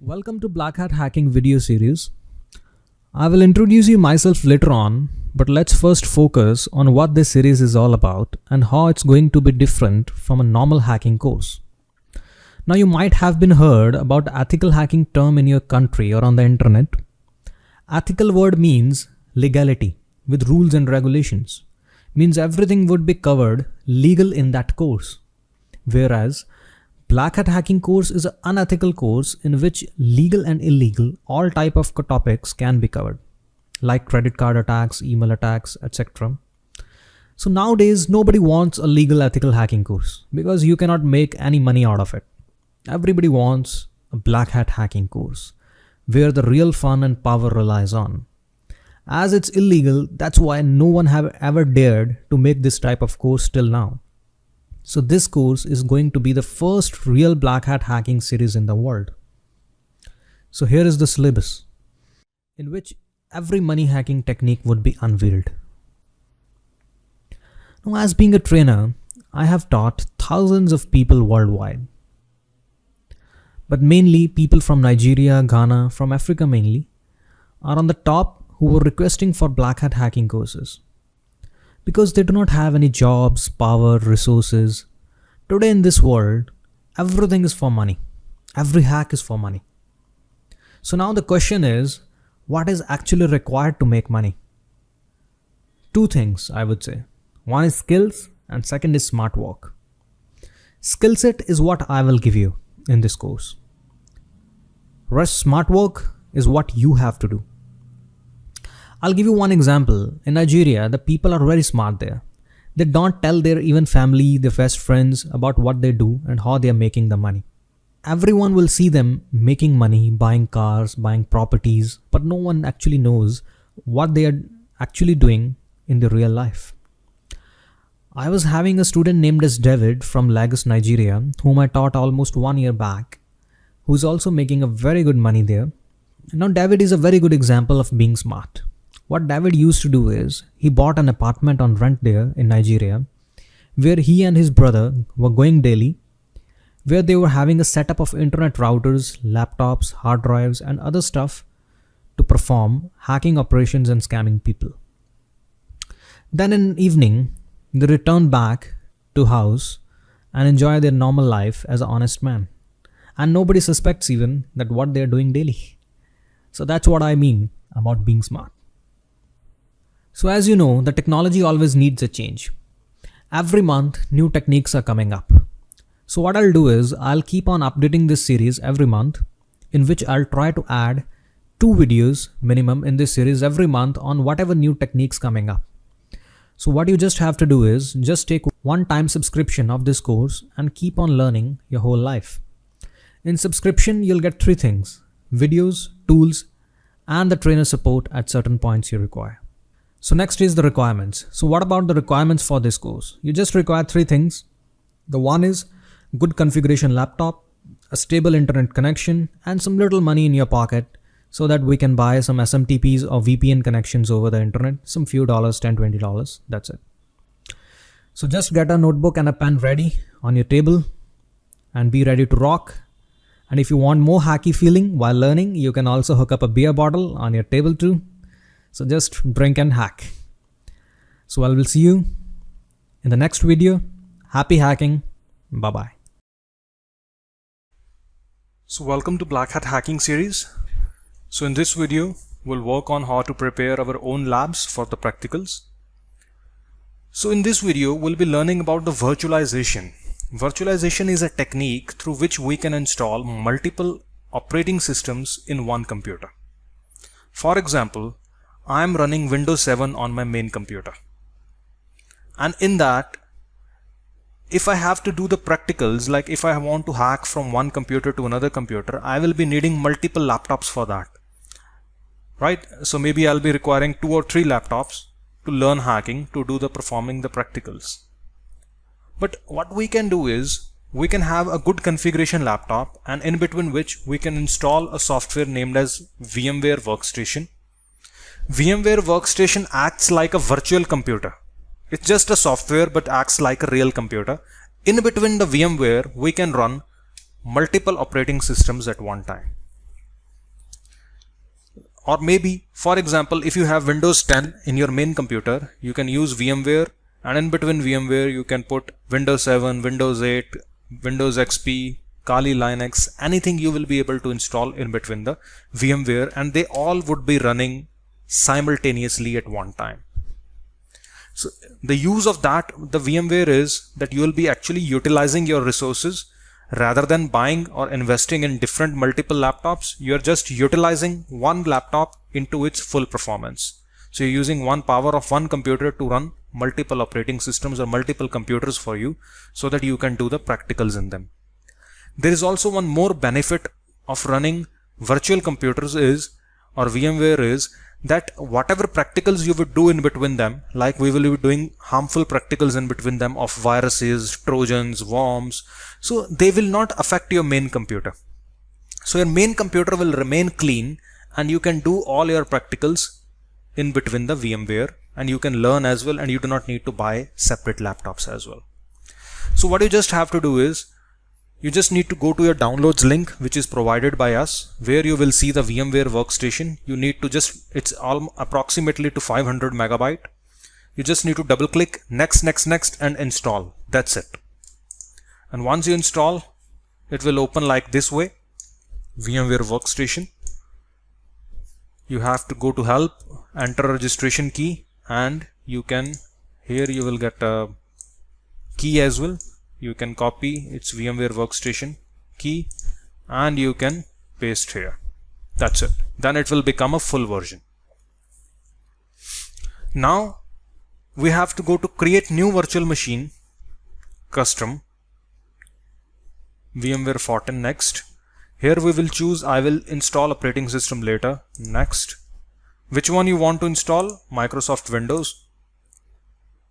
Welcome to Blackhat Hacking video series. I will introduce you myself later on, but let's first focus on what this series is all about and how it's going to be different from a normal hacking course. Now you might have been heard about ethical hacking term in your country or on the internet. Ethical word means legality with rules and regulations. Means everything would be covered legal in that course. Whereas Blackhat Hacking Course is an unethical course in which legal and illegal all type of topics can be covered, like credit card attacks, email attacks, etc. So nowadays nobody wants a legal ethical hacking course because you cannot make any money out of it. Everybody wants a Blackhat Hacking course where the real fun and power relies on. As it's illegal, that's why no one have ever dared to make this type of course till now. So this course is going to be the first real Blackhat hacking series in the world. So here is the syllabus, in which every money hacking technique would be unveiled. Now, as being a trainer, I have taught thousands of people worldwide. But mainly people from Nigeria, Ghana, from Africa mainly, are on the top who were requesting for Blackhat hacking courses. Because they do not have any jobs, power, resources. Today in this world, everything is for money. Every hack is for money. So now the question is, what is actually required to make money? Two things, I would say. One is skills and second is smart work. Skill set is what I will give you in this course. Rest smart work is what you have to do. I'll give you one example. In Nigeria, the people are very smart there. They don't tell their even family, their best friends about what they do and how they are making the money. Everyone will see them making money, buying cars, buying properties, but no one actually knows what they are actually doing in their real life. I was having a student named as David from Lagos, Nigeria, whom I taught almost 1 year back, who's also making a very good money there. Now David is a very good example of being smart. What David used to do is, he bought an apartment on rent there in Nigeria, where he and his brother were going daily, where they were having a setup of internet routers, laptops, hard drives and other stuff to perform hacking operations and scamming people. Then in evening, they return back to house and enjoy their normal life as an honest man. And nobody suspects even that what they are doing daily. So that's what I mean about being smart. So as you know, the technology always needs a change. Every month, new techniques are coming up. So what I'll do is, I'll keep on updating this series every month, in which I'll try to add 2 videos minimum in this series every month on whatever new techniques coming up. So what you just have to do is, just take one-time subscription of this course and keep on learning your whole life. In subscription, you'll get 3 things: videos, tools, and the trainer support at certain points you require. So next is the requirements. So what about the requirements for this course? You just require 3 things. The one is good configuration laptop, a stable internet connection, and some little money in your pocket so that we can buy some SMTPs or VPN connections over the internet, some few dollars, $10, $20, that's it. So just get a notebook and a pen ready on your table and be ready to rock. And if you want more hacky feeling while learning, you can also hook up a beer bottle on your table too. So just drink and hack. So I will see you in the next video. Happy hacking. Bye-bye. So welcome to Blackhat Hacking Series. So in this video, we'll work on how to prepare our own labs for the practicals. So in this video, we'll be learning about the virtualization. Virtualization is a technique through which we can install multiple operating systems in one computer. For example, I am running Windows 7 on my main computer. And in that, if I have to do the practicals, like if I want to hack from one computer to another computer, I will be needing multiple laptops for that. Right? So maybe I'll be requiring 2 or 3 laptops to learn hacking, to do the performing the practicals. But what we can do is, we can have a good configuration laptop, and in between which we can install a software named as VMware Workstation. VMware Workstation acts like a virtual computer. It's just a software but acts like a real computer. In between the VMware, we can run multiple operating systems at one time. Or maybe, for example, if you have Windows 10 in your main computer, you can use VMware, and in between VMware you can put Windows 7, Windows 8, Windows XP, Kali Linux, anything you will be able to install in between the VMware, and they all would be running simultaneously at one time. So the use of that, the VMware, is that you will be actually utilizing your resources rather than buying or investing in different multiple laptops. You're just utilizing one laptop into its full performance. So you're using one power of one computer to run multiple operating systems or multiple computers for you so that you can do the practicals in them. There is also one more benefit of running virtual computers or VMware is that whatever practicals you would do in between them, like we will be doing harmful practicals in between them of viruses, Trojans, worms, so they will not affect your main computer. So your main computer will remain clean and you can do all your practicals in between the VMware, and you can learn as well, and you do not need to buy separate laptops as well. So what you just have to do is you just need to go to your downloads link, which is provided by us, where you will see the VMware workstation. You need to it's all approximately to 500 megabyte. You just need to double click next and install. That's it. And once you install, it will open like this way, VMware workstation. You have to go to help, enter a registration key, and you can, here you will get a key as well. You can copy its VMware workstation key and you can paste here. That's it. Then it will become a full version. Now we have to go to create new virtual machine, custom, VMware 14, next. Here we will choose I will install operating system later, next. Which one you want to install? Microsoft Windows.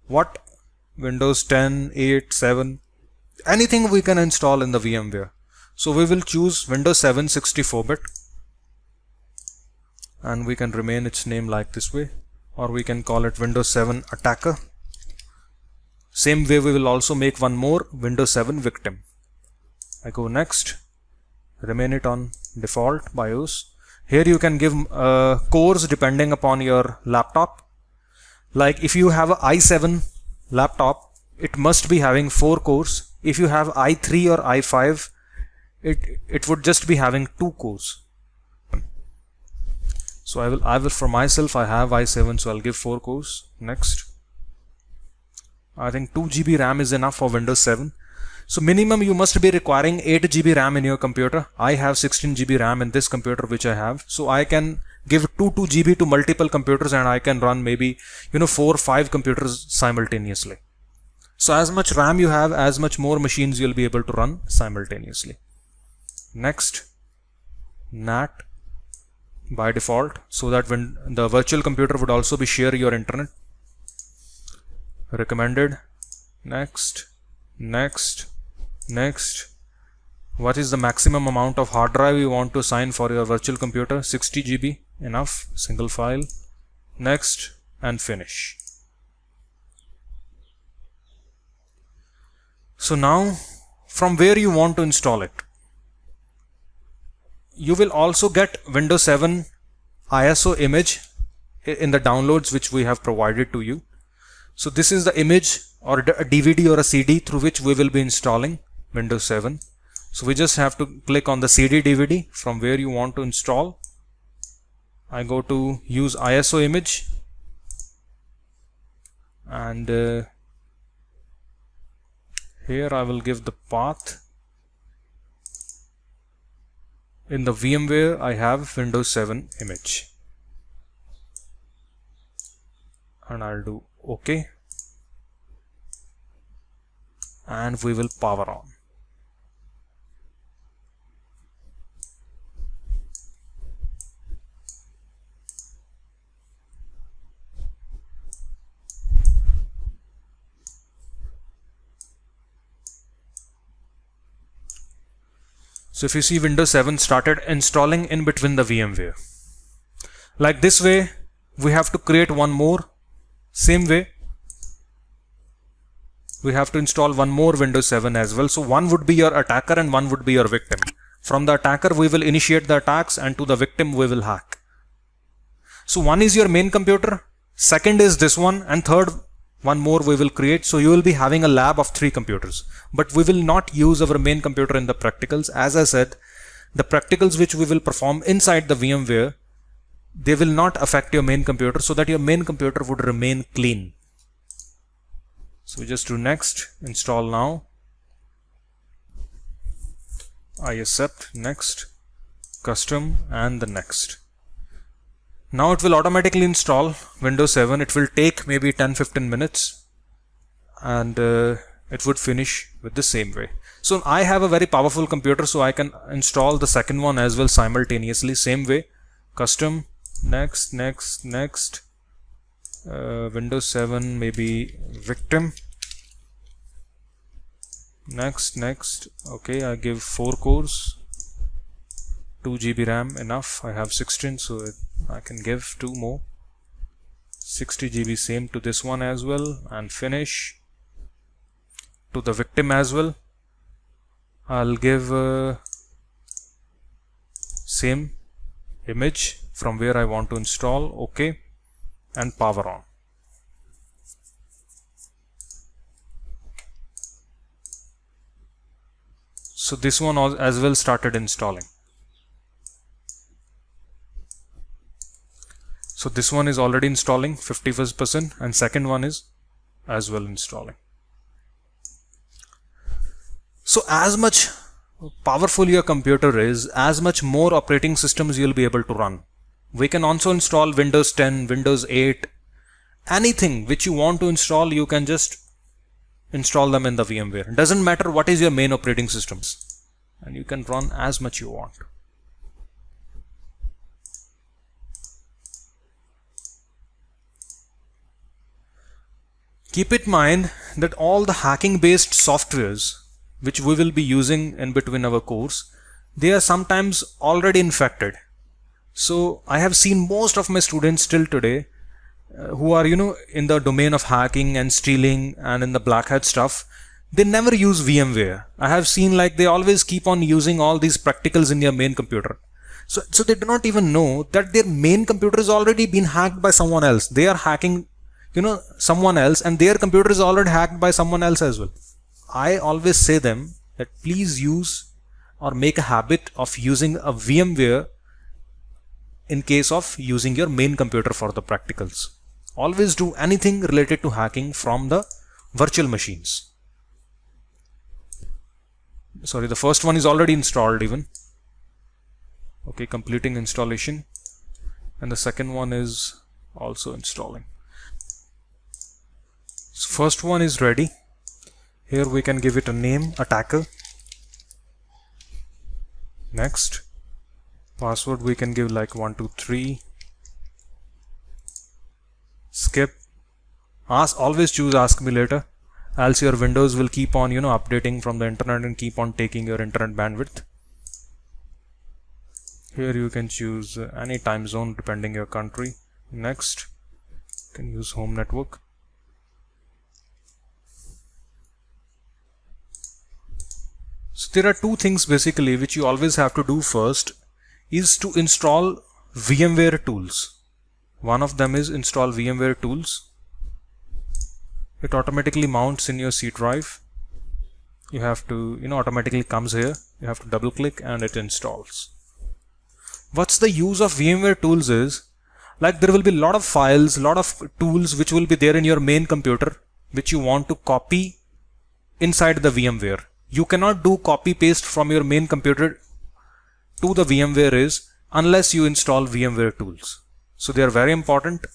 What? Windows 10, 8, 7. Anything we can install in the VMware. So we will choose Windows 7 64-bit, and we can remain its name like this way, or we can call it Windows 7 Attacker. Same way we will also make one more, Windows 7 Victim. I go next, remain it on default BIOS. Here you can give cores depending upon your laptop. Like if you have an i7 laptop, it must be having 4 cores. If you have i3 or i5, it would just be having 2 cores. So I will for myself, I have i7, so I'll give 4 cores. Next. I think 2 GB RAM is enough for Windows 7. So minimum you must be requiring 8 GB RAM in your computer. I have 16 GB RAM in this computer which I have. So I can give 2 GB to multiple computers, and I can run maybe 4 or 5 computers simultaneously. So as much RAM you have, as much more machines you'll be able to run simultaneously. Next, NAT by default, so that when the virtual computer would also be share your internet. Recommended. Next. What is the maximum amount of hard drive you want to assign for your virtual computer? 60 GB, enough, single file. Next, and finish. So now, from where you want to install it, you will also get Windows 7 ISO image in the downloads which we have provided to you. So this is the image or a DVD or a CD through which we will be installing Windows 7. So we just have to click on the CD DVD from where you want to install. I go to use ISO image, and here I will give the path. In the VMware I have Windows 7 image, and I'll do OK, and we will power on. So if you see, Windows 7 started installing in between the VMware. Like this way, we have to create one more. Same way, we have to install one more Windows 7 as well. So one would be your attacker and one would be your victim. From the attacker, we will initiate the attacks, and to the victim, we will hack. So one is your main computer, second is this one, and third one more we will create. So you will be having a lab of 3 computers, but we will not use our main computer in the practicals. As I said, the practicals which we will perform inside the VMware, they will not affect your main computer, so that your main computer would remain clean. So we just do next, install now, I accept, next, custom, and the next. Now it will automatically install Windows 7. It will take maybe 10-15 minutes, and it would finish with the same way. So I have a very powerful computer, so I can install the second one as well simultaneously, same way, custom, next, next, next, Windows 7, maybe victim, next, next. Okay, I give 4 cores, 2 GB RAM enough. I have 16, so I can give 2 more, 60 GB, same to this one as well, and finish. To the victim as well, I'll give same image from where I want to install, okay, and power on. So this one as well started installing. So this one is already installing 51%, and second one is as well installing. So as much powerful your computer is, as much more operating systems you'll be able to run. We can also install Windows 10, Windows 8, anything which you want to install, you can just install them in the VMware. Doesn't matter what is your main operating systems, and you can run as much you want. Keep in mind that all the hacking based softwares which we will be using in between our course, they are sometimes already infected. So I have seen most of my students till today who are in the domain of hacking and stealing and in the black hat stuff, they never use VMware. I have seen like they always keep on using all these practicals in your main computer. So they do not even know that their main computer is already been hacked by someone else. They are hacking someone else, and their computer is already hacked by someone else as well. I always say them that please use or make a habit of using a VMware in case of using your main computer for the practicals. Always do anything related to hacking from the virtual machines. Sorry, the first one is already installed even. Okay, completing installation, and the second one is also installing. So first one is ready. Here we can give it a name, attacker. Next, password we can give like 123. Skip. Always choose ask me later, else your Windows will keep on updating from the internet and keep on taking your internet bandwidth. Here you can choose any time zone depending your country. Next, you can use home network. So there are 2 things basically which you always have to do. First is to install VMware tools. One of them is install VMware tools. It automatically mounts in your C drive. You have to, automatically comes here. You have to double click and it installs. What's the use of VMware tools is, like there will be a lot of files, lot of tools which will be there in your main computer which you want to copy inside the VMware. You cannot do copy paste from your main computer to the VMware unless you install VMware tools. So they are very important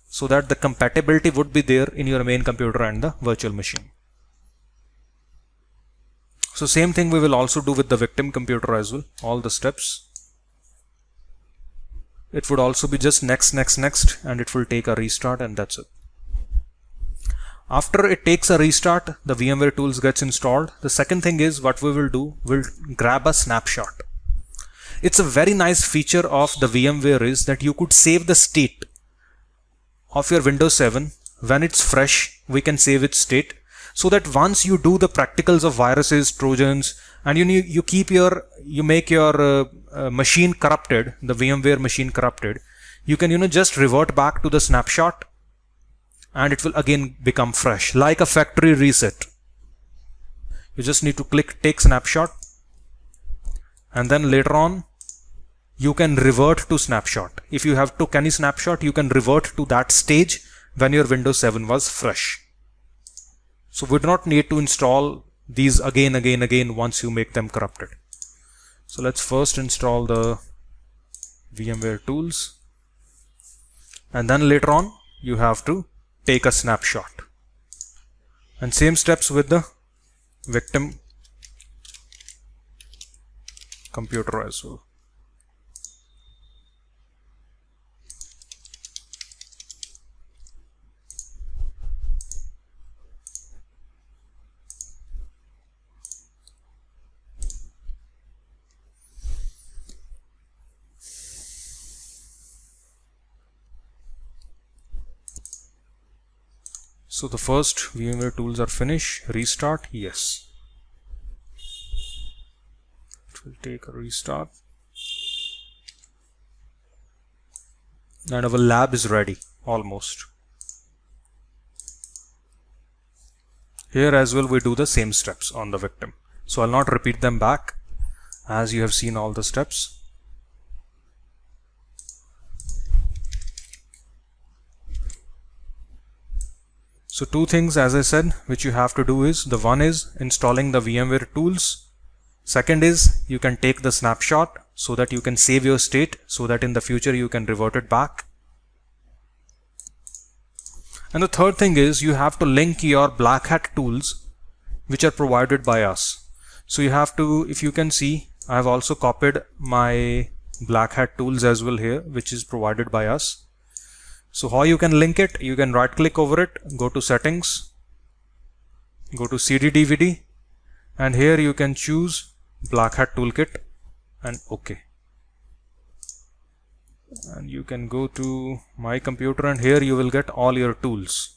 so that the compatibility would be there in your main computer and the virtual machine. So same thing we will also do with the victim computer as well, all the steps. It would also be just next, next, next, and it will take a restart, and that's it. After it takes a restart, the VMware tools gets installed. The second thing is what we will do, we'll grab a snapshot. It's a very nice feature of the VMware is that you could save the state of your Windows 7. When it's fresh, we can save its state, so that once you do the practicals of viruses, Trojans, and you make your machine corrupted, the VMware machine corrupted, you can just revert back to the snapshot and it will again become fresh, like a factory reset. You just need to click take snapshot, and then later on you can revert to snapshot. If you have took any snapshot, you can revert to that stage when your Windows 7 was fresh. So we do not need to install these again once you make them corrupted. So let's first install the VMware tools, and then later on you have to take a snapshot, and same steps with the victim computer as well. So the first VMware tools are finished. Restart, yes. It will take a restart. And our lab is ready, almost. Here as well we do the same steps on the victim. So I'll not repeat them back, as you have seen all the steps. So two things, as I said, which you have to do is, the one is installing the VMware tools. Second is you can take the snapshot so that you can save your state, so that in the future you can revert it back. And the third thing is you have to link your Blackhat tools which are provided by us. So you have to, if you can see, I have also copied my Blackhat tools as well here, which is provided by us. So how you can link it? You can right click over it, go to settings, go to CD DVD, and here you can choose Blackhat toolkit and OK. And you can go to my computer, and here you will get all your tools.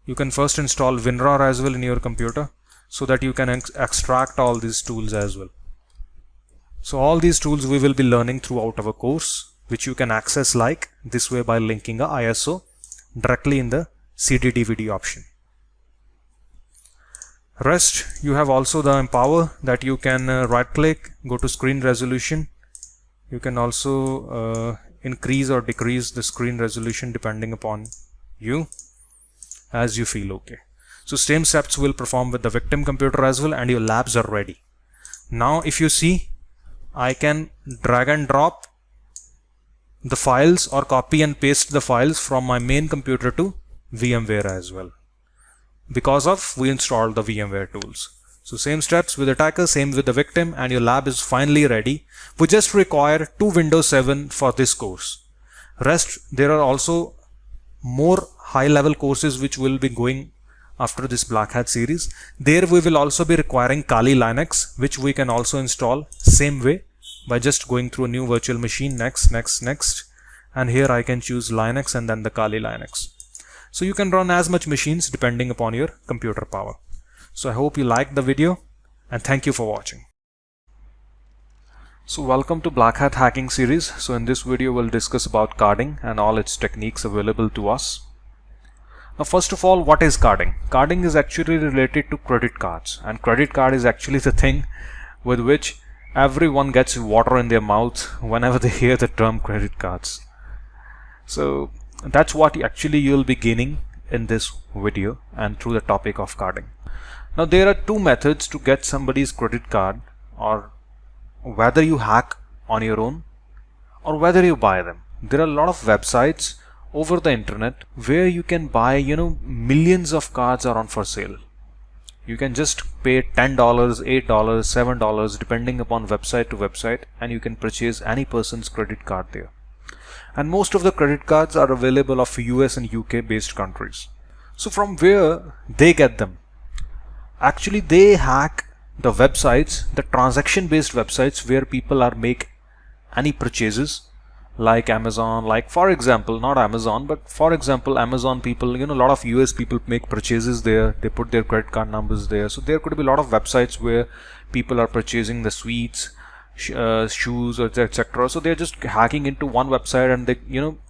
You can first install WinRAR as well in your computer, so that you can extract all these tools as well. So all these tools we will be learning throughout our course, which you can access like this way by linking a ISO directly in the CD DVD option. Rest, you have also the Empower, that you can right click, go to screen resolution. You can also increase or decrease the screen resolution depending upon you, as you feel okay. So same steps will perform with the victim computer as well, and your labs are ready. Now if you see, I can drag and drop the files or copy and paste the files from my main computer to VMware as well, because of we installed the VMware tools. So same steps with attacker, same with the victim, and your lab is finally ready. We just require 2 Windows 7 for this course. Rest, there are also more high level courses which will be going after this Blackhat series. There we will also be requiring Kali Linux, which we can also install same way by just going through a new virtual machine, next, and here I can choose Linux and then the Kali Linux. So you can run as much machines depending upon your computer power. So I hope you liked the video, and thank you for watching. So welcome to Blackhat Hacking Series. So in this video we'll discuss about carding and all its techniques available to us. Now first of all, what is carding? Carding is actually related to credit cards, and credit card is actually the thing with which everyone gets water in their mouth whenever they hear the term credit cards. So that's what actually you'll be gaining in this video and through the topic of carding. Now there are two methods to get somebody's credit card, or whether you hack on your own or whether you buy them. There are a lot of websites over the internet where you can buy, millions of cards are on for sale. You can just pay $10, $8, $7 depending upon website to website, and you can purchase any person's credit card there. And most of the credit cards are available of US and UK based countries. So from where they get them? Actually they hack the websites, the transaction based websites where people are make any purchases, like Amazon, like for example, not Amazon, but for example Amazon people, a lot of US people make purchases there, they put their credit card numbers there. So there could be a lot of websites where people are purchasing the sweets, shoes or etc. So they're just hacking into one website, and they,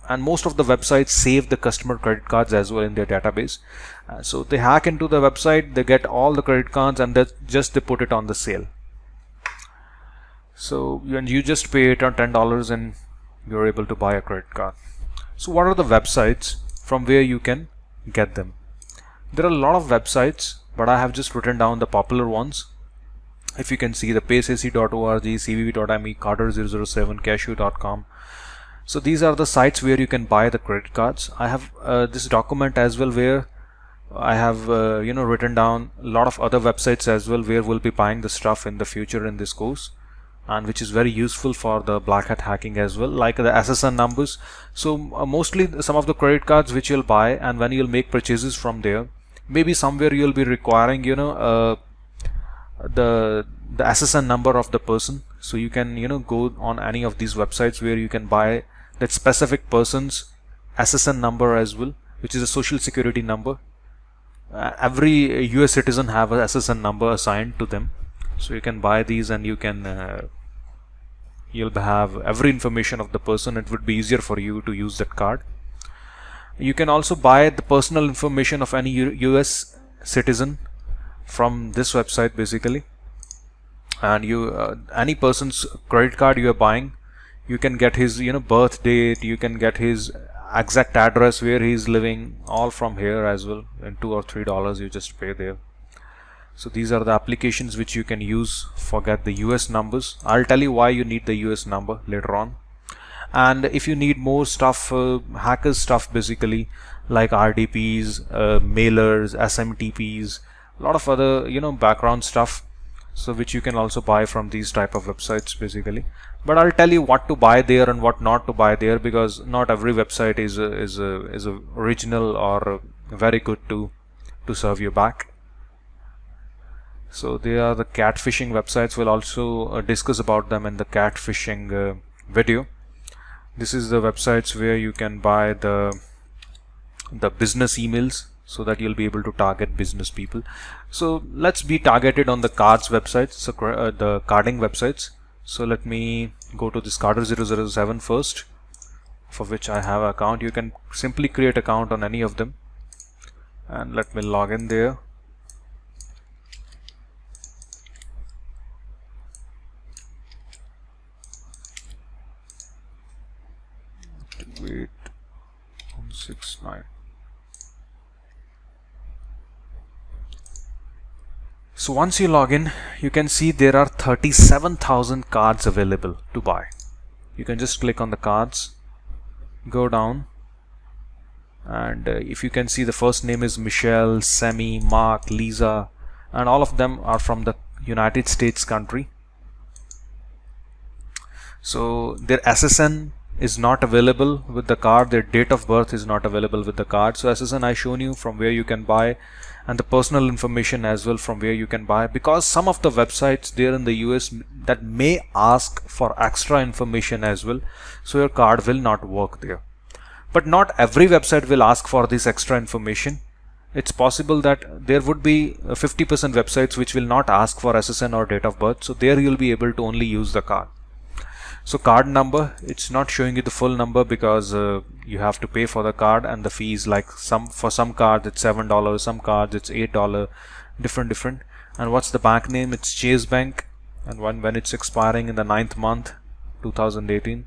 and most of the websites save the customer credit cards as well in their database. So they hack into the website, they get all the credit cards, and they put it on the sale. So you just pay $8 or $10 and you're able to buy a credit card. So what are the websites from where you can get them? There are a lot of websites, but I have just written down the popular ones. If you can see, the paceac.org, cvv.me, carter007, cashew.com. So these are the sites where you can buy the credit cards. I have this document as well where I have written down a lot of other websites as well where we'll be buying the stuff in the future in this course, and which is very useful for the black hat hacking as well, like the SSN numbers. So mostly some of the credit cards which you'll buy, and when you'll make purchases from there, maybe somewhere you'll be requiring the SSN number of the person. So you can go on any of these websites where you can buy that specific person's SSN number as well, which is a social security number. Every US citizen have a SSN number assigned to them, so you can buy these, and you can you'll have every information of the person. It would be easier for you to use that card. You can also buy the personal information of any US citizen from this website basically, and any person's credit card you are buying, you can get his birth date, you can get his exact address where he is living, all from here as well, and $2 or $3 you just pay there. So these are the applications which you can use for get the US numbers. I'll tell you why you need the US number later on. And if you need more stuff, hackers stuff basically, like RDPs, mailers, SMTPs, a lot of other background stuff, so which you can also buy from these type of websites basically. But I'll tell you what to buy there and what not to buy there, because not every website is original or very good to serve you back. So they are the catfishing websites. We'll also discuss about them in the catfishing video. This is the websites where you can buy the business emails, so that you'll be able to target business people. So let's be targeted on the cards websites, so the carding websites. So let me go to this Carter007 first, for which I have an account. You can simply create an account on any of them, and let me log in there. Wait, 169. So once you log in, you can see there are 37,000 cards available to buy. You can just click on the cards, go down, and if you can see, the first name is Michelle, Semi, Mark, Lisa, and all of them are from the United States country. So their SSN is not available with the card, their date of birth is not available with the card. So SSN I shown you from where you can buy, and the personal information as well from where you can buy, because some of the websites there in the US that may ask for extra information as well, so your card will not work there. But not every website will ask for this extra information. It's possible that there would be 50% websites which will not ask for SSN or date of birth, so there you'll be able to only use the card. So card number, it's not showing you the full number because you have to pay for the card, and the fees, like for some cards it's $7, some cards it's $8, different. And what's the bank name? It's Chase Bank, and when it's expiring in the 9th month 2018,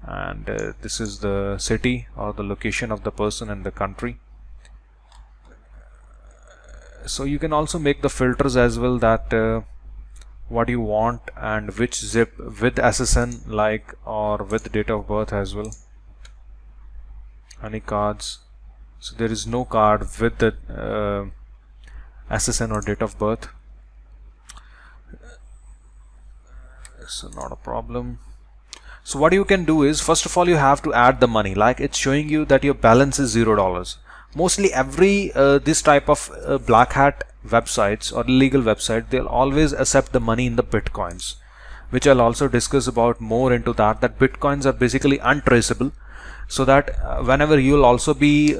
and this is the city or the location of the person and the country. So you can also make the filters as well, that what you want and which zip, with SSN like or with date of birth as well. Any cards. So there is no card with the SSN or date of birth, so not a problem. So what you can do is, first of all, you have to add the money. Like it's showing you that your balance is $0. Mostly every this type of black hat websites or illegal website, they'll always accept the money in the bitcoins, which I'll also discuss about more into that bitcoins are basically untraceable, so that whenever you'll also be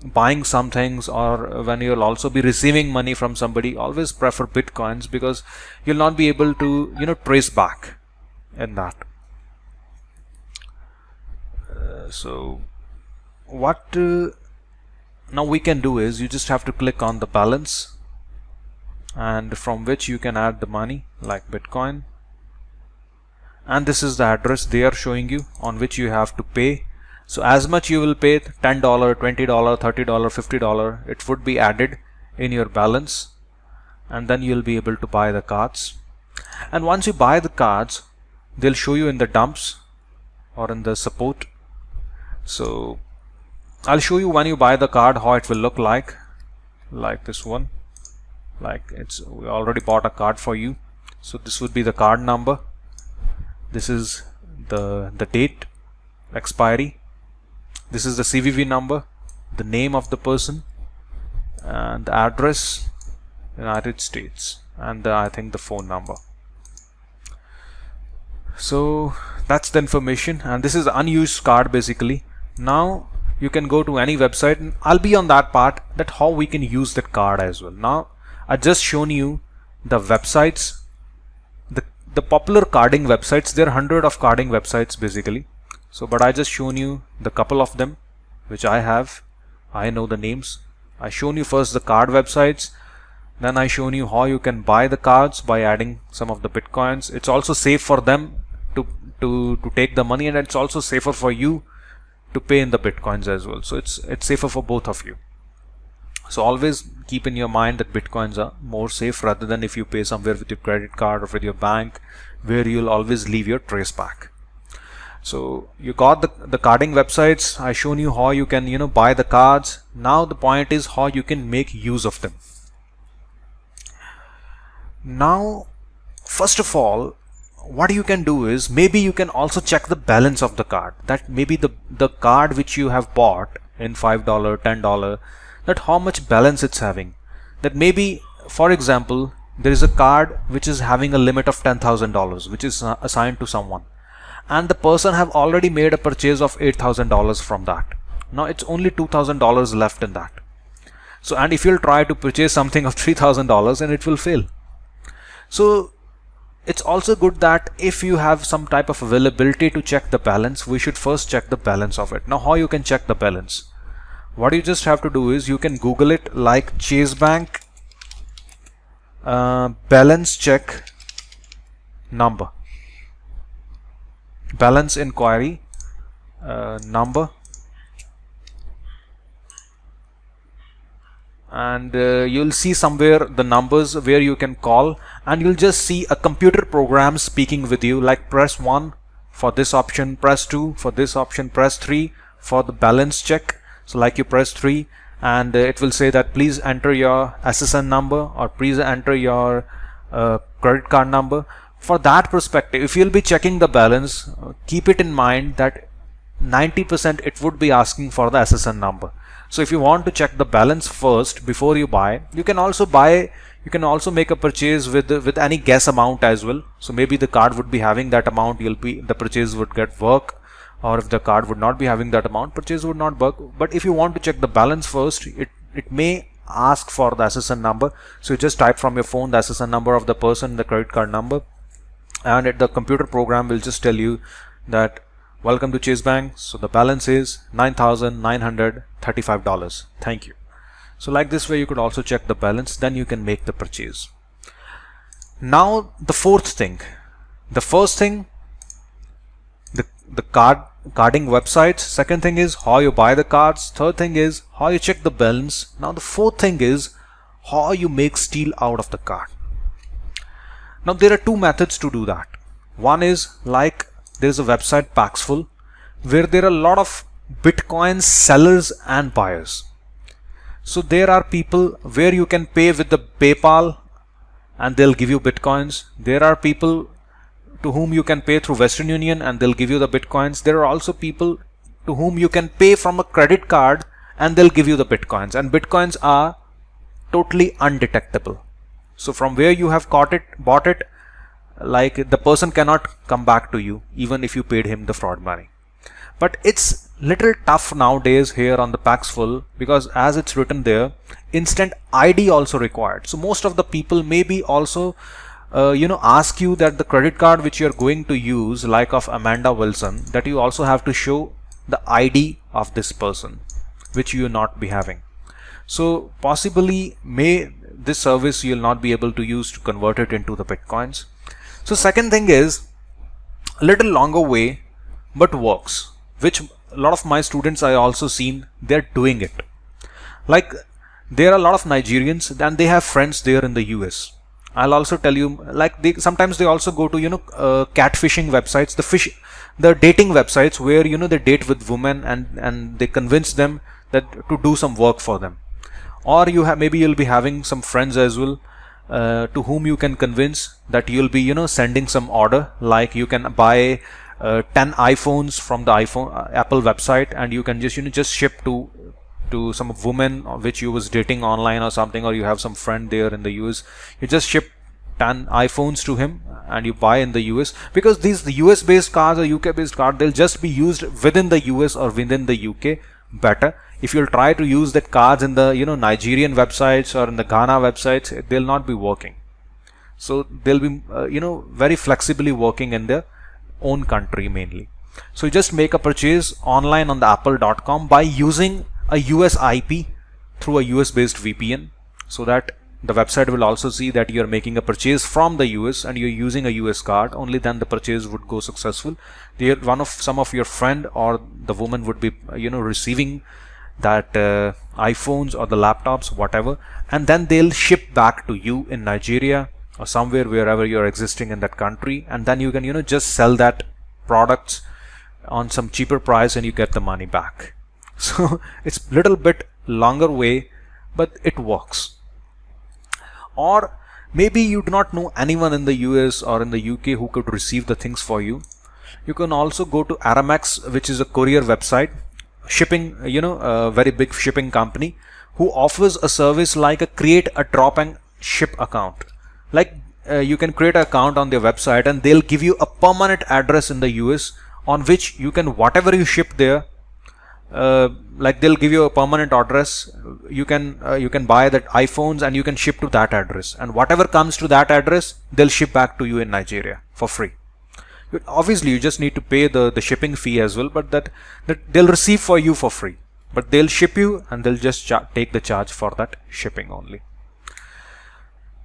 buying some things, or when you'll also be receiving money from somebody, always prefer bitcoins, because you'll not be able to trace back. in that. So what now we can do is you just have to click on the balance, and from which you can add the money like Bitcoin, and this is the address they are showing you on which you have to pay. So as much you will pay, $10, $20, $30, $50, it would be added in your balance, and then you'll be able to buy the cards. And once you buy the cards, they'll show you in the dumps or in the support. So I'll show you when you buy the card how it will look like this one. Like we already bought a card for you. So this would be the card number. This is the date, expiry. This is the CVV number, the name of the person, and the address, United States, and I think the phone number. So that's the information, and this is the unused card basically. Now you can go to any website, and I'll be on that part, that how we can use that card as well. Now I just shown you the websites, the popular carding websites. There are hundreds of carding websites basically. So but I just shown you the couple of them which I have. I know the names. I shown you first the card websites, then I shown you how you can buy the cards by adding some of the bitcoins. It's also safe for them to take the money, and it's also safer for you to pay in the bitcoins as well. So it's safer for both of you. So always keep in your mind that bitcoins are more safe rather than if you pay somewhere with your credit card or with your bank, where you'll always leave your trace back. So you got the carding websites. I shown you how you can buy the cards. Now the point is how you can make use of them. Now first of all, what you can do is maybe you can also check the balance of the card. That maybe the card which you have bought in $5, $10, that how much balance it's having. That maybe, for example, there is a card which is having a limit of $10,000 which is assigned to someone, and the person have already made a purchase of $8,000 from that. Now it's only $2,000 left in that. So and if you'll try to purchase something of $3,000, and it will fail. So it's also good that if you have some type of availability to check the balance, we should first check the balance of it. Now how you can check the balance? What you just have to do is you can Google it, like Chase Bank balance check number, balance inquiry number, and you'll see somewhere the numbers where you can call, and you'll just see a computer program speaking with you, like press 1 for this option, press 2 for this option, press 3 for the balance check. So like you press 3, and it will say that please enter your SSN number, or please enter your credit card number. For that perspective, if you'll be checking the balance, keep it in mind that 90% it would be asking for the SSN number. So if you want to check the balance first before you buy, you can also make a purchase with any guess amount as well. So maybe the card would be having that amount, the purchase would get work, or if the card would not be having that amount, purchase would not work. But if you want to check the balance first, it may ask for the SSN number. So you just type from your phone the SSN number of the person, the credit card number, and the computer program will just tell you that welcome to Chase Bank. So the balance is $9,935. Thank you. So like this way you could also check the balance, then you can make the purchase. Now the fourth thing. The first thing, the carding websites. Second thing is how you buy the cards. Third thing is how you check the balance. Now the fourth thing is how you make steal out of the card. Now there are two methods to do that. One is like there's a website Paxful, where there are a lot of Bitcoin sellers and buyers. So there are people where you can pay with the PayPal and they'll give you Bitcoins. There are people to whom you can pay through Western Union and they'll give you the Bitcoins. There are also people to whom you can pay from a credit card and they'll give you the Bitcoins. And Bitcoins are totally undetectable. So from where you have bought it, like the person cannot come back to you even if you paid him the fraud money. But it's little tough nowadays here on the Paxful, because as it's written there, instant ID also required. So most of the people may be also ask you that the credit card which you're going to use, like of Amanda Wilson, that you also have to show the ID of this person, which you will not be having. So possibly this service you'll not be able to use to convert it into the bitcoins. So second thing is a little longer way, but works, which a lot of my students I also seen they're doing it. Like there are a lot of Nigerians and they have friends there in the US. I'll also tell you, like sometimes they also go to catfishing websites, the dating websites where they date with women and they convince them that to do some work for them. Or maybe you'll be having some friends as well to whom you can convince that you'll be sending some order, like you can buy 10 iPhones from the Apple website, and you can just ship to some woman which you was dating online or something, or you have some friend there in the US. You just ship 10 iPhones to him and you buy in the US, because the US based cards or UK based card, they'll just be used within the US or within the UK better. If you'll try to use that cards in the Nigerian websites or in the Ghana websites, they'll not be working. So they'll be very flexibly working in their own country mainly. So you just make a purchase online on the apple.com by using a US IP through a US based VPN, so that the website will also see that you're making a purchase from the US and you're using a US card. Only then the purchase would go successful. Some of your friend or the woman would be receiving that iPhones or the laptops, whatever, and then they'll ship back to you in Nigeria or somewhere wherever you're existing in that country, and then you can just sell that products on some cheaper price and you get the money back. So it's little bit longer way, but it works. Or maybe you do not know anyone in the US or in the UK who could receive the things for you. You can also go to Aramex, which is a courier website, shipping, a very big shipping company, who offers a service like a create a drop and ship account. Like you can create an account on their website and they'll give you a permanent address in the US on which you can, whatever you ship there, like they'll give you a permanent address. You can buy that iPhones and you can ship to that address, and whatever comes to that address they'll ship back to you in Nigeria for free. Obviously you just need to pay the shipping fee as well, but that they'll receive for you for free, but they'll ship you and they'll just take the charge for that shipping only.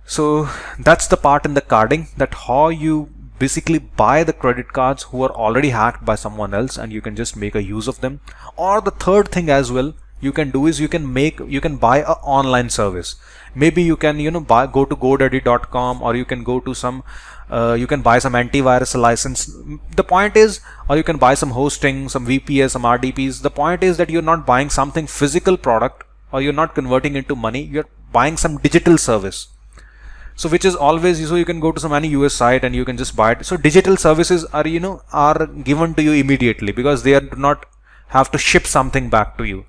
So that's the part in the carding, that how you basically buy the credit cards who are already hacked by someone else and you can just make a use of them. Or the third thing as well you can do is you can buy a online service. Maybe you can go to godaddy.com, or you can go to some you can buy some antivirus license. The point is, or you can buy some hosting, some VPS, some RDPs. The point is that you're not buying something physical product, or you're not converting into money, you're buying some digital service. So which is always, so you can go to some any US site and you can just buy it. So digital services are are given to you immediately, because they do not have to ship something back to you.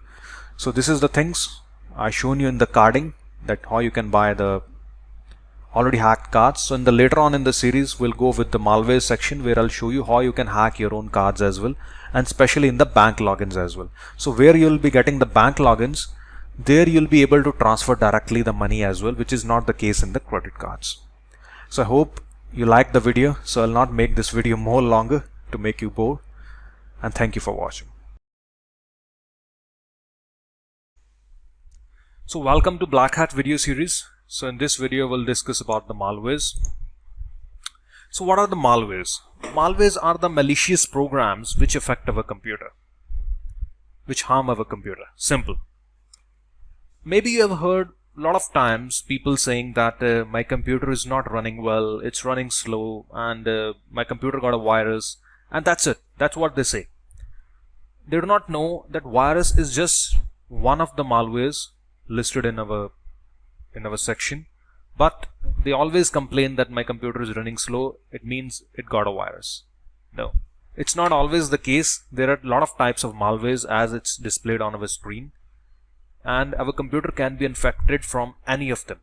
So this is the things I shown you in the carding, that how you can buy the already hacked cards. So in the later on in the series we'll go with the malware section, where I'll show you how you can hack your own cards as well, and especially in the bank logins as well. So where you'll be getting the bank logins, there you'll be able to transfer directly the money as well, which is not the case in the credit cards. So I hope you liked the video. So I'll not make this video more longer to make you bored, and thank you for watching. So welcome to Blackhat video series. So in this video we'll discuss about the malwares. So what are the malwares? Malwares are the malicious programs which affect our computer, which harm our computer. Simple. Maybe you have heard a lot of times people saying that my computer is not running well, it's running slow, and my computer got a virus, and that's it. That's what they say. They do not know that virus is just one of the malwares listed in our section, but they always complain that my computer is running slow, it means it got a virus. No, it's not always the case. There are a lot of types of malwares as it's displayed on our screen, and our computer can be infected from any of them.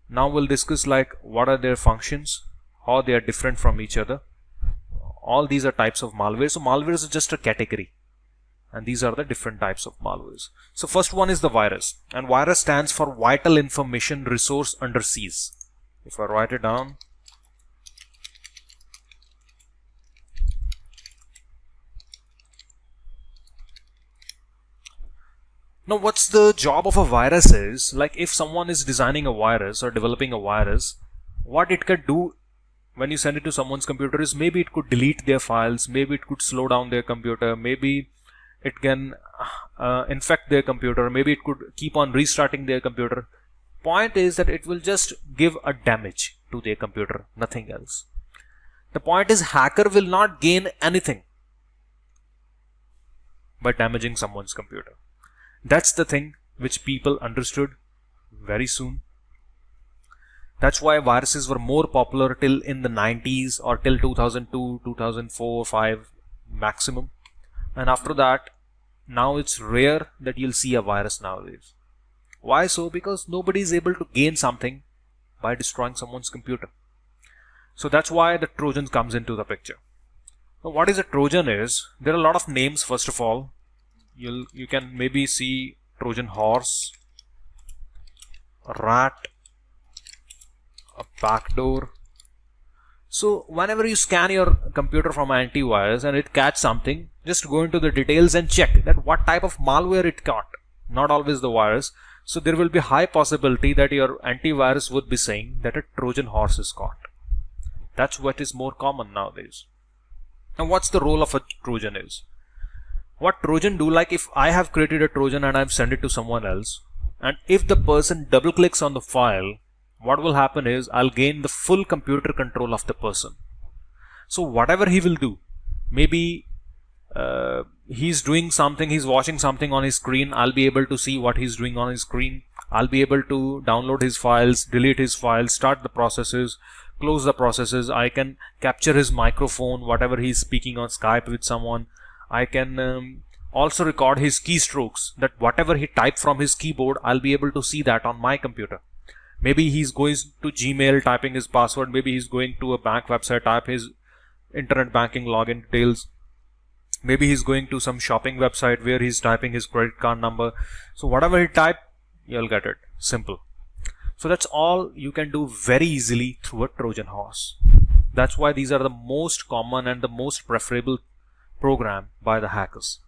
Now we'll discuss like what are their functions, how they are different from each other. All these are types of malware. So malware is just a category, and these are the different types of malwares. So first one is the virus, and virus stands for Vital Information Resource Under Siege. If I write it down, now what's the job of a virus is, like if someone is designing a virus or developing a virus, what it can do when you send it to someone's computer is maybe it could delete their files, maybe it could slow down their computer, maybe it can infect their computer, maybe it could keep on restarting their computer. Point is that it will just give a damage to their computer, nothing else. The point is hacker will not gain anything by damaging someone's computer. That's the thing which people understood very soon. That's why viruses were more popular till in the 90s or till 2002, 2004, 5 maximum. And after that, now it's rare that you'll see a virus nowadays. Why so? Because nobody is able to gain something by destroying someone's computer. So that's why the Trojan comes into the picture. Now, what is a Trojan is, there are a lot of names. First of all, you can maybe see Trojan horse, a rat, a backdoor. So whenever you scan your computer from antivirus and it catch something, just go into the details and check that what type of malware it caught, not always the virus. So there will be high possibility that your antivirus would be saying that a Trojan horse is caught. That's what is more common nowadays. Now what's the role of a Trojan is? What Trojan do, like if I have created a Trojan and I've sent it to someone else, and if the person double clicks on the file, what will happen is I'll gain the full computer control of the person. So whatever he will do, maybe he's doing something, he's watching something on his screen, I'll be able to see what he's doing on his screen. I'll be able to download his files, delete his files, start the processes, close the processes. I can capture his microphone, whatever he's speaking on Skype with someone. I can also record his keystrokes, that whatever he typed from his keyboard, I'll be able to see that on my computer. Maybe he's going to Gmail, typing his password. Maybe he's going to a bank website, type his internet banking login details. Maybe he's going to some shopping website where he's typing his credit card number. So whatever he type, you'll get it. Simple. So that's all you can do very easily through a Trojan horse. That's why these are the most common and the most preferable program by the hackers.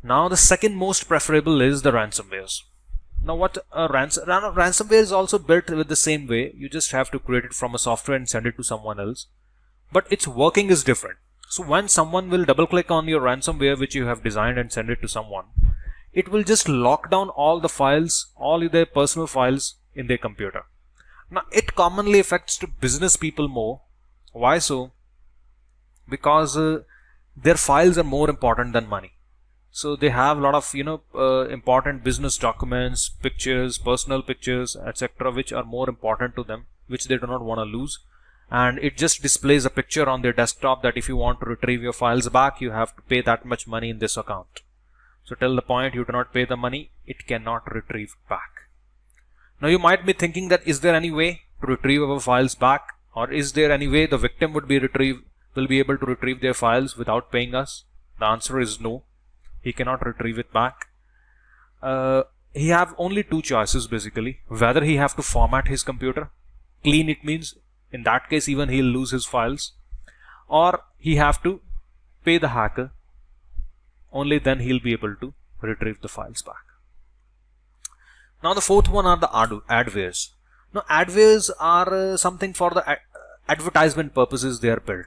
Now the second most preferable is the ransomwares. Now what a ransomware is also built with the same way. You just have to create it from a software and send it to someone else. But its working is different. So when someone will double click on your ransomware which you have designed and send it to someone, it will just lock down all the files, all their personal files in their computer. Now it commonly affects to business people more. Why so? Because their files are more important than money. So they have a lot of important business documents, pictures, personal pictures, etc., which are more important to them, which they do not want to lose. And it just displays a picture on their desktop that if you want to retrieve your files back, you have to pay that much money in this account. So till the point you do not pay the money, it cannot retrieve back. Now you might be thinking that is there any way to retrieve our files back, or is there any way the victim will be able to retrieve their files without paying us? The answer is no. He cannot retrieve it back. He have only two choices basically. Whether he have to format his computer, clean it means, in that case even he'll lose his files, or he have to pay the hacker. Only then he'll be able to retrieve the files back. Now the fourth one are the adwares. Now adwares are something for the advertisement purposes they are built.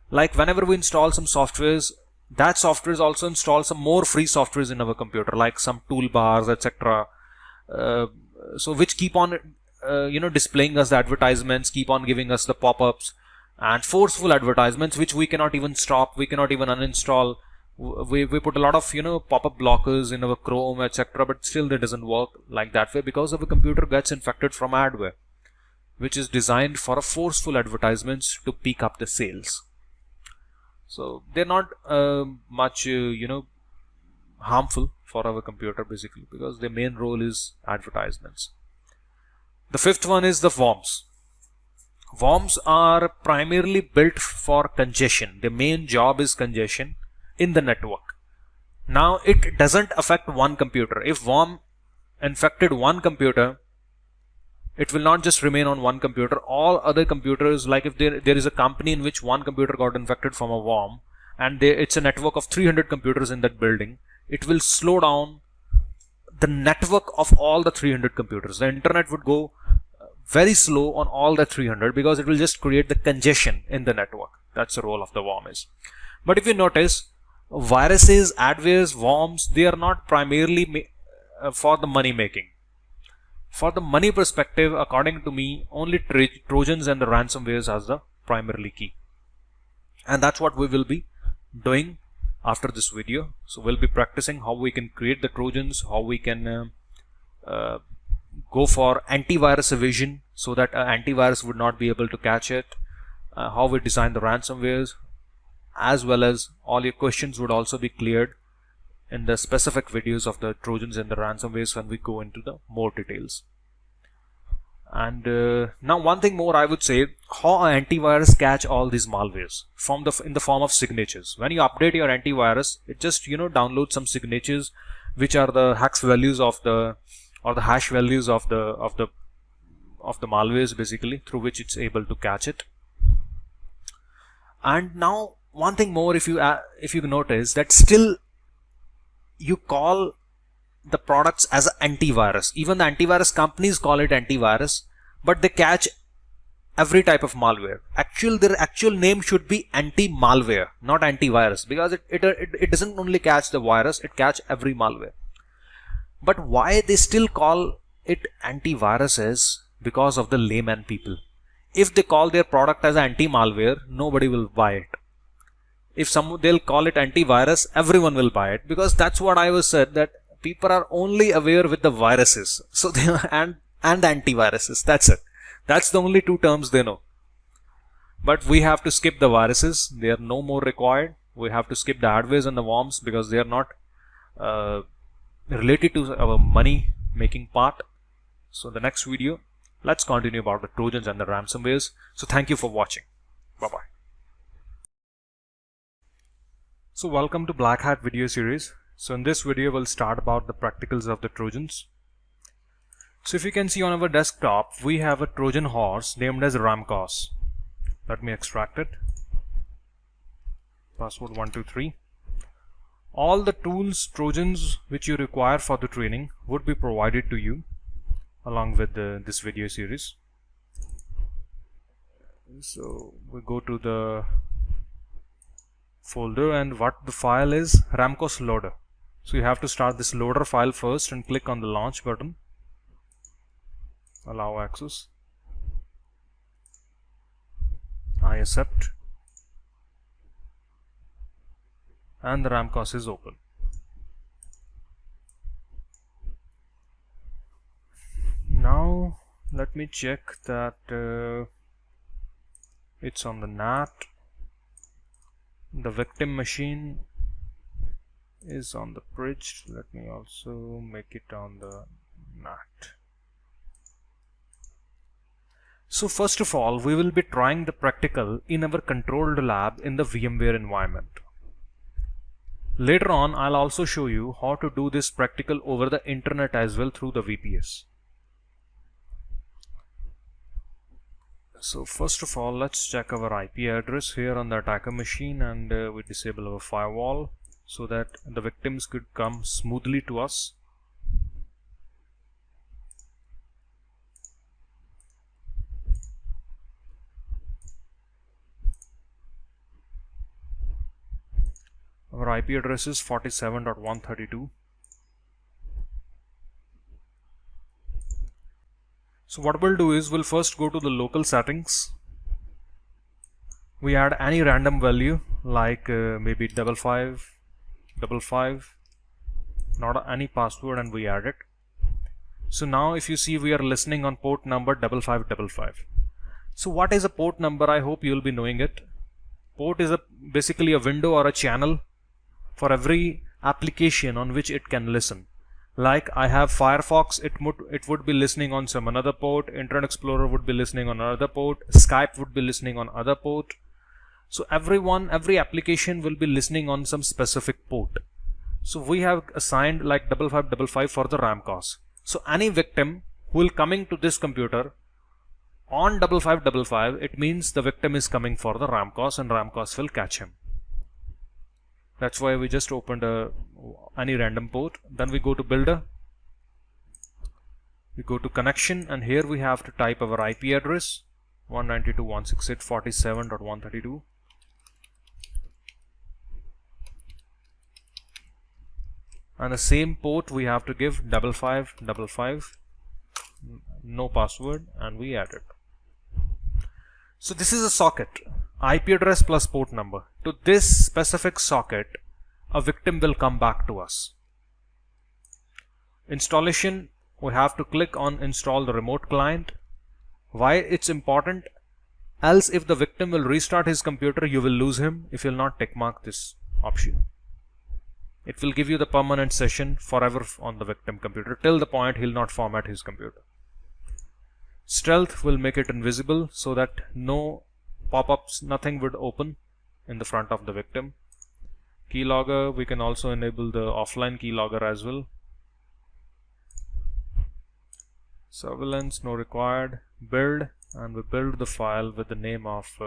Like whenever we install some softwares, that software is also install some more free softwares in our computer, like some toolbars, etc. So which keep on displaying us the advertisements, keep on giving us the pop-ups and forceful advertisements which we cannot even stop, we cannot even uninstall. We put a lot of pop-up blockers in our Chrome, etc., but still that doesn't work like that way because our computer gets infected from adware, which is designed for a forceful advertisements to pick up the sales. So they're not much harmful for our computer basically, because their main role is advertisements. The fifth one is the worms. Worms are primarily built for congestion. Their main job is congestion in the network. Now it doesn't affect one computer. If worm infected one computer, It will not just remain on one computer. All other computers, like if there is a company in which one computer got infected from a worm, and it's a network of 300 computers in that building, it will slow down the network of all the 300 computers. The internet would go very slow on all the 300 because it will just create the congestion in the network. That's the role of the worm is. But if you notice, viruses, adwares, worms, they are not primarily for the money making. For the money perspective, according to me, only Trojans and the ransomwares as the primarily key. And that's what we will be doing after this video. So we'll be practicing how we can create the Trojans, how we can go for antivirus evasion so that antivirus would not be able to catch it, how we design the ransomwares, as well as all your questions would also be cleared in the specific videos of the Trojans and the ransomwares when we go into the more details. And now one thing more I would say, how an antivirus catch all these malwares in the form of signatures. When you update your antivirus, it just downloads some signatures which are the hex values of the hash values of the malwares, basically, through which it's able to catch it. And now one thing more, if you notice that still you call the products as an antivirus. Even the antivirus companies call it antivirus, but they catch every type of malware. Their actual name should be anti-malware, not antivirus, because it doesn't only catch the virus, it catch every malware. But why they still call it antivirus is because of the layman people. If they call their product as anti-malware, nobody will buy it. If they'll call it antivirus, everyone will buy it, because that's what I was said, that people are only aware with the viruses, so they and the antiviruses. That's it. That's the only two terms they know. But we have to skip the viruses; they are no more required. We have to skip the adwares and the worms because they are not related to our money making part. So the next video, let's continue about the Trojans and the ransomwares. So thank you for watching. Bye bye. So welcome to Blackhat video series. So in this video we'll start about the practicals of the Trojans. So if you can see on our desktop, we have a Trojan horse named as Ramcos. Let me extract it. Password 123. All the tools, Trojans which you require for the training would be provided to you along with this video series. So we go to the folder, and what the file is, Ramcos loader. So you have to start this loader file first and click on the launch button. Allow access. I accept. And the Ramcos is open. Now let me check that it's on the NAT. The victim machine is on the bridge. Let me also make it on the NAT. So first of all, we will be trying the practical in our controlled lab in the VMware environment. Later on, I'll also show you how to do this practical over the internet as well through the VPS. So first of all, let's check our IP address here on the attacker machine, and we disable our firewall so that the victims could come smoothly to us. Our IP address is 47.132. So what we'll do is we'll first go to the local settings. We add any random value like maybe 5555, not any password, and we add it. So now if you see, we are listening on port number 5555. So what is a port number? I hope you'll be knowing it. Port is basically a window or a channel for every application on which it can listen. Like I have Firefox, it would be listening on some another port. Internet Explorer would be listening on another port. Skype would be listening on other port. So every application will be listening on some specific port. So we have assigned like 5555 for the Ramcos. So any victim who will coming to this computer on 5555, it means the victim is coming for the Ramcos and Ramcos will catch him. That's why we just opened any random port. Then we go to builder. We go to connection, and here we have to type our IP address 192.168.47.132. And the same port we have to give 5555, no password, and we add it. So this is a socket, IP address plus port number. To this specific socket, a victim will come back to us. Installation, we have to click on install the remote client. Why it's important? Else if the victim will restart his computer, you will lose him if you'll not tick mark this option. It will give you the permanent session forever on the victim computer till the point he'll not format his computer. Stealth will make it invisible so that no pop-ups, nothing would open in the front of the victim. Keylogger, we can also enable the offline keylogger as well. Surveillance, no required. Build, and we build the file with the name of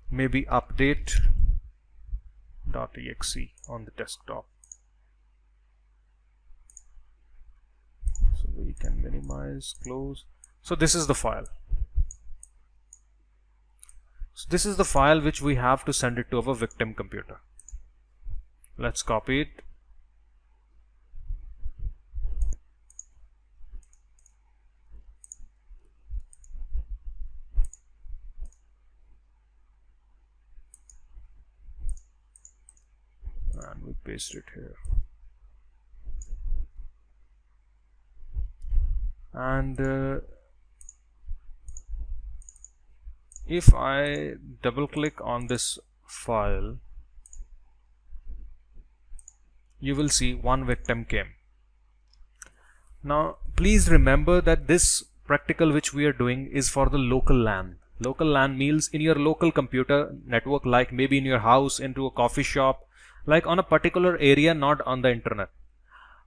maybe update.exe on the desktop. So we can minimize, close. So this is the file. So this is the file which we have to send it to our victim computer. Let's copy it. And we paste it here. And if I double click on this file, you will see one victim came. Now please remember that this practical which we are doing is for the local LAN. Local LAN means in your local computer network, like maybe in your house, into a coffee shop, like on a particular area, not on the internet.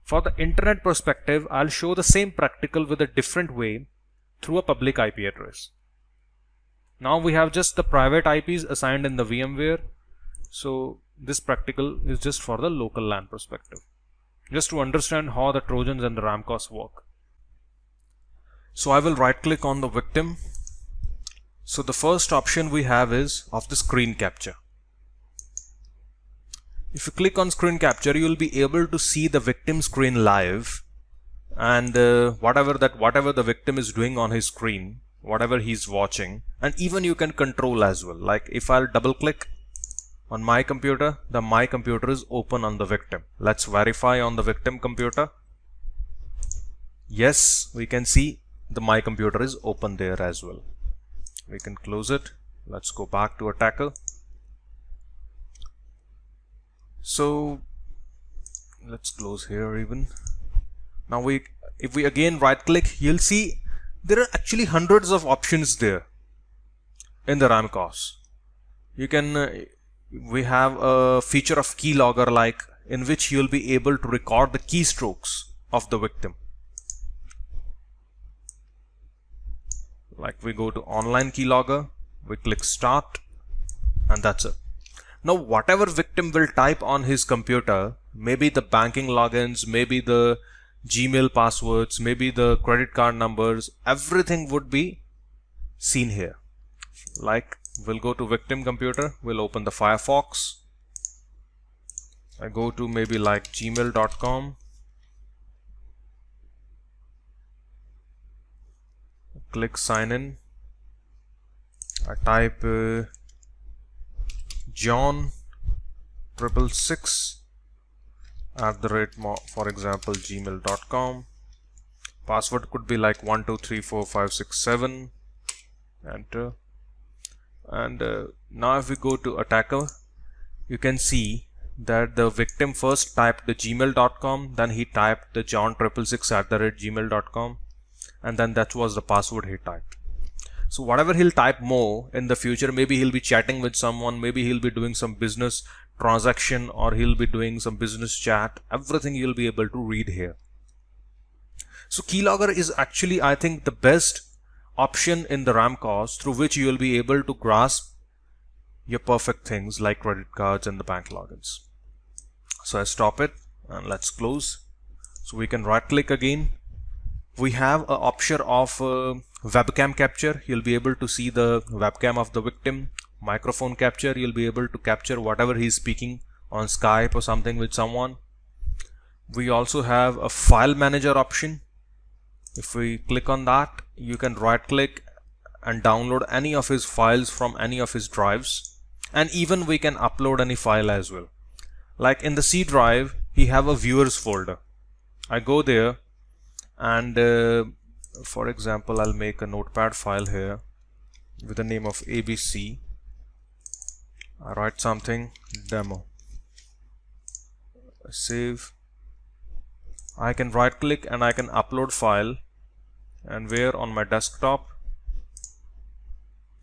For the internet perspective, I'll show the same practical with a different way through a public IP address. Now we have just the private IPs assigned in the VMware. So this practical is just for the local LAN perspective, just to understand how the Trojans and the Ramcos work. So I will right click on the victim. So the first option we have is of the screen capture. If you click on screen capture, you will be able to see the victim screen live, and whatever the victim is doing on his screen, whatever he's watching, and even you can control as well. Like if I'll double click on my computer, my computer is open on the victim. Let's verify on the victim computer. Yes, we can see my computer is open there as well. We can close it. Let's go back to attacker. So let's close here even. Now if we again right click, you'll see there are actually hundreds of options there in the Ramcos. You can we have a feature of keylogger, like in which you'll be able to record the keystrokes of the victim. Like we go to online keylogger, we click start, and that's it. Now whatever victim will type on his computer, maybe the banking logins, maybe the Gmail passwords, maybe the credit card numbers, everything would be seen here. Like we'll go to victim computer, we'll open the Firefox. I go to maybe like gmail.com. Click sign in. I type John 666 @ for example gmail.com. Password could be like 12345667. Enter. And now if we go to attacker, you can see that the victim first typed the gmail.com, then he typed the John 666 @ gmail.com, and then that was the password he typed. So whatever he'll type more in the future, maybe he'll be chatting with someone, maybe he'll be doing some business transaction, or he'll be doing some business chat, everything you'll be able to read here. So keylogger is actually, I think, the best option in the RAM course through which you will be able to grasp your perfect things like credit cards and the bank logins. So I stop it and let's close. So we can right click again. We have an option of webcam capture. You'll be able to see the webcam of the victim. Microphone capture, you'll be able to capture whatever he's speaking on Skype or something with someone. We also have a file manager option. If we click on that, you can right click and download any of his files from any of his drives, and even we can upload any file as well. Like in the C drive, he have a viewers folder. I go there and for example, I'll make a notepad file here with the name of ABC. I write something demo, save. I can right click and I can upload file, and where on my desktop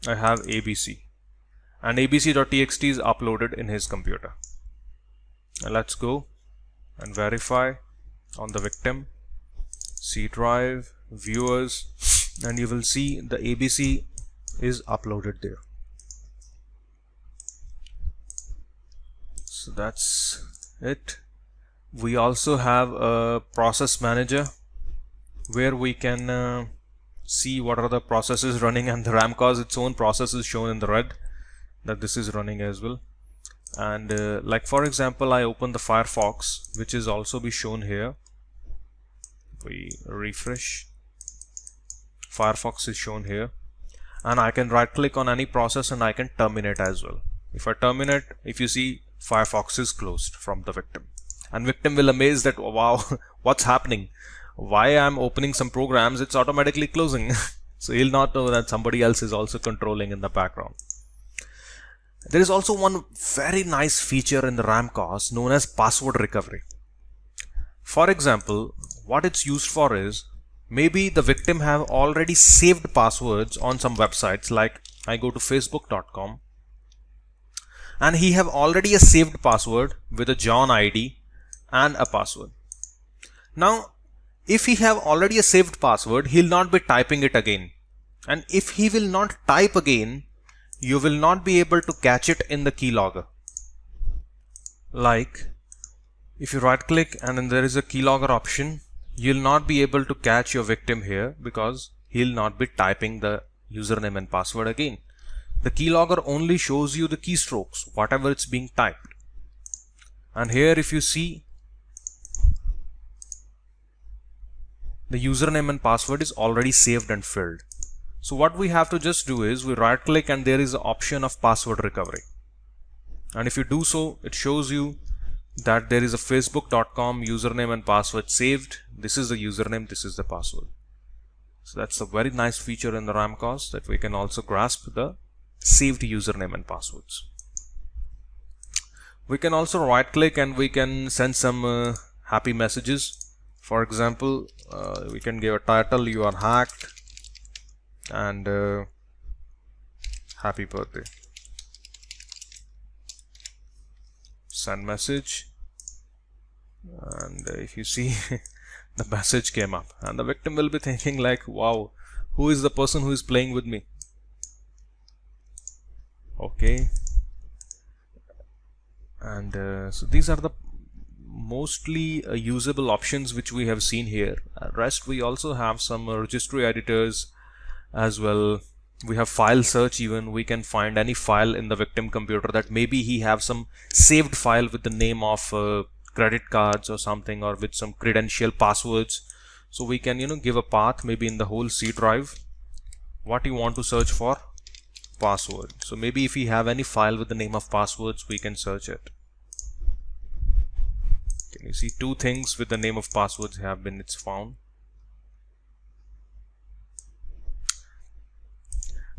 I have ABC, and abc.txt is uploaded in his computer. And let's go and verify on the victim, C drive, viewers, and you will see the ABC is uploaded there. So that's it. We also have a process manager where we can see what are the processes running, and the RAM cause its own process is shown in the red that this is running as well. And like for example, I open the Firefox, which is also be shown here. We refresh, Firefox is shown here, and I can right click on any process and I can terminate as well. If I terminate, if you see, Firefox is closed from the victim, and victim will amaze that, wow, what's happening, why I'm opening some programs, it's automatically closing. So he'll not know that somebody else is also controlling in the background. There is also one very nice feature in the RAM course known as password recovery. For example, what it's used for is, maybe the victim have already saved passwords on some websites, like I go to facebook.com, and he have already a saved password with a John ID and a password. Now, if he have already a saved password, he'll not be typing it again. And if he will not type again, you will not be able to catch it in the keylogger. Like, if you right click and then there is a keylogger option, you'll not be able to catch your victim here because he'll not be typing the username and password again. The keylogger only shows you the keystrokes, whatever it's being typed. And here if you see, the username and password is already saved and filled. So what we have to just do is we right click and there is an option of password recovery. And if you do so, it shows you that there is a facebook.com username and password saved. This is the username, this is the password. So that's a very nice feature in the RAM course, that we can also grasp the saved username and passwords. We can also right click and we can send some happy messages. For example, we can give a title, you are hacked, and happy birthday. Send message, and if you see, the message came up, and the victim will be thinking like, wow, who is the person who is playing with me? Okay. And so these are the mostly usable options which we have seen here. Rest, we also have some registry editors as well. We have file search. Even we can find any file in the victim computer that maybe he have some saved file with the name of credit cards or something, or with some credential passwords. So we can give a path, maybe in the whole C drive, what you want to search for, password. So maybe if we have any file with the name of passwords, we can search it. Can you see, 2 things with the name of passwords have been found.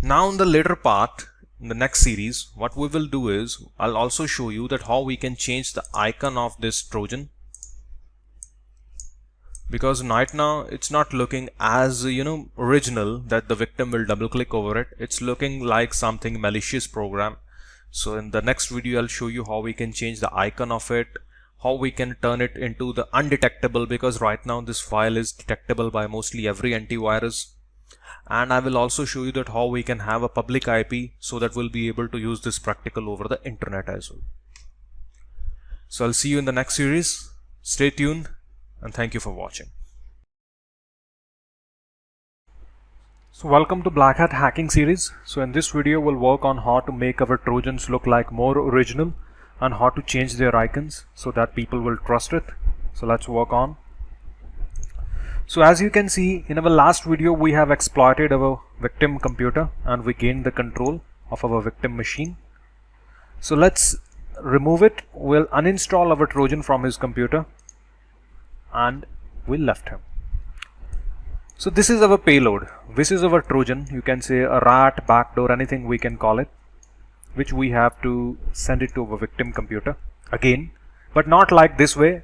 Now in the later part, in the next series, what we will do is, I'll also show you that how we can change the icon of this Trojan, because right now it's not looking as original that the victim will double click over it. It's looking like something malicious program. So in the next video I'll show you how we can change the icon of it, how we can turn it into the undetectable, because right now this file is detectable by mostly every antivirus. And I will also show you that how we can have a public IP so that we'll be able to use this practical over the internet as well. So I'll see you in the next series. Stay tuned and thank you for watching. So welcome to Blackhat Hacking Series. So in this video we'll work on how to make our Trojans look like more original and how to change their icons so that people will trust it. So let's work on. So as you can see, in our last video we have exploited our victim computer and we gained the control of our victim machine. So let's remove it. We'll uninstall our Trojan from his computer and we'll left him. So this is our payload. This is our Trojan. You can say a rat, backdoor, anything we can call it, which we have to send it to our victim computer again, but not like this way,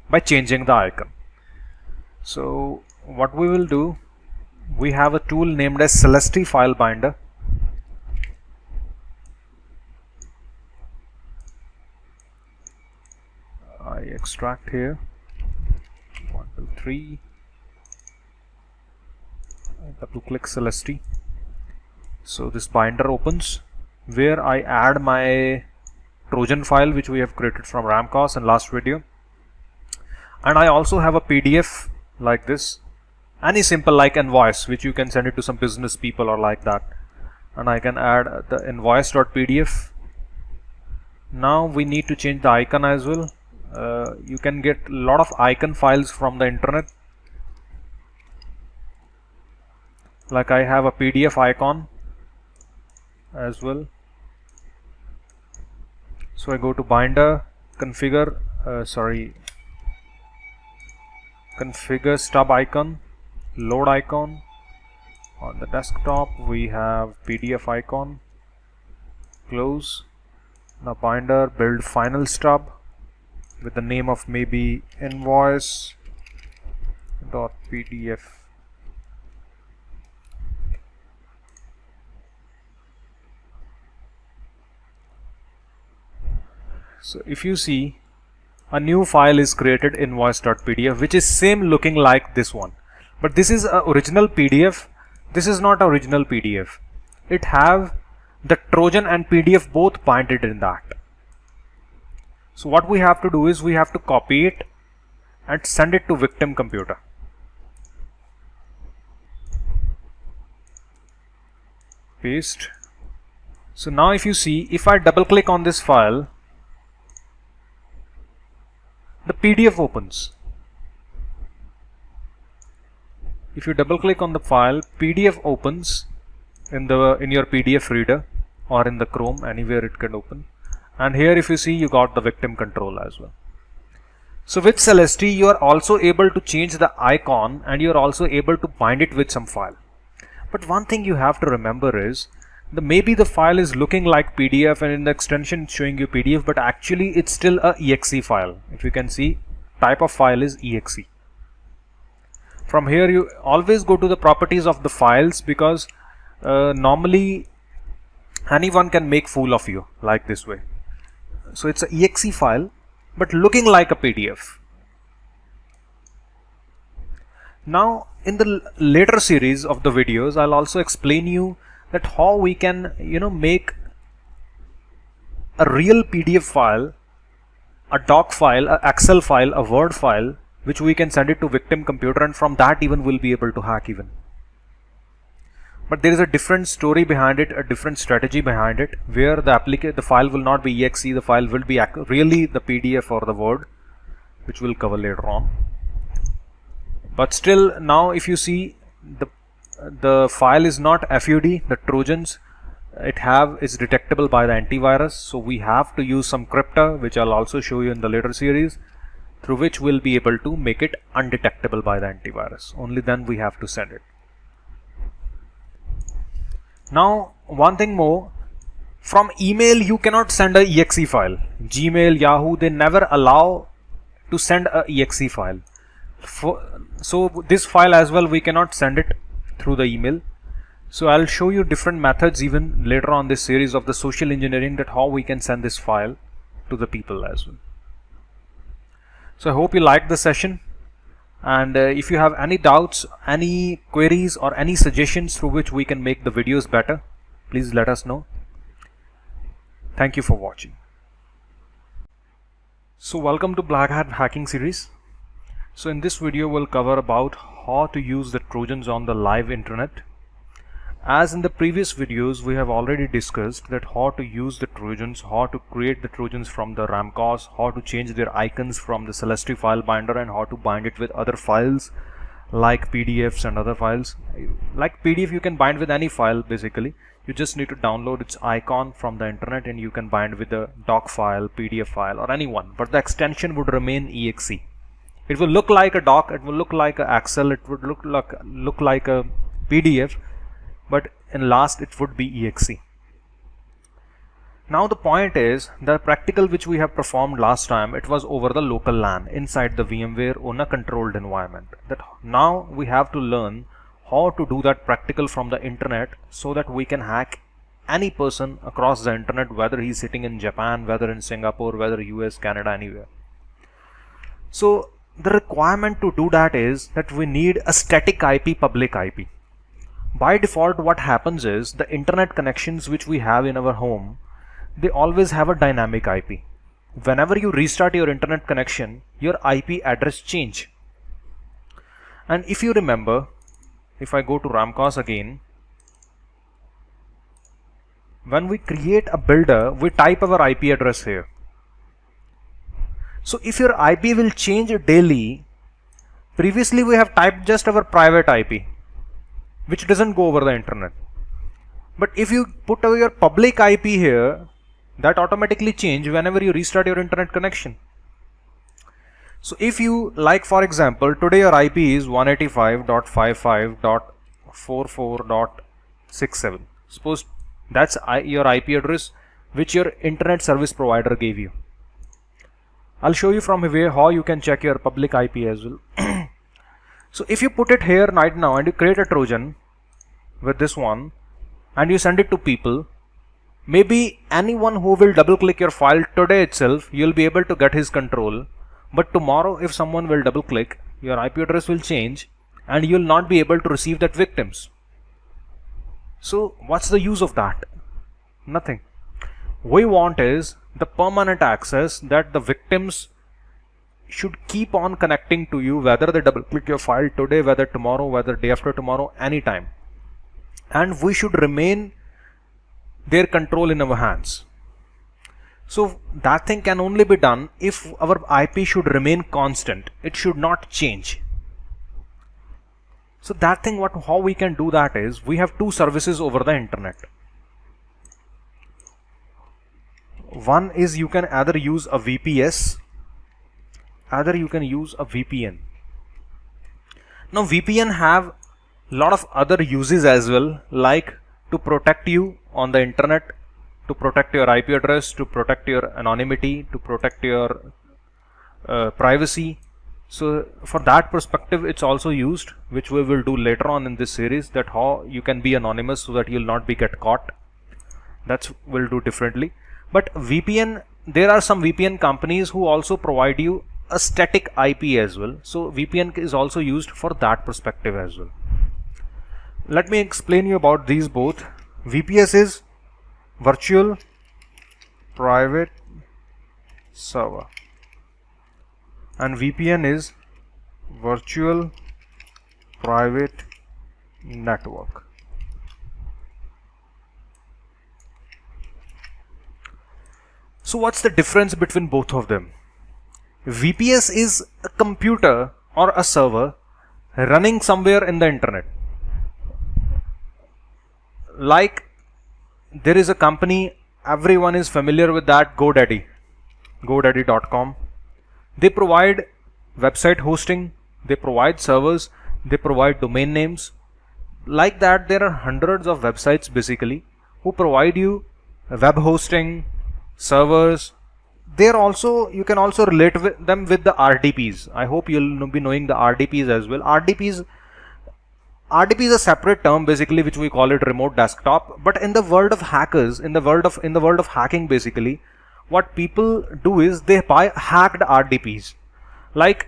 by changing the icon. So what we will do, we have a tool named as Celesty file binder. I extract here 1 2 3, double click Celesty. So this binder opens where I add my Trojan file which we have created from Ramcos in last video, and I also have a PDF like this, any simple like invoice which you can send it to some business people or like that, and I can add the invoice.pdf. Now we need to change the icon as well. You can get a lot of icon files from the internet, like I have a PDF icon as well. So I go to binder, configure stub icon, load icon. On the desktop we have PDF icon, close. Now binder, build final stub with the name of maybe invoice.pdf. So if you see, a new file is created, invoice.pdf, which is same looking like this one, but this is a original PDF. This is not original PDF. It have the Trojan and PDF both pointed in that. So what we have to do is we have to copy it and send it to victim computer. Paste. So now if you see, if I double click on this file, the PDF opens. If you double click on the file, PDF opens in your PDF reader or in the Chrome, anywhere it can open. And here if you see, you got the victim control as well. So with Celesty you are also able to change the icon and you are also able to bind it with some file. But one thing you have to remember is, maybe the file is looking like PDF and in the extension it's showing you PDF, but actually it's still a exe file. If you can see, type of file is exe. From here you always go to the properties of the files, because normally anyone can make fool of you like this way. So it's a exe file but looking like a PDF. Now in the later series of the videos I'll also explain you that how we can make a real PDF file, a doc file, a Excel file, a Word file, which we can send it to victim computer, and from that even we'll be able to hack even. But there is a different story behind it, a different strategy behind it, where the file will not be exe, the file will be really the PDF or the Word, which we'll cover later on. But still, now if you see, the file is not FUD, the Trojans is detectable by the antivirus, so we have to use some crypter, which I'll also show you in the later series, through which we'll be able to make it undetectable by the antivirus. Only then we have to send it. Now one thing more, from email you cannot send a exe file. Gmail, Yahoo, they never allow to send a exe file. So this file as well we cannot send it through the email. So I'll show you different methods even later on this series of the social engineering, that how we can send this file to the people as well. So I hope you liked the session, and if you have any doubts, any queries or any suggestions through which we can make the videos better, please let us know. Thank you for watching. So welcome to Blackhat Hacking Series. So in this video we'll cover about how to use the Trojans on the live internet. As in the previous videos, we have already discussed that how to use the Trojans, how to create the Trojans from the RAM cause, how to change their icons from the Celestia file binder, and how to bind it with other files like PDFs and other files. Like PDF, you can bind with any file basically. You just need to download its icon from the internet and you can bind with a doc file, PDF file, or any one. But the extension would remain exe. It will look like a doc, it will look like a Excel, it would look like a PDF, but in last it would be exe. Now the point is, the practical which we have performed last time, it was over the local LAN inside the VMware on a controlled environment. That now we have to learn how to do that practical from the internet so that we can hack any person across the internet, whether he's sitting in Japan, whether in Singapore, whether US, Canada, anywhere. So the requirement to do that is that we need a static IP, public IP. By default, what happens is the internet connections which we have in our home, they always have a dynamic IP. Whenever you restart your internet connection, your IP address change. And if you remember, if I go to Ramcos again, when we create a builder, we type our IP address here. So if your IP will change daily, previously we have typed just our private IP, which doesn't go over the internet. But if you put your public IP here, that automatically change whenever you restart your internet connection. So if you, like for example, today your IP is 185.55.44.67. Suppose that's your IP address which your internet service provider gave you. I'll show you from here how you can check your public IP as well. So if you put it here right now and you create a Trojan with this one and you send it to people, maybe anyone who will double click your file today itself, you'll be able to get his control. But tomorrow if someone will double click, your IP address will change and you'll not be able to receive that victims. So what's the use of that? Nothing. We want is the permanent access, that the victims should keep on connecting to you, whether they double click your file today, whether tomorrow, whether day after tomorrow, anytime. And we should remain their control in our hands. So that thing can only be done if our IP should remain constant. It should not change. So that thing, how we can do that is, we have two services over the internet. One is you can either use a VPS, either you can use a VPN. Now VPN have lot of other uses as well, like to protect you on the internet, to protect your IP address, to protect your anonymity, to protect your privacy. So for that perspective it's also used, which we will do later on in this series, that how you can be anonymous so that you'll not be get caught. That's we'll do differently. But VPN, there are some VPN companies who also provide you a static IP as well. So VPN is also used for that perspective as well. Let me explain you about these both. VPS is virtual private server and VPN is virtual private network. So what's the difference between both of them? VPS is a computer or a server running somewhere in the internet. Like there is a company, everyone is familiar with that, GoDaddy, godaddy.com. They provide website hosting, they provide servers, they provide domain names. Like that, there are hundreds of websites basically who provide you web hosting, servers. They're also, you can also relate with them with the RDPs. I hope you'll be knowing the RDPs as well. RDP is a separate term basically, which we call it remote desktop. But in the world of hackers, in the world of hacking basically, what people do is they buy hacked RDPs. Like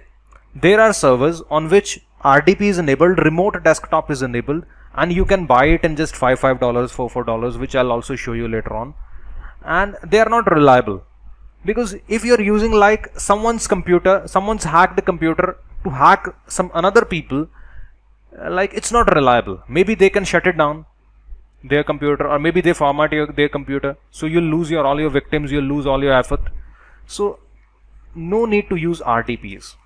there are servers on which RDP is enabled, remote desktop is enabled, and you can buy it in just $5, $4, which I'll also show you later on. And they are not reliable, because if you're using like someone's computer, someone's hacked the computer to hack some another people, like it's not reliable. Maybe they can shut it down, their computer, or maybe they format their computer, so you'll lose all your victims, you'll lose all your effort. So no need to use RDPs.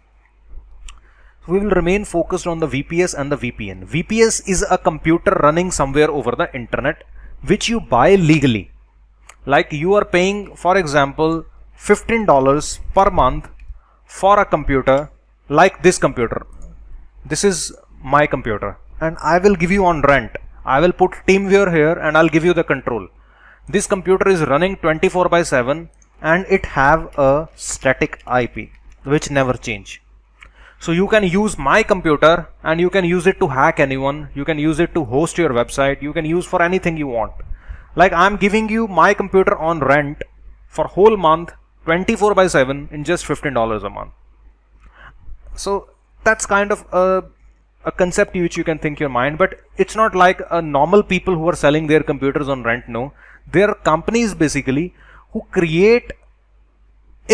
We will remain focused on the VPS and the VPN. VPS is a computer running somewhere over the internet which you buy legally. Like you are paying, for example, $15 per month for a computer like this computer. This is my computer and I will give you on rent. I will put TeamViewer here and I'll give you the control. This computer is running 24/7 and it have a static IP which never change. So you can use my computer and you can use it to hack anyone. You can use it to host your website. You can use for anything you want. Like I'm giving you my computer on rent for whole month 24/7 in just $15 a month. So that's kind of a concept which you can think your mind, but it's not like a normal people who are selling their computers on rent. No, there are companies basically who create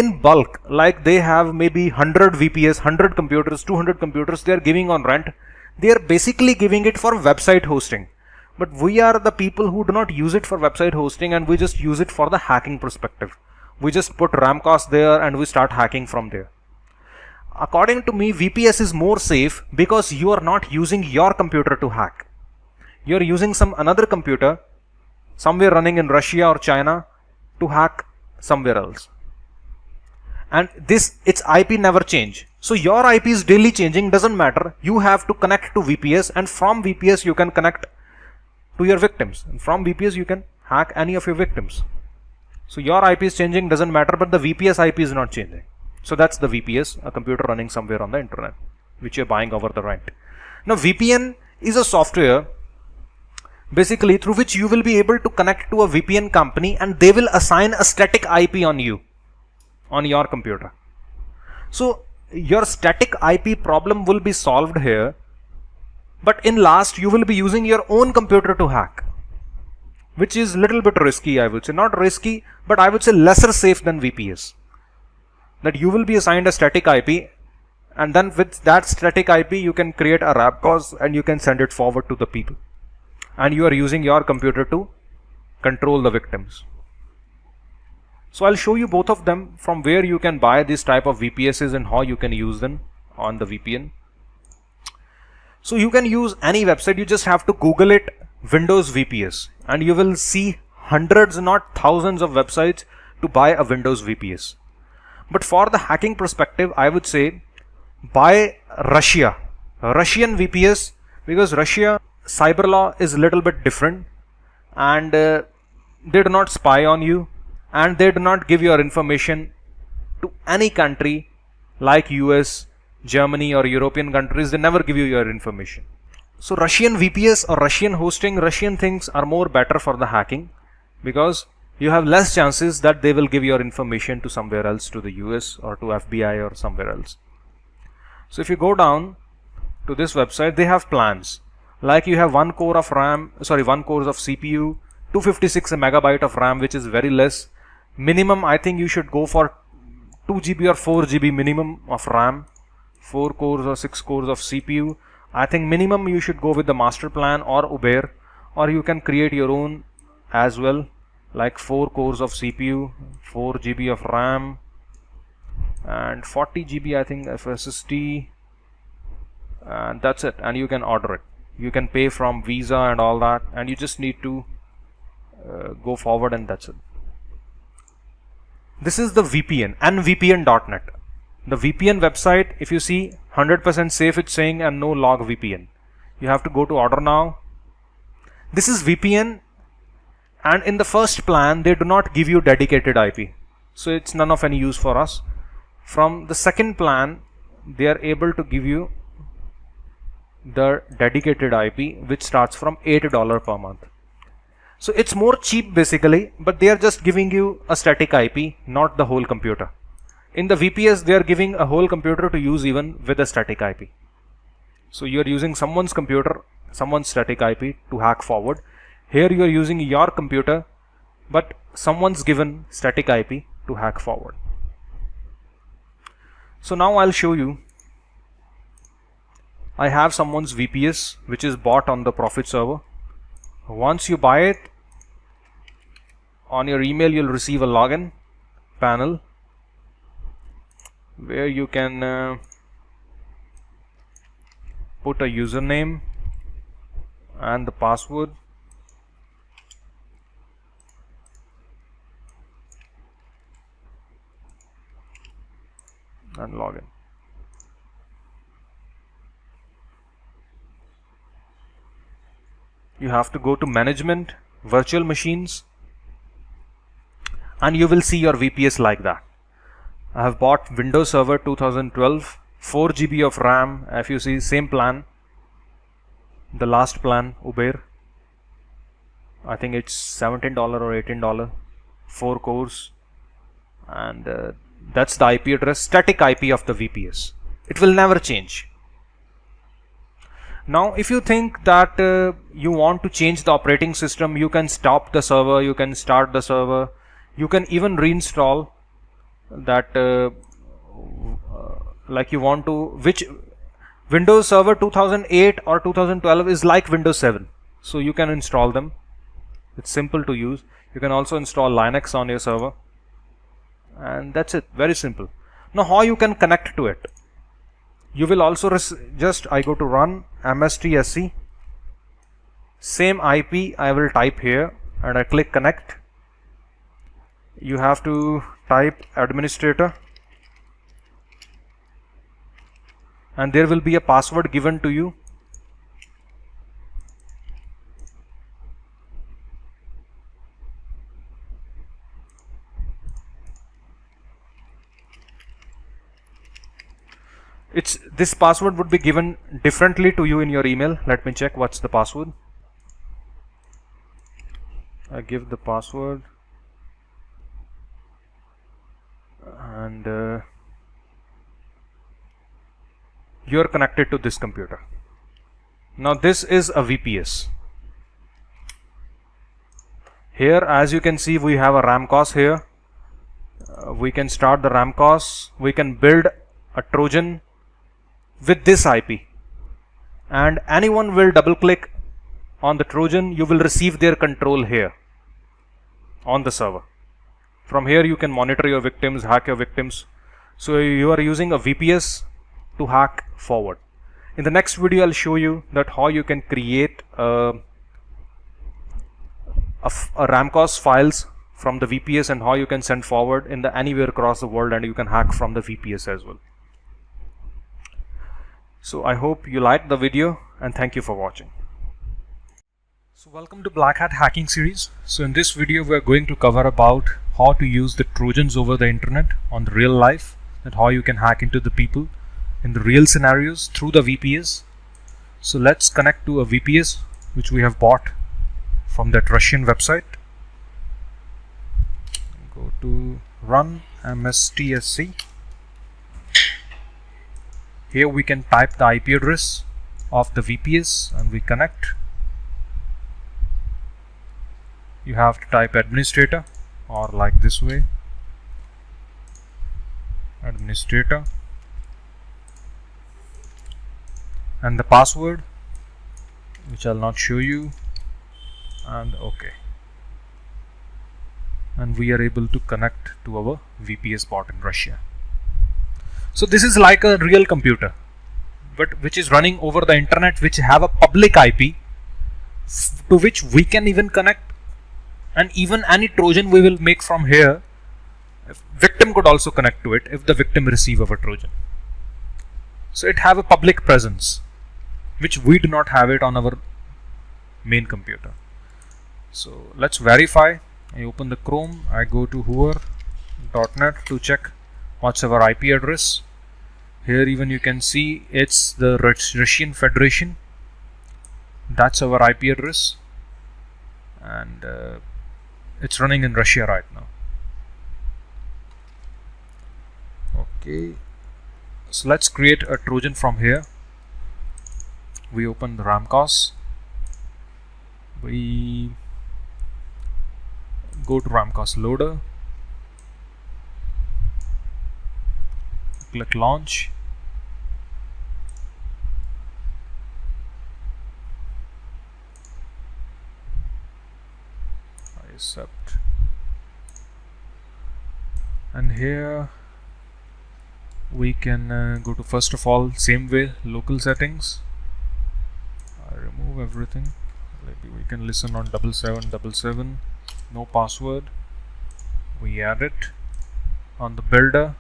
in bulk, like they have maybe 100 VPS, 100 computers, 200 computers they are giving on rent. They are basically giving it for website hosting. But we are the people who do not use it for website hosting and we just use it for the hacking perspective. We just put RAM cost there and we start hacking from there. According to me, VPS is more safe because you are not using your computer to hack. You are using some another computer somewhere running in Russia or China to hack somewhere else. And its IP never change. So your IP is daily changing, doesn't matter. You have to connect to VPS and from VPS you can connect to your victims. And from VPS you can hack any of your victims. So your IP is changing, doesn't matter, but the VPS IP is not changing. So that's the VPS, a computer running somewhere on the internet, which you're buying over the rent. Now VPN is a software basically through which you will be able to connect to a VPN company and they will assign a static IP on you, on your computer. So your static IP problem will be solved here, but in last you will be using your own computer to hack, which is little bit risky. I would say not risky, but I would say lesser safe than VPS. That you will be assigned a static IP and then with that static IP you can create a rapcos and you can send it forward to the people and you are using your computer to control the victims. So I'll show you both of them from where you can buy this type of VPSs and how you can use them on the VPN. So you can use any website. You just have to Google it, Windows VPS, and you will see hundreds, not thousands of websites to buy a Windows VPS. But for the hacking perspective, I would say buy Russian VPS, because Russia cyber law is a little bit different and they do not spy on you and they do not give your information to any country like US, Germany or European countries. They never give you your information. So Russian VPS or Russian hosting, Russian things are more better for the hacking because you have less chances that they will give your information to somewhere else, to the US or to FBI or somewhere else. So if you go down to this website, they have plans. Like you have one core of CPU, 256 megabyte of RAM, which is very less. Minimum, I think you should go for 2 GB or 4 GB minimum of RAM, 4 cores or 6 cores of CPU. I think minimum you should go with the master plan or Uber, or you can create your own as well, like 4 cores of CPU, 4 GB of RAM and 40 GB I think of SSD, and that's it. And you can order it. You can pay from Visa and all that, and you just need to go forward, and that's it. This is the VPN, nvpn.net. The VPN website, if you see 100% safe, it's saying and no log VPN. You have to go to order now. This is VPN, and in the first plan they do not give you dedicated IP, so it's none of any use for us. From the second plan they are able to give you the dedicated IP, which starts from $8 per month. So it's more cheap basically, but they are just giving you a static IP, not the whole computer. In the VPS, they are giving a whole computer to use even with a static IP. So you are using someone's computer, someone's static IP to hack forward. Here you are using your computer, but someone's given static IP to hack forward. So now I'll show you. I have someone's VPS which is bought on the Profit server. Once you buy it, on your email you'll receive a login panel where you can put a username and the password. And login. You have to go to management, virtual machines, and you will see your VPS like that. I have bought Windows Server 2012, 4 GB of RAM, if you see, same plan, the last plan, Uber. I think it's $17 or $18, 4 cores, and that's the IP address, static IP of the VPS. It will never change. Now, if you think that you want to change the operating system, you can stop the server, you can start the server, you can even reinstall that like you want to, which Windows Server 2008 or 2012 is like Windows 7. So you can install them. It's simple to use. You can also install Linux on your server. And that's it. Very simple. Now how you can connect to it? You will also I go to run mstsc, same IP I will type here, and I click connect. You have to type administrator, and there will be a password given to you. This password would be given differently to you in your email. Let me check what's the password. I give the password, and you are connected to this computer. Now this is a VPS. Here, as you can see, we have a Ramcos here. We can start the Ramcos. We can build a Trojan with this IP, and anyone will double click on the Trojan, you will receive their control here on the server. From here you can monitor your victims, hack your victims. So you are using a VPS to hack forward. In the next video I'll show you that how you can create a Ramcos files from the VPS and how you can send forward in the anywhere across the world, and you can hack from the VPS as well. So I hope you liked the video, and thank you for watching. So welcome to Blackhat Hacking Series. So in this video we are going to cover about how to use the Trojans over the internet on the real life, and how you can hack into the people in the real scenarios through the VPS. So let's connect to a VPS which we have bought from that Russian website. Go to run mstsc. Here we can type the IP address of the VPS and we connect. You have to type administrator, or like this way, administrator, and the password, which I'll not show you, and OK. And we are able to connect to our VPS bot in Russia. So this is like a real computer, but which is running over the internet, which have a public IP to which we can even connect, and even any Trojan we will make from here, victim could also connect to it if the victim receive our Trojan. So it have a public presence which we do not have it on our main computer. So let's verify. I open the Chrome, I go to hoover.net to check what's our IP address. Here even you can see it's the Russian Federation. That's our IP address, and it's running in Russia right now. Okay, so let's create a Trojan from here. We open the Ramcos. We go to Ramcos loader, click launch. I accept. And here we can go to, first of all, same way, local settings. I remove everything. Maybe we can listen on 7777. No password. We add it. On the builder,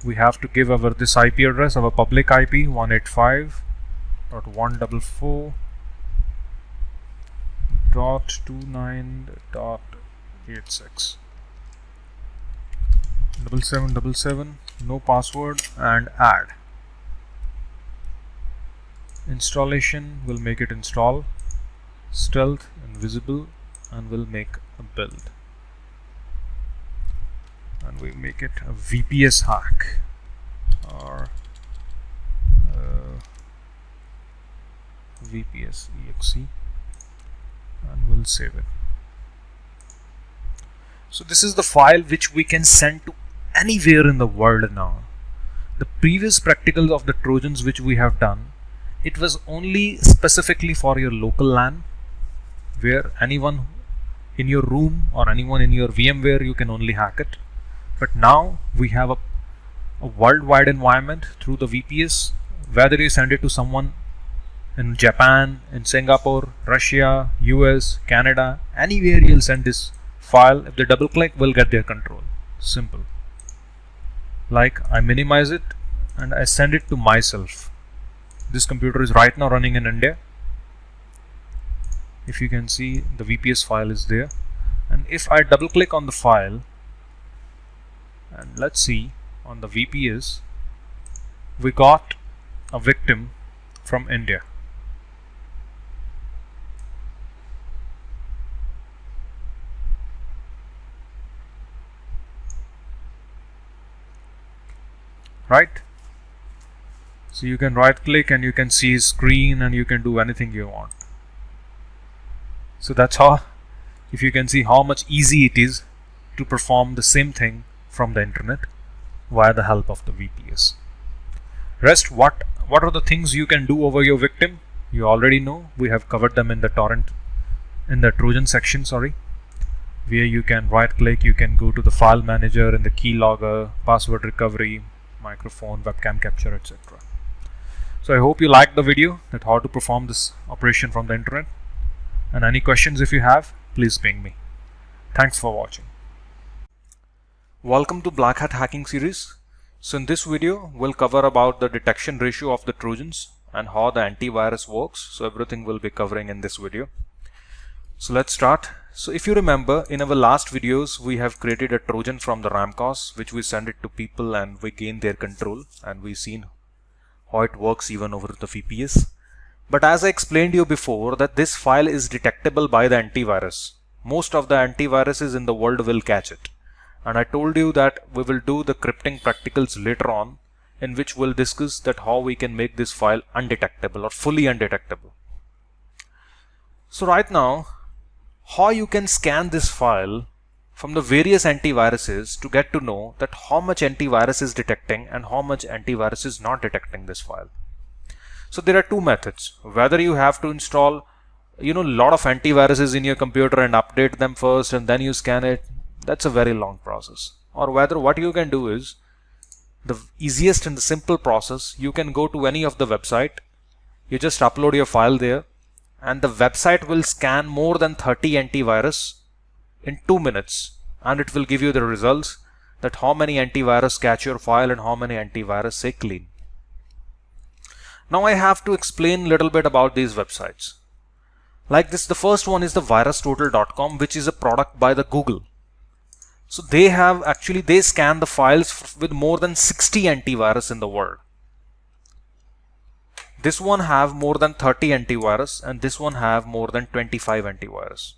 we have to give our this IP address, our public IP 185.144.29.86. 7777, no password, and add. Installation will make it install. Stealth, invisible, and we'll make a build. And we make it a VPS hack or VPS exe, and we'll save it. So this is the file which we can send to anywhere in the world now. The previous practicals of the Trojans which we have done, it was only specifically for your local LAN, where anyone in your room or anyone in your VMware, you can only hack it. But now we have a worldwide environment through the VPS. Whether you send it to someone in Japan, in Singapore, Russia, US, Canada, anywhere you'll send this file, if they double click, we'll get their control. Simple. Like, I minimize it and I send it to myself. This computer is right now running in India. If you can see, the VPS file is there, and if I double click on the file, and let's see, on the VPS, we got a victim from India. Right? So you can right click and you can see his screen and you can do anything you want. So that's how, if you can see how much easy it is to perform the same thing from the internet via the help of the VPS. Rest, what are the things you can do over your victim? You already know. We have covered them in the Trojan section, where you can right click, you can go to the file manager and the keylogger, password recovery, microphone, webcam capture, etc. So I hope you liked the video that how to perform this operation from the internet. And any questions if you have, please ping me. Thanks for watching. Welcome to Blackhat Hacking Series. So in this video, we'll cover about the detection ratio of the Trojans and how the antivirus works. So everything we'll be covering in this video. So let's start. So if you remember, in our last videos, we have created a Trojan from the Ramcos, which we send it to people and we gain their control, and we've seen how it works even over the VPS. But as I explained you before, that this file is detectable by the antivirus. Most of the antiviruses in the world will catch it. And I told you that we will do the crypting practicals later on, in which we'll discuss that how we can make this file undetectable or fully undetectable. So right now, how you can scan this file from the various antiviruses to get to know that how much antivirus is detecting and how much antivirus is not detecting this file. So there are two methods. Whether you have to install lot of antiviruses in your computer and update them first and then you scan it, that's a very long process. Or whether what you can do is the easiest and the simple process, you can go to any of the website, you just upload your file there, and the website will scan more than 30 antivirus in 2 minutes, and it will give you the results that how many antivirus catch your file and how many antivirus say clean. Now I have to explain a little bit about these websites. Like this, the first one is the virustotal.com, which is a product by the Google. So they scan the files with more than 60 antivirus in the world. This one have more than 30 antivirus and this one have more than 25 antivirus.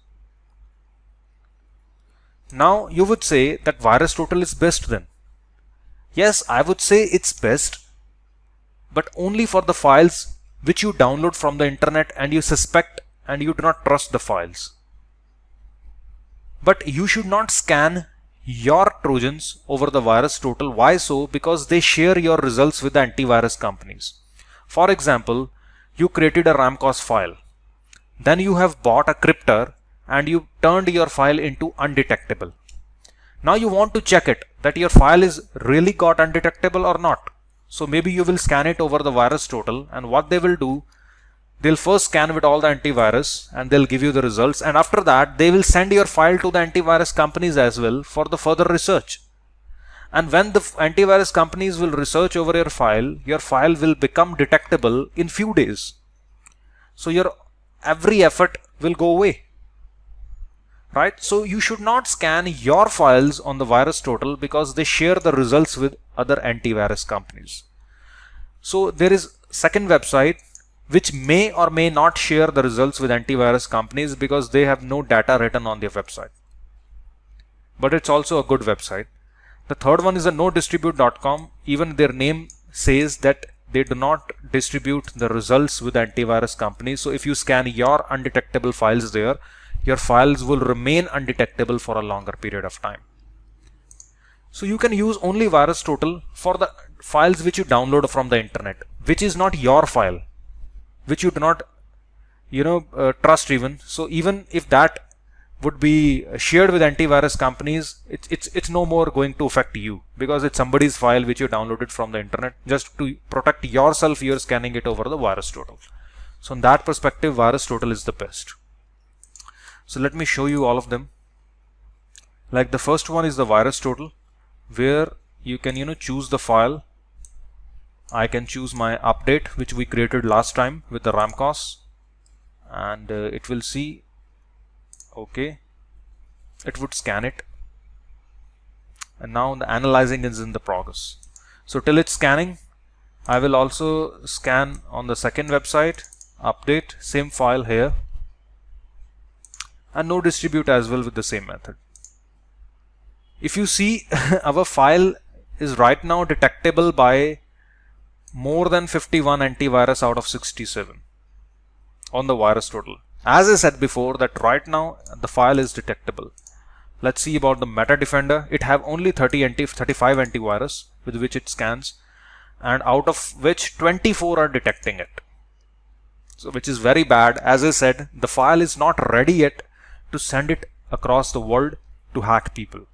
Now you would say that VirusTotal is best then. Yes, I would say it's best, but only for the files which you download from the internet and you suspect and you do not trust the files. But you should not scan your Trojans over the VirusTotal. Why so? Because they share your results with the antivirus companies. For example, you created a Ramcos file. Then you have bought a crypter and you turned your file into undetectable. Now you want to check it that your file is really got undetectable or not. So maybe you will scan it over the VirusTotal, and what they will do, they'll first scan with all the antivirus and they'll give you the results, and after that they will send your file to the antivirus companies as well for the further research. And when the antivirus companies will research over your file will become detectable in few days. So your every effort will go away. Right? So you should not scan your files on the VirusTotal because they share the results with other antivirus companies. So there is second website which may or may not share the results with antivirus companies because they have no data written on their website. But it's also a good website. The third one is a nodistribute.com. Even their name says that they do not distribute the results with antivirus companies. So if you scan your undetectable files there, your files will remain undetectable for a longer period of time. So you can use only VirusTotal for the files which you download from the internet, which is not your file, which you do not trust even. So even if that would be shared with antivirus companies, it's no more going to affect you because it's somebody's file which you downloaded from the internet. Just to protect yourself, you're scanning it over the VirusTotal. So in that perspective, VirusTotal is the best. So let me show you all of them. Like the first one is the VirusTotal, where you can choose the file. I can choose my update which we created last time with the Ramcos, and it will see, okay, it would scan it, and now the analyzing is in the progress. So till it's scanning, I will also scan on the second website, update, same file here, and no distribute as well with the same method. If you see, our file is right now detectable by more than 51 antivirus out of 67 on the VirusTotal. As I said before, that right now the file is detectable. Let's see about the Meta Defender. It have only 35 antivirus with which it scans, and out of which 24 are detecting it. So which is very bad. As I said, the file is not ready yet to send it across the world to hack people.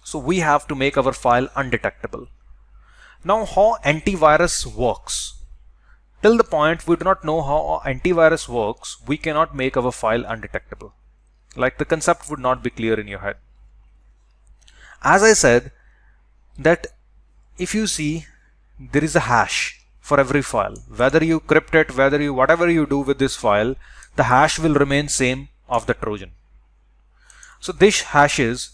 So we have to make our file undetectable. Now how antivirus works. Till the point we do not know how antivirus works, we cannot make our file undetectable. Like the concept would not be clear in your head. As I said, that if you see, there is a hash for every file. Whether you crypt it, whatever you do with this file, the hash will remain same of the Trojan. So this hash is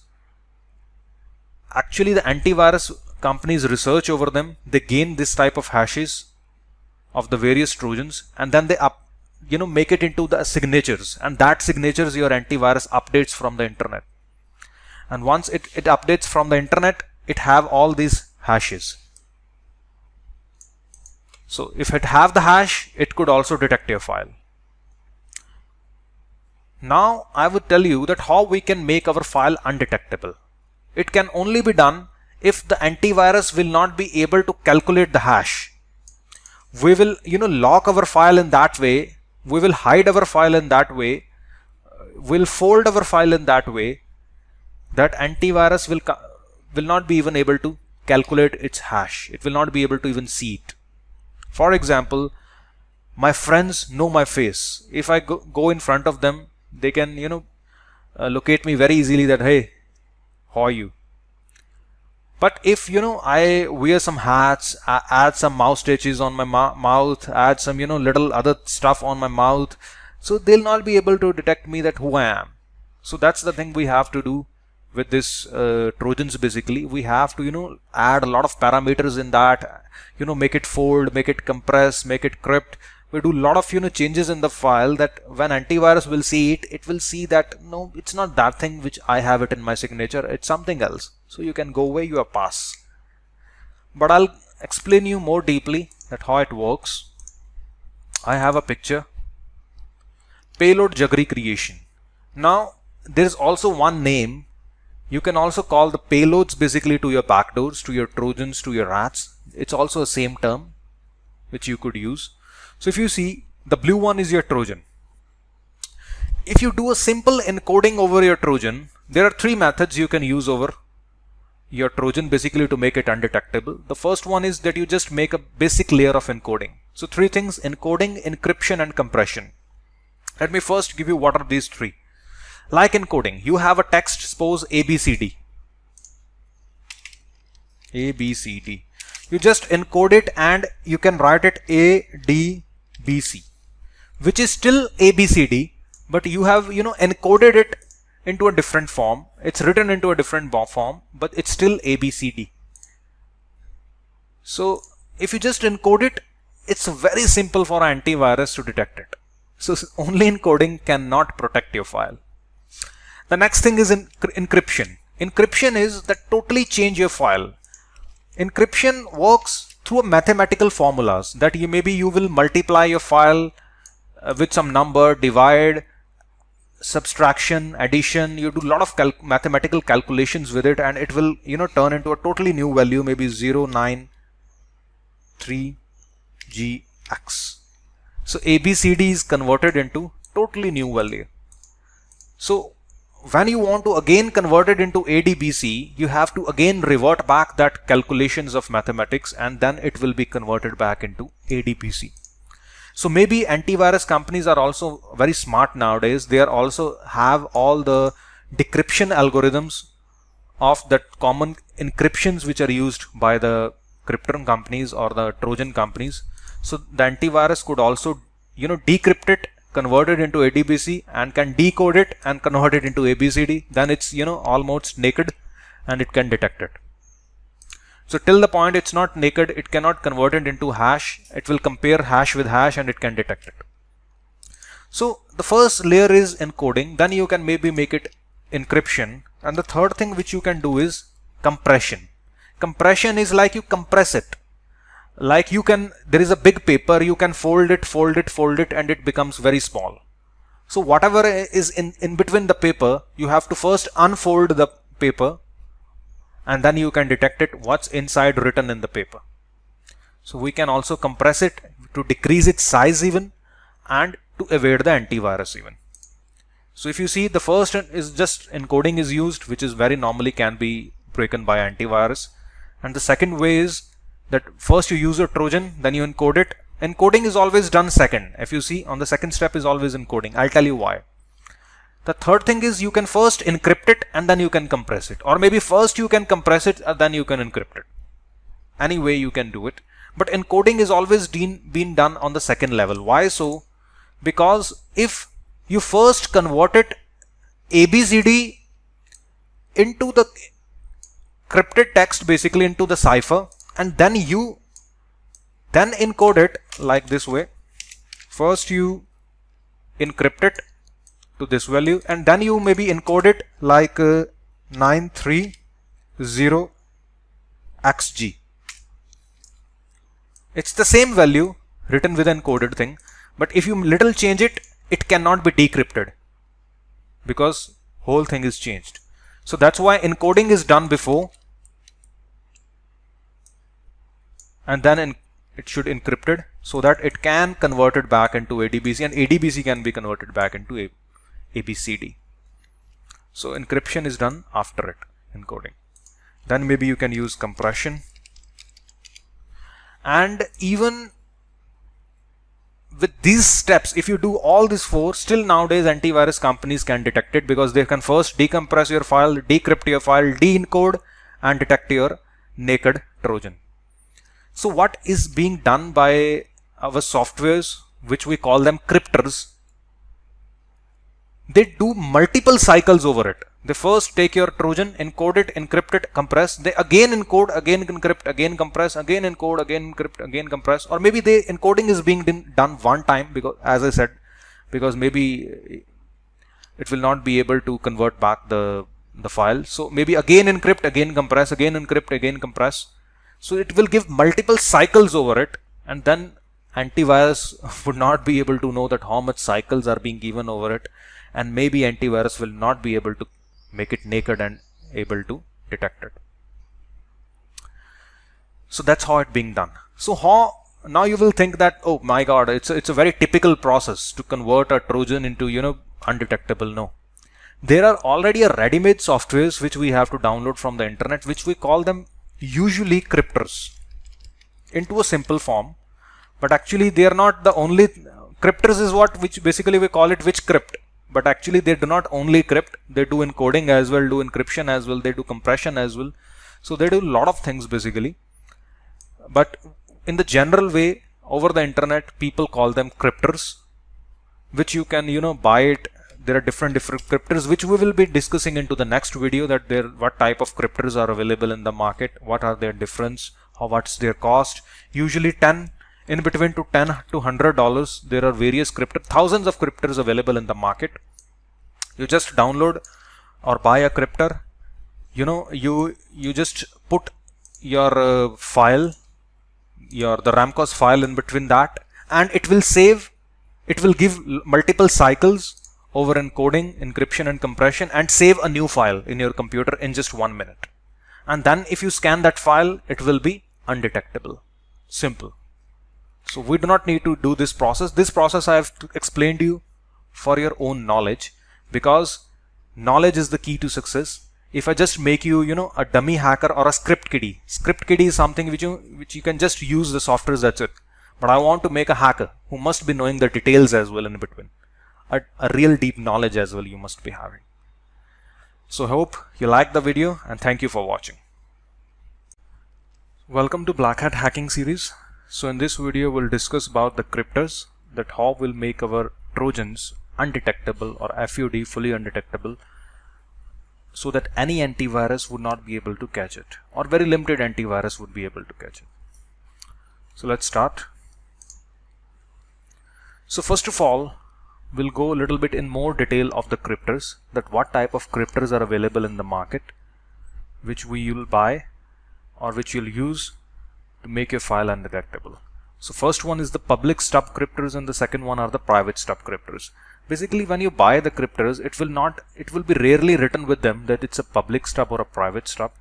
actually the antivirus companies research over them. They gain this type of hashes of the various Trojans, and then they make it into the signatures, and that signatures your antivirus updates from the internet. And once it updates from the internet, it have all these hashes. So if it have the hash, it could also detect your file. Now I would tell you that how we can make our file undetectable. It can only be done if the antivirus will not be able to calculate the hash. We will lock our file in that way, we will hide our file in that way, we'll fold our file in that way that antivirus will not be even able to calculate its hash. It will not be able to even see it. For example, my friends know my face. If I go in front of them, they can locate me very easily that, hey, how are you? But if I wear some hats, add some mouse stitches on my mouth, add some little other stuff on my mouth, so they'll not be able to detect me that who I am. So that's the thing we have to do with this Trojans. Basically we have to add a lot of parameters in that, make it fold, make it compress, make it crypt. We do a lot of changes in the file that when antivirus will see it, it will see that no, it's not that thing which I have it in my signature, it's something else. So you can go away, you are pass. but I'll explain you more deeply that how it works. I have a picture. Payload Jaggery creation. Now there is also one name. You can also call the payloads basically to your backdoors, to your Trojans, to your rats. It's also a same term which you could use. So if you see, the blue one is your Trojan. If you do a simple encoding over your Trojan, there are three methods you can use over your Trojan basically to make it undetectable. The first one is that you just make a basic layer of encoding. So three things: encoding, encryption, and compression. Let me first give you what are these three. Like encoding, you have a text, suppose ABCD. ABCD. You just encode it and you can write it ADBC, which is still ABCD, but you have encoded it into a different form. It's written into a different form, but it's still ABCD. So if you just encode it, it's very simple for antivirus to detect it. So only encoding cannot protect your file. The next thing is encryption. Encryption is that totally change your file. Encryption works through mathematical formulas that you will multiply your file with some number, divide, subtraction, addition. You do a lot of mathematical calculations with it, and it will turn into a totally new value, maybe 093GX. So ABCD is converted into totally new value. So when you want to again convert it into ADBC, you have to again revert back that calculations of mathematics, and then it will be converted back into ADBC. So maybe antivirus companies are also very smart nowadays. They are also have all the decryption algorithms of that common encryptions which are used by the crypter companies or the Trojan companies. So the antivirus could also decrypt it, convert it into ADBC, and can decode it and convert it into ABCD. Then it's almost naked and it can detect it. So till the point it's not naked, it cannot convert it into hash. It will compare hash with hash and it can detect it. So the first layer is encoding, then you can maybe make it encryption, and the third thing which you can do is compression. Compression is like you compress it. Like there is a big paper, you can fold it, and it becomes very small. So whatever is in between the paper, you have to first unfold the paper, and then you can detect it what's inside written in the paper. So we can also compress it to decrease its size even, and to evade the antivirus even. So if you see, the first is just encoding is used, which is very normally can be broken by antivirus. And the second way is that first you use a Trojan, then you encode it. Encoding is always done second. If you see, on the second step is always encoding. I'll tell you why. The third thing is you can first encrypt it and then you can compress it, or maybe first you can compress it and then you can encrypt it. Any way you can do it, but encoding is always been done on the second level. Why so? Because if you first convert it ABCD into the encrypted text, basically into the cipher, and then you encode it like this way. First you encrypt it to this value, and then you maybe encode it like 930XG. It's the same value written with encoded thing, but if you little change it, it cannot be decrypted because whole thing is changed. So that's why encoding is done before, and then it should encrypted so that it can convert it back into ADBC, and ADBC can be converted back into ABCD. So encryption is done after it, encoding. Then maybe you can use compression. And even with these steps, if you do all these four, still nowadays antivirus companies can detect it, because they can first decompress your file, decrypt your file, de-encode, and detect your naked Trojan. So what is being done by our softwares, which we call them crypters? They do multiple cycles over it. They first take your Trojan, encode it, encrypt it, compress. They again encode, again encrypt, again compress, again encode, again encrypt, again compress. Or maybe the encoding is being done one time, because, as I said, because maybe it will not be able to convert back the file. So maybe again encrypt, again compress, again encrypt, again compress. So it will give multiple cycles over it, and then antivirus would not be able to know that how much cycles are being given over it, and maybe antivirus will not be able to make it naked and able to detect it. So that's how it's being done. So how now you will think that, oh my god, it's a very typical process to convert a Trojan into undetectable. No, there are already a ready-made softwares which we have to download from the internet, which we call them usually crypters, into a simple form. But actually they are not the only crypters is which basically we call it which crypt. But actually they do not only crypt, they do encoding as well, do encryption as well, they do compression as well. So they do a lot of things basically. But in the general way over the internet, people call them crypters, which you can buy it. There are different crypters which we will be discussing into the next video, that what type of crypters are available in the market, what are their difference, what's their cost. Usually in between to $10 to $100 there are various cryptors, thousands of cryptors available in the market. You just download or buy a cryptor, you just put your file, the Ramcos file in between that, and it will give multiple cycles over encoding, encryption and compression, and save a new file in your computer in just 1 minute. And then if you scan that file, it will be undetectable. Simple. So we do not need to do this process. This process I have explained to you for your own knowledge, because knowledge is the key to success. If I just make you a dummy hacker or a script kiddie is something which you can just use the softwares, that's it. But I want to make a hacker who must be knowing the details as well in between. A real deep knowledge as well you must be having. So hope you liked the video, and thank you for watching. Welcome to Blackhat Hacking Series. So in this video we'll discuss about the crypters, that how we'll make our Trojans undetectable, or FUD fully undetectable, so that any antivirus would not be able to catch it, or very limited antivirus would be able to catch it. So let's start. So first of all, we'll go a little bit in more detail of the crypters, that what type of crypters are available in the market, which we will buy or which you'll use to make your file undetectable. So first one is the public stub crypters, and the second one are the private stub crypters. Basically when you buy the crypters, it will be rarely written with them that it's a public stub or a private stub.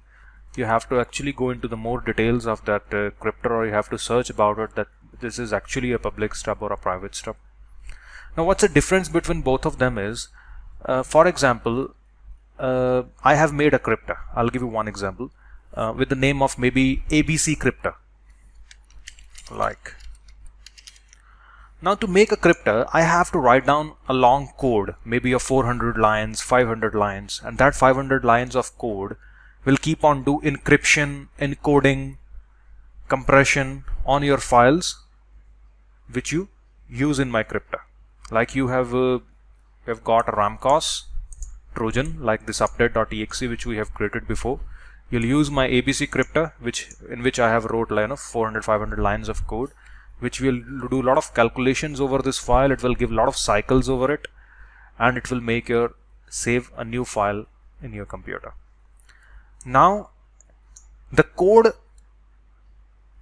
You have to actually go into the more details of that cryptor, or you have to search about it that this is actually a public stub or a private stub. Now what's the difference between both of them is, for example, I have made a cryptor. I'll give you one example with the name of maybe ABC cryptor. Now to make a cryptor, I have to write down a long code, maybe of 400 lines, 500 lines, and that 500 lines of code will keep on do encryption, encoding, compression on your files which you use in my cryptor. Like you have got a Ramcos Trojan, like this update.exe which we have created before. You'll use my ABC cryptor, in which I have wrote 400-500 lines of code, which will do a lot of calculations over this file. It will give a lot of cycles over it, and it will make your save a new file in your computer. Now the code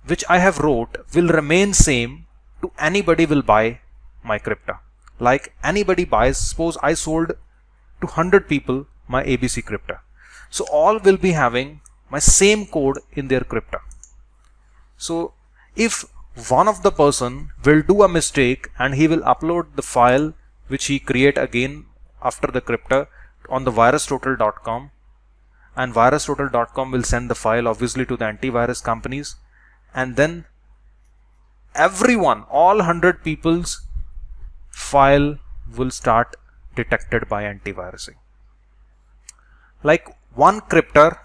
which I have wrote will remain same to anybody will buy my cryptor. Like anybody buys, suppose I sold to 100 people my ABC cryptor. So all will be having my same code in their cryptor. So if one of the person will do a mistake and he will upload the file which he create again after the cryptor on the virustotal.com, and virustotal.com will send the file obviously to the antivirus companies, and then everyone, all 100 people's file will start detected by antivirusing. Like one cryptor,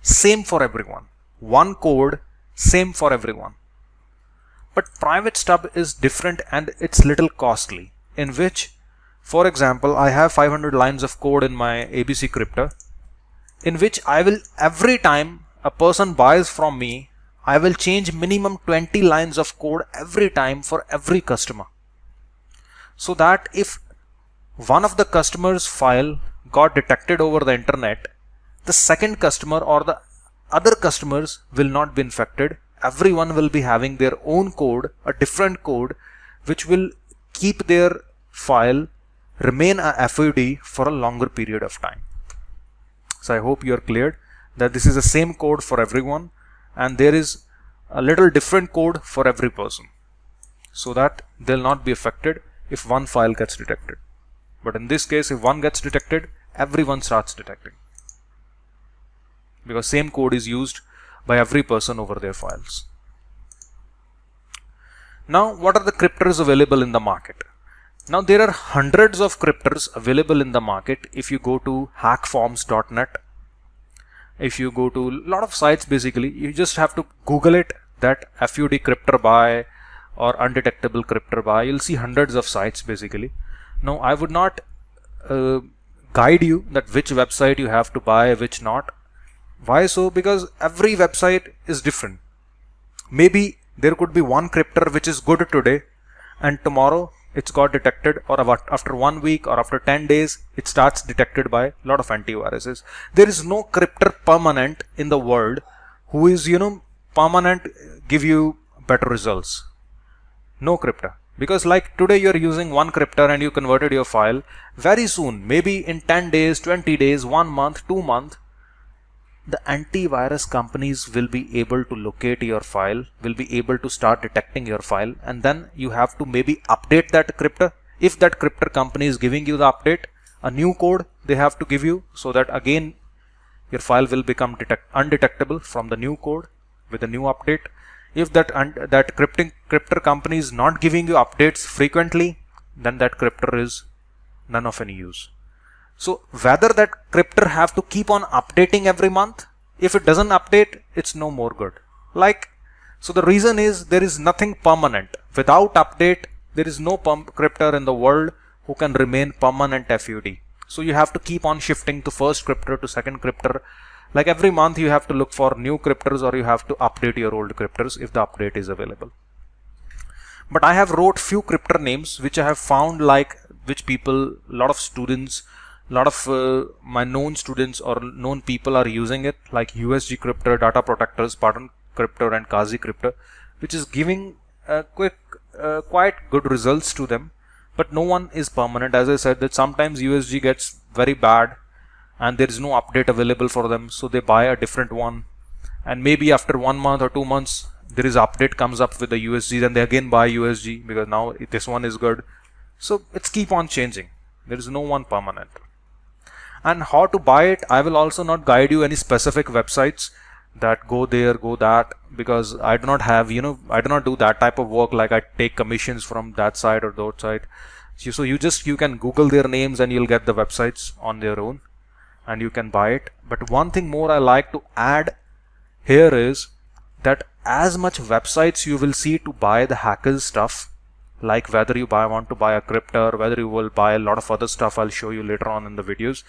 same for everyone. One code, same for everyone. But private stub is different and it's little costly, in which, for example, I have 500 lines of code in my ABC cryptor, in which I will, every time a person buys from me, I will change minimum 20 lines of code every time for every customer. So that if one of the customer's file got detected over the internet, the second customer or the other customers will not be infected. Everyone will be having their own code, a different code, which will keep their file remain a FUD for a longer period of time. So I hope you are clear that this is the same code for everyone, and there is a little different code for every person, so that they'll not be affected if one file gets detected. But in this case, if one gets detected, everyone starts detecting, because same code is used by every person over their files. Now, what are the crypters available in the market? Now, there are hundreds of crypters available in the market. If you go to hackforms.net, if you go to a lot of sites, basically, you just have to Google it, that FUD crypter buy or undetectable crypter buy. You'll see hundreds of sites basically. Now, I would not guide you that which website you have to buy, which not. Why so? Because every website is different. Maybe there could be one crypter which is good today, and tomorrow it's got detected, or after 1 week or after 10 days it starts detected by a lot of antiviruses. There is no crypter permanent in the world who is permanent give you better results. No crypter. Because like today you're using one crypter and you converted your file, very soon, maybe in 10 days, 20 days, 1 month, 2 months, the antivirus companies will be able to locate your file, will be able to start detecting your file, and then you have to maybe update that crypter. If that crypter company is giving you the update, a new code they have to give you, so that again your file will become undetectable from the new code with a new update. If that crypter company is not giving you updates frequently, then that crypter is none of any use. So whether that crypter have to keep on updating every month, if it doesn't update, it's no more good. So the reason is there is nothing permanent. Without update, there is no crypter in the world who can remain permanent FUD. So you have to keep on shifting to first crypter to second crypter. Like every month you have to look for new crypters, or you have to update your old crypters if the update is available. But I have wrote few crypter names which I have found, like which people, a lot of students, a lot of my known students or known people are using it, like USG crypter, data protectors, pattern crypter, and Kazi crypter, which is giving quite good results to them. But no one is permanent. As I said, that sometimes USG gets very bad and there is no update available for them, so they buy a different one, and maybe after 1 month or 2 months there is update comes up with the USG, then they again buy USG because now this one is good. So it's keep on changing. There is no one permanent. And how to buy it, I will also not guide you any specific websites that go there, go that, because I do not have, I do not do that type of work, like I take commissions from that side or that side. So you can Google their names and you'll get the websites on their own and you can buy it. But one thing more I like to add here is that as much websites you will see to buy the hackers stuff, like whether you want to buy a crypter, whether you will buy a lot of other stuff, I'll show you later on in the videos.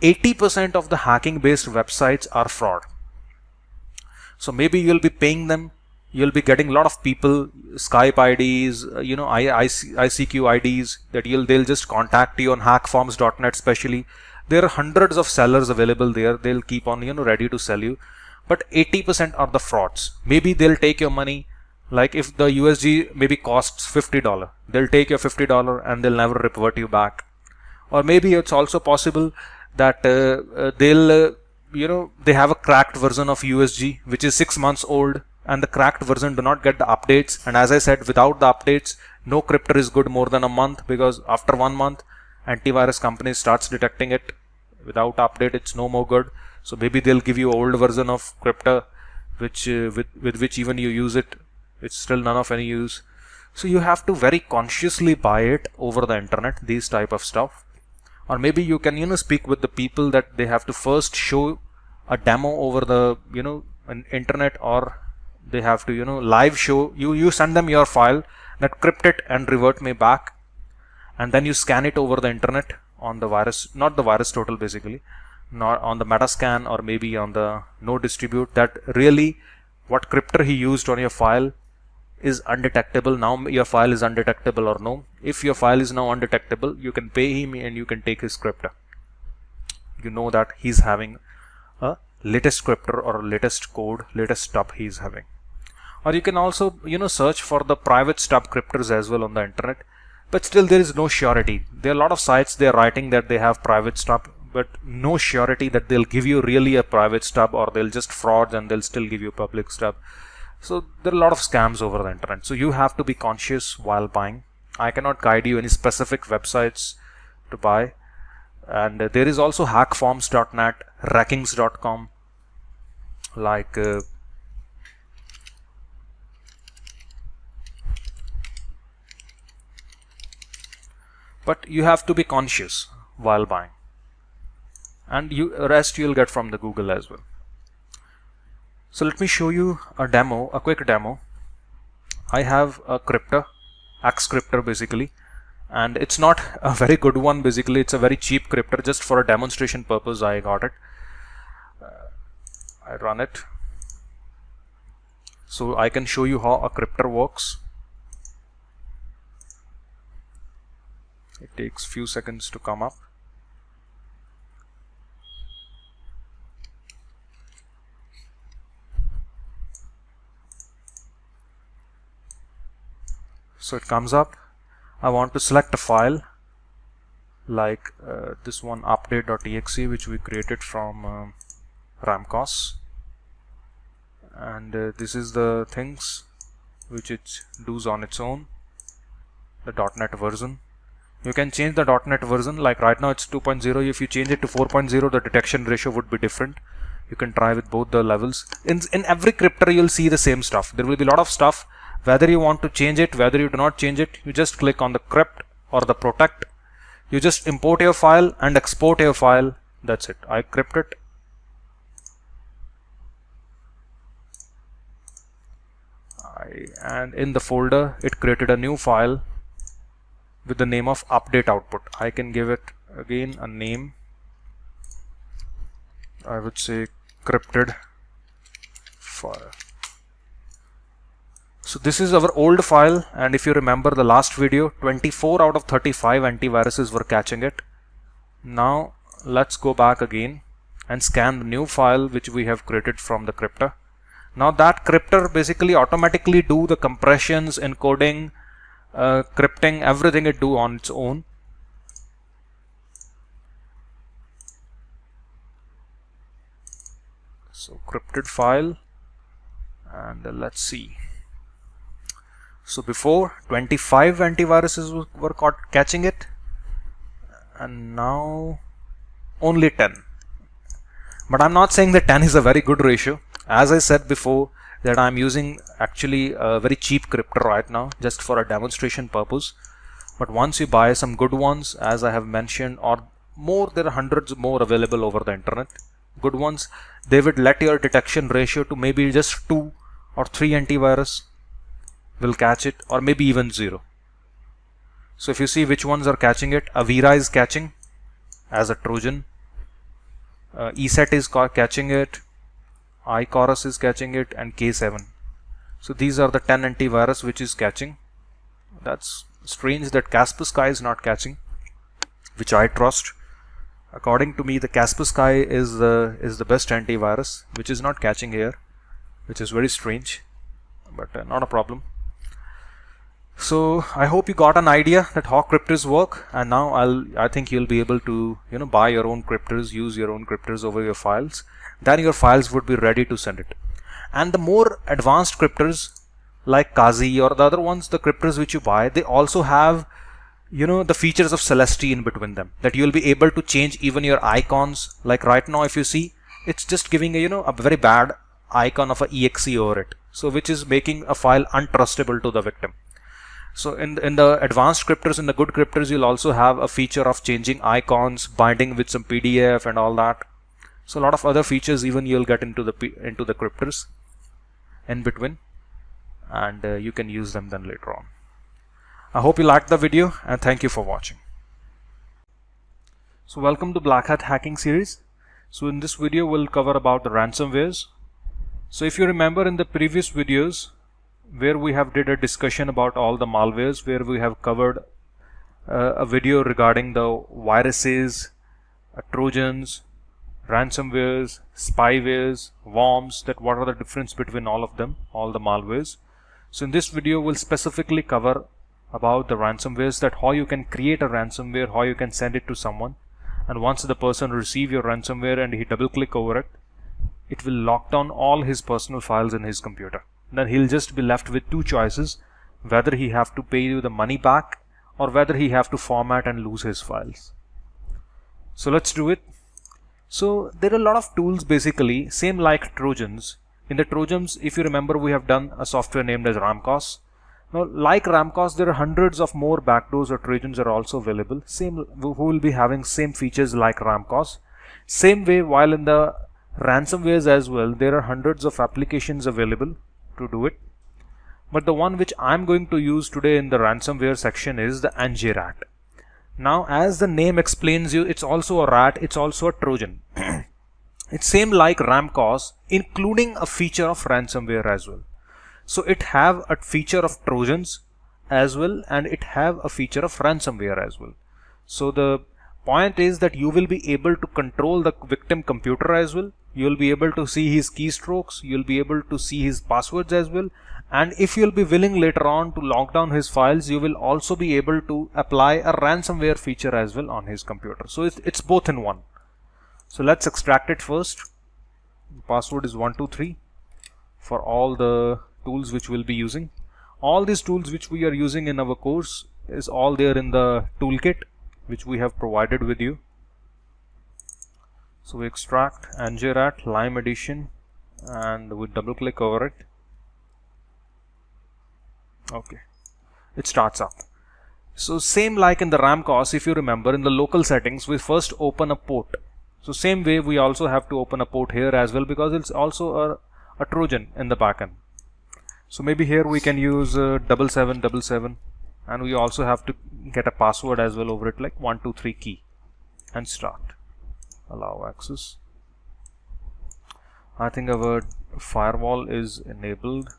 80% of the hacking based websites are fraud. So maybe you'll be paying them, you'll be getting a lot of people, Skype IDs, ICQ IDs, that they'll just contact you on hackforms.net especially. There are hundreds of sellers available there. They'll keep on ready to sell you. But 80% are the frauds. Maybe they'll take your money, like if the USG maybe costs $50, they'll take your $50 and they'll never revert you back. Or maybe it's also possible that they have a cracked version of USG which is 6 months old, and the cracked version do not get the updates. And as I said, without the updates, no crypter is good more than a month, because after 1 month antivirus company starts detecting it. Without update, it's no more good. So maybe they'll give you old version of crypter which with which even you use it, it's still none of any use. So you have to very consciously buy it over the internet, these type of stuff. Or maybe you can speak with the people that they have to first show a demo over the internet, or they have to live show you send them your file, that crypt it and revert me back, and then you scan it over the internet on the virus, not the virus total basically, not on the Metascan, or maybe on the no distribute, that really what crypter he used on your file is undetectable. Now your file is undetectable or no. If your file is now undetectable, you can pay him and you can take his crypter. You know that he's having a latest crypter or latest code, latest stub he is having. Or you can also, search for the private stub crypters as well on the internet, but still there is no surety. There are a lot of sites they are writing that they have private stub, but no surety that they'll give you really a private stub, or they'll just fraud and they'll still give you public stub. So there are a lot of scams over the internet. So you have to be conscious while buying. I cannot guide you any specific websites to buy. And there is also hackforms.net, rackings.com, like but you have to be conscious while buying, and rest you'll get from the Google as well. So let me show you a demo, a quick demo. I have a crypter, X-crypter basically, and it's not a very good one. Basically it's a very cheap crypter. Just for a demonstration purpose I got it. I run it so I can show you how a crypter works. It takes few seconds to come up. So it comes up. I want to select a file like this one, update.exe, which we created from Ramcos, and this is the things which it does on its own, the .NET version. You can change the .NET version, like right now it's 2.0. If you change it to 4.0, the detection ratio would be different. You can try with both the levels. In every crypter you'll see the same stuff. There will be a lot of stuff. Whether you want to change it, whether you do not change it, you just click on the crypt or the protect. You just import your file and export your file. That's it. I crypt it. And in the folder it created a new file with the name of update output. I can give it again a name. I would say crypted file. So this is our old file, and if you remember the last video, 24 out of 35 antiviruses were catching it. Now let's go back again and scan the new file which we have created from the crypter. Now that crypter basically automatically do the compressions, encoding, crypting, everything it do on its own. So crypted file, and let's see. So before 25 antiviruses were caught catching it, and now only 10. But I'm not saying that 10 is a very good ratio. As I said before, that I'm using actually a very cheap crypter right now just for a demonstration purpose. But once you buy some good ones, as I have mentioned, or more, there are hundreds more available over the internet, good ones, they would let your detection ratio to maybe just 2 or 3 antivirus will catch it, or maybe even 0. So if you see which ones are catching it, Avira is catching as a Trojan, ESET is catching it, iChorus is catching it, and K7. So these are the 10 antivirus which is catching. That's strange that Kaspersky is not catching, which I trust. According to me, the Kaspersky is the best antivirus, which is not catching here, which is very strange, but not a problem. So I hope you got an idea that how crypters work, and now I think you'll be able to buy your own crypters, use your own crypters over your files. Then your files would be ready to send it. And the more advanced crypters like Kazi or the other ones, the crypters which you buy, they also have the features of Celeste in between them, that you'll be able to change even your icons. Like right now, if you see, it's just giving a very bad icon of a exe over it, so which is making a file untrustable to the victim. So in the advanced crypters, in the good crypters, you'll also have a feature of changing icons, binding with some PDF and all that. So a lot of other features even you'll get into the crypters in between, and you can use them then later on. I hope you liked the video, and thank you for watching. So welcome to Blackhat Hacking Series. So in this video we'll cover about the ransomwares. So if you remember in the previous videos where we have did a discussion about all the malwares, where we have covered a video regarding the viruses, Trojans, ransomwares, spywares, worms, that what are the difference between all of them, all the malwares. So in this video we'll specifically cover about the ransomwares, that how you can create a ransomware, how you can send it to someone, and once the person receive your ransomware and he double click over it, it will lock down all his personal files in his computer. Then he'll just be left with two choices, whether he have to pay you the money back or whether he have to format and lose his files. So let's do it. So there are a lot of tools, basically same like Trojans. In the Trojans, if you remember, we have done a software named as Ramcos. Now like Ramcos, there are hundreds of more backdoors or Trojans are also available, same who will be having same features like Ramcos. Same way, while in the ransomwares as well, there are hundreds of applications available to do it. But the one which I'm going to use today in the ransomware section is the NJRAT. Now, as the name explains you, it's also a rat, it's also a Trojan. It's same like Ramcos, including a feature of ransomware as well. So it have a feature of Trojans as well, and it have a feature of ransomware as well. So the point is that you will be able to control the victim computer as well. You will be able to see his keystrokes, you will be able to see his passwords as well, and if you will be willing later on to lock down his files, you will also be able to apply a ransomware feature as well on his computer. So it's both in one. So let's extract it first. The password is 123 for all the tools which we'll be using. All these tools which we are using in our course is all there in the toolkit which we have provided with you. So we extract NJRAT Lime Edition and we double click over it. Okay, it starts up. So same like in the Ramcos, if you remember, in the local settings we first open a port. So same way we also have to open a port here as well, because it's also a Trojan in the backend. So maybe here we can use 7777, and we also have to get a password as well over it, like 123 key, and start. Allow access. I think our firewall is enabled,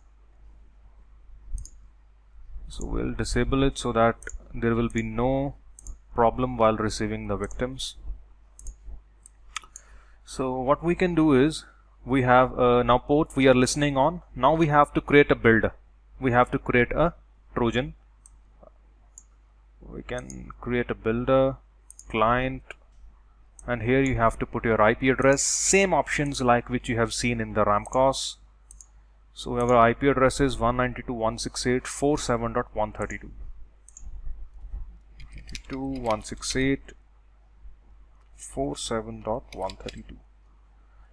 so we'll disable it so that there will be no problem while receiving the victims. So what we can do is, we have now port we are listening on. Now we have to create a builder. We have to create a Trojan. We can create a builder, client, and here you have to put your IP address, same options like which you have seen in the Ramcos. So our IP address is 192.168.47.132. 192.168.47.132.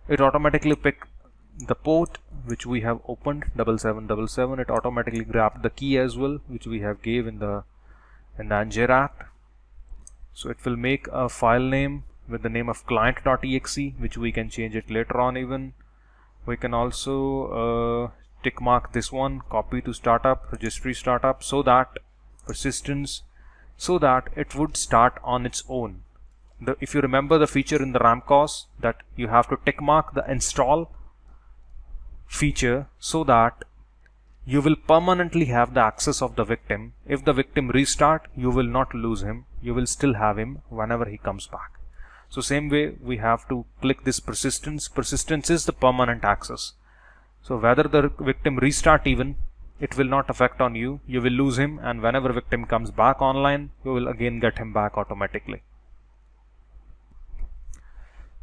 It automatically pick the port which we have opened, 7777. It automatically grabbed the key as well, which we have gave in the NJRAT. So it will make a file name with the name of client.exe, which we can change it later on even. We can also tick mark this one, copy to startup, registry startup, so that persistence, so that it would start on its own. If you remember the feature in the Ramcos, that you have to tick mark the install feature so that you will permanently have the access of the victim. If the victim restart, you will not lose him, you will still have him whenever he comes back. So same way we have to click this persistence. Persistence is the permanent access. So whether the victim restart even, it will not affect on you. You will lose him, and whenever victim comes back online, you will again get him back automatically.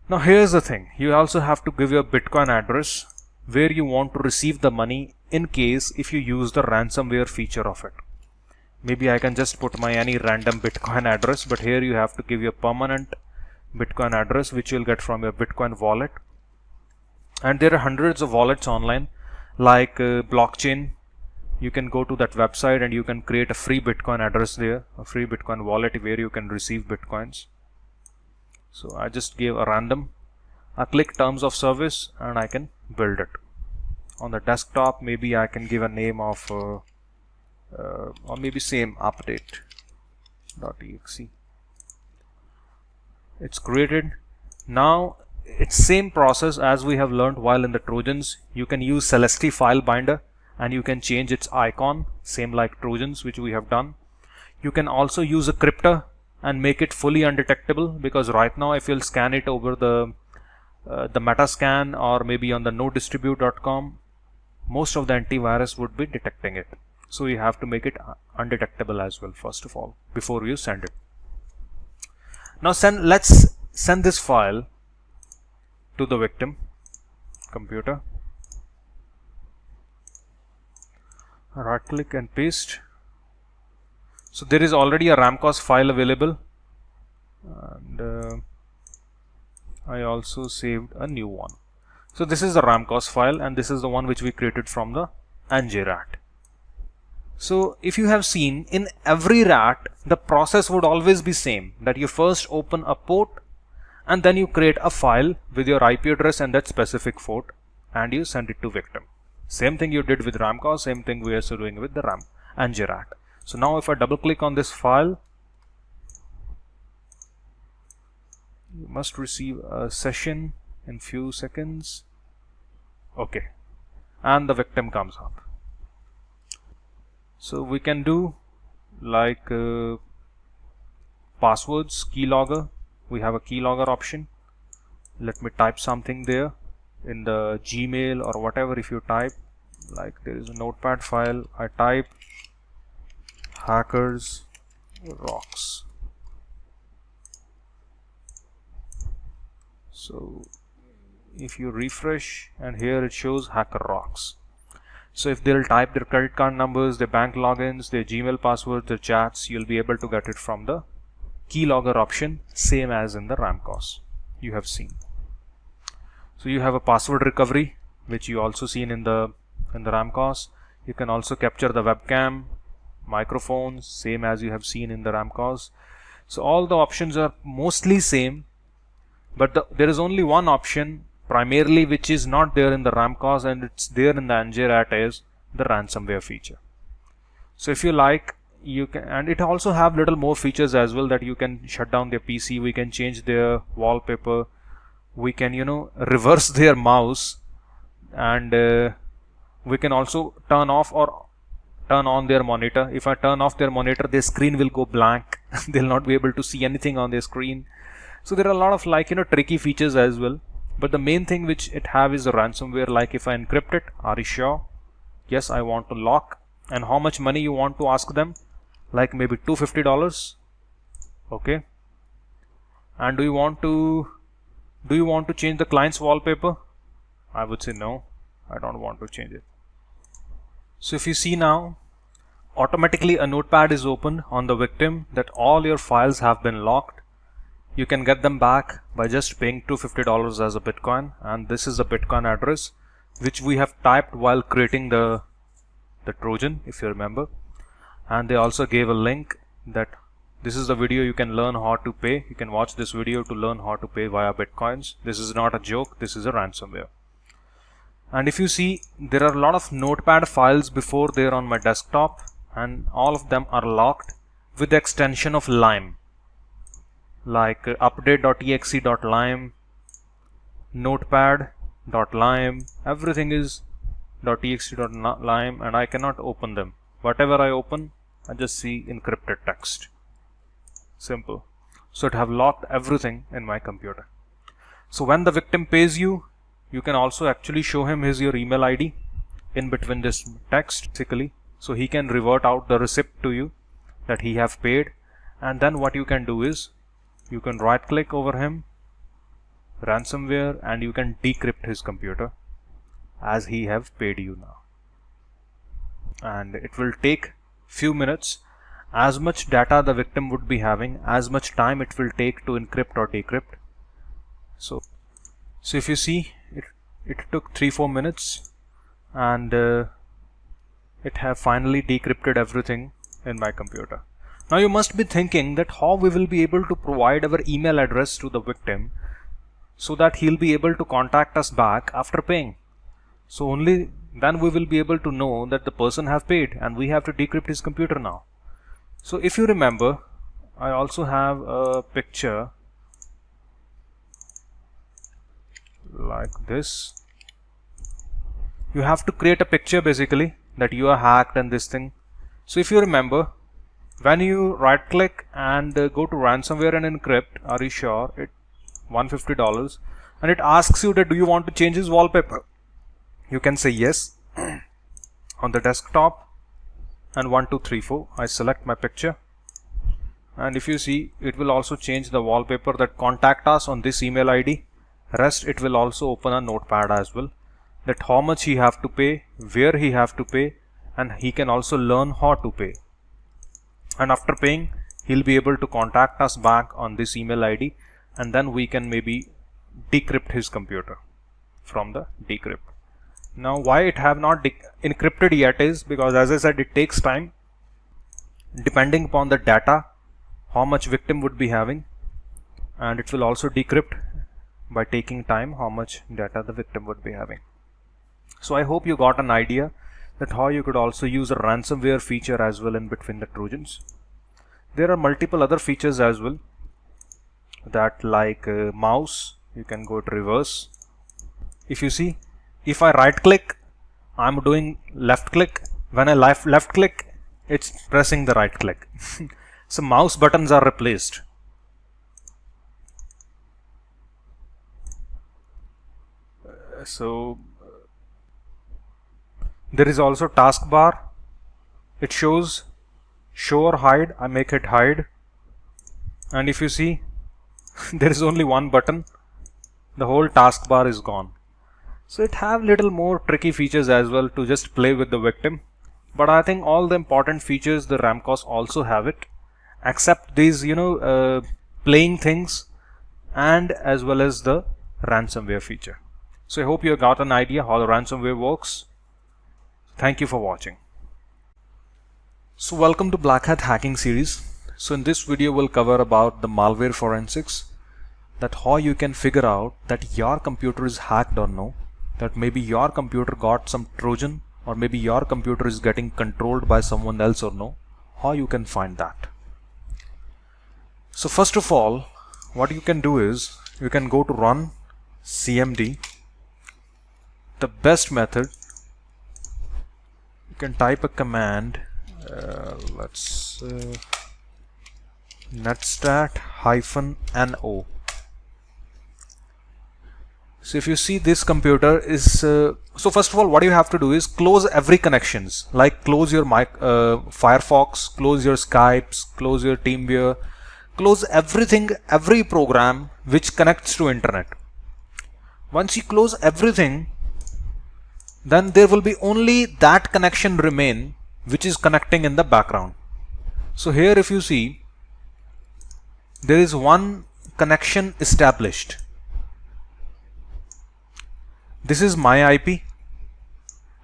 Now here's the thing. You also have to give your Bitcoin address where you want to receive the money in case if you use the ransomware feature of it. Maybe I can just put my any random Bitcoin address, but here you have to give your permanent Bitcoin address which you'll get from your Bitcoin wallet. And there are hundreds of wallets online like blockchain. You can go to that website and you can create a free Bitcoin address there, a free Bitcoin wallet where you can receive Bitcoins. So I just gave a random. I click terms of service and I can build it. On the desktop, maybe I can give a name of or maybe same update.exe. It's created. Now it's same process as we have learned while in the Trojans. You can use Celeste file binder and you can change its icon, same like Trojans, which we have done. You can also use a crypter and make it fully undetectable, because right now if you'll scan it over the the Metascan or maybe on the nodistribute.com, most of the antivirus would be detecting it. So you have to make it undetectable as well, first of all, before you send it. Now let's send this file to the victim computer. Right click and paste. So there is already a Ramcos file available, and I also saved a new one. So this is the Ramcos file, and this is the one which we created from the NJRAT. So if you have seen, in every rat the process would always be same, that you first open a port and then you create a file with your IP address and that specific port and you send it to victim. Same thing you did with Ramcos, same thing we are also doing with the NJRAT. So now if I double click on this file, you must receive a session in few seconds. Okay, and the victim comes up. So we can do like passwords, keylogger. We have a keylogger option. Let me type something there in the Gmail or whatever. If you type, like there is a notepad file, I type hackers rocks. So if you refresh, and here it shows hacker rocks. So if they'll type their credit card numbers, their bank logins, their Gmail passwords, their chats, you'll be able to get it from the keylogger option, same as in the Ramcos you have seen. So you have a password recovery, which you also seen in the Ramcos. You can also capture the webcam, microphones, same as you have seen in the Ramcos. So all the options are mostly same, but there is only one option primarily which is not there in the Ramcos and it's there in the NJRAT, is the ransomware feature. So if you like, you can, and it also have little more features as well, that you can shut down their PC, we can change their wallpaper, we can reverse their mouse, and we can also turn off or turn on their monitor. If I turn off their monitor, their screen will go blank. They'll not be able to see anything on their screen. So there are a lot of tricky features as well. But the main thing which it have is a ransomware. Like if I encrypt it, are you sure? Yes, I want to lock. And how much money you want to ask them? Like maybe $250. Okay. And do you want to change the client's wallpaper? I would say no, I don't want to change it. So if you see now, automatically a notepad is open on the victim that all your files have been locked. You can get them back by just paying $250 as a Bitcoin, and this is the Bitcoin address which we have typed while creating the Trojan, if you remember. And they also gave a link that this is the video you can learn how to pay. You can watch this video to learn how to pay via Bitcoins. This is not a joke, this is a ransomware. And if you see, there are a lot of notepad files before there on my desktop, and all of them are locked with the extension of Lime, like update.exe.lime, notepad.lime, everything is .exe.lime, and I cannot open them. Whatever I open, I just see encrypted text. Simple. So it have locked everything in my computer. So when the victim pays you, you can also actually show him your email ID in between this text, basically, so he can revert out the receipt to you that he have paid. And then what you can do is, you can right click over him, ransomware, and you can decrypt his computer as he have paid you now. And it will take few minutes. As much data the victim would be having, as much time it will take to encrypt or decrypt. So if you see, it took 3-4 minutes, and it have finally decrypted everything in my computer. Now you must be thinking that how we will be able to provide our email address to the victim so that he'll be able to contact us back after paying. So only then we will be able to know that the person have paid, and we have to decrypt his computer now. So if you remember, I also have a picture like this. You have to create a picture basically that you are hacked and this thing. So if you remember, when you right click and go to ransomware and encrypt, are you sure, it $150, and it asks you that do you want to change his wallpaper. You can say yes. On the desktop, and 1 2 3 4 I select my picture, and if you see, it will also change the wallpaper that contact us on this email ID. Rest, it will also open a notepad as well, that how much he have to pay, where he have to pay, and he can also learn how to pay. And after paying, he'll be able to contact us back on this email ID, and then we can maybe decrypt his computer from the decrypt. Now why it have not encrypted yet is because, as I said, it takes time depending upon the data, how much victim would be having, and it will also decrypt by taking time how much data the victim would be having. So I hope you got an idea that how you could also use a ransomware feature as well in between the Trojans. There are multiple other features as well, that like mouse, you can go to reverse. If you see, if I right click, I'm doing left click. When I left click, it's pressing the right click. So mouse buttons are replaced. So there is also taskbar. It shows show or hide. I make it hide, and if you see, there is only one button. The whole taskbar is gone. So it have little more tricky features as well to just play with the victim, but I think all the important features the Ramcos also have it, except these playing things, and as well as the ransomware feature. So I hope you got an idea how the ransomware works. Thank you for watching. So welcome to Blackhat Hacking Series. So in this video we'll cover about the malware forensics, that how you can figure out that your computer is hacked or no, that maybe your computer got some Trojan, or maybe your computer is getting controlled by someone else or no, how you can find that. So first of all, what you can do is you can go to run cmd. The best method, you can type a command, let's netstat-no. So if you see, this computer is so first of all, what you have to do is close every connections, like close your Firefox, close your Skypes, close your TeamViewer, close everything, every program which connects to internet. Once you close everything, then there will be only that connection remain which is connecting in the background. So here if you see, there is one connection established. This is my IP,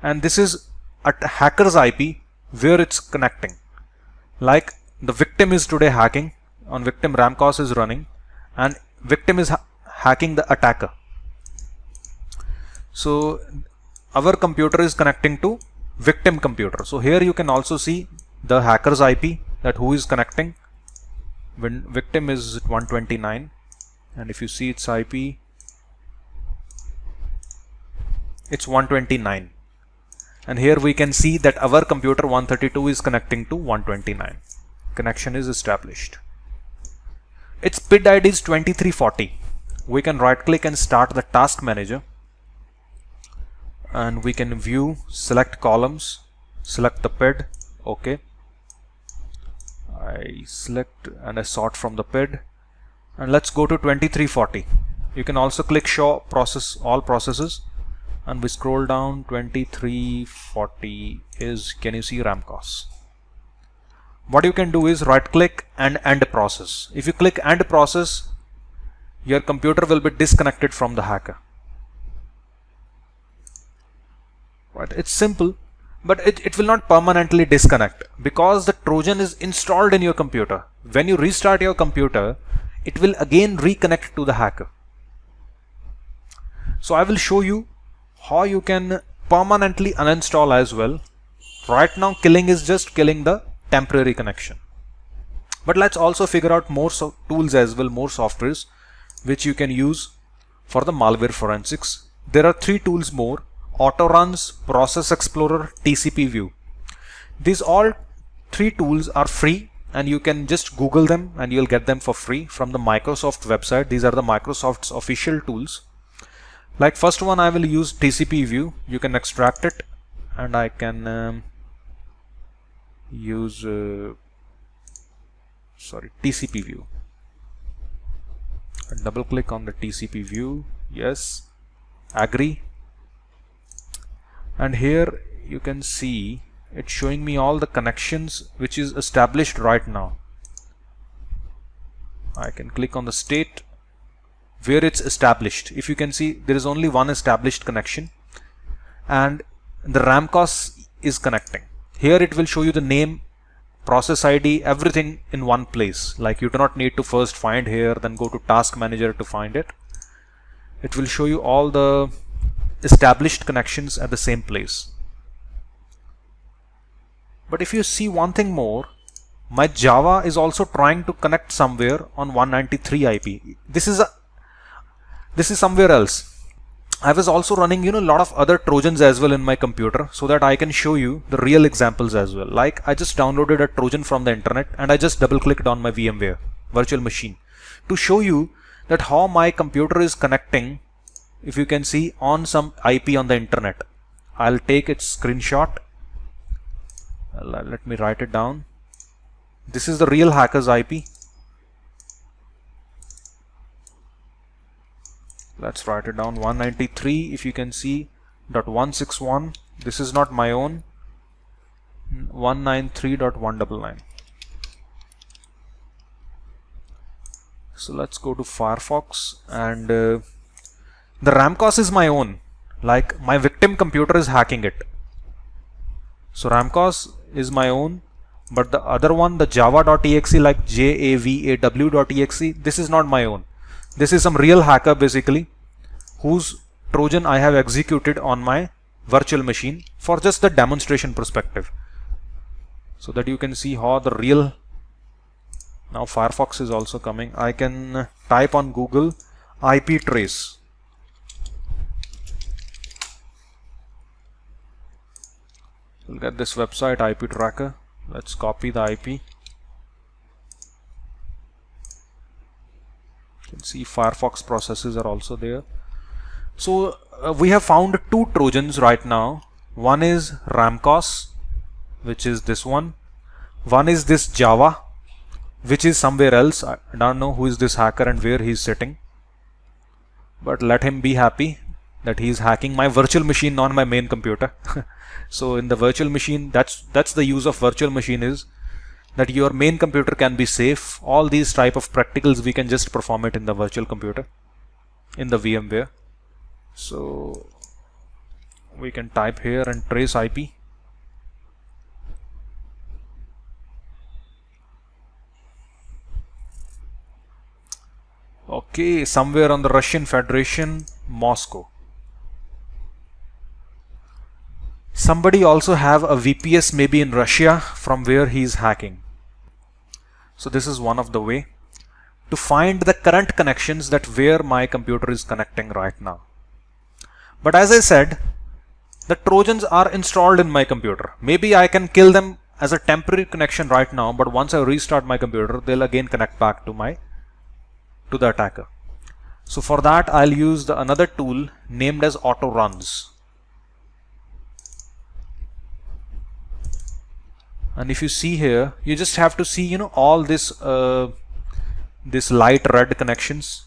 and this is a hacker's IP where it's connecting. Like the victim is today hacking, on victim Ramcos is running, and victim is hacking the attacker. So our computer is connecting to victim computer. So here you can also see the hacker's IP, that who is connecting. When victim is 129, and if you see its IP, it's 129, and here we can see that our computer 132 is connecting to 129. Connection is established. Its PID ID is 2340. We can right click and start the task manager, and we can view, select columns, select the PID. Okay, I select and I sort from the PID, and let's go to 2340. You can also click show process all processes, and we scroll down. 2340 is, can you see, Ramcos. What you can do is right click and end process. If you click end process, your computer will be disconnected from the hacker. Right, it's simple, but it will not permanently disconnect, because the Trojan is installed in your computer. When you restart your computer, it will again reconnect to the hacker. So I will show you how you can permanently uninstall as well. Right now killing is just killing the temporary connection, but let's also figure out more tools as well, more softwares which you can use for the malware forensics. There are 3 tools more: Auto Runs, Process Explorer, TCP View. These all 3 tools are free, and you can just Google them and you'll get them for free from the Microsoft website. These are the Microsoft's official tools. Like first one, I will use TCP view. You can extract it, and I can use TCP view. Double click on the TCP view. Yes, agree. And here you can see it's showing me all the connections which is established right now. I can click on the state where it's established. If you can see, there is only one established connection, and the Ramcos is connecting. Here it will show you the name, process ID, everything in one place. Like you do not need to first find here, then go to task manager to find it. It will show you all the established connections at the same place. But if you see one thing more, my Java is also trying to connect somewhere on 193 IP. This is somewhere else. I was also running, a lot of other Trojans as well in my computer, so that I can show you the real examples as well. Like I just downloaded a Trojan from the internet, and I just double clicked on my VMware virtual machine to show you that how my computer is connecting. If you can see on some IP on the internet, I'll take its screenshot. Let me write it down. This is the real hacker's IP. Let's write it down. 193, if you can see, .161. This is not my own. 193.199. So let's go to Firefox, and the Ramcos is my own. Like my victim computer is hacking it. So Ramcos is my own, but the other one, the java.exe, like javaw.exe, this is not my own. This is some real hacker basically, whose Trojan I have executed on my virtual machine for just the demonstration perspective, so that you can see how the real. Now Firefox is also coming. I can type on Google IP trace. We'll get this website IP tracker. Let's copy the IP. You can see Firefox processes are also there. So we have found two Trojans right now. One is Ramcos, which is this one. One is this Java, which is somewhere else. I don't know who is this hacker and where he is sitting, but let him be happy that he is hacking my virtual machine, not my main computer. So in the virtual machine, that's the use of virtual machine, is that your main computer can be safe. All these type of practicals we can just perform it in the virtual computer, in the VMware. So we can type here and trace IP. Okay, somewhere on the Russian Federation, Moscow. Somebody also have a VPS maybe in Russia from where he is hacking. So this is one of the way to find the current connections that where my computer is connecting right now. But as I said, the Trojans are installed in my computer. Maybe I can kill them as a temporary connection right now, but once I restart my computer, they'll again connect back to the attacker. So for that, I'll use another tool named as auto runs. And if you see here, you just have to see, all this this light red connections,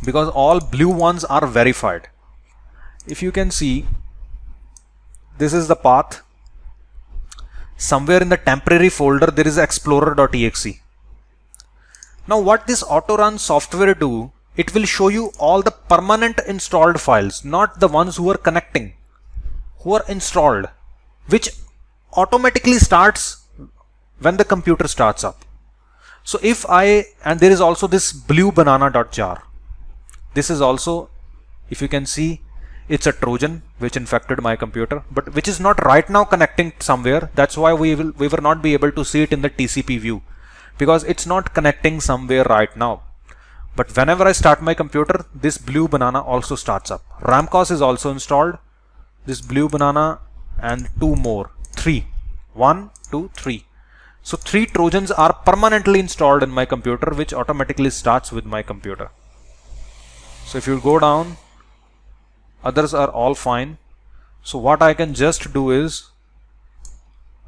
because all blue ones are verified. If you can see, this is the path. Somewhere in the temporary folder there is explorer.exe. Now what this auto run software do, it will show you all the permanent installed files, not the ones who are connecting, who are installed, which automatically starts when the computer starts up. So if and there is also this blue banana.jar. This is also, if you can see, it's a Trojan which infected my computer, but which is not right now connecting somewhere. That's why we will not be able to see it in the TCP view, because it's not connecting somewhere right now. But whenever I start my computer, this blue banana also starts up. Ramcos is also installed. This blue banana and two more. 3. 1, 2, 3. So 3 Trojans are permanently installed in my computer, which automatically starts with my computer. So if you go down, others are all fine. So what I can just do is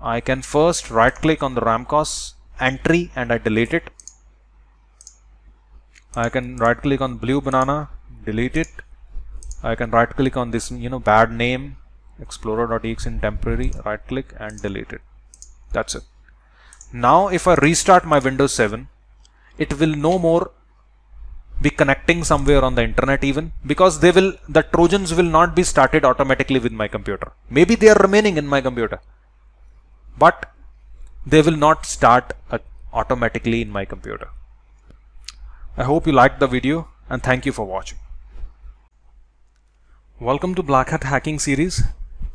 I can first right click on the Ramcos entry and I delete it. I can right click on blue banana, delete it. I can right click on this bad name explorer.exe in temporary, right click and delete it. That's it. Now if I restart my Windows 7, it will no more be connecting somewhere on the internet even, because the Trojans will not be started automatically with my computer. Maybe they are remaining in my computer, but they will not start automatically in my computer. I hope you liked the video and thank you for watching. Welcome to Blackhat Hacking Series.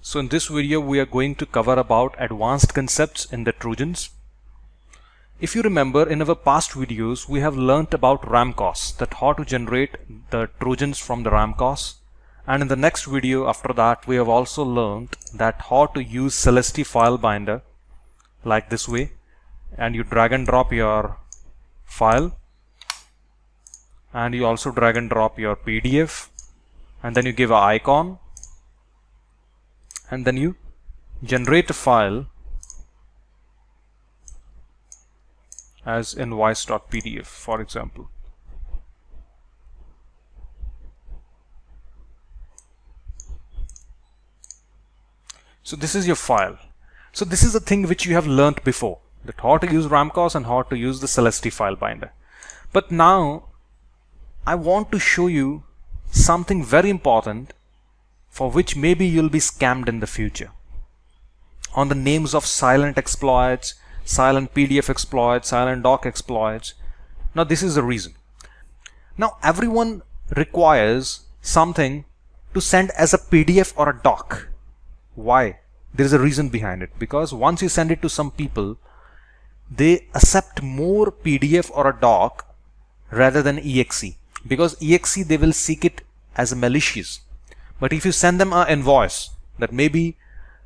So in this video we are going to cover about advanced concepts in the Trojans. If you remember, in our past videos we have learnt about Ramcos, that how to generate the Trojans from the Ramcos, and in the next video after that we have also learnt that how to use Celesty file binder like this way, and you drag and drop your file and you also drag and drop your PDF, and then you give an icon and then you generate a file as invoice.pdf, for example. So this is your file. So this is a thing which you have learnt before, that how to use Ramcos and how to use the Celesty file binder. But now I want to show you something very important for which maybe you'll be scammed in the future, on the names of silent exploits, silent PDF exploits, silent doc exploits. Now this is the reason. Now everyone requires something to send as a PDF or a doc. Why? There is a reason behind it, because once you send it to some people, they accept more PDF or a doc rather than exe, because exe they will seek it as a malicious. But if you send them an invoice that maybe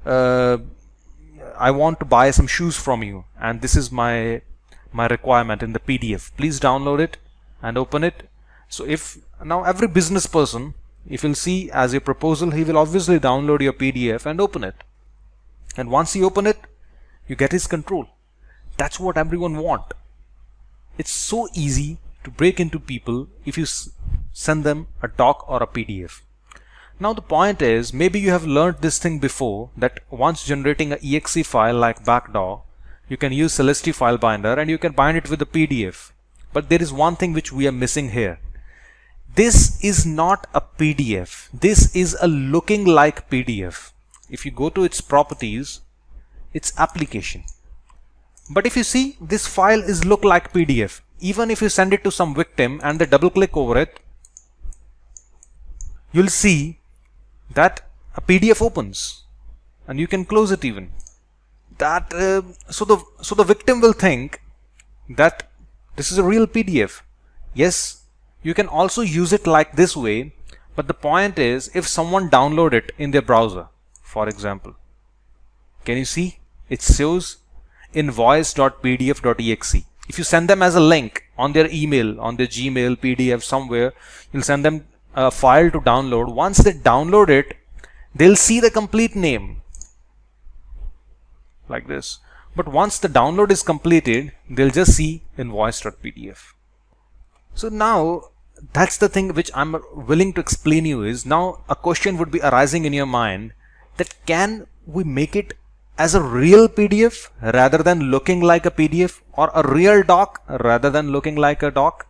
I want to buy some shoes from you and this is my requirement in the PDF, please download it and open it. So if now every business person, if you'll see as a proposal, he will obviously download your PDF and open it, and once you open it you get his control. That's what everyone want. It's so easy to break into people if you send them a doc or a PDF. Now the point is, maybe you have learned this thing before, that once generating a exe file like backdoor, you can use Celesty file binder and you can bind it with a PDF. But there is one thing which we are missing here. This is not a PDF. This is a looking like PDF. If you go to its properties, it's application. But if you see, this file is look like PDF. Even if you send it to some victim and they double click over it, you'll see that a PDF opens and you can close it even. That so the victim will think that this is a real PDF. Yes, you can also use it like this way, but the point is, if someone download it in their browser, for example, can you see it shows invoice.pdf.exe. If you send them as a link on their email, on their Gmail, PDF somewhere, you'll send them a file to download. Once they download it, they'll see the complete name like this. But once the download is completed, they'll just see invoice.pdf. So now that's the thing which I'm willing to explain you is, now a question would be arising in your mind, that can we make it as a real PDF rather than looking like a PDF, or a real doc rather than looking like a doc?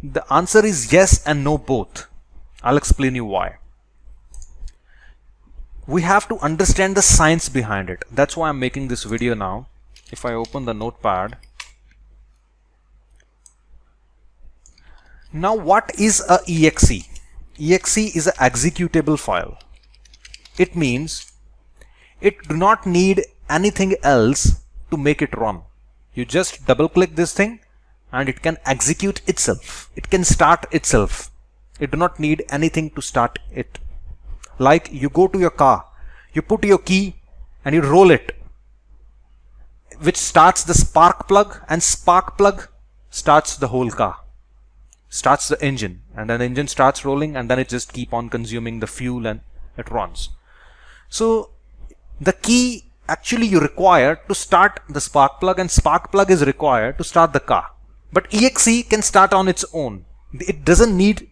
The answer is yes and no both. I'll explain you why. We have to understand the science behind it. That's why I'm making this video now. If I open the notepad. Now what is a exe? Exe is an executable file. It means it do not need anything else to make it run. You just double click this thing and it can execute itself. It can start itself. It do not need anything to start it. Like you go to your car, you put your key and you roll it, which starts the spark plug, and spark plug starts the whole car. starts the engine, and then the engine starts rolling, and then it just keep on consuming the fuel and it runs. So the key actually you require to start the spark plug, and spark plug is required to start the car. But exe can start on its own. It doesn't need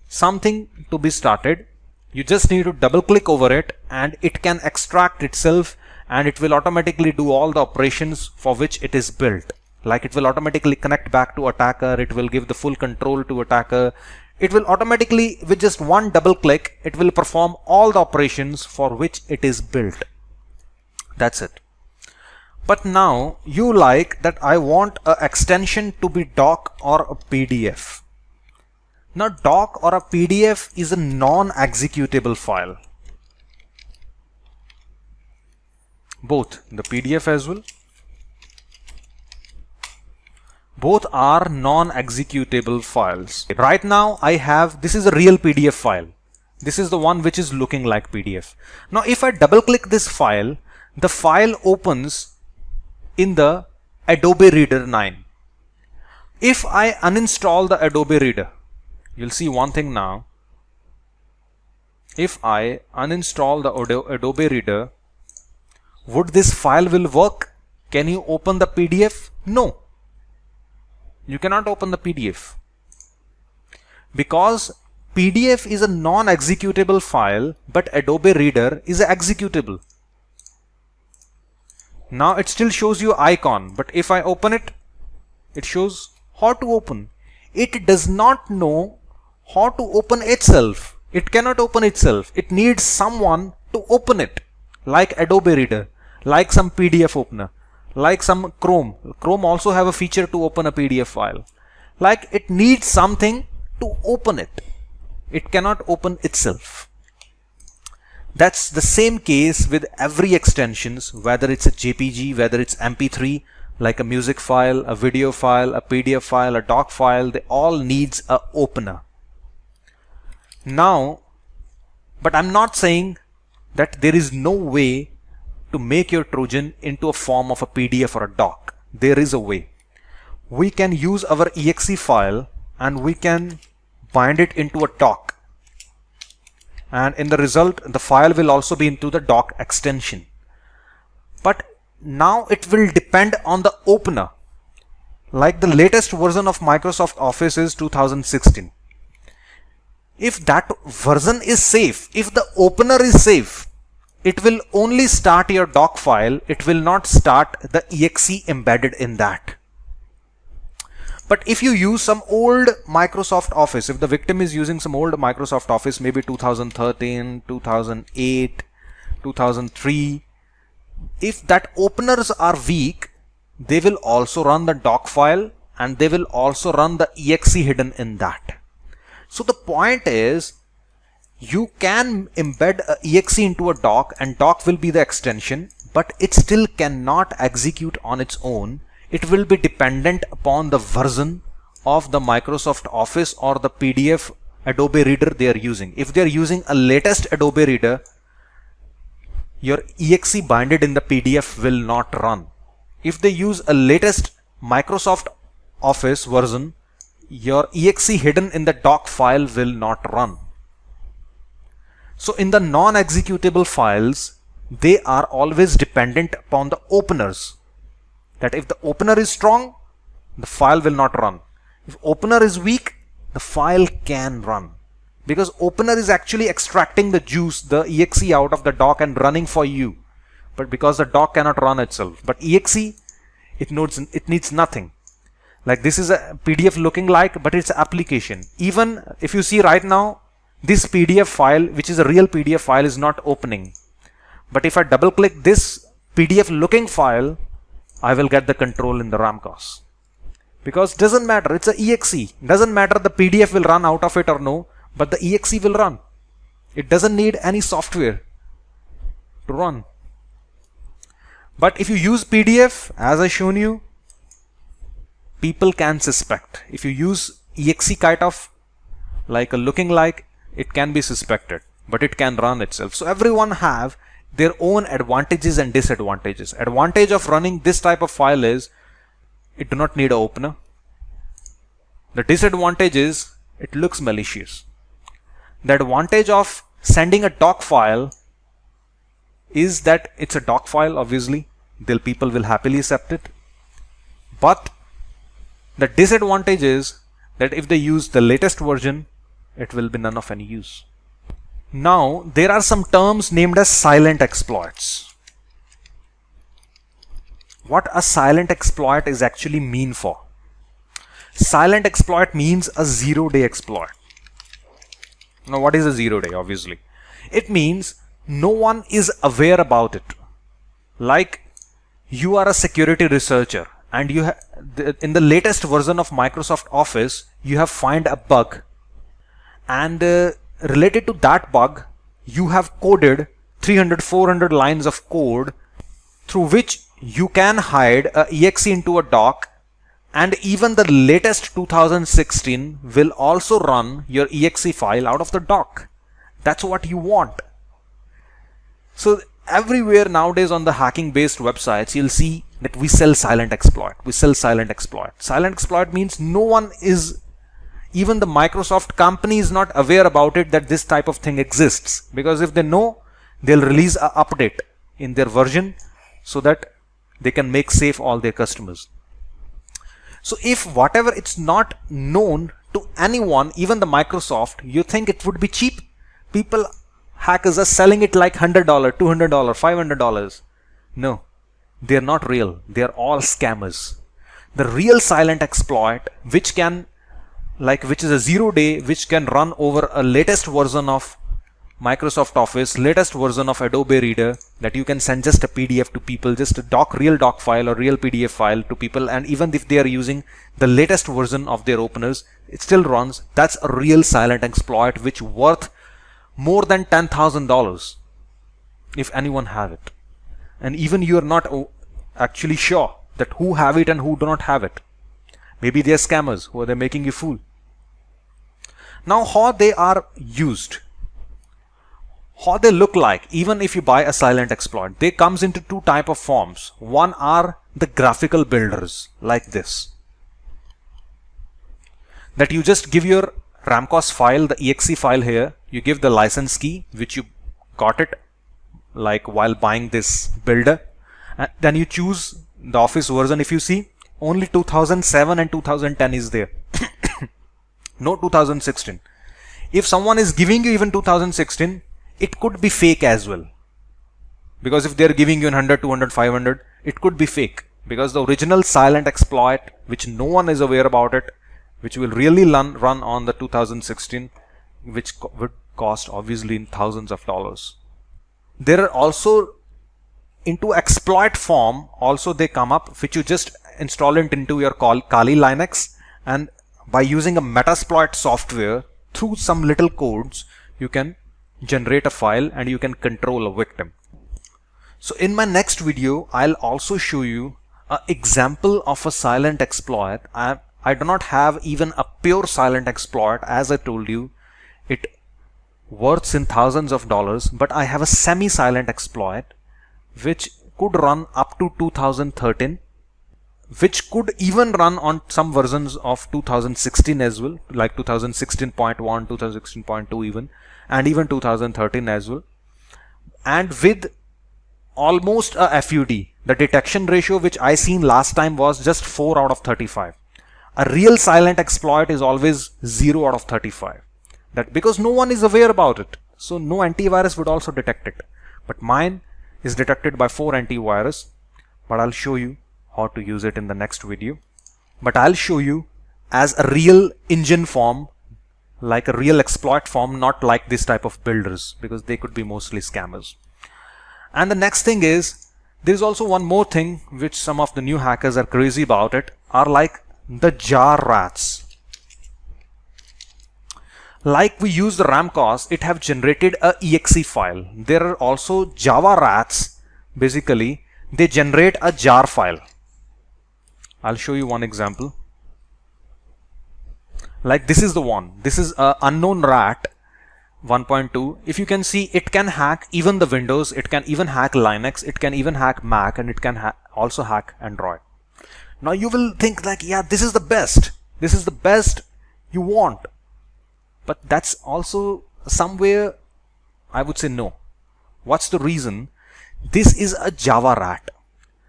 something to be started. You just need to double click over it and it can extract itself, and it will automatically do all the operations for which it is built. Like it will automatically connect back to attacker, it will give the full control to attacker. It will automatically, with just one double click, it will perform all the operations for which it is built. That's it. But now you like that I want an extension to be doc or a PDF. Now doc or a PDF is a non-executable file. Both the PDF as well. Both are non-executable files. Right now I have, this is a real PDF file. This is the one which is looking like PDF. Now if I double click this file, the file opens in the Adobe Reader 9. If I uninstall the Adobe Reader, you'll see one thing now. If I uninstall the Adobe Reader, would this file will work? Can you open the PDF? No. You cannot open the PDF. Because PDF is a non-executable file, but Adobe Reader is executable. Now it still shows you icon, but if I open it, it shows how to open. It does not know how to open itself. It cannot open itself. It needs someone to open it, like Adobe Reader, like some PDF opener, like some Chrome. Chrome also have a feature to open a PDF file. Like it needs something to open it. It cannot open itself. That's the same case with every extensions, whether it's a JPG, whether it's MP3, like a music file, a video file, a PDF file, a doc file, they all needs a opener. Now, but I'm not saying that there is no way to make your Trojan into a form of a PDF or a doc. There is a way. We can use our exe file and we can bind it into a doc. And in the result, the file will also be into the doc extension. But now it will depend on the opener. Like the latest version of Microsoft Office is 2016. If that version is safe, if the opener is safe, it will only start your doc file. It will not start the exe embedded in that. But if you use some old Microsoft Office, if the victim is using some old Microsoft Office, maybe 2013, 2008, 2003, if that openers are weak, they will also run the doc file and they will also run the exe hidden in that. So the point is, you can embed a exe into a doc and doc will be the extension, but it still cannot execute on its own. It will be dependent upon the version of the Microsoft Office or the PDF Adobe Reader they are using. If they are using a latest Adobe Reader, your exe binded in the PDF will not run. If they use a latest Microsoft Office version, your exe hidden in the doc file will not run. So in the non-executable files, they are always dependent upon the openers. That if the opener is strong, the file will not run. If opener is weak, the file can run. Because opener is actually extracting the juice, the exe out of the doc and running for you. But because the doc cannot run itself. But exe, it needs nothing. Like this is a PDF looking like, but it's an application. Even if you see right now, this PDF file, which is a real PDF file, is not opening. But if I double click this PDF looking file, I will get the control in the RAM cause. Because it doesn't matter, it's a exe. Doesn't matter the PDF will run out of it or no, but the exe will run. It doesn't need any software to run. But if you use PDF, as I shown you, people can suspect. If you use exe kind of like a looking like, it can be suspected, but it can run itself. So everyone have their own advantages and disadvantages. Advantage of running this type of file is it do not need an opener. The disadvantage is it looks malicious. The advantage of sending a doc file is that it's a doc file, obviously. People will happily accept it. But the disadvantage is that if they use the latest version, it will be none of any use. Now, there are some terms named as silent exploits. What a silent exploit is actually mean for? Silent exploit means a 0-day exploit. Now, what is a 0-day? Obviously, it means no one is aware about it. Like, you are a security researcher and you in the latest version of Microsoft Office, you have found a bug, and related to that bug, you have coded 300-400 lines of code through which you can hide a exe into a doc, and even the latest 2016 will also run your exe file out of the doc. That's what you want. So everywhere nowadays on the hacking based websites, you'll see that we sell silent exploit. We sell silent exploit. Silent exploit means no one is, even the Microsoft company is not aware about it, that this type of thing exists. Because if they know, they'll release an update in their version so that they can make safe all their customers. So if whatever it's not known to anyone, even the Microsoft, you think it would be cheap? People, hackers are selling it like $100, $200, $500. No, they're not real. They're all scammers. The real silent exploit, which is a 0-day, which can run over a latest version of Microsoft Office, latest version of Adobe Reader, that you can send just a PDF to people, just a real doc file or real PDF file to people, and even if they are using the latest version of their openers, it still runs. That's a real silent exploit, which worth more than $10,000 if anyone have it. And even you are not actually sure that who have it and who do not have it. Maybe they are scammers who are making you fool. Now, how they are used, how they look like, even if you buy a silent exploit, they comes into two type of forms. One are the graphical builders, like this, that you just give your Ramcos file, the exe file here, you give the license key, which you got it like while buying this builder, and then you choose the Office version. If you see, only 2007 and 2010 is there. No 2016. If someone is giving you even 2016, it could be fake as well. Because if they're giving you 100, 200, 500, it could be fake. Because the original silent exploit, which no one is aware about it, which will really run on the 2016, which would cost obviously in thousands of dollars. There are also into exploit form, also they come up, which you just install it into your Kali Linux, and by using a Metasploit software, through some little codes, you can generate a file and you can control a victim. So in my next video, I'll also show you an example of a silent exploit. I do not have even a pure silent exploit. As I told you, it worths in thousands of dollars, but I have a semi-silent exploit which could run up to 2013, which could even run on some versions of 2016 as well, like 2016.1, 2016.2 even, and even 2013 as well, and with almost a FUD. The detection ratio which I seen last time was just 4 out of 35. A real silent exploit is always 0 out of 35. That because no one is aware about it, so no antivirus would also detect it. But mine is detected by 4 antivirus, but I'll show you how to use it in the next video. But I'll show you as a real engine form, like a real exploit form, not like this type of builders, because they could be mostly scammers. And the next thing is, there's also one more thing which some of the new hackers are crazy about it, are like the jar rats. Like we use the Ramcos, it have generated a exe file. There are also Java rats. Basically, they generate a jar file. I'll show you one example. Like this is the one. This is a unknown rat 1.2. If you can see, it can hack even the Windows. It can even hack Linux. It can even hack Mac, and it can also hack Android. Now you will think like, yeah, this is the best. This is the best You want. But that's also somewhere, I would say no. What's the reason? This is a Java rat.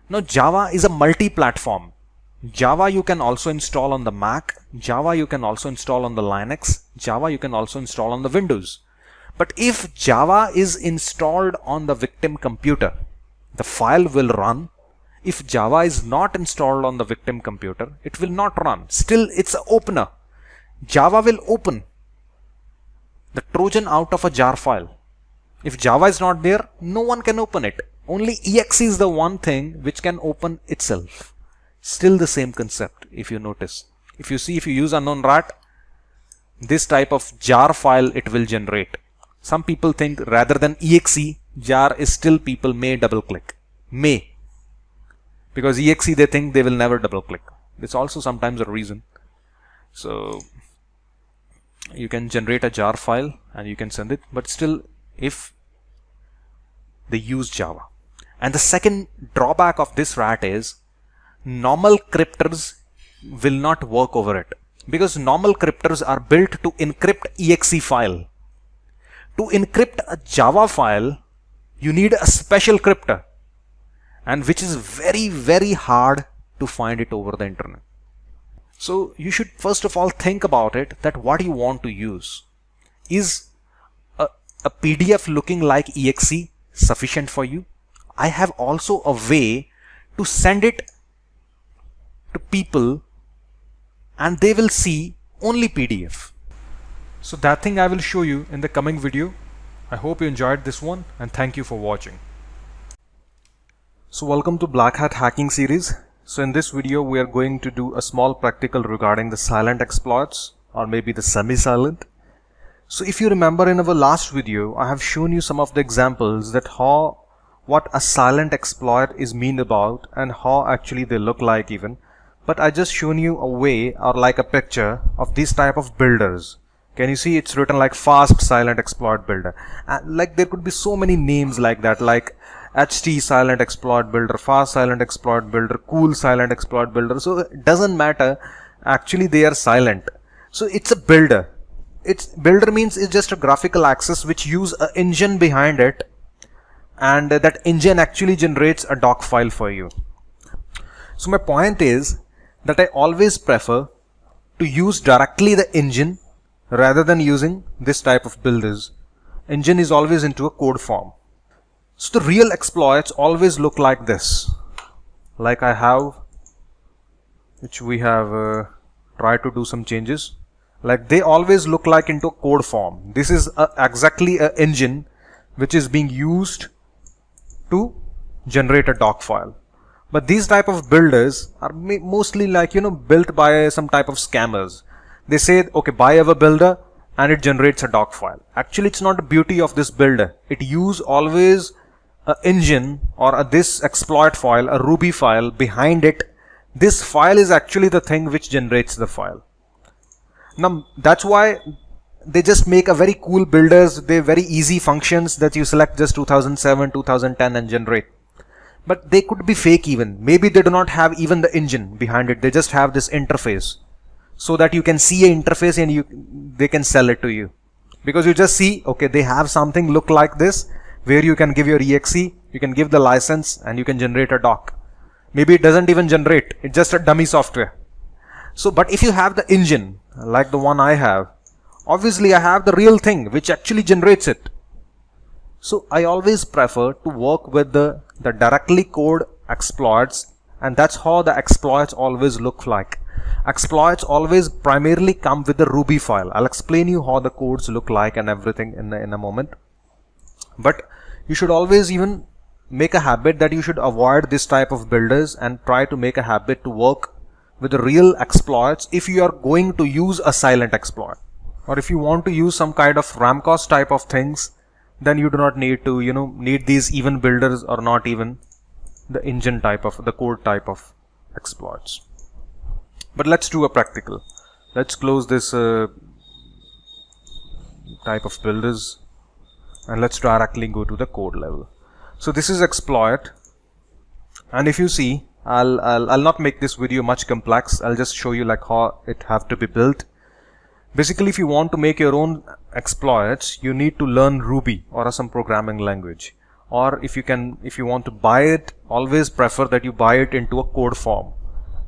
Now Java is a multi-platform. Java you can also install on the Mac, Java you can also install on the Linux, Java you can also install on the Windows. But if Java is installed on the victim computer, the file will run. If Java is not installed on the victim computer, it will not run. Still, it's an opener. Java will open the Trojan out of a jar file. If Java is not there, no one can open it. Only exe is the one thing which can open itself. Still the same concept, if you notice. If you see, if you use unknown rat, this type of jar file it will generate. Some people think rather than exe, jar is still people may double click. May. Because exe they think they will never double click. It's also sometimes a reason. So you can generate a jar file and you can send it, but still if they use Java. And the second drawback of this rat is normal crypters will not work over it, because normal crypters are built to encrypt exe file. To encrypt a Java file, you need a special crypter, and which is very hard to find it over the internet. So you should first of all think about it, that what you want to use. Is a PDF looking like exe sufficient for you? I have also a way to send it to people and they will see only PDF. So that thing I will show you in the coming video. I hope you enjoyed this one and thank you for watching. So welcome to Blackhat Hacking Series. So in this video we are going to do a small practical regarding the silent exploits, or maybe the semi-silent. So if you remember in our last video, I have shown you some of the examples that what a silent exploit is mean about and how actually they look like even. But I just shown you a way, or like a picture of these type of builders. Can you see it's written like fast silent exploit builder? And like there could be so many names like that, like HT silent exploit builder, fast silent exploit builder, cool silent exploit builder. So it doesn't matter, actually they are silent. So it's a builder. Builder means it's just a graphical access which use an engine behind it, and that engine actually generates a doc file for you. So my point is that I always prefer to use directly the engine rather than using this type of builders. Engine is always into a code form. So the real exploits always look like this, like I have, which we have tried to do some changes. Like they always look like into code form. This is exactly an engine which is being used to generate a doc file. But these type of builders are mostly like, built by some type of scammers. They say, okay, buy our builder and it generates a doc file. Actually, it's not the beauty of this builder. It use always an engine or this exploit file, a Ruby file behind it. This file is actually the thing which generates the file. Now that's why they just make a very cool builders. They're very easy functions that you select just 2007, 2010 and generate. But they could be fake even. Maybe they do not have even the engine behind it. They just have this interface so that you can see an interface and they can sell it to you. Because you just see, okay, they have something look like this where you can give your exe, you can give the license and you can generate a doc. Maybe it doesn't even generate. It's just a dummy software. So, but if you have the engine, like the one I have, obviously I have the real thing which actually generates it. So I always prefer to work with the directly code exploits, and that's how the exploits always look like. Exploits always primarily come with the Ruby file. I'll explain you how the codes look like and everything in a moment. But you should always even make a habit that you should avoid this type of builders and try to make a habit to work with the real exploits if you are going to use a silent exploit. Or if you want to use some kind of Ramcos type of things, then you do not need to, need these even builders or not even the engine type of, the code type of exploits. But let's do a practical. Let's close this type of builders and let's directly go to the code level. So this is exploit, and if you see, I'll not make this video much complex. I'll just show you like how it have to be built. Basically, if you want to make your own exploits, you need to learn Ruby or some programming language. Or if you want to buy it, always prefer that you buy it into a code form,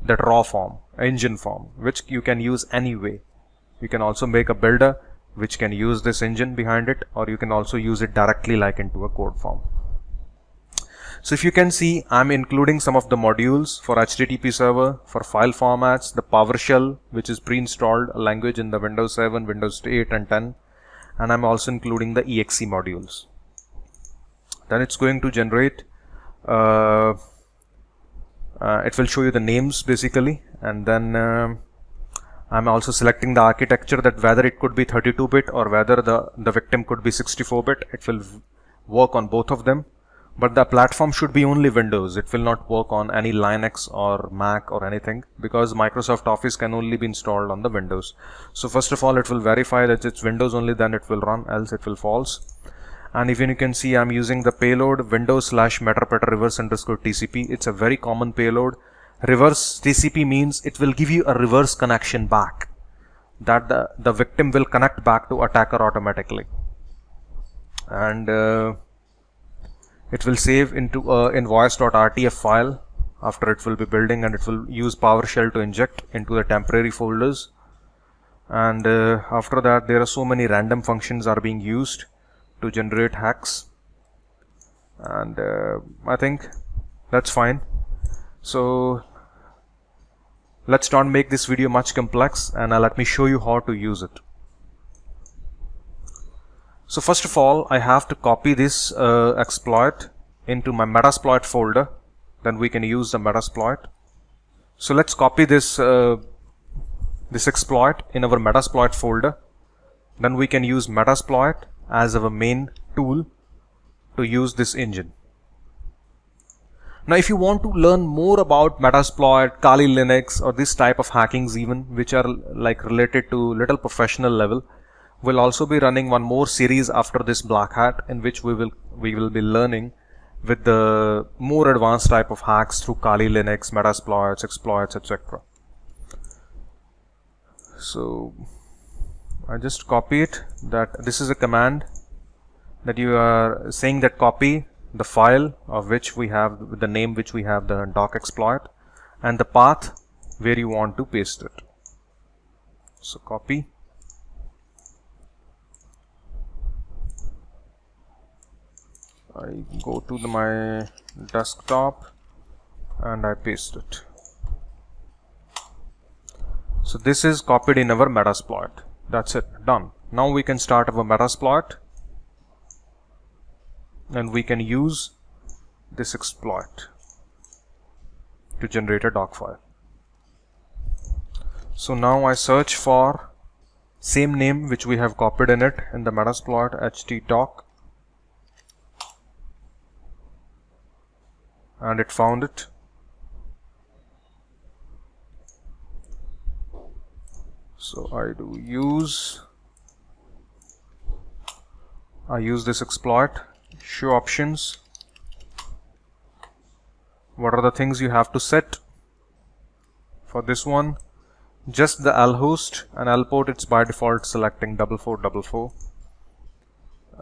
that raw form, engine form, which you can use anyway. You can also make a builder which can use this engine behind it, or you can also use it directly like into a code form. So if you can see, I'm including some of the modules for HTTP server, for file formats, the PowerShell, which is pre-installed language in the Windows 7, Windows 8 and 10, and I'm also including the exe modules. Then it's going to generate, it will show you the names basically, and then I'm also selecting the architecture, that whether it could be 32-bit or whether the victim could be 64-bit. It will work on both of them. But the platform should be only Windows. It will not work on any Linux or Mac or anything, because Microsoft Office can only be installed on the Windows. So first of all, it will verify that it's Windows only, then it will run, else it will false. And even you can see I'm using the payload Windows/metapeta reverse_TCP. It's a very common payload. Reverse TCP means it will give you a reverse connection back, that the victim will connect back to attacker automatically. And it will save into a invoice.rtf file after it will be building, and it will use PowerShell to inject into the temporary folders. And after that, there are so many random functions are being used to generate hacks, and I think that's fine. So let's not make this video much complex, and let me show you how to use it. So first of all, I have to copy this exploit into my Metasploit folder. Then we can use the Metasploit. So let's copy this this exploit in our Metasploit folder. Then we can use Metasploit as our main tool to use this engine. Now, if you want to learn more about Metasploit, Kali Linux, or this type of hackings even, which are like related to little professional level, we'll also be running one more series after this Blackhat, in which we will be learning with the more advanced type of hacks through Kali Linux, Metasploits, exploits, etc. So I just copy it. That this is a command that you are saying that copy the file of which we have the name, which we have the doc exploit, and the path where you want to paste it. So copy. I go to my desktop and I paste it. So this is copied in our Metasploit. That's it, done. Now we can start our Metasploit, and we can use this exploit to generate a doc file. So now I search for same name which we have copied in it in the Metasploit, htdoc, and it found it. So I use this exploit, show options. What are the things you have to set for this one? Just the L host and L port, it's by default selecting 4444,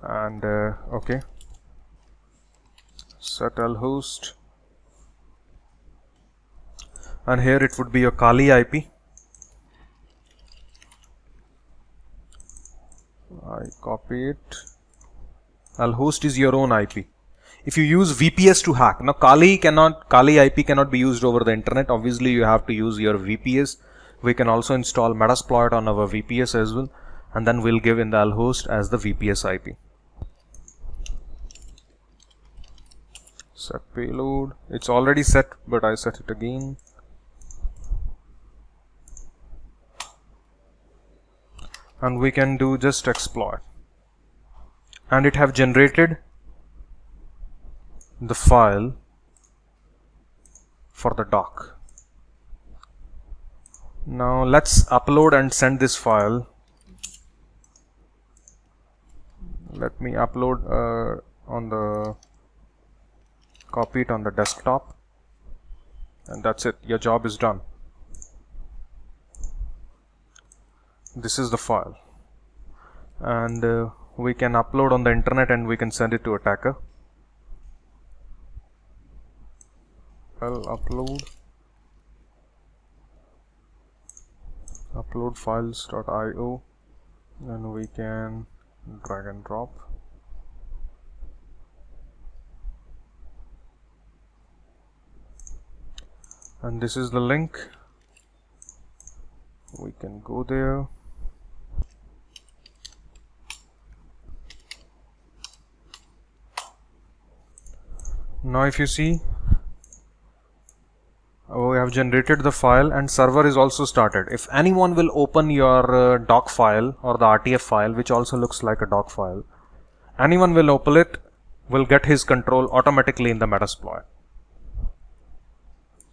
and okay, set L host, and here it would be your Kali IP. I copy it. L host is your own IP. If you use VPS to hack, now Kali IP cannot be used over the internet. Obviously, you have to use your VPS. We can also install Metasploit on our VPS as well, and then we'll give in the L host as the VPS IP. Set payload. It's already set, but I set it again. And we can do just exploit, and it have generated the file for the doc. Now let's upload and send this file. Let me upload copy it on the desktop, and that's it. Your job is done. this is the file, and we can upload on the internet and we can send it to attacker. I'll upload files.io, and we can drag and drop. And this is the link. We can go there. Now if you see, we have generated the file and server is also started. If anyone will open your doc file or the RTF file, which also looks like a doc file, anyone will open it, will get his control automatically in the Metasploit.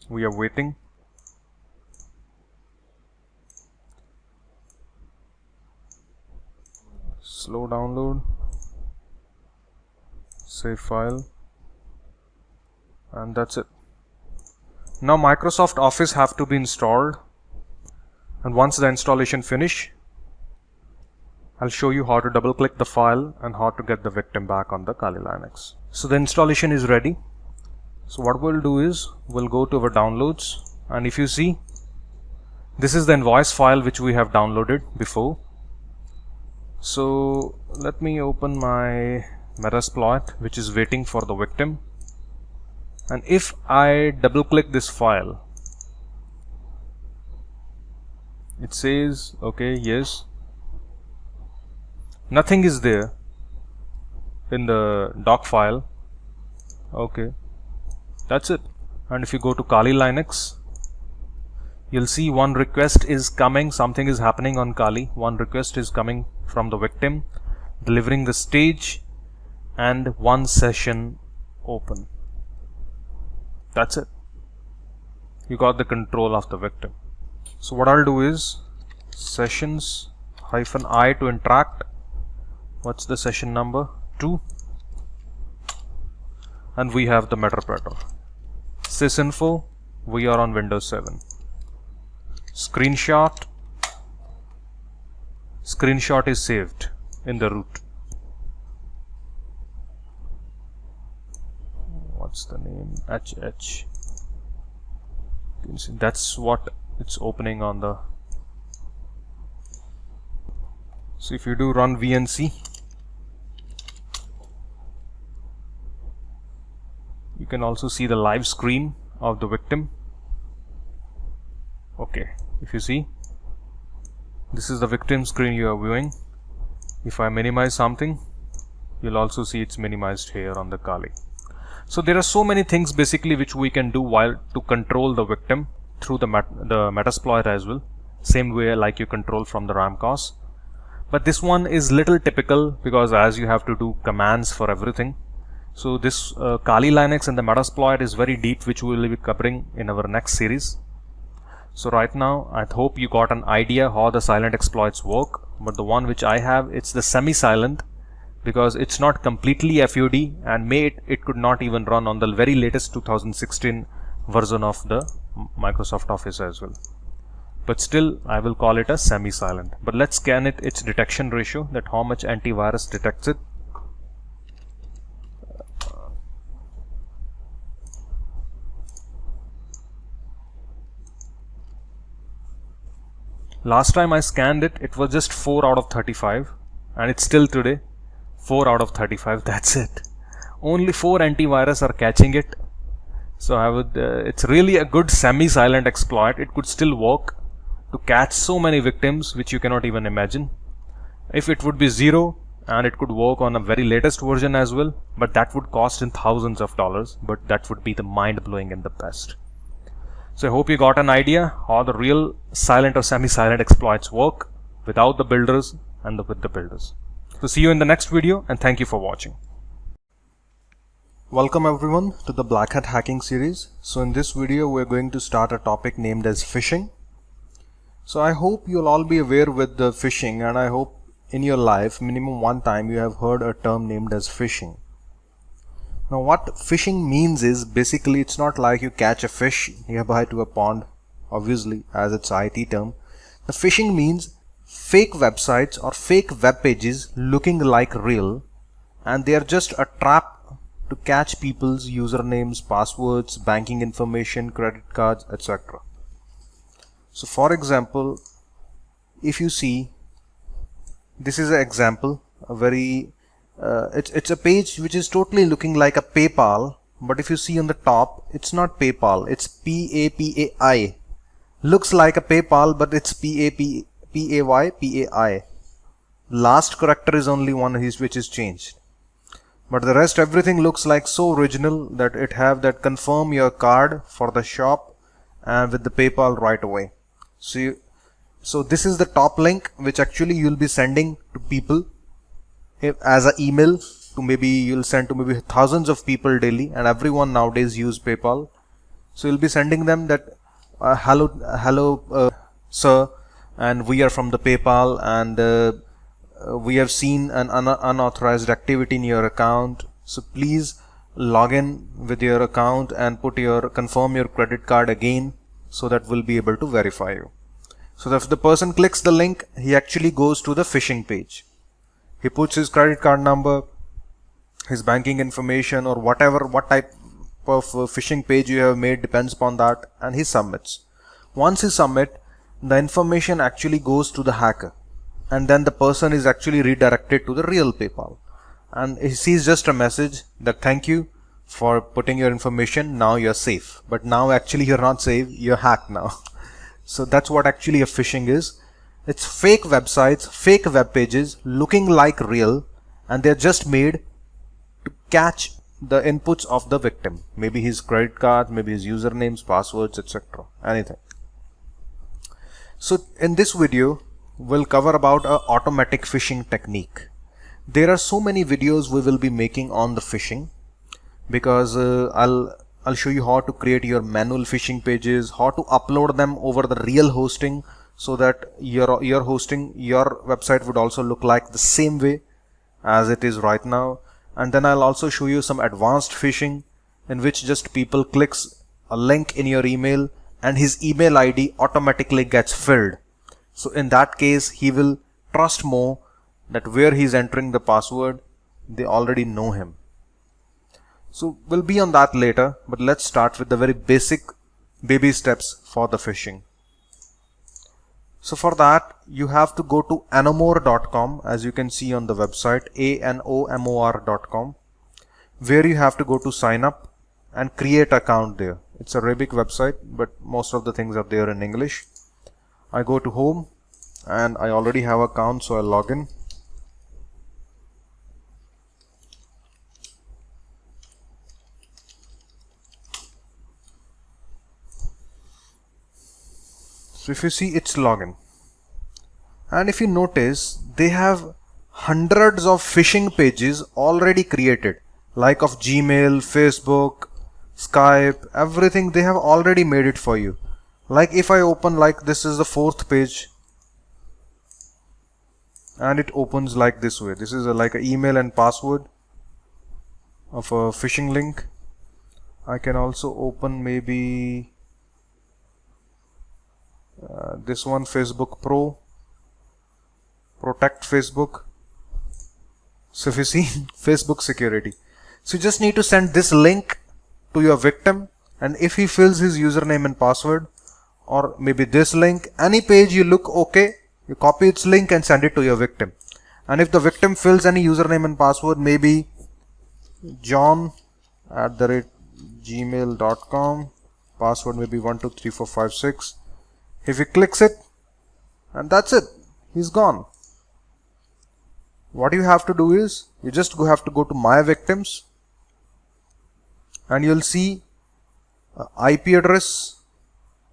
We are waiting. Slow download. Save file. And that's it. Now Microsoft Office have to be installed, and once the installation finish, I'll show you how to double click the file and how to get the victim back on the Kali Linux. So the installation is ready. So what we'll do is we'll go to our downloads, and if you see, this is the invoice file which we have downloaded before. So let me open my Metasploit, which is waiting for the victim. And if I double click this file, it says okay, yes, nothing is there in the doc file. Okay, that's it. And if you go to Kali Linux, you'll see one request is coming, something is happening on Kali. One request is coming from the victim, delivering the stage, and one session open. That's it. You got the control of the victim. So what I'll do is sessions-i to interact. What's the session number? 2. And we have the meterpreter. sysinfo, we are on Windows 7. Screenshot is saved in the root. What's the name? HH. You can see that's what it's opening on the. So if you do run VNC, you can also see the live screen of the victim. Okay, if you see, this is the victim screen you are viewing. If I minimize something, you'll also see it's minimized here on the Kali. So there are so many things basically which we can do while to control the victim through the Metasploit as well, same way like you control from the Ramcos. But this one is little typical because as you have to do commands for everything. So this Kali Linux and the Metasploit is very deep, which we will be covering in our next series. So right now I hope you got an idea how the silent exploits work, but the one which I have, it's the semi-silent, because it's not completely FUD, and it could not even run on the very latest 2016 version of the Microsoft Office as well. But still I will call it a semi-silent. But let's scan it, its detection ratio, that how much antivirus detects it. Last time I scanned it, it was just 4 out of 35, and it's still today 4 out of 35. That's it. Only 4 antivirus are catching it. So I would it's really a good semi-silent exploit. It could still work to catch so many victims which you cannot even imagine. If it would be 0, and it could work on a very latest version as well, but that would cost in thousands of dollars, but that would be the mind-blowing and the best. So I hope you got an idea how the real silent or semi-silent exploits work without the builders and with the builders. So see you in the next video, and thank you for watching. Welcome everyone to the Blackhat Hacking Series. So in this video we're going to start a topic named as phishing. So I hope you'll all be aware with the phishing, and I hope in your life minimum one time you have heard a term named as phishing. Now what phishing means is basically it's not like you catch a fish nearby to a pond, obviously, as it's IT term. The phishing means fake websites or fake web pages looking like real, and they are just a trap to catch people's usernames, passwords, banking information, credit cards, etc. So for example, if you see, this is an example, a very it's a page which is totally looking like a PayPal, but if you see on the top, it's not PayPal, it's PAPAI. Looks like a PayPal, but it's PAY. Last character is only one which is changed, but the rest everything looks like so original that it have that confirm your card for the shop and with the PayPal right away. So this is the top link which actually you'll be sending to people as an email to maybe you'll send to maybe thousands of people daily, and everyone nowadays use PayPal. So you'll be sending them that hello sir, and we are from the PayPal, and we have seen an unauthorized activity in your account, so please log in with your account and confirm your credit card again, so that we'll be able to verify you. So if the person clicks the link, he actually goes to the phishing page. He puts his credit card number, his banking information, or what type of phishing page you have made, depends upon that, and he submits. Once he submits, the information actually goes to the hacker, and then the person is actually redirected to the real PayPal, and he sees just a message that thank you for putting your information, now you're safe. But now actually you're not safe, you're hacked now. So that's what actually a phishing is. It's fake websites, fake web pages looking like real, and they're just made to catch the inputs of the victim, maybe his credit card, maybe his usernames, passwords, etc., anything. So in this video we'll cover about a automatic phishing technique. There are so many videos we will be making on the phishing, because I'll show you how to create your manual phishing pages, how to upload them over the real hosting, so that your website would also look like the same way as it is right now. And then I'll also show you some advanced phishing, in which just people clicks a link in your email and his email ID automatically gets filled. So in that case, he will trust more that where he's entering the password, they already know him. So we'll be on that later, but let's start with the very basic baby steps for the phishing. So for that, you have to go to anomore.com, as you can see on the website, anomor.com, where you have to go to sign up and create account there. It's a Arabic website, but most of the things are there in English. I go to home and I already have an account, so I'll log in. So if you see, it's login, and if you notice, they have hundreds of phishing pages already created, like of Gmail, Facebook, Skype, everything. They have already made it for you. Like if I open, like this is the 4th page, and it opens like this way. This is like an email and password of a phishing link. I can also open maybe this one, Facebook Pro, protect Facebook. So if you see, Facebook security. So you just need to send this link to your victim, and if he fills his username and password, or maybe this link, any page you look okay, you copy its link and send it to your victim. And if the victim fills any username and password, maybe john@gmail.com, password maybe 123456. If he clicks it, and that's it, he's gone. What you have to do is, you just have to go to my victims, and you'll see IP address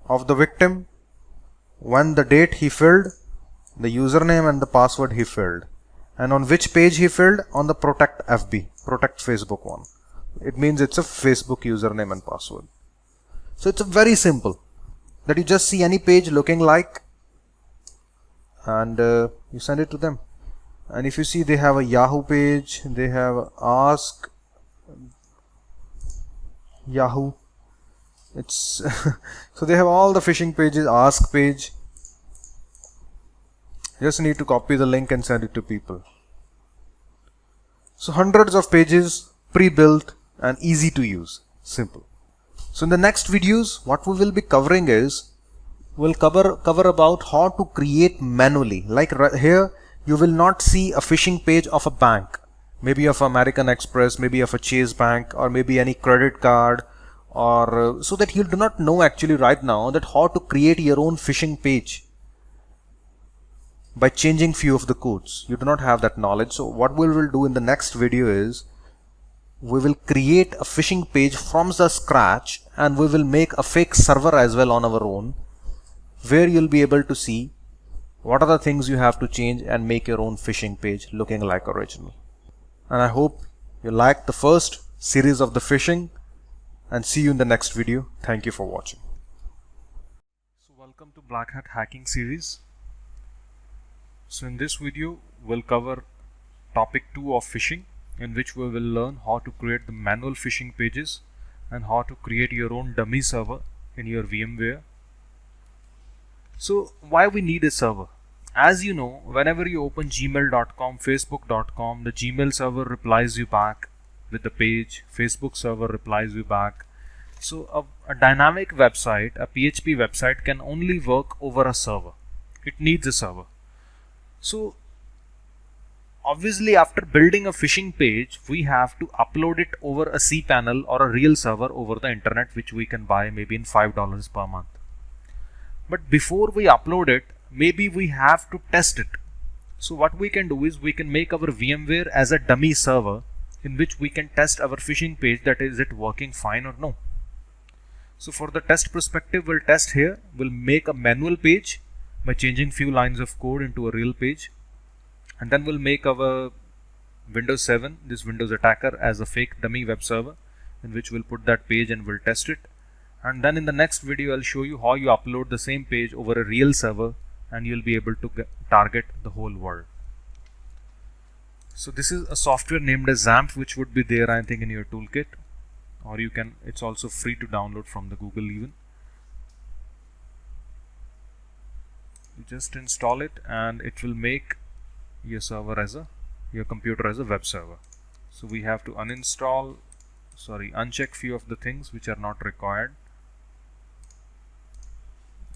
of the victim, when the date he filled, the username and the password he filled, and on which page he filled, on the protect Facebook one. It means it's a Facebook username and password. So it's a very simple, that you just see any page looking like, and you send it to them. And if you see, they have a Yahoo page, they have Ask Yahoo. It's so they have all the phishing pages. Ask page. Just need to copy the link and send it to people. So hundreds of pages, pre-built and easy to use. Simple. So in the next videos, what we will be covering is, we'll cover about how to create manually. Like here, you will not see a phishing page of a bank, maybe of American Express, maybe of a Chase Bank, or maybe any credit card, or so that you do not know actually right now that how to create your own phishing page by changing few of the codes. You do not have that knowledge. So what we will do in the next video is, we will create a phishing page from the scratch, and we will make a fake server as well on our own, where you'll be able to see what are the things you have to change and make your own phishing page looking like original. And I hope you liked the first series of the phishing, and see you in the next video. Thank you for watching. So welcome to Blackhat Hacking Series. So in this video we'll cover topic 2 of phishing, in which we will learn how to create the manual phishing pages and how to create your own dummy server in your VMware. So why we need a server? As you know, whenever you open gmail.com, facebook.com, the Gmail server replies you back with the page, Facebook server replies you back. So a dynamic website, a PHP website, can only work over a server. It needs a server. So obviously after building a phishing page, we have to upload it over a cPanel or a real server over the internet, which we can buy maybe in $5 per month. But before we upload it, maybe we have to test it. So what we can do is, we can make our VMware as a dummy server in which we can test our phishing page, that is it working fine or no. So for the test perspective, we'll test here. We'll make a manual page by changing few lines of code into a real page, and then we'll make our Windows 7, this Windows attacker, as a fake dummy web server in which we'll put that page and we'll test it. And then in the next video I'll show you how you upload the same page over a real server, and you'll be able to target the whole world. So this is a software named as XAMPP, which would be there, I think, in your toolkit, or you can, it's also free to download from the Google even. You just install it and it will make your server as your computer as a web server. So we have to uncheck few of the things which are not required,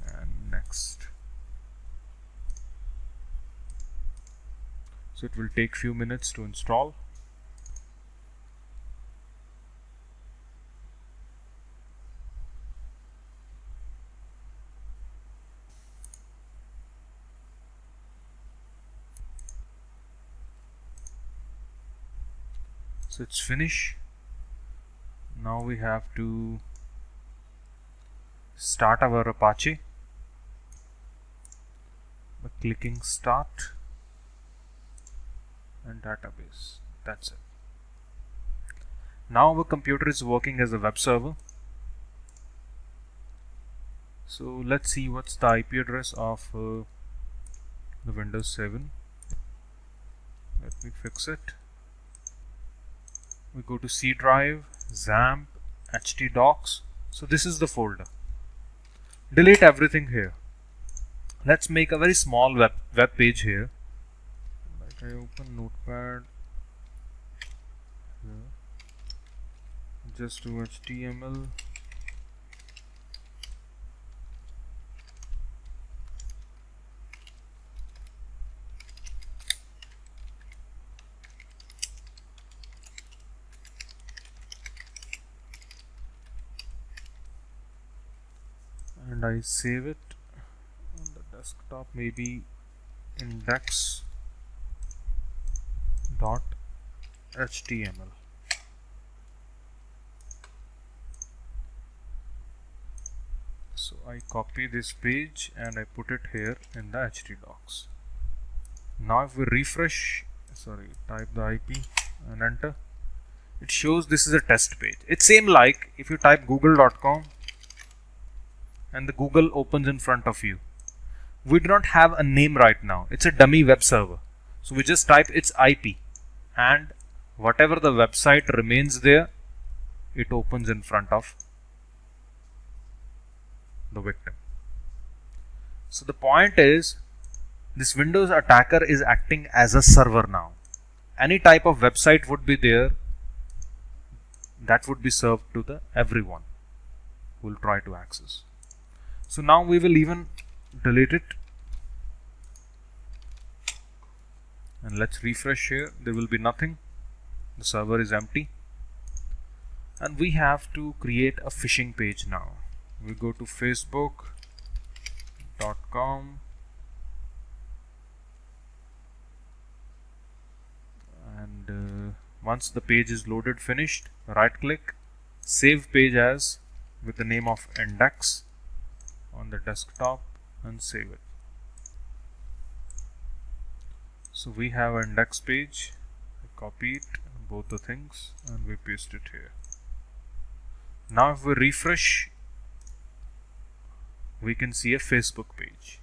and next. So it will take few minutes to install. So it's finished. Now we have to start our Apache by clicking start and database. That's it. Now our computer is working as a web server. So let's see what's the IP address of the Windows 7. Let me fix it. We go to C drive, XAMPP, htdocs. So this is the folder. Delete everything here. Let's make a very small web page here. Like I open Notepad. Here. Just do HTML. And I save it on the desktop, maybe index.html. So I copy this page and I put it here in the htdocs. Now if we type the IP and enter, it shows this is a test page. It's same like if you type google.com and the Google opens in front of you. We do not have a name right now. It's a dummy web server. So we just type its IP, and whatever the website remains there, it opens in front of the victim. So the point is, This Windows attacker is acting as a server now. Any type of website would be there that would be served to the everyone who will try to access. So now we will even delete it, and let's refresh here. There will be nothing. The server is empty, and we have to create a phishing page now. We go to facebook.com, and once the page is loaded, finished, right click, save page as with the name of index on the desktop and save it. So we have an index page. I copy it, both the things, and we paste it here. Now if we refresh, we can see a Facebook page,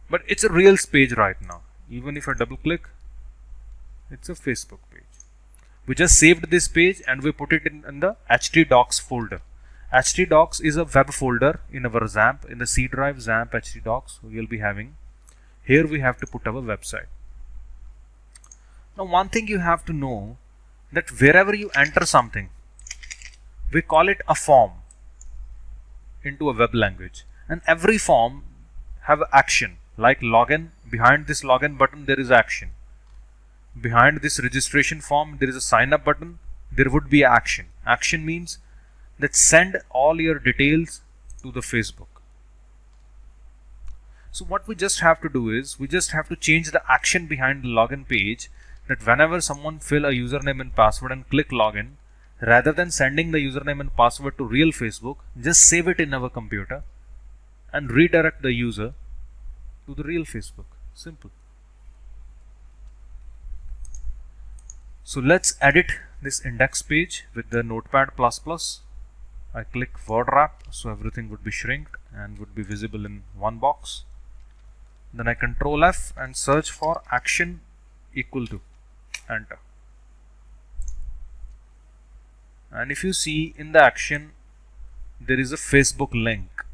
but it's a Reels page right now. Even if I double click, it's a Facebook page. We just saved this page and we put it in the htdocs folder. htdocs is a web folder in our XAMPP, in the C drive XAMPP htdocs we will be having. Here we have to put our website. Now one thing you have to know, that wherever you enter something, we call it a form into a web language, and every form have action. Like login, behind this login button there is action. Behind this registration form there is a sign up button, there would be action. Action means that send all your details to the Facebook. So what we just have to do is, we just have to change the action behind the login page, that whenever someone fill a username and password and click login, rather than sending the username and password to real Facebook, just save it in our computer and redirect the user to the real Facebook. Simple. So let's edit this index page with the Notepad++. I click word wrap, so everything would be shrinked and would be visible in one box. Then I Control F and search for action equal to, enter. And if you see in the action, there is a Facebook link,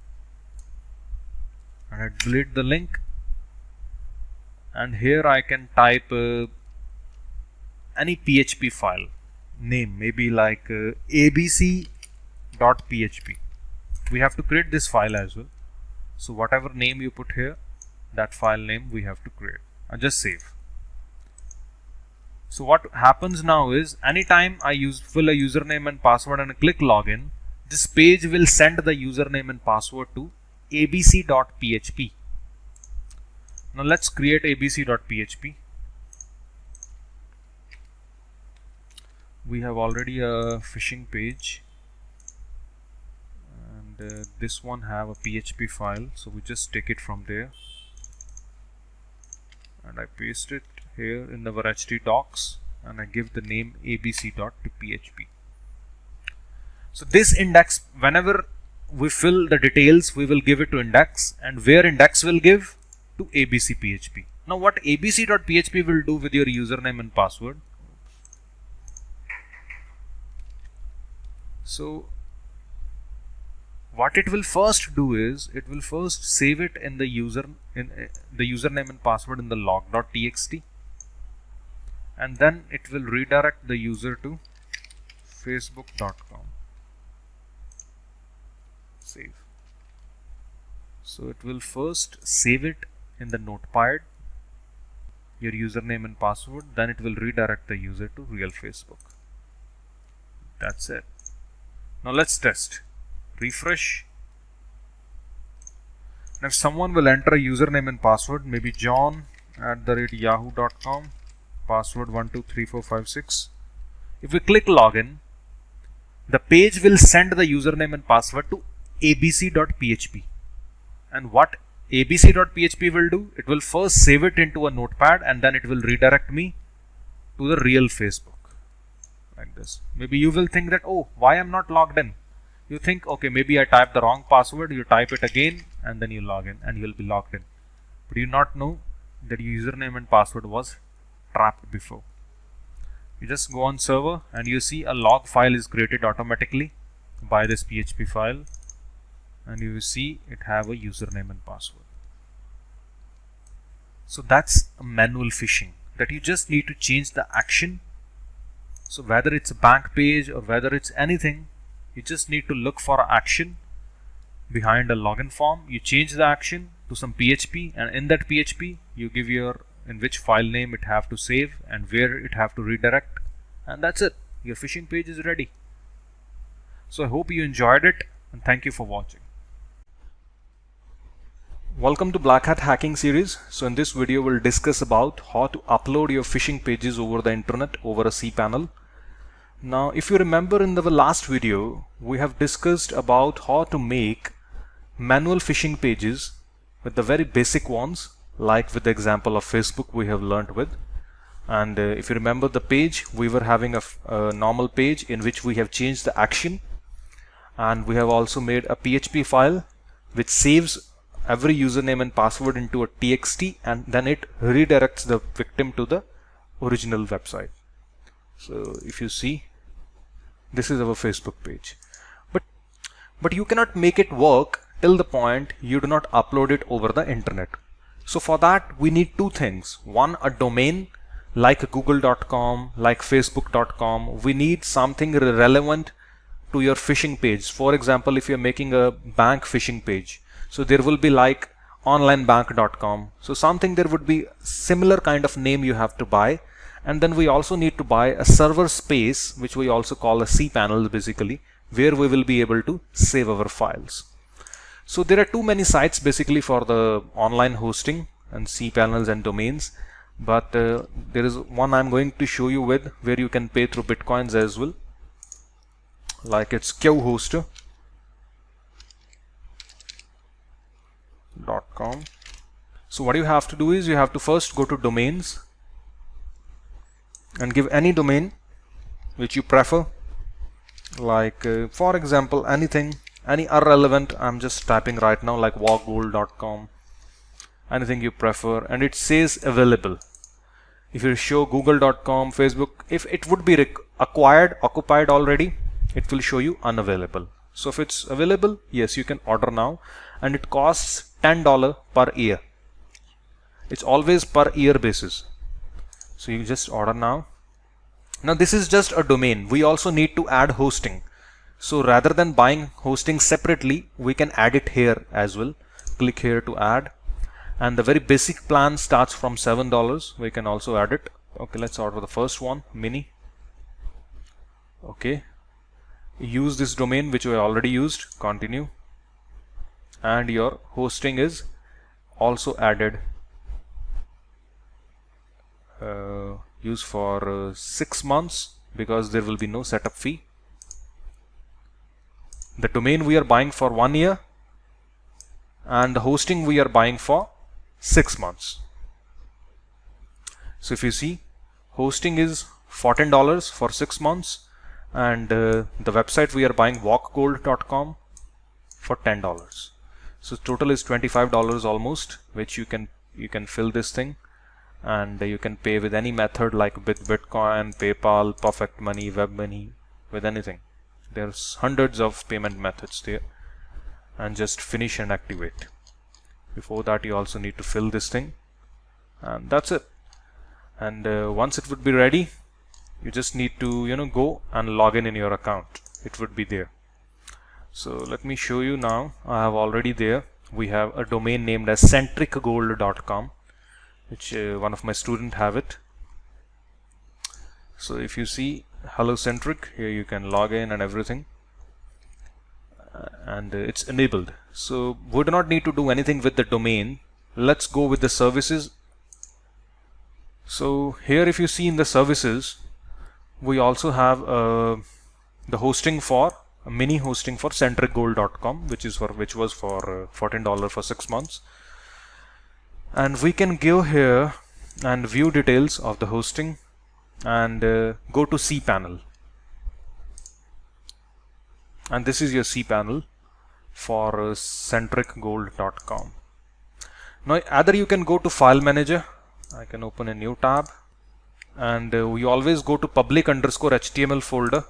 and I delete the link, and here I can type any PHP file name, maybe like abc.php. We have to create this file as well. So whatever name you put here, that file name we have to create and just save. So what happens now is, anytime I fill a username and password and click login, this page will send the username and password to abc.php. Now let's create abc.php. We have already a phishing page, and this one have a PHP file, so we just take it from there and I paste it here in our htdocs, and I give the name abc.php. So this index, whenever we fill the details, we will give it to index, and where index will give to abc.php. Now what abc.php will do with your username and password? So what it will first do is, it will first save it in the username and password in the log.txt, and then it will redirect the user to facebook.com. Save. So it will first save it in the notepad, your username and password, then it will redirect the user to real Facebook. That's it. Now let's test. Refresh. Now if someone will enter a username and password, maybe john@yahoo.com, password 123456. If we click login, the page will send the username and password to abc.php. And what abc.php will do? It will first save it into a notepad, and then it will redirect me to the real Facebook. Like this. Maybe you will think that, oh, why I'm not logged in? You think, okay, maybe I typed the wrong password. You type it again and then you log in and you will be logged in. But you not know that your username and password was trapped before. You just go on server and you see a log file is created automatically by this PHP file, and you see it have a username and password. So that's a manual phishing, that you just need to change the action. So whether it's a bank page or whether it's anything, you just need to look for action behind a login form. You change the action to some PHP, and in that PHP you give in which file name it have to save and where it have to redirect, and that's it. Your phishing page is ready. So I hope you enjoyed it, and thank you for watching. Welcome to Blackhat Hacking Series. So in this video we'll discuss about how to upload your phishing pages over the internet over a cPanel. Now if you remember, in the last video we have discussed about how to make manual phishing pages with the very basic ones, like with the example of Facebook we have learned with. And if you remember the page, we were having a normal page in which we have changed the action, and we have also made a PHP file which saves every username and password into a txt, and then it redirects the victim to the original website. So if you see, this is our Facebook page, but you cannot make it work till the point you do not upload it over the internet. So for that we need two things. One, a domain like google.com, like facebook.com. We need something relevant to your phishing page. For example, if you're making a bank phishing page, so there will be like onlinebank.com. So something, there would be similar kind of name you have to buy. And then we also need to buy a server space, which we also call a cPanel basically, where we will be able to save our files. So there are too many sites basically for the online hosting and cPanels and domains, but there is one I'm going to show you with where you can pay through bitcoins as well, like it's qhoster.com. So what you have to do is you have to first go to domains and give any domain which you prefer, like for example anything, any irrelevant. I'm just typing right now like walkgold.com, anything you prefer, and it says available. If you show google.com, Facebook, if it would be occupied already, it will show you unavailable. So if it's available, yes, you can order now, and it costs $10 per year. It's always per year basis. So you just order now. Now this is just a domain. We also need to add hosting. So rather than buying hosting separately, we can add it here as well. Click here to add, and the very basic plan starts from $7. We can also add it. Okay, let's order the first one, mini. Okay, use this domain which we already used, continue, and your hosting is also added. Use for 6 months because there will be no setup fee. The domain we are buying for 1 year, and the hosting we are buying for 6 months. So if you see, hosting is $14 for 6 months, and the website we are buying walkgold.com for $10. So total is $25 almost, which you can fill this thing, and you can pay with any method like with Bitcoin, PayPal, Perfect Money, Web Money, with anything. There's hundreds of payment methods there, and just finish and activate. Before that you also need to fill this thing, and that's it. And once it would be ready, you just need to go and log in your account. It would be there. So let me show you now. I have already there. We have a domain named as centricgold.com, which one of my students have it. So if you see hello centric, here you can log in and everything, and it's enabled. So we do not need to do anything with the domain. Let's go with the services. So here if you see in the services, we also have the hosting for mini hosting for centricgold.com, which was for $14 for 6 months, and we can go here and view details of the hosting and go to cPanel, and this is your cPanel for centricgold.com. Now either you can go to file manager. I can open a new tab, and we always go to public_HTML folder.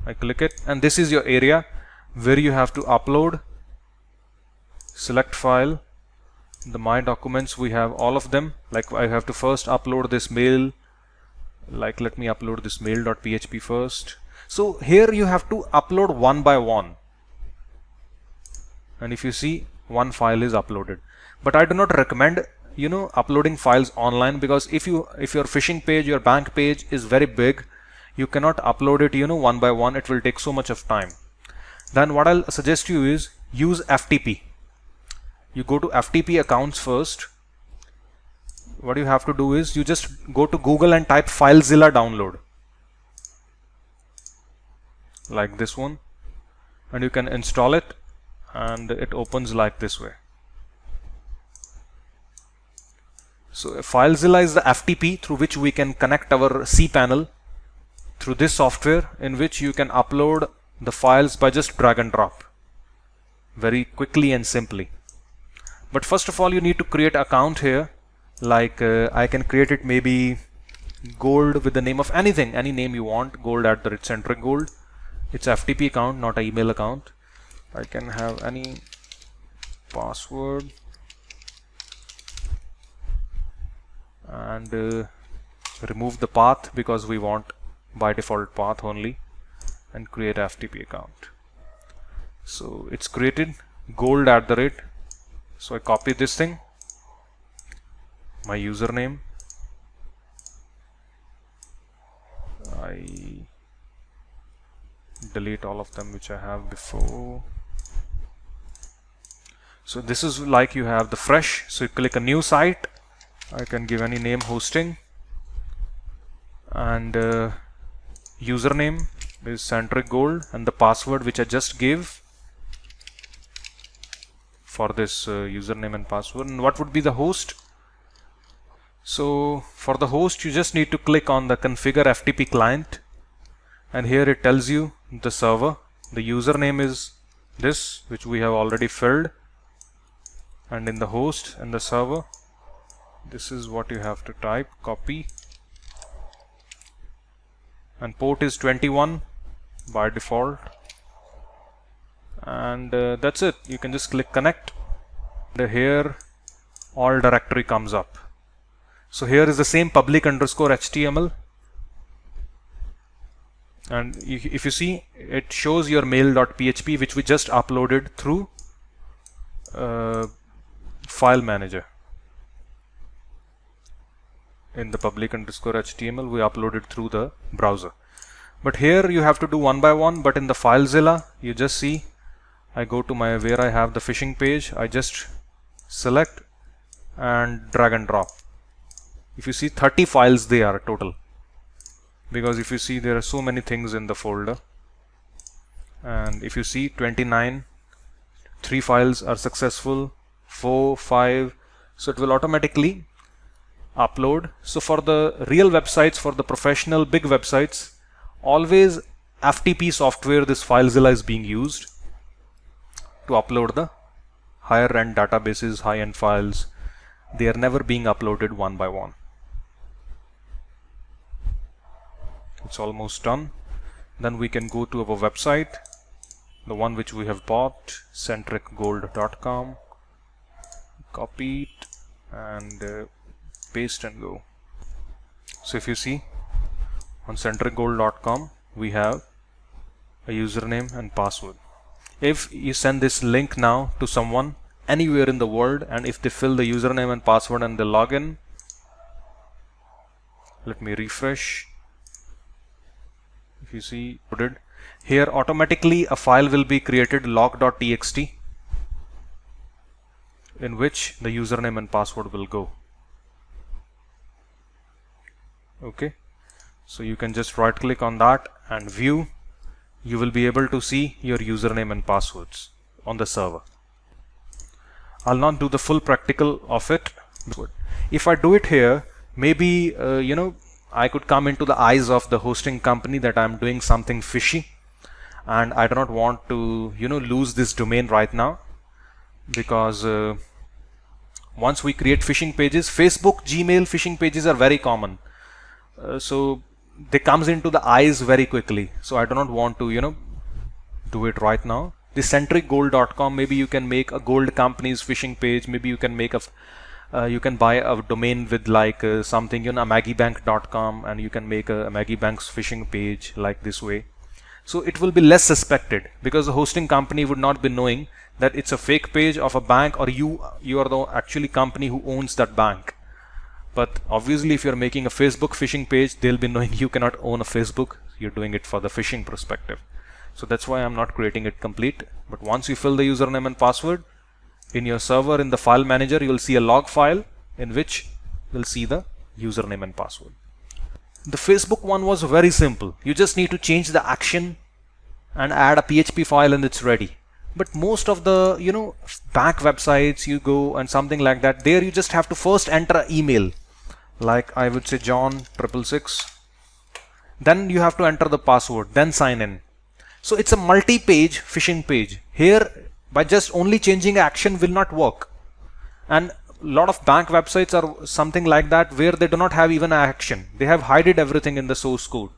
I click it, and this is your area where you have to upload, select file, the my documents, we have all of them. Like I have to first upload this mail. Like let me upload this mail.php first. So here you have to upload one by one. And if you see, one file is uploaded. But I do not recommend uploading files online, because if your phishing page, your bank page is very big, you cannot upload it one by one. It will take so much of time. Then what I'll suggest you is use FTP. You go to FTP accounts first. What you have to do is you just go to Google and type FileZilla download, like this one, and you can install it, and it opens like this way. So FileZilla is the FTP through which we can connect our cPanel through this software, in which you can upload the files by just drag and drop very quickly and simply. But first of all, you need to create an account here. Like I can create it maybe gold with the name of anything, any name you want, gold@centricgold. It's FTP account, not an email account. I can have any password and remove the path, because we want by default path only, and create FTP account. So it's created, gold@. So I copy this thing, my username, I delete all of them which I have before. So this is like you have the fresh, so you click a new site, I can give any name, hosting, and username is centricgold, and the password which I just gave for this username and password. And what would be the host? So for the host, you just need to click on the configure FTP client, and here it tells you the server. The username is this, which we have already filled, and in the host and the server, this is what you have to type, copy, and port is 21 by default, and that's it. You can just click connect, and here all directory comes up. So here is the same public_HTML, and if you see, it shows your mail.php, which we just uploaded through file manager. In the public_HTML, we uploaded through the browser. But here you have to do one by one. But in the FileZilla, you just see, I go to where I have the phishing page, I just select and drag and drop. If you see, 30 files they are total, because if you see, there are so many things in the folder. And if you see, 29, 3 files are successful, 4, 5, so it will automatically upload. So for the real websites, for the professional big websites, always FTP software, this FileZilla is being used to upload the higher end databases, high end files. They are never being uploaded one by one. It's almost done. Then we can go to our website, the one which we have bought, centricgold.com, copy it and paste and go. So if you see, on centricgold.com we have a username and password. If you send this link now to someone anywhere in the world, and if they fill the username and password and they log in, let me refresh. If you see, here automatically a file will be created, log.txt, in which the username and password will go. Okay, so you can just right click on that and view. You will be able to see your username and passwords on the server. I'll not do the full practical of it. If I do it here, maybe I could come into the eyes of the hosting company that I'm doing something fishy, and I do not want to lose this domain right now, because once we create phishing pages, Facebook, Gmail phishing pages are very common, so they comes into the eyes very quickly. So I do not want to do it right now. the centricgold.com, maybe you can make a gold company's phishing page. Maybe you can make a you can buy a domain with like something, maggibank.com, and you can make a Maggie Bank's phishing page like this way. So it will be less suspected, because the hosting company would not be knowing that it's a fake page of a bank, or you are the actually company who owns that bank. But obviously if you're making a Facebook phishing page, they'll be knowing you cannot own a Facebook. You're doing it for the phishing perspective. So that's why I'm not creating it complete. But once you fill the username and password in your server, in the file manager, you'll see a log file in which you'll see the username and password. The Facebook one was very simple. You just need to change the action and add a PHP file and it's ready. But most of the bank websites you go and something like that, there you just have to first enter an email, like I would say John666. Then you have to enter the password, then sign in. So it's a multi-page phishing page. Here, by just only changing action will not work. And a lot of bank websites are something like that, where they do not have even action. They have hidden everything in the source code.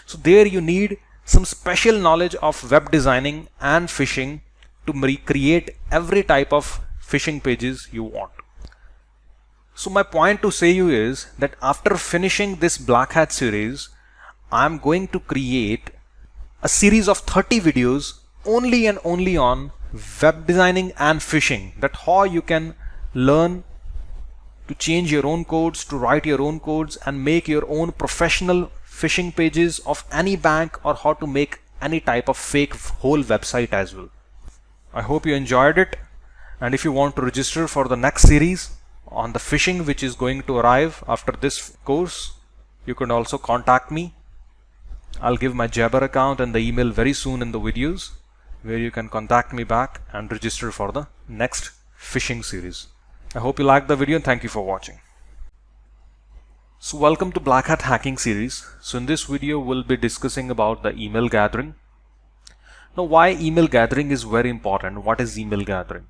So there you need some special knowledge of web designing and phishing to create every type of phishing pages you want. So my point to say you is that after finishing this Blackhat series, I'm going to create a series of 30 videos only and only on web designing and phishing, that how you can learn to change your own codes, to write your own codes and make your own professional phishing pages of any bank, or how to make any type of fake whole website as well. I hope you enjoyed it, and if you want to register for the next series on the phishing which is going to arrive after this course, you can also contact me. I'll give my Jabber account and the email very soon in the videos, where you can contact me back and register for the next phishing series. I hope you liked the video and thank you for watching. So welcome to Blackhat Hacking Series. So in this video we'll be discussing about the email gathering. Now why email gathering is very important. What is email gathering?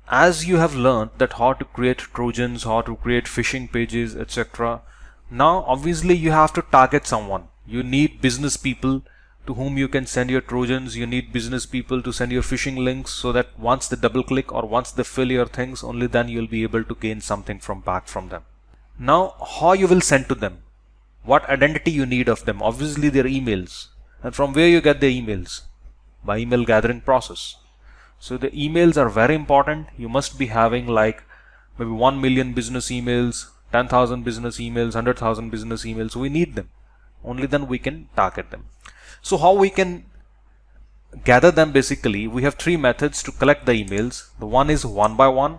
As you have learned that how to create Trojans, how to create phishing pages, etc. Now obviously you have to target someone. You need business people to whom you can send your Trojans. You need business people to send your phishing links, so that once they double click or once they fill your things, only then you'll be able to gain something back from them. Now how you will send to them? What identity you need of them? Obviously their emails. And from where you get the emails? By email gathering process. So the emails are very important. You must be having like maybe 1 million business emails, 10,000 business emails, 100,000 business emails. We need them. Only then we can target them. So how we can gather them? Basically we have 3 methods to collect the emails. The one is one by one.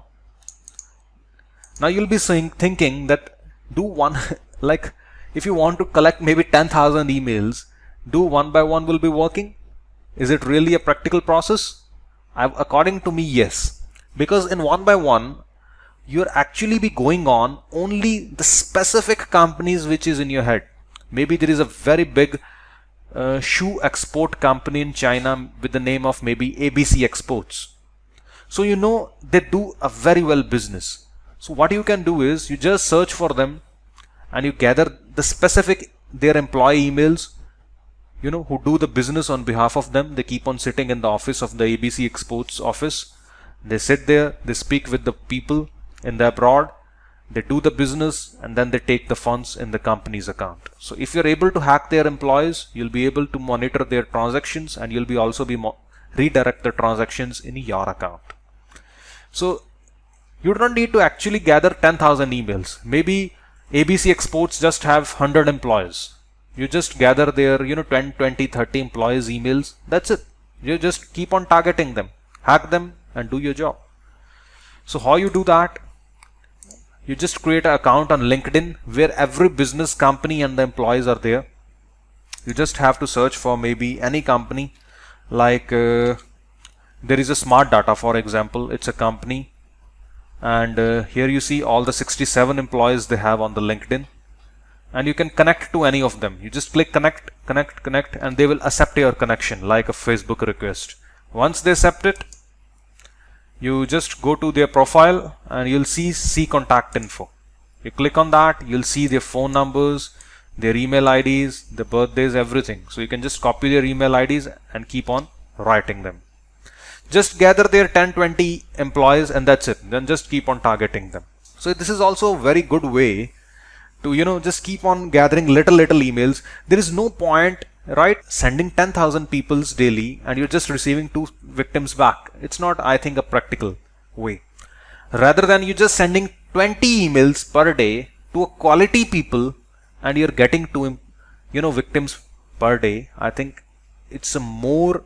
Now you'll be thinking that do one like if you want to collect maybe 10,000 emails, do one by one will be working? Is it really a practical process? According to me, yes. Because in one by one, you're actually be going on only the specific companies which is in your head. Maybe there is a very big shoe export company in China with the name of maybe ABC Exports. So you know they do a very well business. So what you can do is you just search for them and you gather the specific their employee emails, who do the business on behalf of them. They keep on sitting in the office of the ABC Exports office. They sit there, they speak with the people in the abroad, they do the business, and then they take the funds in the company's account. So if you're able to hack their employees, you'll be able to monitor their transactions, and you'll be also redirect the transactions in your account. So you don't need to actually gather 10,000 emails. Maybe ABC Exports just have 100 employees. You just gather their 10, 20, 30 employees emails. That's it. You just keep on targeting them, hack them, and do your job. So how you do that? You just create an account on LinkedIn where every business company and the employees are there. You just have to search for maybe any company, like there is a Smart Data, for example. It's a company, and here you see all the 67 employees they have on the LinkedIn, and you can connect to any of them. You just click connect, and they will accept your connection like a Facebook request. Once they accept it, you just go to their profile and you'll see contact info. You click on that, you'll see their phone numbers, their email IDs, their birthdays, everything. So you can just copy their email IDs and keep on writing them. Just gather their 10-20 employees and that's it. Then just keep on targeting them. So this is also a very good way to just keep on gathering little emails. There is no point, right, sending 10,000 peoples daily and you're just receiving 2 victims back. It's not, I think, a practical way. Rather than you just sending 20 emails per day to a quality people and you're getting 2 victims per day, I think it's a more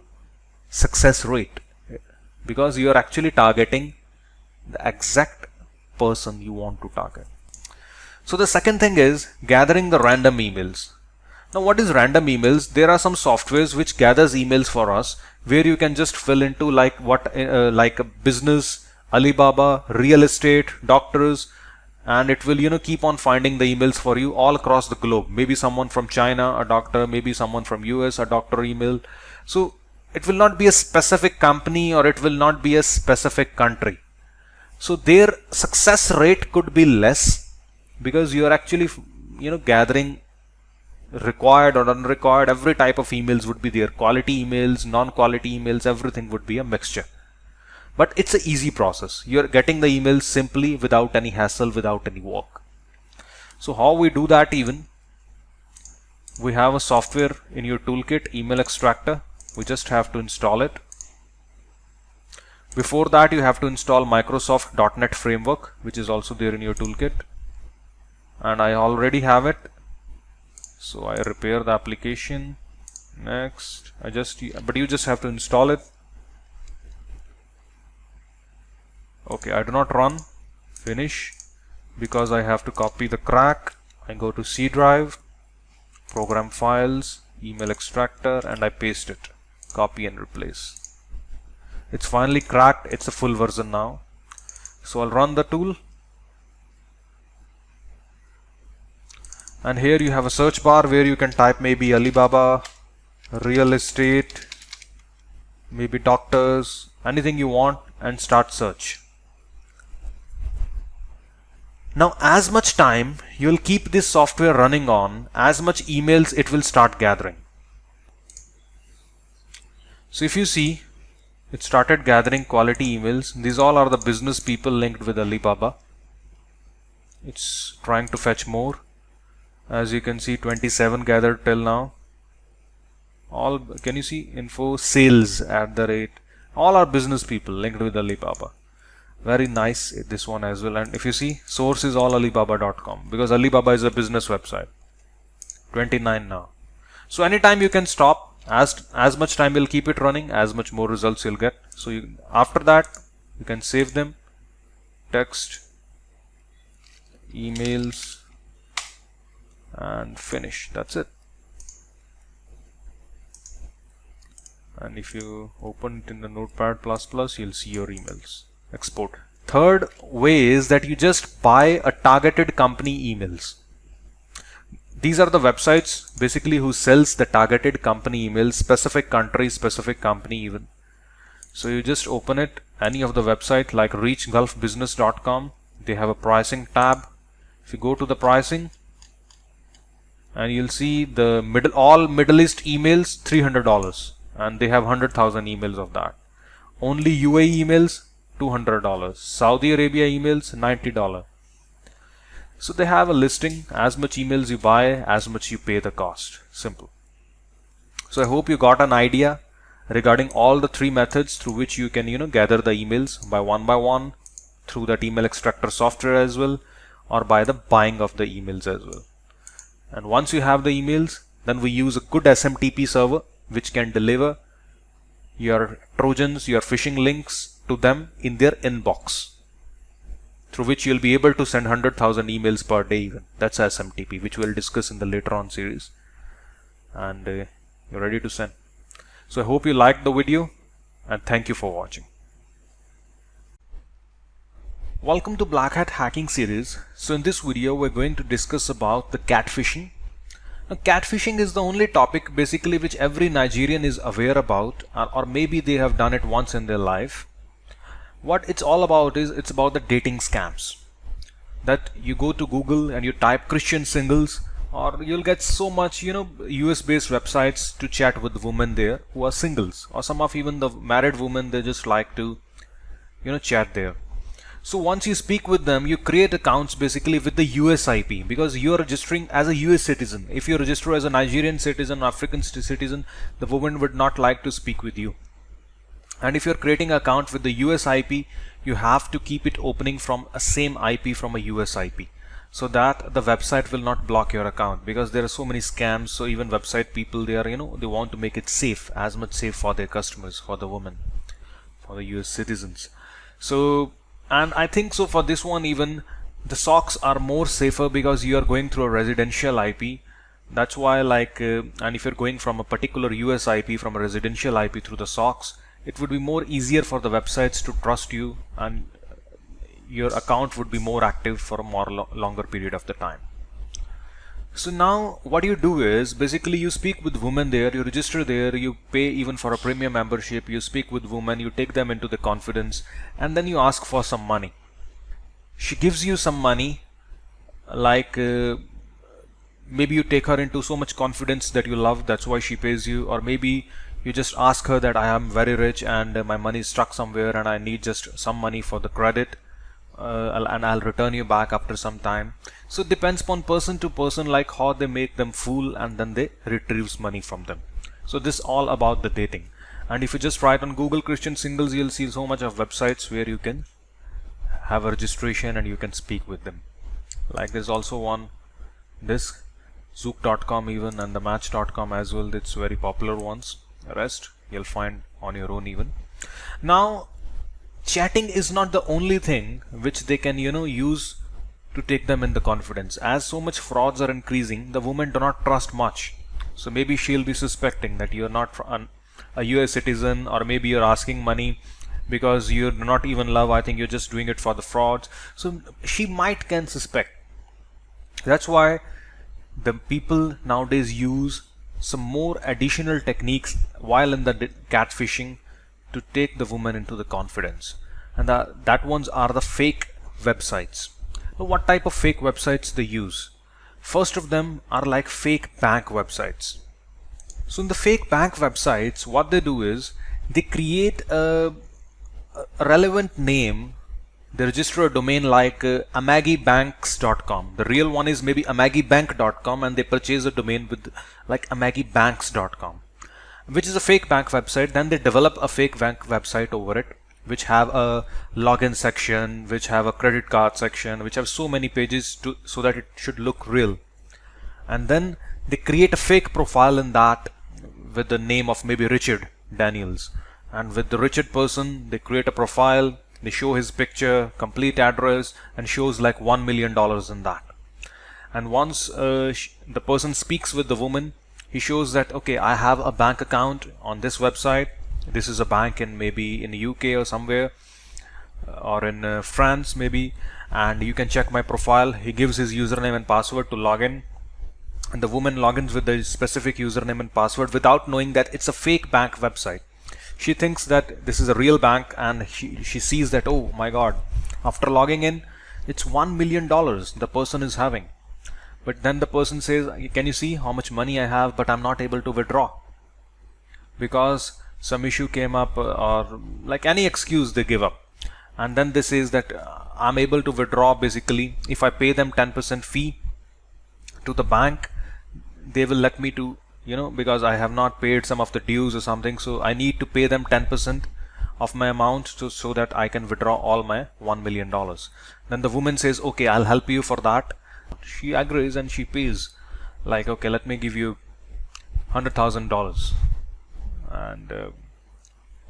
success rate because you are actually targeting the exact person you want to target. So the second thing is gathering the random emails. Now what is random emails? There are some softwares which gathers emails for us where you can just fill into like a business, Alibaba, real estate, doctors, and it will keep on finding the emails for you all across the globe. Maybe someone from China, a doctor, maybe someone from US, a doctor email. So it will not be a specific company or it will not be a specific country. So their success rate could be less because you are actually gathering required or unrequired. Every type of emails would be there. Quality emails, non-quality emails, everything would be a mixture. But it's an easy process. You're getting the emails simply without any hassle, without any work. So how we do that even? We have a software in your toolkit, email extractor. We just have to install it. Before that, you have to install Microsoft .NET framework, which is also there in your toolkit. And I already have it. So I repair the application. Next, but you just have to install it. Okay, I do not run. Finish. Because I have to copy the crack. I go to C drive, program files, email extractor, and I paste it. Copy and replace. It's finally cracked. It's a full version now. So I'll run the tool. And here you have a search bar where you can type maybe Alibaba, real estate, maybe doctors, anything you want, and start search. Now as much time you will keep this software running on, as much emails it will start gathering. So if you see, it started gathering quality emails. These all are the business people linked with Alibaba. It's trying to fetch more. As you can see, 27 gathered till now. All, can you see, info, sales @ all are business people linked with Alibaba. Very nice, this one as well. And if you see, source is all alibaba.com because Alibaba is a business website. 29 now. So anytime you can stop, as much time you'll keep it running, as much more results you'll get. So after that, you can save them, text, emails, and finish. That's it. And if you open it in the Notepad++, you'll see your emails. Export. Third way is that you just buy a targeted company emails. These are the websites basically who sells the targeted company emails, specific country, specific company even. So you just open it, any of the website like reachgulfbusiness.com. They have a pricing tab. If you go to the pricing, and you'll see the all Middle East emails $300, and they have 100,000 emails of that. Only UAE emails $200, Saudi Arabia emails $90. So they have a listing. As much emails you buy, as much you pay the cost. Simple. So I hope you got an idea regarding all the 3 methods through which you can gather the emails by one through that email extractor software as well, or by the buying of the emails as well. And once you have the emails, then we use a good SMTP server which can deliver your Trojans, your phishing links to them in their inbox, through which you'll be able to send 100,000 emails per day even. That's SMTP, which we'll discuss in the later on series. And you're ready to send. So I hope you liked the video, and thank you for watching. Welcome to Blackhat Hacking Series. So in this video we're going to discuss about the catfishing. Now catfishing is the only topic basically which every Nigerian is aware about, or maybe they have done it once in their life. What it's all about is it's about the dating scams. That you go to Google and you type Christian singles or you'll get so much, US based websites to chat with women there who are singles, or some of even the married women, they just like to chat there. So once you speak with them, you create accounts basically with the US IP, because you are registering as a US citizen. If you register as a Nigerian citizen, African citizen, the woman would not like to speak with you. And if you're creating an account with the US IP, you have to keep it opening from a same IP from a US IP, so that the website will not block your account, because there are so many scams. So even website people, they are, they want to make it safe, as much safe for their customers, for the women, for the US citizens. So, and I think so for this one, even the socks are more safer, because you are going through a residential IP. That's why, like, and if you're going from a particular US IP, from a residential IP through the socks, it would be more easier for the websites to trust you, and your account would be more active for a more longer period of the time. So now what you do is basically you speak with women there, you register there, you pay even for a premium membership, you speak with women, you take them into the confidence, and then you ask for some money. She gives you some money, like maybe you take her into so much confidence that you love, that's why she pays you. Or maybe you just ask her that I am very rich and my money is stuck somewhere and I need just some money for the credit, and I'll return you back after some time. So it depends upon person to person, like how they make them fool and then they retrieves money from them. So this is all about the dating. And if you just write on Google Christian singles, you'll see so much of websites where you can have a registration and you can speak with them. Like there's also one, this zook.com even, and the match.com as well. It's very popular ones. The rest you'll find on your own even. Now chatting is not the only thing which they can use to take them in the confidence. As so much frauds are increasing, the women do not trust much. So maybe she'll be suspecting that you're not a US citizen, or maybe you're asking money because you do not even love, I think you're just doing it for the frauds. So she can suspect. That's why the people nowadays use some more additional techniques while in the catfishing to take the woman into the confidence, and that ones are the fake websites. Now, what type of fake websites they use? First of them are like fake bank websites. So in the fake bank websites, what they do is they create a relevant name. They register a domain like amagibanks.com. The real one is maybe amagibank.com, and they purchase a domain with like amagibanks.com, which is a fake bank website. Then they develop a fake bank website over it, which have a login section, which have a credit card section, which have so many pages so that it should look real. And then they create a fake profile in that with the name of maybe Richard Daniels. And with the Richard person, they create a profile, they show his picture, complete address, and shows like $1 million in that. And once the person speaks with the woman, he shows that, okay, I have a bank account on this website. This is a bank in maybe in the UK or somewhere, or in France maybe, and you can check my profile. He gives his username and password to log in, and the woman logins with the specific username and password without knowing that it's a fake bank website. She thinks that this is a real bank, and she sees that, oh my god, after logging in, it's $1 million the person is having. But then the person says, can you see how much money I have, but I'm not able to withdraw because some issue came up, or like any excuse they give up. And then they says that I'm able to withdraw basically if I pay them 10% fee to the bank. They will let me to, because I have not paid some of the dues or something, so I need to pay them 10% of my amount so that I can withdraw all my $1 million. Then the woman says, okay, I'll help you for that. She agrees and she pays, like, okay, let me give you $100,000. And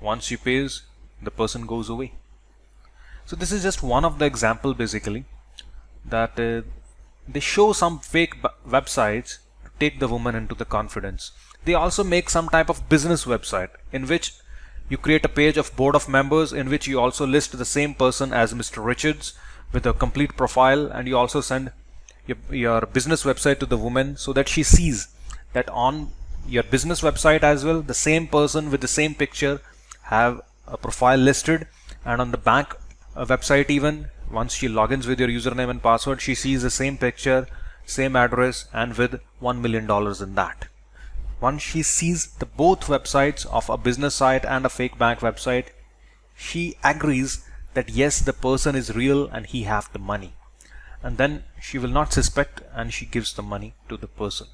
once she pays, the person goes away. So this is just one of the example basically, that they show some fake websites to take the woman into the confidence. They also make some type of business website in which you create a page of board of members, in which you also list the same person as Mr. Richards with a complete profile, and you also send your business website to the woman so that she sees that on your business website as well, the same person with the same picture have a profile listed, and on the bank website even, once she logins with your username and password, she sees the same picture, same address, and with $1 million in that. Once she sees the both websites of a business site and a fake bank website, she agrees that yes, the person is real and he have the money. And then she will not suspect and she gives the money to the person.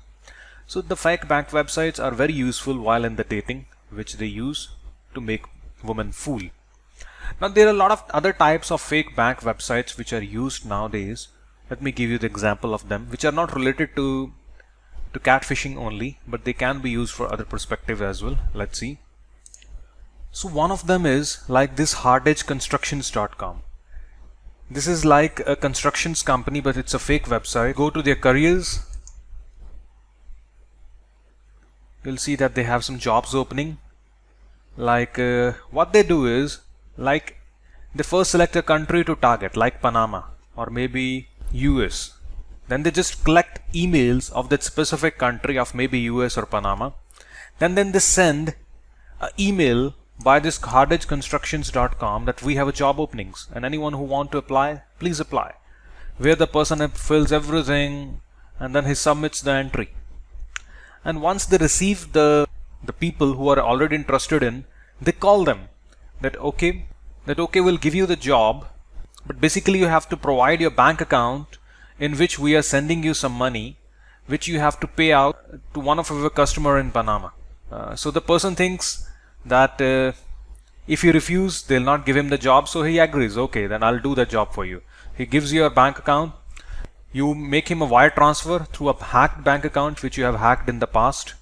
So the fake bank websites are very useful while in the dating, which they use to make women fool. Now there are a lot of other types of fake bank websites which are used nowadays. Let me give you the example of them, which are not related to catfishing only, but they can be used for other perspective as well. Let's see. So one of them is like this hardedgeconstructions.com. This is like a constructions company, but it's a fake website. Go to their careers. You'll see that they have some jobs opening. Like what they do is, like they first select a country to target, like Panama or maybe US. Then they just collect emails of that specific country of maybe US or Panama. Then they send an email by this hardedgeconstructions.com that we have a job openings and anyone who want to apply, please apply. Where the person fills everything and then he submits the entry. And once they receive the people who are already interested in, they call them that okay, we'll give you the job, but basically you have to provide your bank account in which we are sending you some money, which you have to pay out to one of our customer in Panama. So the person thinks that if you refuse, they'll not give him the job, so he agrees. Okay, then I'll do the job for you. He gives you a bank account. You make him a wire transfer through a hacked bank account which you have hacked in the past,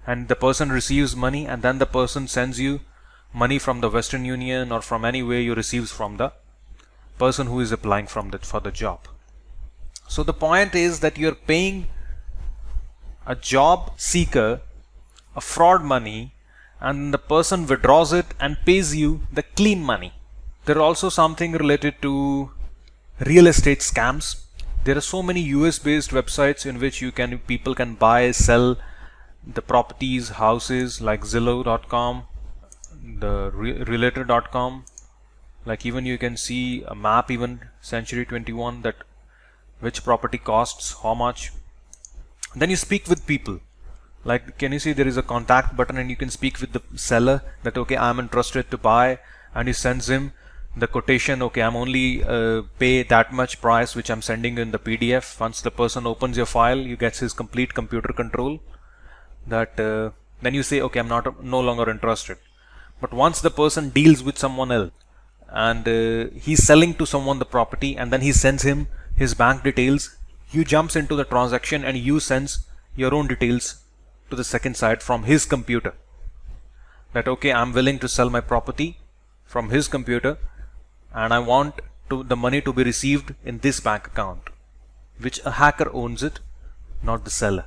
and the person receives money, and then the person sends you money from the Western Union or from anywhere you receives from the person who is applying for the job. So the point is that you're paying a job seeker a fraud money, and the person withdraws it and pays you the clean money. There are also something related to real estate scams. There are so many US based websites in which people can buy, sell the properties, houses, like Zillow.com, the Realtor.com. Like even you can see a map, even Century 21, that which property costs how much. Then you speak with people. Like, can you see there is a contact button and you can speak with the seller that okay, I'm interested to buy, and he sends him the quotation. Okay, I'm only pay that much price which I'm sending in the PDF. Once the person opens your file, you get his complete computer control. That then you say okay, I'm no longer interested. But once the person deals with someone else and he's selling to someone the property, and then he sends him his bank details, you jumps into the transaction and you sends your own details to the second side from his computer. That okay, I'm willing to sell my property from his computer and I want the money to be received in this bank account, which a hacker owns it, not the seller.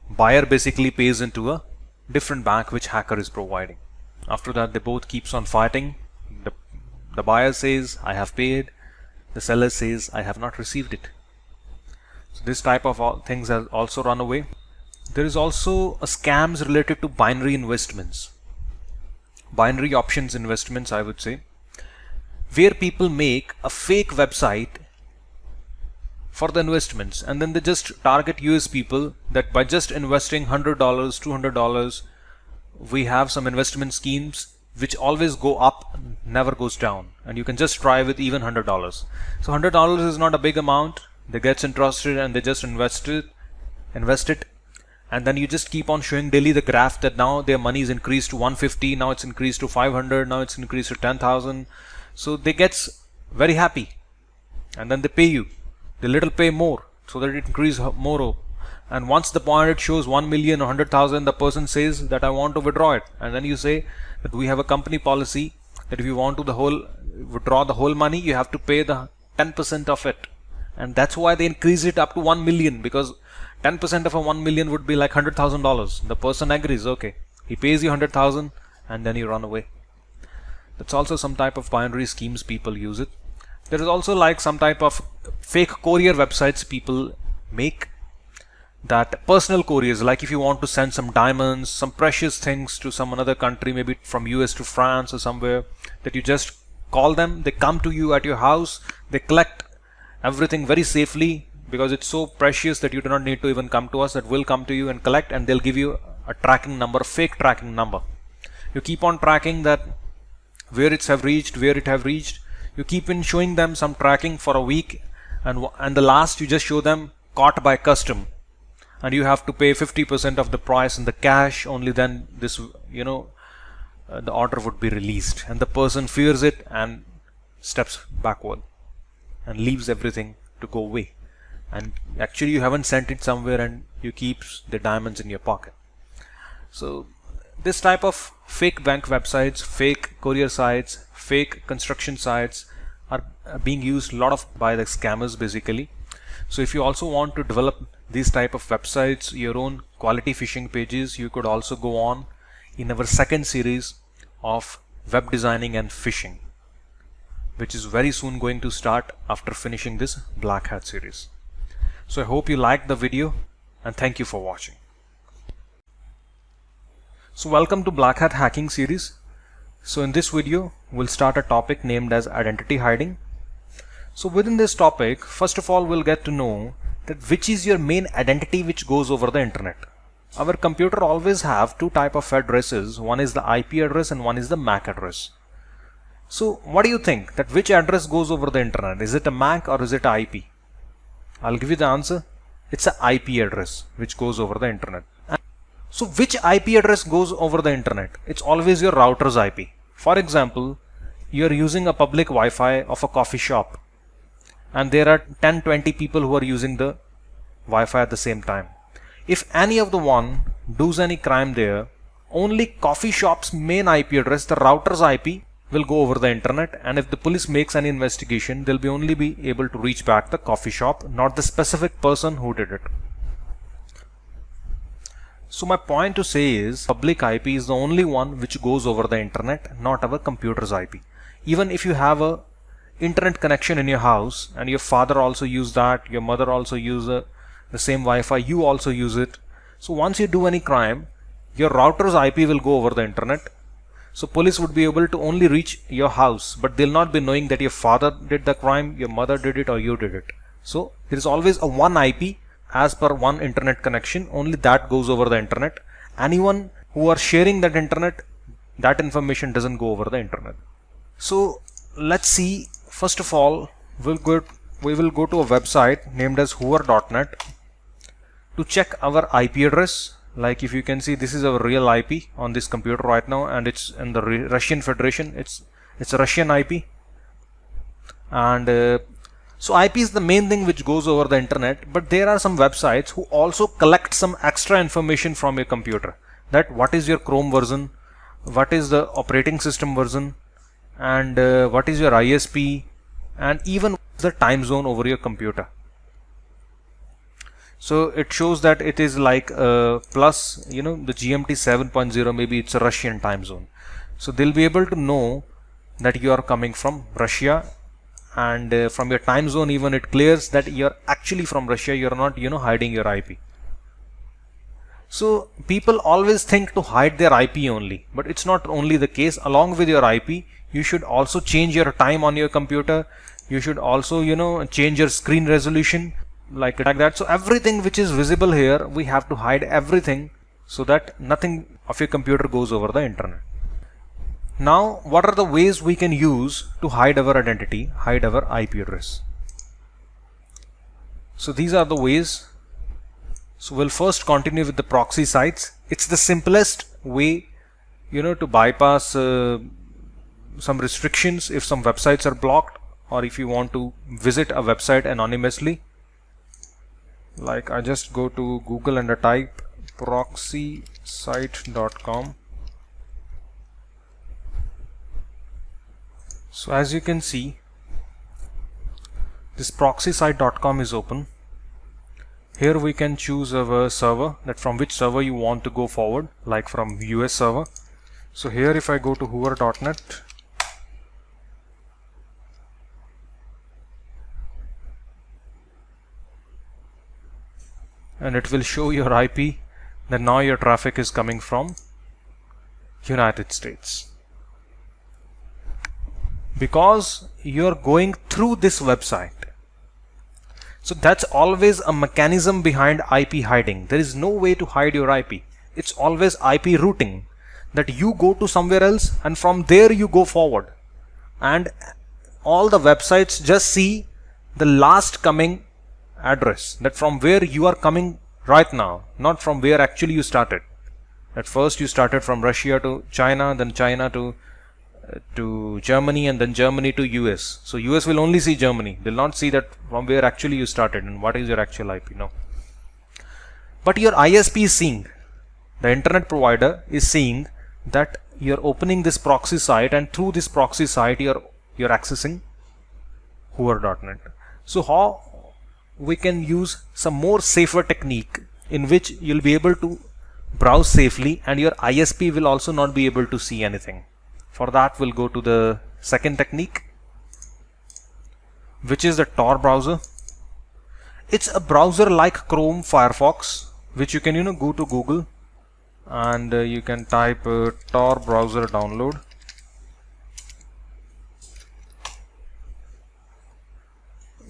Buyer basically pays into a different bank which hacker is providing. After that, they both keeps on fighting. The buyer says I have paid, the seller says I have not received it. So this type of things has also run away. There is also a scams related to binary investments, binary options investments, I would say, where people make a fake website for the investments, and then they just target US people that by just investing $100, $200, we have some investment schemes which always go up, never goes down, and you can just try with even $100. So $100 is not a big amount. They get interested and they just invest it, and then you just keep on showing daily the graph that now their money is increased to 150, now it's increased to 500, now it's increased to 10,000. So they get very happy, and then they pay you. They little pay more so that it increases more. And once the point it shows 1 million or 100,000, the person says that I want to withdraw it, and then you say that we have a company policy that if you want to withdraw the whole money, you have to pay the 10% of it. And that's why they increase it up to 1 million, because 10% of a 1 million would be like $100,000. The person agrees, okay, he pays you 100,000 and then you run away. That's also some type of binary schemes people use it. There is also like some type of fake courier websites people make, that personal couriers, like if you want to send some diamonds, some precious things to some another country, maybe from US to France or somewhere, that you just call them, they come to you at your house, they collect everything very safely, because it's so precious that you do not need to even come to us. That will come to you and collect, and they'll give you a tracking number, fake tracking number. You keep on tracking that where it have reached. You keep in showing them some tracking for a week, and the last you just show them caught by custom, and you have to pay 50% of the price in the cash. Only then this, the order would be released, and the person fears it and steps backward and leaves everything to go away. And actually you haven't sent it somewhere, and you keep the diamonds in your pocket. So this type of fake bank websites, fake courier sites, fake construction sites are being used a lot by the scammers basically. So if you also want to develop these type of websites, your own quality phishing pages, you could also go on in our second series of web designing and phishing, which is very soon going to start after finishing this Blackhat series. So I hope you liked the video, and thank you for watching. So welcome to Blackhat Hacking Series. So in this video we'll start a topic named as identity hiding. So within this topic, first of all, we'll get to know that which is your main identity which goes over the internet. Our computer always have two type of addresses. One is the IP address and one is the MAC address. So what do you think, that which address goes over the internet? Is it a MAC or is it a IP? I'll give you the answer. It's a IP address which goes over the internet. So which IP address goes over the internet? It's always your router's IP. For example, you're using a public Wi-Fi of a coffee shop, and there are 10-20 people who are using the Wi-Fi at the same time. If any of the one does any crime there, only coffee shop's main IP address, the router's IP, will go over the internet, and if the police makes any investigation, they'll only be able to reach back the coffee shop, not the specific person who did it. So my point to say is, public IP is the only one which goes over the internet, not our computer's IP. Even if you have a internet connection in your house, and your father also use that, your mother also use the same Wi-Fi, you also use it. So once you do any crime, your router's IP will go over the internet. So police would be able to only reach your house, but they'll not be knowing that your father did the crime, your mother did it, or you did it. So there is always a one IP as per one internet connection. Only that goes over the internet. Anyone who are sharing that internet, that information doesn't go over the internet. So let's see. First of all, we will go to a website named as hoover.net to check our IP address. Like if you can see, this is our real IP on this computer right now, and it's in the Russian Federation. It's a Russian IP, and so IP is the main thing which goes over the internet. But there are some websites who also collect some extra information from your computer. That what is your Chrome version, what is the operating system version, and what is your ISP, and even the time zone over your computer. So it shows that it is like plus, the GMT 7.0, maybe it's a Russian time zone. So they'll be able to know that you are coming from Russia, and from your time zone even it clears that you're actually from Russia. You're not, hiding your IP. So people always think to hide their IP only, but it's not only the case. Along with your IP, you should also change your time on your computer. You should also, change your screen resolution like that. So everything which is visible here, we have to hide everything so that nothing of your computer goes over the internet. Now, what are the ways we can use to hide our identity, hide our IP address? So these are the ways. So we'll first continue with the proxy sites. It's the simplest way, to bypass some restrictions if some websites are blocked, or if you want to visit a website anonymously. Like I just go to Google and I type proxysite.com. So as you can see, this proxysite.com is open. Here we can choose our server, that from which server you want to go forward, like from US server. So here if I go to hoover.net, and it will show your IP, that now your traffic is coming from United States. Because you're going through this website. So that's always a mechanism behind IP hiding. There is no way to hide your IP. It's always IP routing, that you go to somewhere else and from there you go forward, and all the websites just see the last coming address, that from where you are coming right now, not from where actually you started. At first you started from Russia to China, then China to Germany, and then Germany to US. So US will only see Germany. They'll not see that from where actually you started and what is your actual IP. No. But your ISP is seeing, the internet provider is seeing that you're opening this proxy site, and through this proxy site you're accessing Hoover.net. So how we can use some more safer technique in which you'll be able to browse safely and your ISP will also not be able to see anything. For that, we'll go to the second technique, which is the Tor browser. It's a browser like Chrome, Firefox, which you can go to Google and you can type Tor browser download.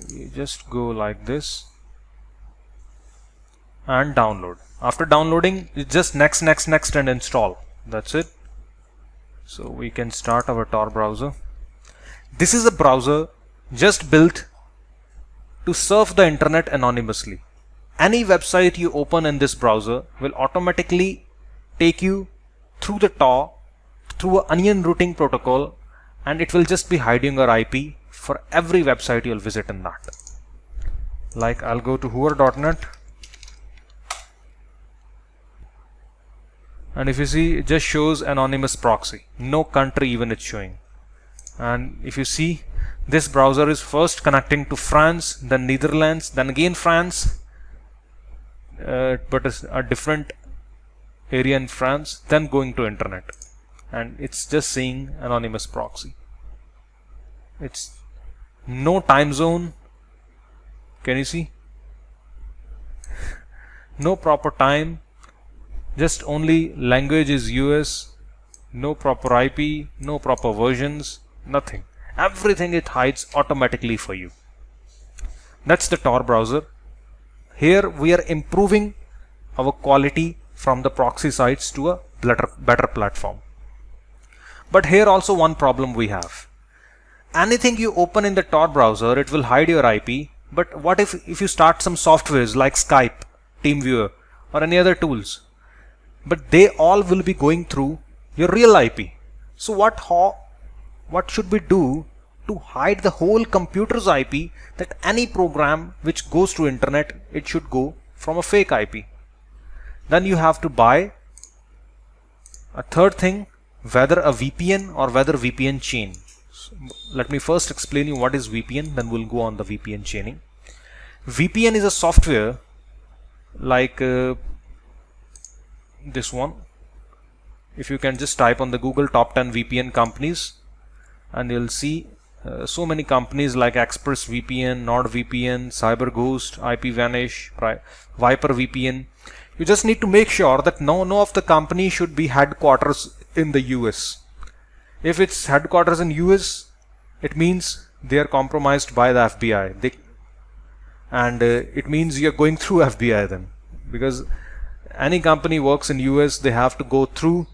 You just go like this and download. After downloading, it's just next and install. That's it. So we can start our Tor browser. This is a browser just built to surf the internet anonymously. Any website you open in this browser will automatically take you through the Tor, through an onion routing protocol, and it will just be hiding your IP for every website you'll visit in that. Like I'll go to Hoover.net, and if you see, it just shows anonymous proxy, no country even it's showing. And if you see, this browser is first connecting to France, then Netherlands, then again France, but it's a different area in France, then going to internet, and it's just saying anonymous proxy. It's no time zone. Can you see? No proper time, just only language is US, no proper IP, no proper versions, nothing. Everything it hides automatically for you. That's the Tor browser. Here we are improving our quality from the proxy sites to a better platform. But here also one problem we have. Anything you open in the Tor browser, it will hide your IP. But what if you start some softwares like Skype, TeamViewer, or any other tools? But they all will be going through your real IP. So what should we do to hide the whole computer's IP, that any program which goes to internet, it should go from a fake IP? Then you have to buy a third thing, whether a VPN or whether VPN chain. So let me first explain you what is VPN, then we'll go on the VPN chaining. VPN is a software like this one. If you can just type on the Google top 10 VPN companies, and you'll see so many companies like ExpressVPN, NordVPN, CyberGhost, IPVanish, Viper VPN. You just need to make sure that none of the company should be headquarters in the US. If it's headquarters in US, it means they are compromised by the FBI. And it means you're going through FBI then, because any company works in US, they have to go through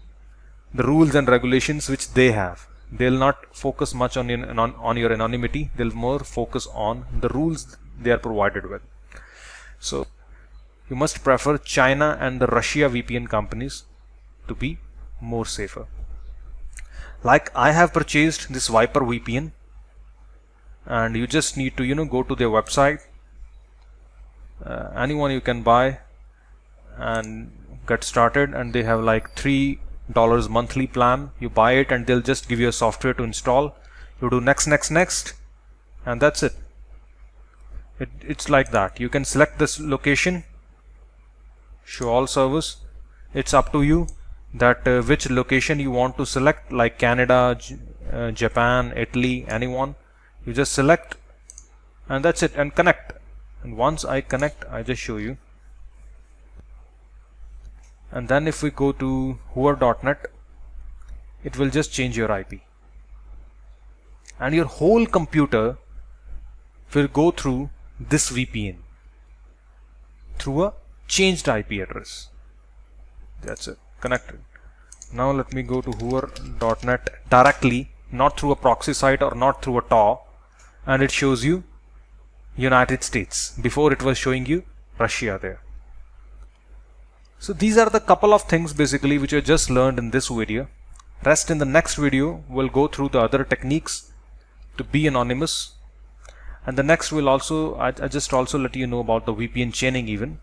the rules and regulations which they have. They'll not focus much on your anonymity. They'll more focus on the rules they are provided with. So you must prefer China and the Russia VPN companies to be more safer. Like I have purchased this Viper VPN, and you just need to go to their website. Anyone you can buy and get started, and they have like $3 monthly plan. You buy it and they'll just give you a software to install. You do next, and that's it. It's like that. You can select this location, show all servers. It's up to you that which location you want to select, like Canada, Japan, Italy, anyone. You just select, and that's it, and connect. And once I connect, I just show you. And then if we go to Hoover.net, it will just change your IP. And your whole computer will go through this VPN through a changed IP address. That's it, connected. Now let me go to hoover.net directly, not through a proxy site or not through a Tor, and it shows you United States. Before it was showing you Russia there. So these are the couple of things basically which I just learned in this video. Rest in the next video we'll go through the other techniques to be anonymous, and the next will also I just also let you know about the VPN chaining. Even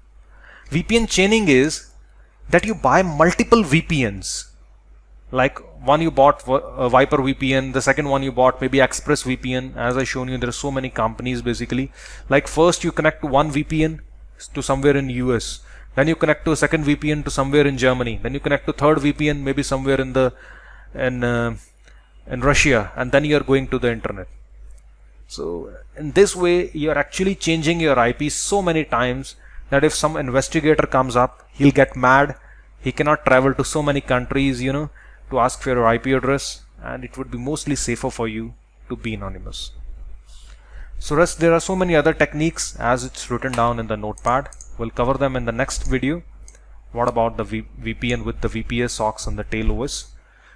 VPN chaining is that you buy multiple VPNs, like one you bought Viper VPN, the second one you bought maybe Express VPN. As I shown you, there are so many companies basically. Like first you connect to one VPN to somewhere in US, then you connect to a second VPN to somewhere in Germany, then you connect to third VPN maybe somewhere in the in Russia, and then you are going to the internet. So in this way you are actually changing your IP so many times that if some investigator comes up, he'll get mad. He cannot travel to so many countries, to ask for your IP address, and it would be mostly safer for you to be anonymous. So rest, there are so many other techniques as it's written down in the notepad. We'll cover them in the next video. What about the VPN with the VPS socks and the tail OS?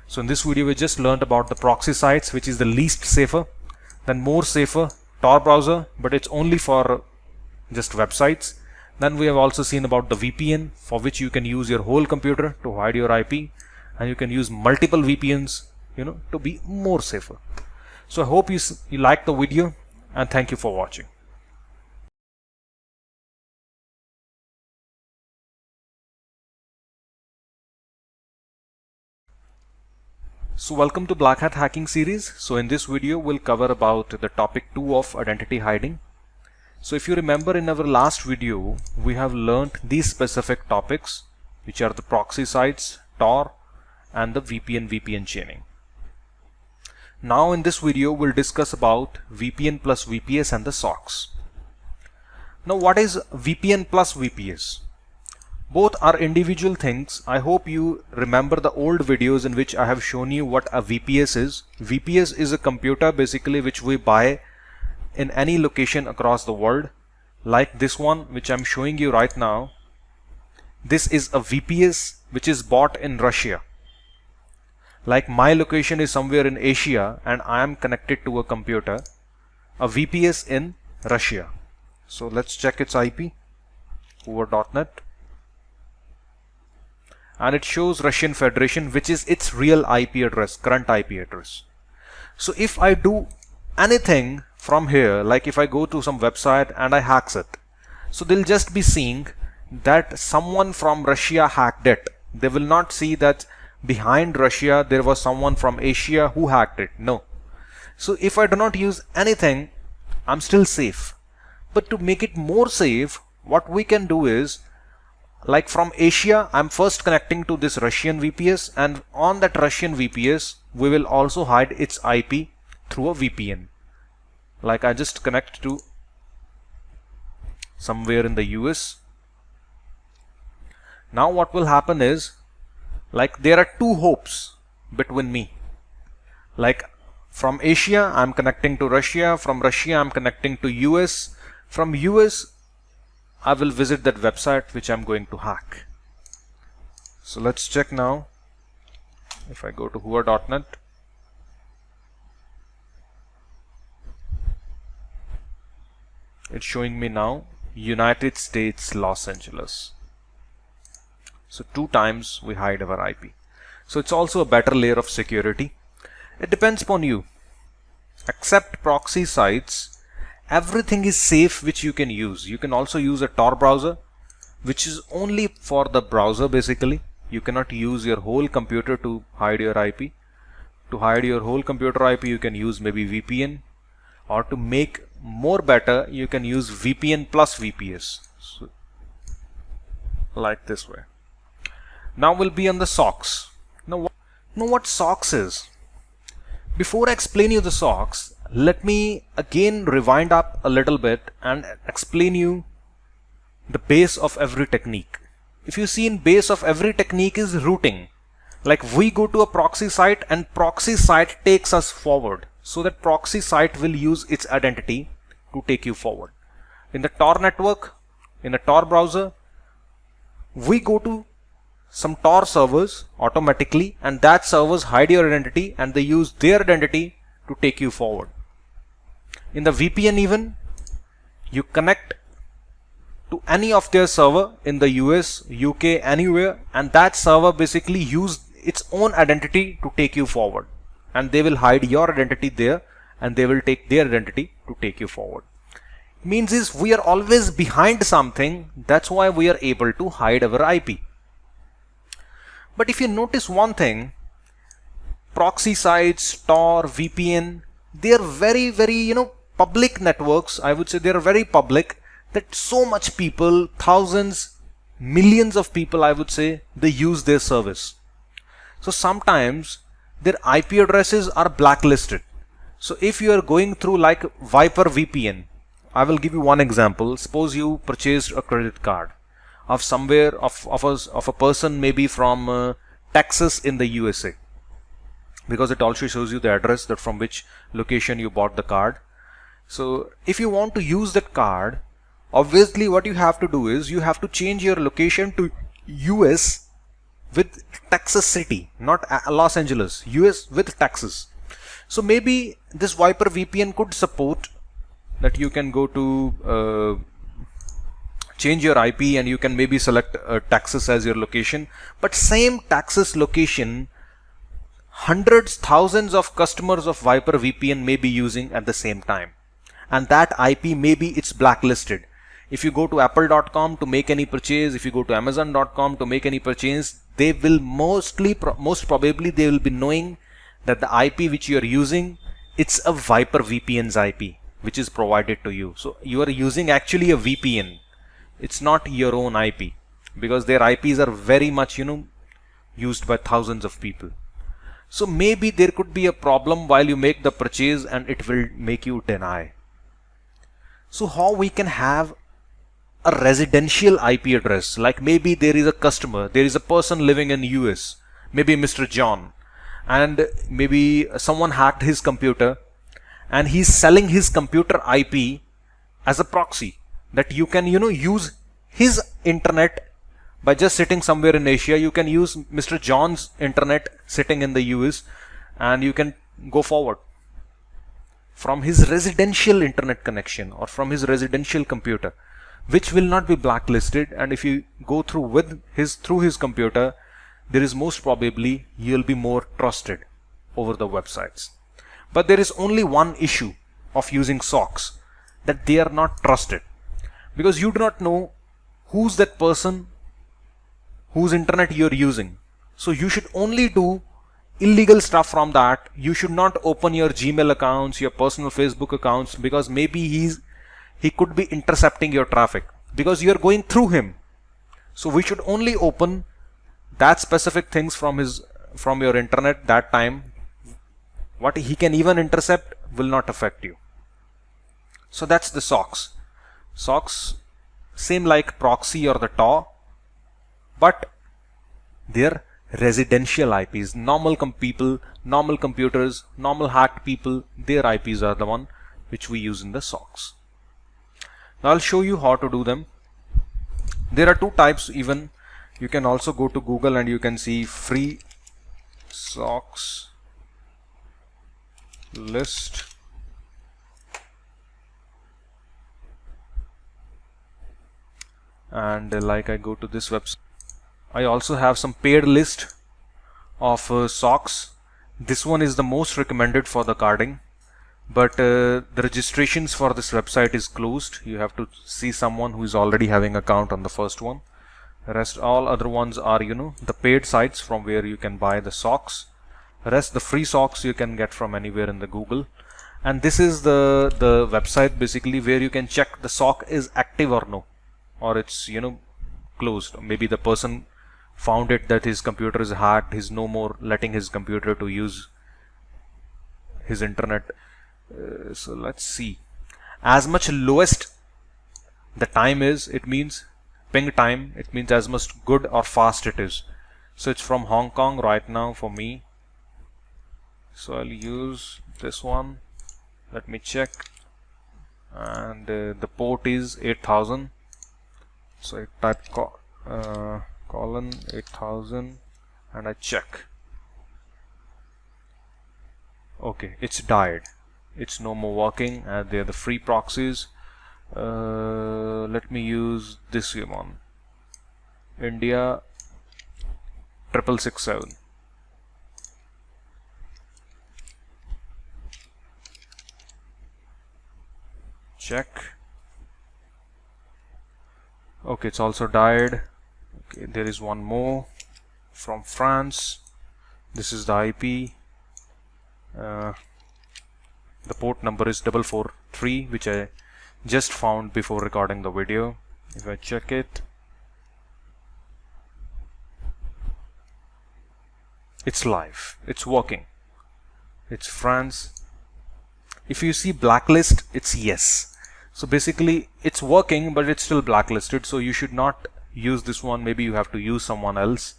So in this video we just learned about the proxy sites, which is the least safer. Then more safer, Tor browser, but it's only for just websites. Then we have also seen about the VPN, for which you can use your whole computer to hide your IP, and you can use multiple VPNs, to be more safer. So I hope you liked the video, and thank you for watching. So welcome to Blackhat Hacking Series. So in this video we'll cover about the topic 2 of identity hiding. So if you remember, in our last video we have learned these specific topics, which are the proxy sites, Tor, and the VPN chaining. Now in this video we'll discuss about VPN plus VPS and the socks. Now what is VPN plus VPS? Both are individual things. I hope you remember the old videos in which I have shown you what a VPS is. VPS is a computer basically which we buy in any location across the world, like this one which I'm showing you right now. This is a VPS which is bought in Russia. Like my location is somewhere in Asia and I am connected to a computer, a VPS in Russia. So let's check its IP, hoover.net, and it shows Russian Federation, which is its real IP address, current IP address. So if I do anything from here, like if I go to some website and I hacks it, so they'll just be seeing that someone from Russia hacked it. They will not see that behind Russia there was someone from Asia who hacked it. No. So if I do not use anything, I'm still safe. But to make it more safe, what we can do is, like from Asia, I'm first connecting to this Russian VPS, and on that Russian VPS we will also hide its IP through a VPN. Like I just connect to somewhere in the US. Now what will happen is, like there are two hopes between me. Like from Asia I'm connecting to Russia, from Russia I'm connecting to US, from US I will visit that website which I'm going to hack. So let's check now. If I go to hoover.net, it's showing me now United States, Los Angeles. So 2 times we hide our IP. So it's also a better layer of security. It depends upon you. Except proxy sites, everything is safe which you can use. You can also use a Tor browser, which is only for the browser basically. You cannot use your whole computer to hide your IP. To hide your whole computer IP, you can use maybe VPN, or to make more better, you can use VPN plus VPS. So, like this way. Now we'll be on the socks. Now what socks is? Before I explain you the socks, let me again rewind up a little bit and explain you the base of every technique. If you see, in base of every technique is routing. Like we go to a proxy site and proxy site takes us forward. So that proxy site will use its identity to take you forward. in the Tor network, in a Tor browser, we go to some Tor servers automatically, and that servers hide your identity and they use their identity to take you forward. In the VPN even, you connect to any of their server in the US, UK, anywhere, and that server basically use its own identity to take you forward, and they will hide your identity there and they will take their identity to take you forward. Means is we are always behind something, that's why we are able to hide our IP. But if you notice one thing, proxy sites, Tor, VPN, they are very public networks. I would say they are very public, that so much people, thousands, millions of people, I would say, they use their service. So sometimes their IP addresses are blacklisted. So if you are going through like Viper VPN, I will give you one example. Suppose you purchased a credit card of somewhere of a person maybe from Texas in the USA, because it also shows you the address that from which location you bought the card. So if you want to use that card, obviously what you have to do is you have to change your location to US with Texas City, not Los Angeles, US with Texas. So maybe this Viper VPN could support that you can go to change your IP and you can maybe select Texas as your location, but same Texas location hundreds, thousands of customers of Viper VPN may be using at the same time, and that IP maybe it's blacklisted. If you go to apple.com to make any purchase, if you go to amazon.com to make any purchase, they will most probably they will be knowing that the IP which you are using, it's a Viper VPN's IP which is provided to you. So you are using actually a VPN. It's not your own IP, because their IPs are very much used by thousands of people. So maybe there could be a problem while you make the purchase and it will make you deny. So how we can have a residential IP address, like maybe there is a customer, there is a person living in US, maybe Mr. John, and maybe someone hacked his computer and he's selling his computer IP as a proxy, that you can use his internet by just sitting somewhere in Asia. You can use Mr. John's internet sitting in the US and you can go forward from his residential internet connection or from his residential computer, which will not be blacklisted. And if you go through his computer, there is most probably you'll be more trusted over the websites. But there is only one issue of using socks, that they are not trusted, because you do not know who's that person whose internet you're using. So you should only do illegal stuff from that. You should not open your Gmail accounts, your personal Facebook accounts, because maybe he could be intercepting your traffic because you're going through him. So we should only open that specific things from your internet that time. What he can even intercept will not affect you. So that's the socks. Socks, same like proxy or the Tor, but they're residential IPs. Normal people, normal computers, normal hacked people, their IPs are the one which we use in the socks. Now I'll show you how to do them. There are two types even. You can also go to Google and you can see free socks list. And like I go to this website, I also have some paid list of socks. This one is the most recommended for the carding, but the registrations for this website is closed. You have to see someone who is already having account on the first one. The rest, all other ones are the paid sites from where you can buy the socks. The rest, the free socks, you can get from anywhere in the Google. And this is the website basically where you can check the sock is active or no, or it's closed. Maybe the person found it that his computer is hacked, he's no more letting his computer to use his internet. So let's see, as much lowest the time is, it means ping time, it means as much good or fast it is. So it's from Hong Kong right now for me, so I'll use this one. Let me check. and the port is 8000. So I type colon 8000 and I check. Okay, it's died. It's no more working, and they're the free proxies. Let me use this one, India 6667. Check. Okay, it's also died. Okay, there is one more from France. This is the IP. The port number is 443, which I just found before recording the video. If I check it, it's live, it's working, it's France. If you see blacklist, it's yes. So basically it's working, but it's still blacklisted, so you should not use this one. Maybe you have to use someone else,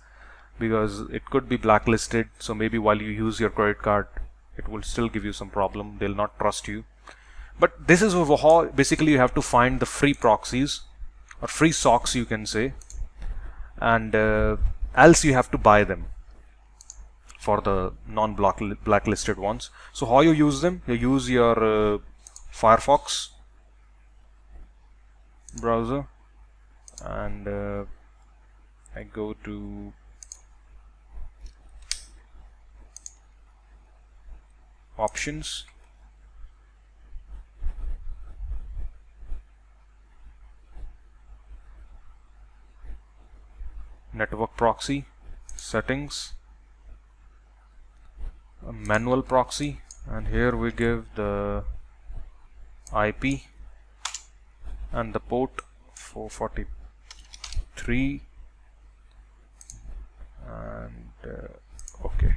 because it could be blacklisted. So maybe while you use your credit card, it will still give you some problem. They'll not trust you. But this is how basically you have to find the free proxies or free socks, you can say, and else you have to buy them for the non-blacklisted ones. So how you use them? You use your Firefox browser, and I go to options, network proxy, settings, a manual proxy, and here we give the IP and the port 443, and okay,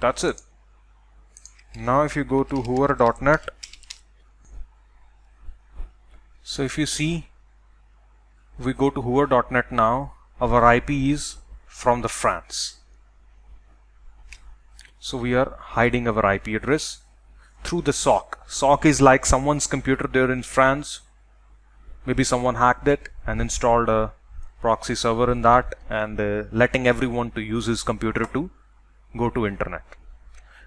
that's it. Now if you go to hoover.net, so if you see, we go to hoover.net now, our IP is from the France. So we are hiding our IP address through the SOC. SOC is like someone's computer there in France. Maybe someone hacked it and installed a proxy server in that, and letting everyone to use his computer to go to internet.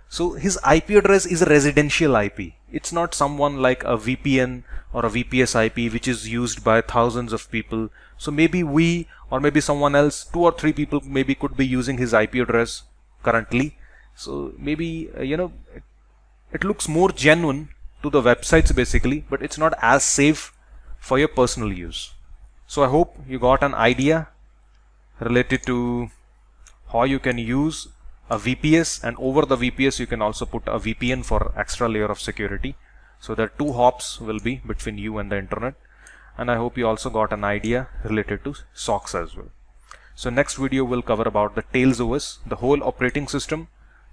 So his IP address is a residential IP. It's not someone like a VPN or a VPS IP which is used by thousands of people. So maybe we, or maybe someone else, 2 or 3 people maybe could be using his IP address currently. So maybe it looks more genuine to the websites basically, but it's not as safe for your personal use. So I hope you got an idea related to how you can use a VPS, and over the VPS you can also put a VPN for extra layer of security, so that 2 hops will be between you and the internet. And I hope you also got an idea related to SOCs as well. So next video will cover about the Tails OS, the whole operating system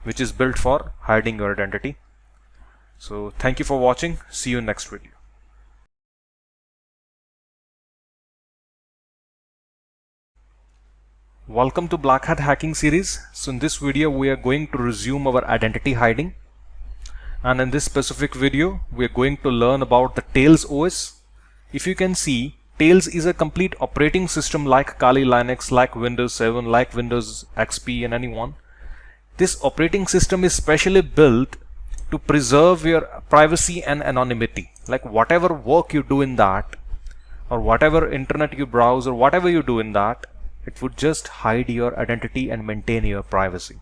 which is built for hiding your identity. So thank you for watching. See you in next video. Welcome to Blackhat Hacking Series. So in this video we are going to resume our identity hiding, and in this specific video we are going to learn about the Tails OS. If you can see, Tails is a complete operating system like Kali Linux, like Windows 7, like Windows XP and anyone. This operating system is specially built to preserve your privacy and anonymity. Like whatever work you do in that, or whatever internet you browse, or whatever you do in that, it would just hide your identity and maintain your privacy.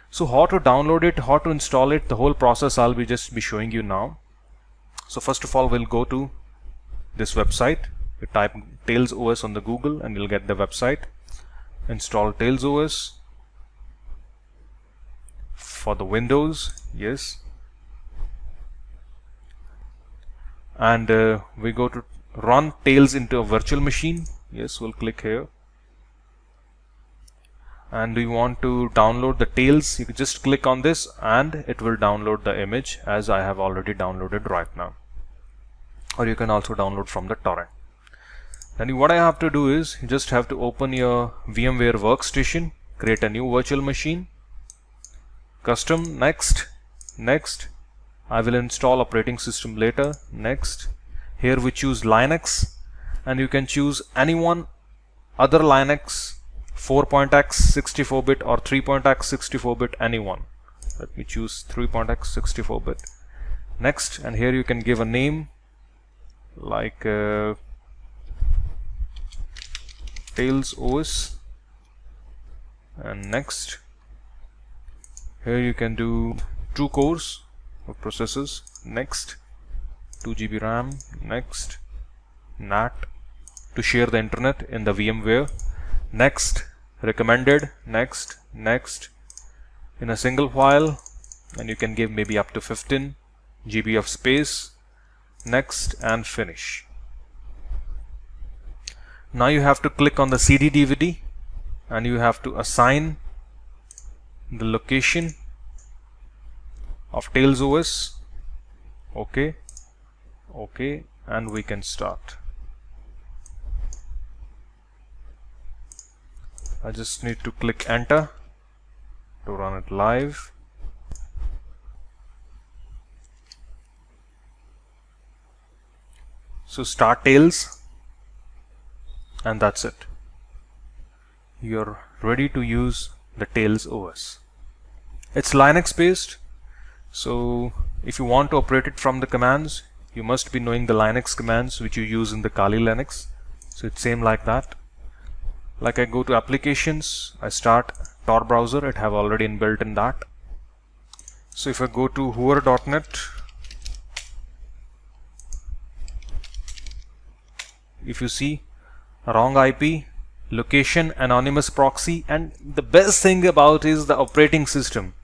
So how to download it, how to install it, the whole process I'll be showing you now. So first of all, we'll go to this website. You type Tails OS on the Google and you'll get the website. Install Tails OS for the Windows, yes. And we go to run Tails into a virtual machine. Yes, we'll click here. And we want to download the Tails. You can just click on this and it will download the image, as I have already downloaded right now. Or you can also download from the torrent. Then what I have to do is, you just have to open your VMware workstation, create a new virtual machine, custom, next, I will install operating system later. Next. Here we choose Linux, and you can choose any one other Linux, 4.x 64-bit or 3.x 64-bit, any one. Let me choose 3.x 64-bit. Next, and here you can give a name like Tails OS. And next, here you can do 2 cores of processors. Next, 2 GB RAM. Next, NAT to share the internet in the VMware. Next, recommended. Next, next, in a single file, and you can give maybe up to 15 GB of space. Next, and finish. Now you have to click on the CD DVD, and you have to assign the location of Tails OS. Okay, okay, and we can start. I just need to click enter to run it live. So start Tails, and that's it. You're ready to use the Tails OS. It's Linux based, so if you want to operate it from the commands, you must be knowing the Linux commands which you use in the Kali Linux. So it's same like that. Like I go to applications, I start Tor browser, it have already inbuilt in that. So if I go to hoover.net, if you see wrong IP, location, anonymous proxy, and the best thing about is the operating system.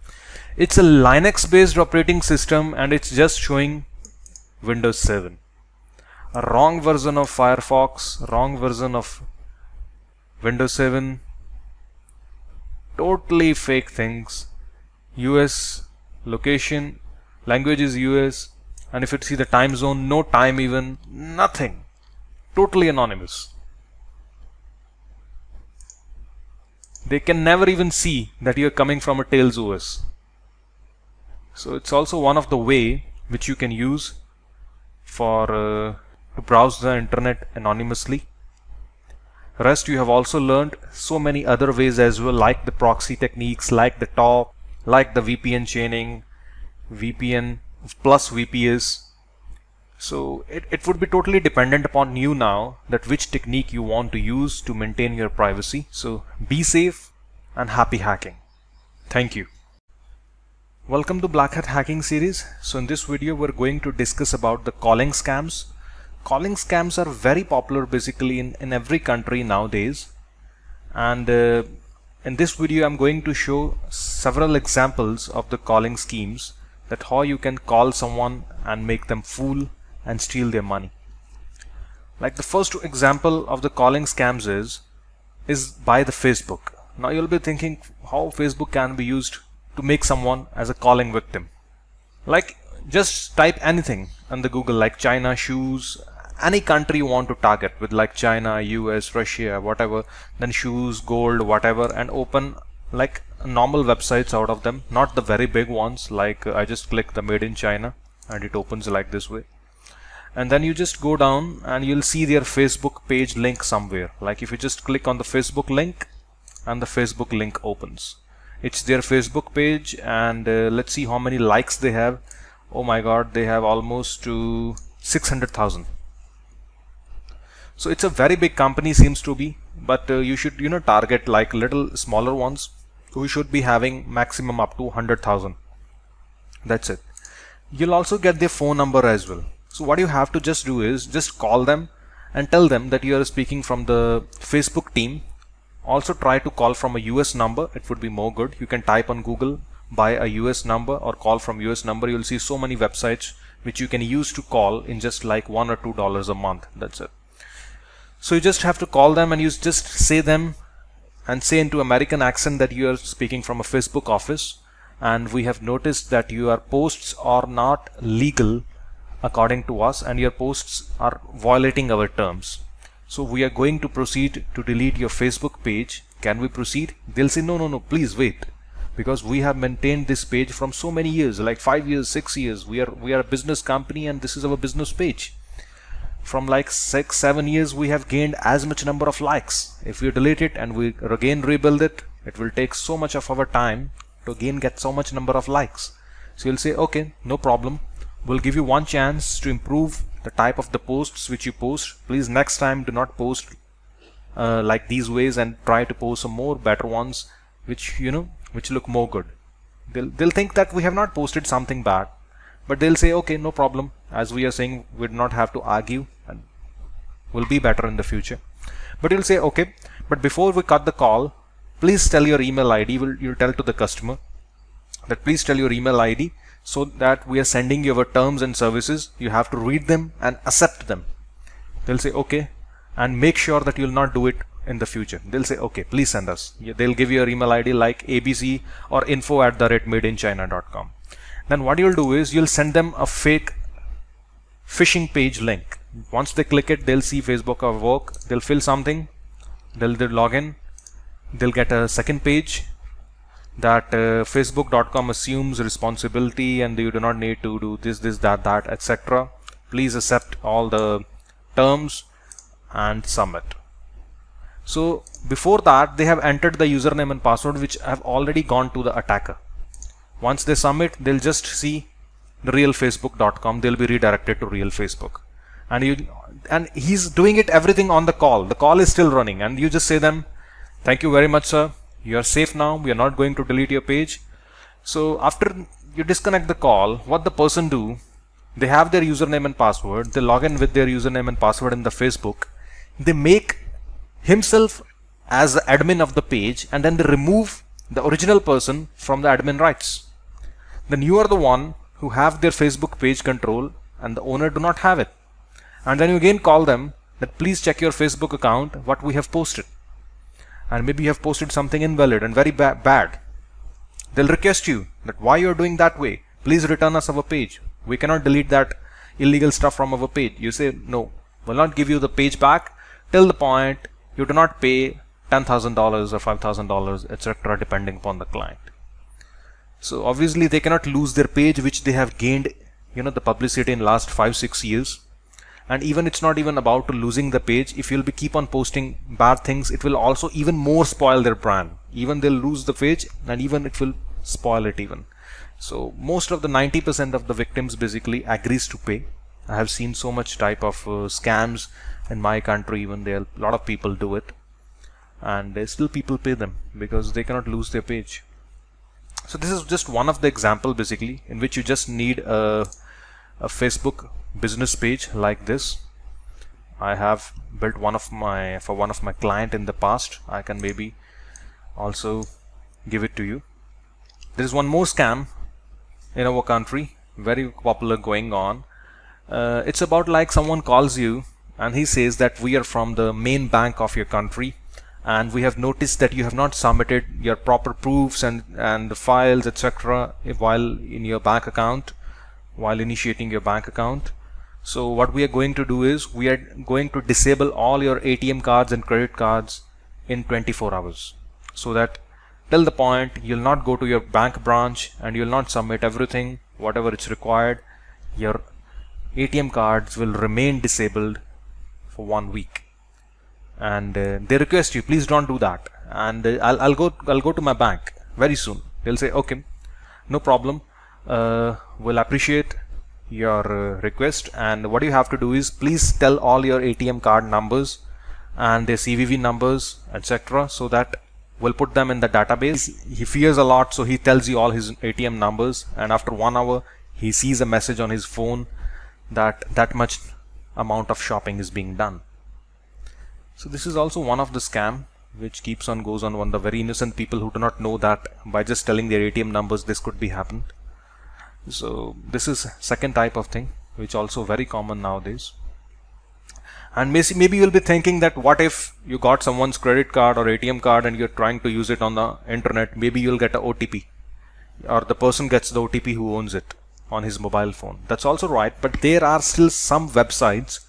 It's a Linux based operating system, and it's just showing Windows 7. A wrong version of Firefox, wrong version of Windows 7, totally fake things. US, location, language is US, and if you see the time zone, no time even, nothing. Totally anonymous. They can never even see that you are coming from a Tails OS. So it's also one of the way which you can use for to browse the internet anonymously. Rest you have also learned so many other ways as well, like the proxy techniques, like the Tor, like the VPN chaining, VPN plus VPS. So it would be totally dependent upon you now that which technique you want to use to maintain your privacy. So be safe and happy hacking. Thank you. Welcome to Blackhat Hacking Series. So in this video we're going to discuss about the calling scams. Calling scams are very popular basically in every country nowadays, and in this video I'm going to show several examples of the calling schemes, that how you can call someone and make them fool and steal their money. Like the first example of the calling scams is by the Facebook. Now you'll be thinking how Facebook can be used to make someone as a calling victim. Like just type anything on the Google, like China shoes, any country you want to target with, like China, US, Russia, whatever, then shoes, gold, whatever, and open like normal websites out of them, not the very big ones. Like I just click the made in China and it opens like this way, and then you just go down and you'll see their Facebook page link somewhere. Like if you just click on the Facebook link, and the Facebook link opens, it's their Facebook page, and let's see how many likes they have. Oh my god, they have almost to 600,000. So it's a very big company seems to be, but you should target like little smaller ones who should be having maximum up to 100,000. That's it. You'll also get their phone number as well. So what you have to just do is just call them and tell them that you are speaking from the Facebook team. Also try to call from a US number, it would be more good. You can type on Google buy a US number or call from US number. You'll see so many websites which you can use to call in just like $1 or $2 a month. That's it. So you just have to call them and you just say them and say into American accent that you are speaking from a Facebook office, and we have noticed that your posts are not legal according to us and your posts are violating our terms. So we are going to proceed to delete your Facebook page. Can we proceed? They'll say no, please wait. because we have maintained this page from so many years, like 5 years, 6 years. We are a business company and this is our business page. From like 6, 7 years we have gained as much number of likes. If we delete it and we again rebuild it, it will take so much of our time to again get so much number of likes. So you'll say, okay, no problem, we'll give you one chance to improve the type of the posts which you post. Please next time do not post like these ways, and try to post some more better ones which which look more good. They'll think that we have not posted something bad, but they'll say, okay, no problem, as we are saying, we do not have to argue and will be better in the future. But you'll say, okay, but before we cut the call, please tell your email ID. You'll tell to the customer that please tell your email ID, so that we are sending you our terms and services. You have to read them and accept them. They'll say, okay, and make sure that you'll not do it in the future. They'll say, okay, please send us. They'll give you your email ID like ABC or info@madeinchina.com. Then what you'll do is you'll send them a fake phishing page link. Once they click it, they'll see Facebook or work. They'll fill something. They'll log in. They'll get a second page that facebook.com assumes responsibility and you do not need to do this, that, etc. Please accept all the terms and submit. So before that, they have entered the username and password which have already gone to the attacker. Once they submit, they'll just see the real facebook.com. They'll be redirected to real Facebook, and he's doing it everything on the call. The call is still running, and you just say them, thank you very much, sir, you are safe now, we are not going to delete your page. So after you disconnect the call, what the person do, they have their username and password, they log in with their username and password in the Facebook, they make himself as the admin of the page, and then they remove the original person from the admin rights. Then you are the one who have their Facebook page control and the owner do not have it. And then you again call them that please check your Facebook account what we have posted. And maybe you have posted something invalid and very bad. They'll request you that why you are doing that way. Please return us our page. We cannot delete that illegal stuff from our page. You say, no, we'll not give you the page back till the point you do not pay $10,000 or $5,000, etc., depending upon the client. So obviously they cannot lose their page which they have gained, the publicity in last 5-6 years. And even it's not even about to losing the page. If you'll be keep on posting bad things, it will also even more spoil their brand. Even they'll lose the page, and even it will spoil it even. So most of the 90% of the victims basically agrees to pay. I have seen so much type of scams in my country. Even there, a lot of people do it, and still people pay them because they cannot lose their page. So this is just one of the example basically in which you just need a Facebook business page like this. I have built for one of my client in the past. I can maybe also give it to you. There is one more scam in our country, very popular going on. It's about like someone calls you and he says that we are from the main bank of your country, and we have noticed that you have not submitted your proper proofs and the files, etc., while in your bank account, while initiating your bank account. So what we are going to do is we are going to disable all your ATM cards and credit cards in 24 hours, so that till the point you'll not go to your bank branch and you'll not submit everything whatever it's required, your ATM cards will remain disabled for 1 week. And they request you, please don't do that, and I'll go to my bank very soon. They'll say, okay, no problem, we'll appreciate your request, and what you have to do is please tell all your ATM card numbers and their CVV numbers, etc., so that we'll put them in the database. He fears a lot, so he tells you all his ATM numbers, and after 1 hour he sees a message on his phone that much amount of shopping is being done. So this is also one of the scam which goes on the very innocent people who do not know that by just telling their ATM numbers this could be happened. So this is second type of thing which also very common nowadays. And maybe you'll be thinking that what if you got someone's credit card or ATM card and you're trying to use it on the internet, maybe you'll get a OTP, or the person gets the OTP who owns it on his mobile phone. That's also right, but there are still some websites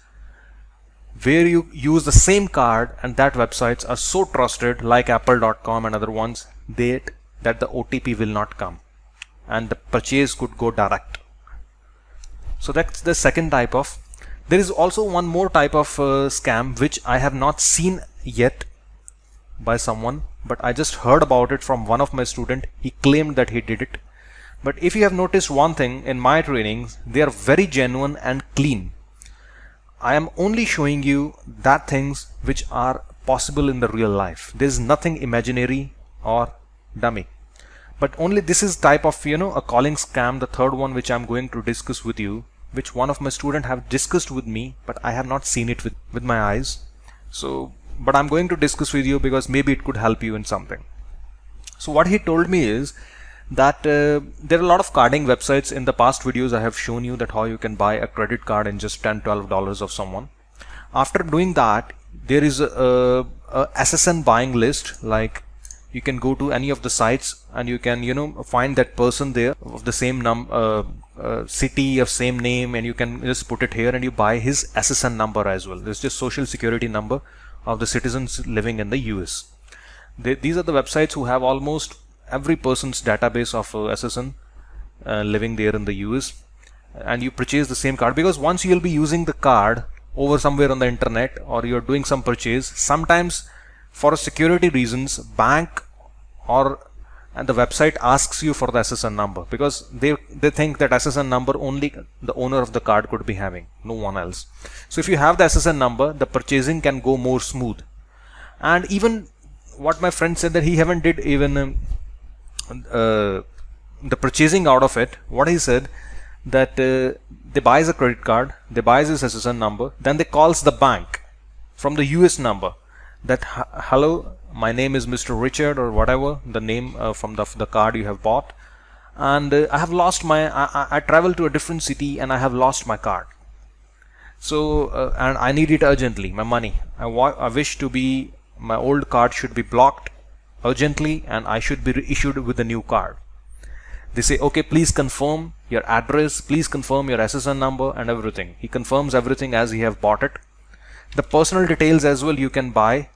where you use the same card, and that websites are so trusted, like apple.com and other ones, that that the OTP will not come and the purchase could go direct. So that's the second type of. There is also one more type of scam which I have not seen yet by someone, but I just heard about it from one of my students. He claimed that he did it. But if you have noticed one thing in my trainings, they are very genuine and clean. I am only showing you that things which are possible in the real life. There is nothing imaginary or dummy. But only this is type of, a calling scam, the third one which I'm going to discuss with you, which one of my students have discussed with me, but I have not seen it with my eyes. So, but I'm going to discuss with you because maybe it could help you in something. So what he told me is that there are a lot of carding websites. In the past videos I have shown you that how you can buy a credit card in just $10-12 of someone. After doing that, there is a SSN buying list. Like, you can go to any of the sites and you can find that person there of the same city of same name, and you can just put it here and you buy his SSN number as well. It's just social security number of the citizens living in the US. These are the websites who have almost every person's database of SSN living there in the US, and you purchase the same card, because once you'll be using the card over somewhere on the internet or you're doing some purchase, sometimes for security reasons bank and the website asks you for the SSN number, because they think that SSN number only the owner of the card could be having, no one else. So if you have the SSN number, the purchasing can go more smooth. And even what my friend said, that he haven't did even the purchasing out of it. What he said, that they buys a credit card, they buys his SSN number, then they calls the bank from the US number that hello, my name is Mr. Richard or whatever the name from the card you have bought, and I have lost my I traveled to a different city and I have lost my card. So and I need it urgently, my money. I wish to be, my old card should be blocked urgently and I should be reissued with a new card. They say, okay, please confirm your address, please confirm your SSN number and everything. He confirms everything as he have bought it. The personal details as well you can buy.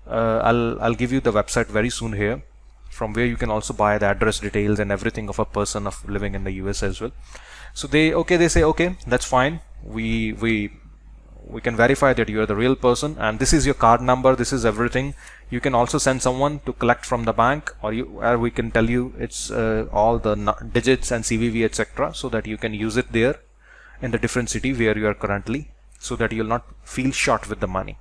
I'll give you the website very soon here, from where you can also buy the address details and everything of a person of living in the US as well. So they say, okay, that's fine. We can verify that you are the real person and this is your card number, this is everything. You can also send someone to collect from the bank, or we can tell you it's all the digits and CVV etc., so that you can use it there in the different city where you are currently, so that you'll not feel short with the money.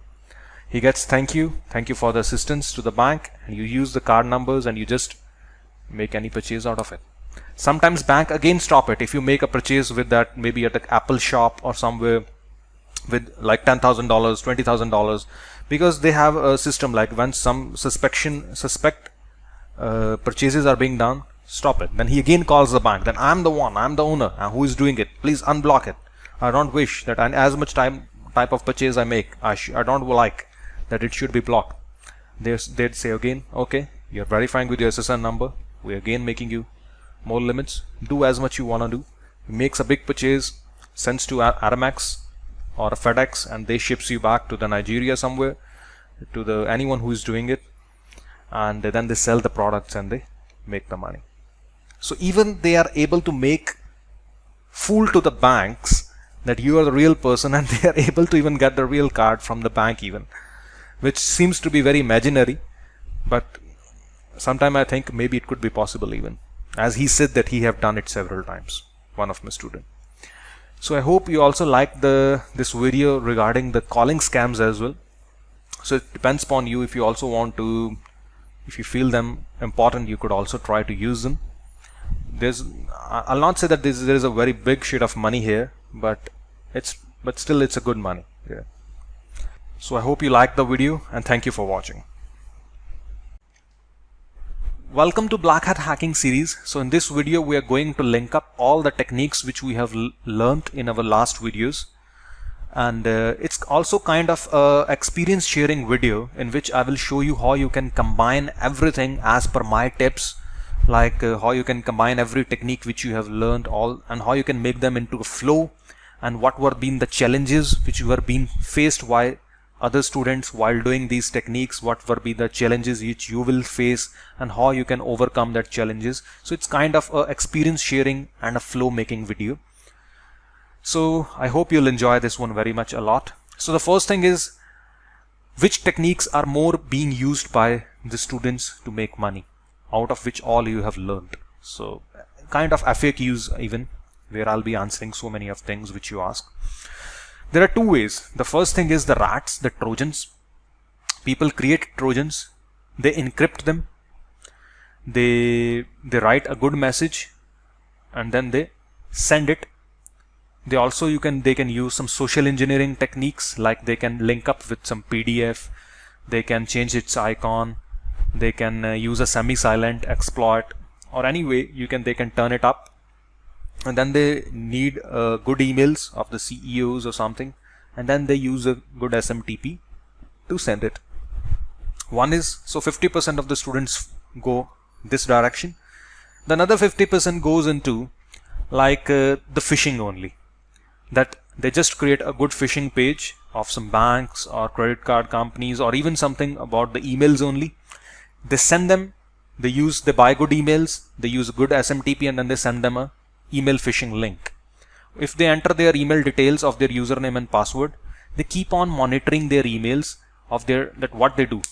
He gets thank you for the assistance to the bank, and you use the card numbers and you just make any purchase out of it. Sometimes bank again stop it if you make a purchase with that, maybe at the Apple shop or somewhere with like $10,000, $20,000, because they have a system like when some suspect purchases are being done, stop it. Then he again calls the bank, then I'm the owner who is doing it, please unblock it. I don't wish that as much type of purchase I make, I don't like that it should be blocked. They'd say again, okay, you're verifying with your SSN number, we're again making you more limits, do as much you want to do. He makes a big purchase, sends to Aramex or FedEx, and they ships you back to the Nigeria somewhere, to the anyone who is doing it, and then they sell the products and they make the money. So even they are able to make fool to the banks that you are the real person, and they are able to even get the real card from the bank even, which seems to be very imaginary, but sometime I think maybe it could be possible even, as he said that he have done it several times, one of my students. So I hope you also like this video regarding the calling scams as well. So it depends upon you. If you also want to, if you feel them important, you could also try to use them. I'll not say that there is a very big shit of money here, but still it's a good money. Yeah. So I hope you liked the video, and thank you for watching. Welcome to Blackhat Hacking Series. So in this video we are going to link up all the techniques which we have learned in our last videos, and it's also kind of a experience sharing video in which I will show you how you can combine everything as per my tips, like how you can combine every technique which you have learned and how you can make them into a flow, and what were been the challenges which you were being faced while other students while doing these techniques, what will be the challenges which you will face and how you can overcome that challenges. So it's kind of a experience sharing and a flow making video. So I hope you'll enjoy this one very much a lot. So the first thing is, which techniques are more being used by the students to make money, out of which all you have learned. So kind of FAQs even, where I'll be answering so many of things which you ask. There are two ways. The first thing is the rats, the Trojans. People create Trojans, they encrypt them, they write a good message, and then they send it. They also they can use some social engineering techniques, like they can link up with some PDF, they can change its icon, they can use a semi-silent exploit, or any way they can turn it up. And then they need good emails of the CEOs or something, and then they use a good SMTP to send it. One is, so 50% of the students go this direction. The another 50% goes into like the phishing only, that they just create a good phishing page of some banks or credit card companies, or even something about the emails only. They send them, they buy good emails, they use a good SMTP, and then they send them a email phishing link. If they enter their email details of their username and password, they keep on monitoring their emails of what they do.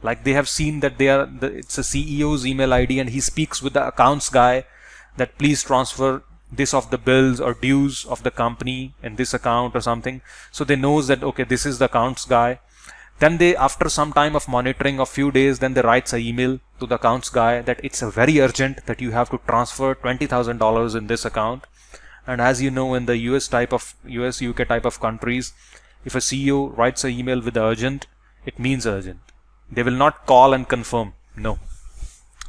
Like they have seen that it's a CEO's email ID, and he speaks with the accounts guy that please transfer this of the bills or dues of the company in this account or something. So they knows that okay, this is the accounts guy. Then they, after some time of monitoring of few days, then they writes an email to the accounts guy that it's a very urgent, that you have to transfer $20,000 in this account. And as you know, in the US UK type of countries, if a CEO writes an email with urgent, it means urgent. They will not call and confirm. No,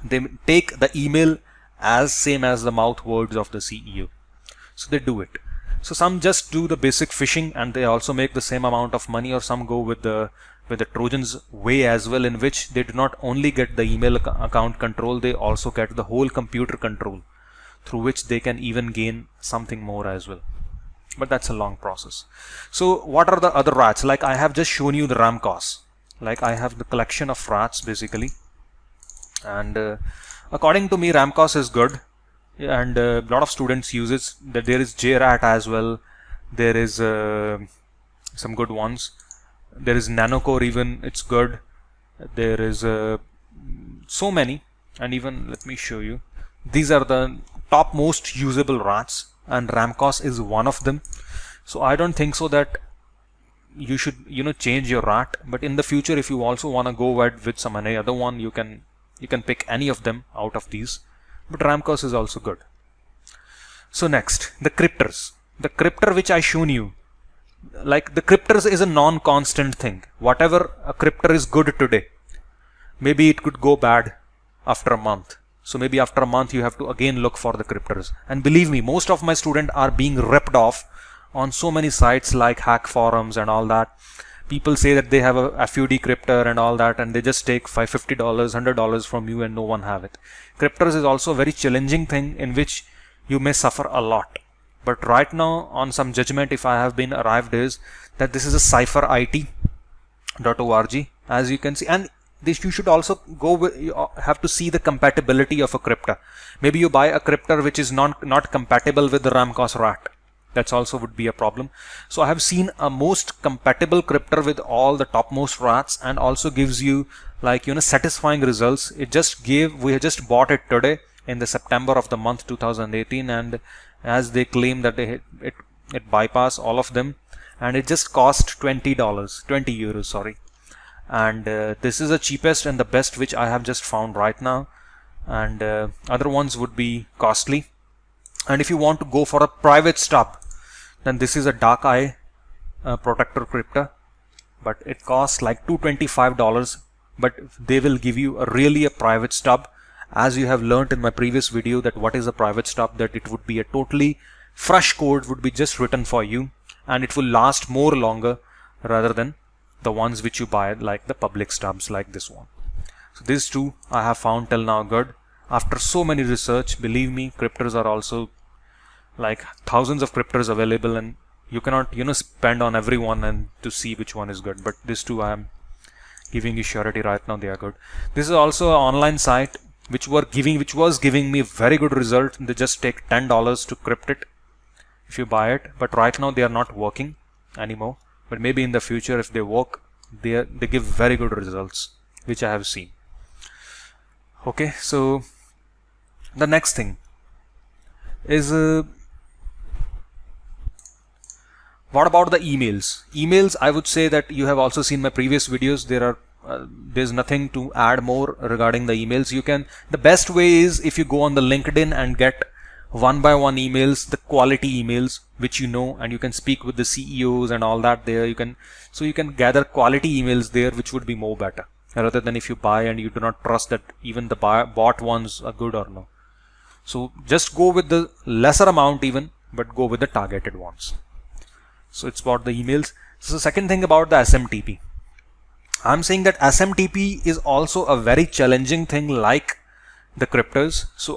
they take the email as same as the mouth words of the CEO. So they do it. So some just do the basic phishing and they also make the same amount of money, or some go with the Trojans way as well, in which they do not only get the email account control, they also get the whole computer control, through which they can even gain something more as well. But that's a long process. So what are the other rats? Like I have just shown you the Ramcos. Like I have the collection of rats basically, and according to me Ramcos is good, and a lot of students use it. That there is JRat as well. There is some good ones. There is Nanocore even, it's good. There is so many, and even let me show you. These are the top most usable rats, and Ramcos is one of them. So I don't think so that you should change your rat, but in the future if you also want to go with some any other one, you can pick any of them out of these, but Ramcos is also good. So next, the crypters. The crypter which I shown you, like the crypters is a non-constant thing. Whatever a crypter is good today, maybe it could go bad after a month. So maybe after a month you have to again look for the crypters. And believe me, most of my students are being ripped off on so many sites like hack forums and all that. People say that they have a FUD crypter and all that, and they just take $50, $100 from you and no one have it. Crypters is also a very challenging thing in which you may suffer a lot. But right now, on some judgment, if I have been arrived, is that this is a cipherit.org, as you can see, and this you should also go with, you have to see the compatibility of a crypter. Maybe you buy a crypter which is not compatible with the Ramcos rat. That's also would be a problem. So I have seen a most compatible crypter with all the topmost rats, and also gives you like satisfying results. We just bought it today in the September of the month 2018, and as they claim that it bypass all of them, and it just cost $20 euros, and this is the cheapest and the best which I have just found right now, and other ones would be costly. And if you want to go for a private stub, then this is a dark eye protector crypter, but it costs like $225, but they will give you a private stub. As you have learnt in my previous video that what is a private stub, that it would be a totally fresh code would be just written for you, and it will last more longer rather than the ones which you buy like the public stubs like this one. So these two I have found till now good. After so many research, believe me, crypters are also like thousands of crypters available, and you cannot spend on everyone and to see which one is good, but these two I am giving you surety right now they are good. This is also an online site which was giving me very good result. They just take $10 to crypt it if you buy it, but right now they are not working anymore, but maybe in the future if they work, they give very good results which I have seen. Okay, so the next thing is what about the emails? Emails, I would say that you have also seen my previous videos. There's nothing to add more regarding the emails. The best way is if you go on the LinkedIn and get one by one emails, the quality emails which and you can speak with the CEOs and all that there. You can gather quality emails there, which would be more better rather than if you buy and you do not trust that even the bought ones are good or no. So just go with the lesser amount even, but go with the targeted ones. So it's about the emails. So the second thing about the SMTP. I'm saying that SMTP is also a very challenging thing like the crypters. So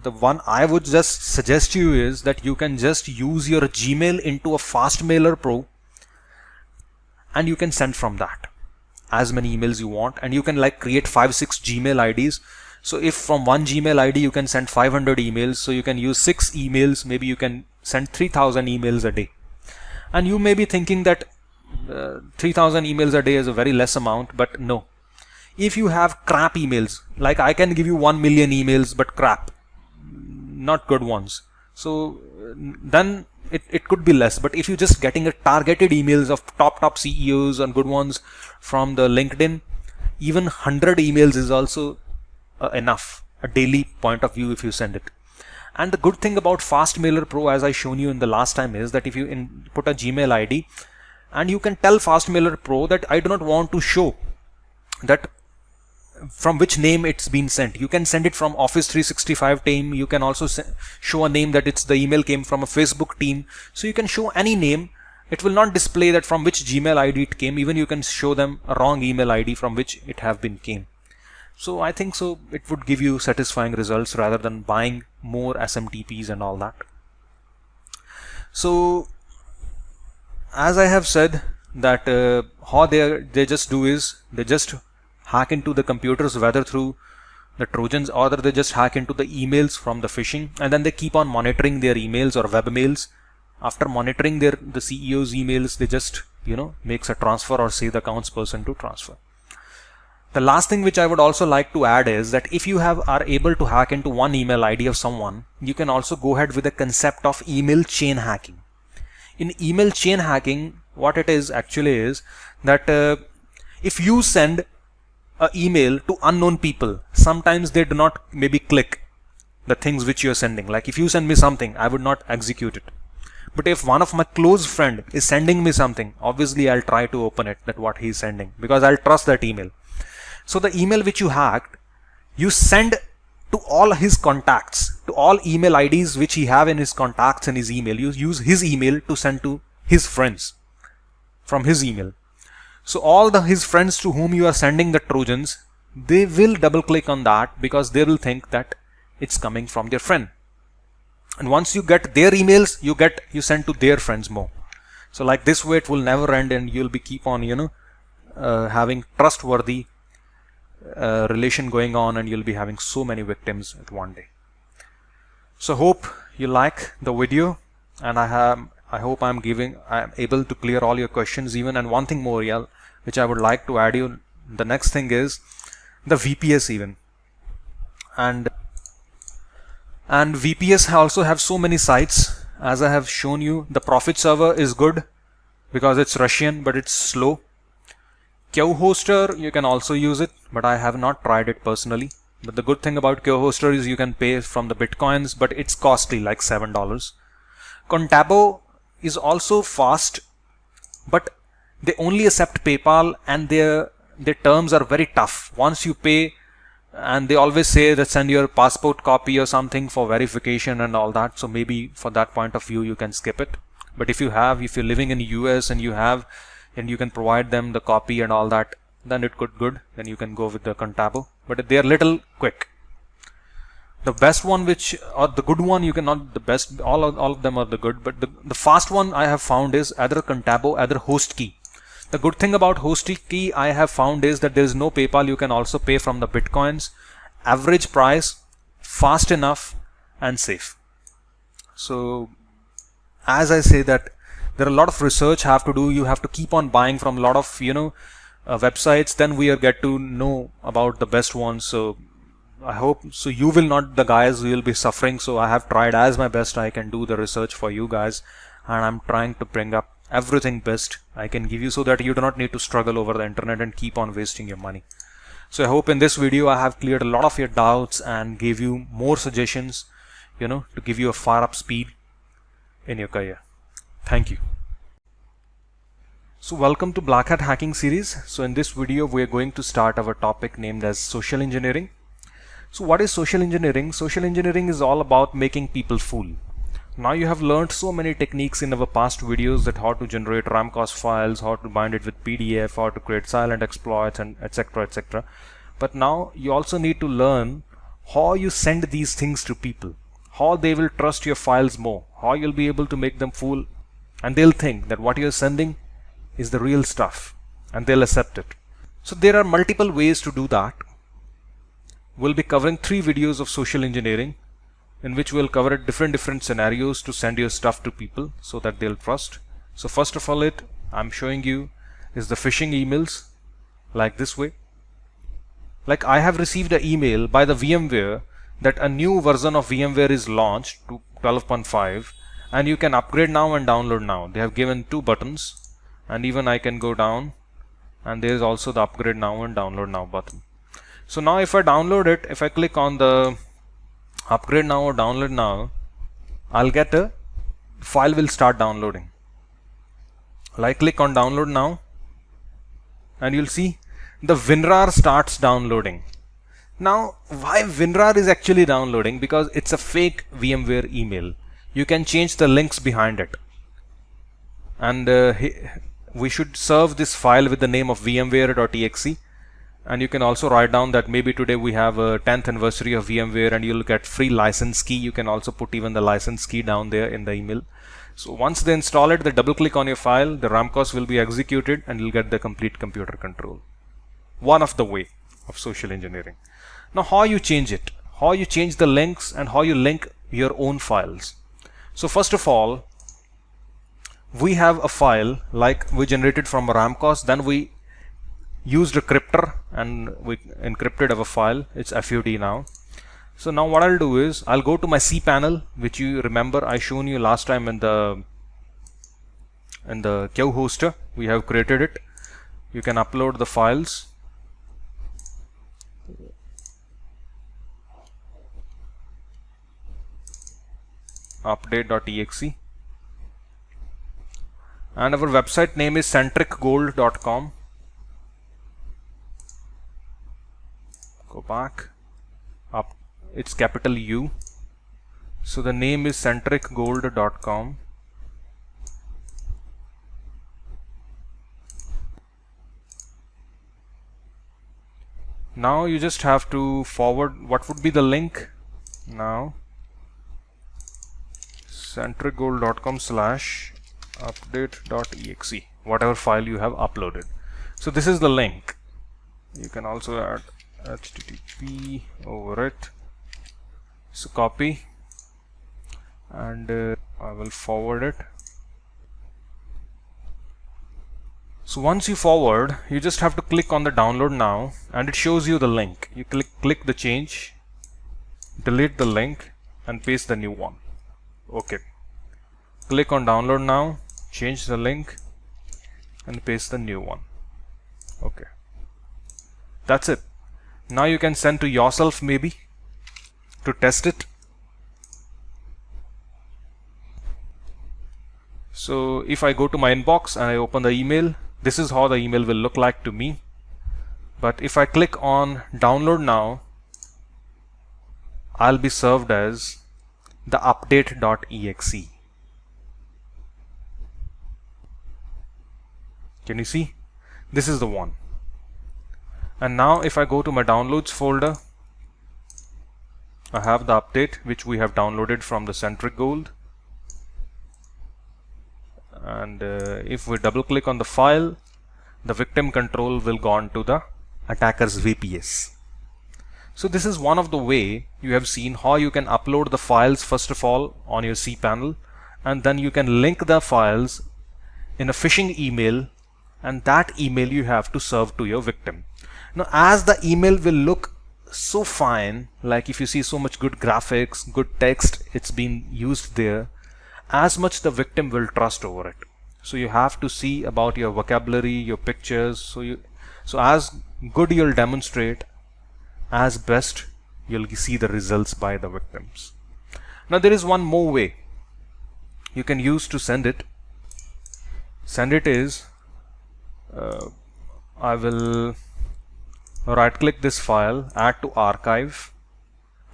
the one I would just suggest you is that you can just use your Gmail into a Fastmailer Pro and you can send from that as many emails you want, and you can like create 5-6 Gmail IDs. So if from one Gmail ID you can send 500 emails, so you can use 6 emails, maybe you can send 3000 emails a day. And you may be thinking that 3000 emails a day is a very less amount, but no. If you have crap emails, like I can give you 1 million emails, but crap, not good ones, so then it could be less. But if you're just getting a targeted emails of top CEOs and good ones from the LinkedIn, even 100 emails is also enough, a daily point of view if you send it. And the good thing about Fastmailer Pro, as I shown you in the last time, is that if you put a Gmail ID and you can tell Fastmailer Pro that I do not want to show that from which name it's been sent. You can send it from Office 365 team. You can also show a name that the email came from a Facebook team. So you can show any name. It will not display that from which Gmail ID it came. Even you can show them a wrong email ID from which it have been came. So I think so it would give you satisfying results rather than buying more SMTPs and all that. So as I have said that how they just do is they just hack into the computers, whether through the Trojans or they just hack into the emails from the phishing, and then they keep on monitoring their emails or web mails. After monitoring the CEO's emails, they just makes a transfer or say the accounts person to transfer. The last thing which I would also like to add is that if you are able to hack into one email ID of someone, you can also go ahead with the concept of email chain hacking. In email chain hacking, what it is actually is that if you send an email to unknown people, sometimes they do not maybe click the things which you are sending. Like if you send me something, I would not execute it. But if one of my close friend is sending me something, obviously I'll try to open it, that what he's sending, because I'll trust that email. So the email which you hacked, you send to all his contacts, to all email IDs which he have in his contacts in his email. You use his email to send to his friends from his email. So all his friends to whom you are sending the Trojans, they will double click on that because they will think that it's coming from their friend. And once you get their emails, you send to their friends more. So like this way it will never end, and you'll be keep on having trustworthy relation going on, and you'll be having so many victims at one day. So hope you like the video, and I hope I'm able to clear all your questions even. And one thing more, which I would like to add you, the next thing is the VPS even. And VPS also have so many sites. As I have shown you, the Profit server is good because it's Russian, but it's slow. QHoster, you can also use it, but I have not tried it personally. But the good thing about QHoster is you can pay from the bitcoins, but it's costly, like $7. Contabo is also fast, but they only accept PayPal, and their terms are very tough. Once you pay, and they always say that send your passport copy or something for verification and all that. So maybe for that point of view, you can skip it. But if you're living in the US and you can provide them the copy and all that, then it could good. Then you can go with the Contabo, but they are little quick. The best one, which, or the good one, you cannot, the best, all of them are the good, but the fast one I have found is either Contabo, either Hostkey. The good thing about Hostkey I have found is that there is no PayPal. You can also pay from the Bitcoins. Average price, fast enough and safe. So as I say that there are a lot of research have to do. You have to keep on buying from a lot of websites. Then we get to know about the best ones. So I hope so you will not the guys who will be suffering. So I have tried as my best I can do the research for you guys, and I'm trying to bring up everything best I can give you so that you do not need to struggle over the internet and keep on wasting your money. So I hope in this video I have cleared a lot of your doubts and gave you more suggestions, to give you a far up speed in your career. Thank you. So welcome to Blackhat Hacking Series. So in this video we are going to start our topic named as social engineering. So what is social engineering? Social engineering is all about making people fool. Now you have learned so many techniques in our past videos, that how to generate ramcos files, how to bind it with PDF, how to create silent exploits, and etc, etc. But now you also need to learn how you send these things to people, how they will trust your files more, how you'll be able to make them fool, and they'll think that what you're sending is the real stuff and they'll accept it. So there are multiple ways to do that. We'll be covering 3 videos of social engineering, in which we'll cover different scenarios to send your stuff to people so that they'll trust. So first of all, I'm showing you is the phishing emails, like this way. Like I have received an email by the VMware that a new version of VMware is launched to 12.5 and you can upgrade now and download now. They have given 2 buttons, and even I can go down and there is also the upgrade now and download now button. So now if I download it, if I click on the upgrade now or download now, I'll get a file will start downloading. Like click on download now and you'll see the WinRAR starts downloading. Now why WinRAR is actually downloading? Because it's a fake VMware email. You can change the links behind it, and we should serve this file with the name of vmware.exe. And you can also write down that maybe today we have a 10th anniversary of VMware and you'll get free license key. You can also put even the license key down there in the email. So once they install it, they double click on your file, the ramcos will be executed and you'll get the complete computer control. One of the way of social engineering. Now how you change it, how you change the links and how you link your own files. So first of all, we have a file like we generated from a ramcos, then we used a crypter and we encrypted our file. It's FUD now. So now what I'll do is I'll go to my cPanel, which you remember I shown you last time in the Q hoster. We have created it. You can upload the files. Update.exe, and our website name is centricgold.com. Go back up, it's capital U, so the name is centricgold.com. Now you just have to forward what would be the link. Now centricgold.com/update.exe, whatever file you have uploaded. So this is the link. You can also add HTTP over it. So copy and I will forward it. So once you forward, you just have to click on the download now and it shows you the link. You click the change, delete the link and paste the new one. Okay, click on download now, change the link and paste the new one. Okay, that's it. Now you can send to yourself maybe to test it. So if I go to my inbox and I open the email, this is how the email will look like to me. But if I click on download now, I'll be served as the update.exe. Can you see? This is the one. And now if I go to my downloads folder, I have the update which we have downloaded from the Centric Gold, and if we double click on the file, the victim control will go on to the attacker's VPS. So this is one of the way you have seen how you can upload the files first of all on your cPanel, and then you can link the files in a phishing email, and that email you have to serve to your victim. Now as the email will look so fine, like if you see so much good graphics, good text, it's been used there, as much the victim will trust over it. So you have to see about your vocabulary, your pictures, so as good you'll demonstrate, as best you'll see the results by the victims. Now there is one more way you can use to send it. Send it is I will right click this file, add to archive.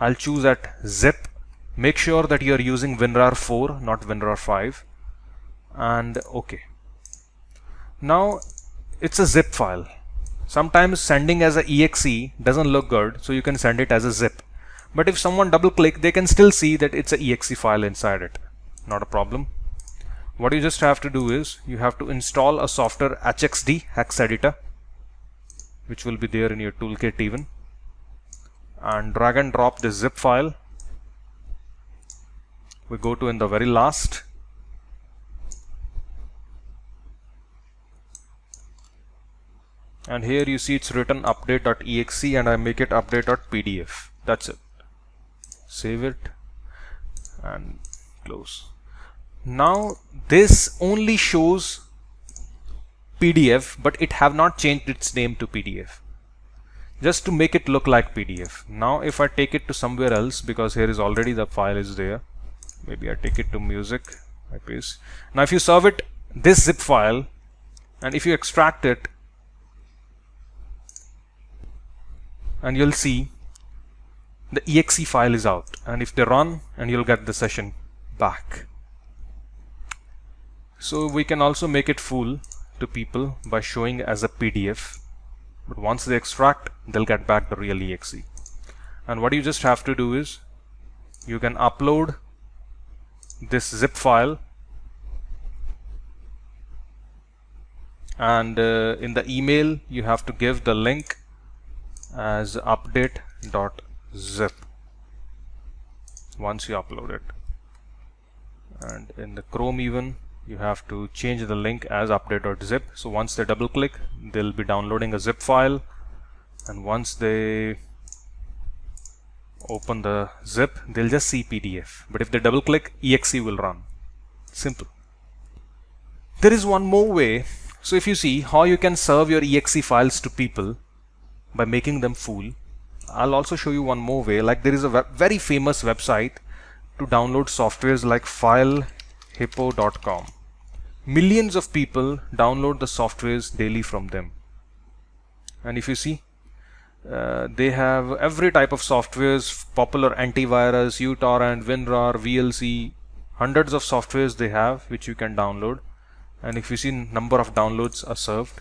I'll choose at zip. Make sure that you are using WinRAR 4, not WinRAR 5, and OK. Now it's a zip file. Sometimes sending as a exe doesn't look good, so you can send it as a zip. But if someone double click, they can still see that it's a exe file inside it. Not a problem. What you just have to do is you have to install a software HXD, Hex Editor, which will be there in your toolkit even, and drag and drop this zip file. We go to in the very last, and here you see it's written update.exe, and I make it update.pdf. That's it. Save it and close. Now this only shows PDF, but it have not changed its name to PDF, just to make it look like PDF. Now if I take it to somewhere else, because here is already the file is there, maybe I take it to music, I paste. Now if you serve it this zip file, and if you extract it, and you'll see the exe file is out, and if they run, and you'll get the session back. So we can also make it fool to people by showing as a PDF, but once they extract, they'll get back the real exe. And what you just have to do is you can upload this zip file, and in the email you have to give the link as update.zip once you upload it, and in the Chrome even you have to change the link as update.zip. So once they double click, they'll be downloading a zip file, and once they open the zip, they'll just see PDF, but if they double click, exe will run. Simple. There is one more way. So if you see how you can serve your exe files to people by making them fool, I'll also show you one more way. Like there is a very famous website to download softwares like filehippo.com. Millions of people download the softwares daily from them, and if you see, they have every type of softwares, popular antivirus, uTorrent, WinRAR, VLC, hundreds of softwares they have which you can download, and if you see number of downloads are served.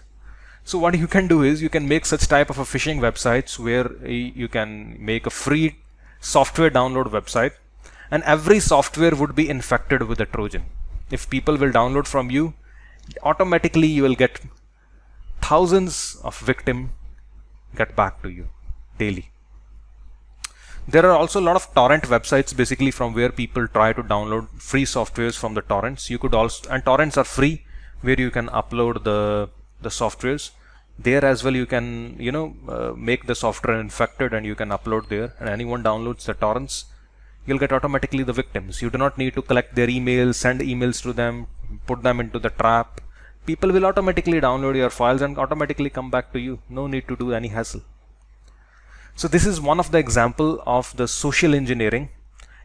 So what you can do is you can make such type of a phishing websites where you can make a free software download website, and every software would be infected with a Trojan. If people will download from you, automatically you will get thousands of victims get back to you daily. There are also a lot of torrent websites basically from where people try to download free softwares from the torrents. You could also, and torrents are free, where you can upload the softwares. There as well you can make the software infected and you can upload there, and anyone downloads the torrents, you'll get automatically the victims. You do not need to collect their emails, send emails to them, put them into the trap. People will automatically download your files and automatically come back to you. No need to do any hassle. So this is one of the example of the social engineering.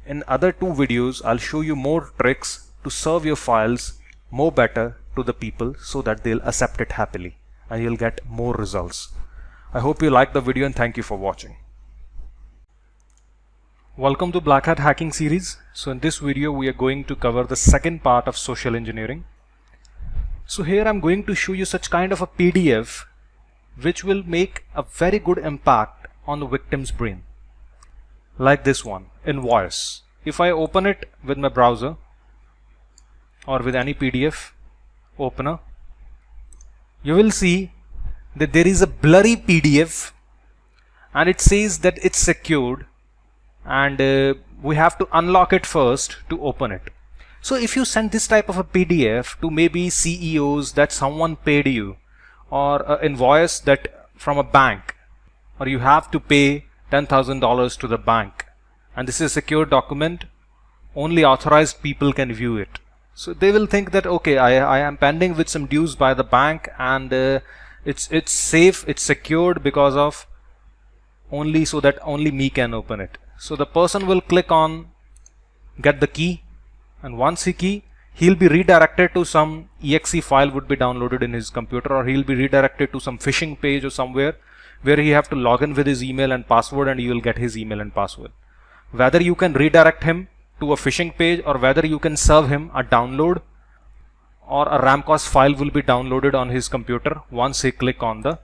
In other two videos, I'll show you more tricks to serve your files more better to the people so that they'll accept it happily and you'll get more results. I hope you liked the video and thank you for watching. Welcome to Blackhat Hacking Series. So in this video we are going to cover the second part of social engineering. So here I'm going to show you such kind of a PDF which will make a very good impact on the victim's brain. like this one, invoice. If I open it with my browser or with any PDF opener, you will see that there is a blurry PDF and it says that it's secured, and we have to unlock it first to open it. So if you send this type of a PDF to maybe CEOs that someone paid you, or an invoice that from a bank, or you have to pay $10,000 to the bank, and this is a secure document, only authorized people can view it. So they will think that okay, I am pending with some dues by the bank, and it's safe, it's secured because of only, so that only me can open it. So the person will click on get the key, and once he key, he'll be redirected to some exe file would be downloaded in his computer, or he'll be redirected to some phishing page or somewhere where he have to log in with his email and password, and you will get his email and password. Whether you can redirect him to a phishing page, or whether you can serve him a download, or a ramcos file will be downloaded on his computer once he click on the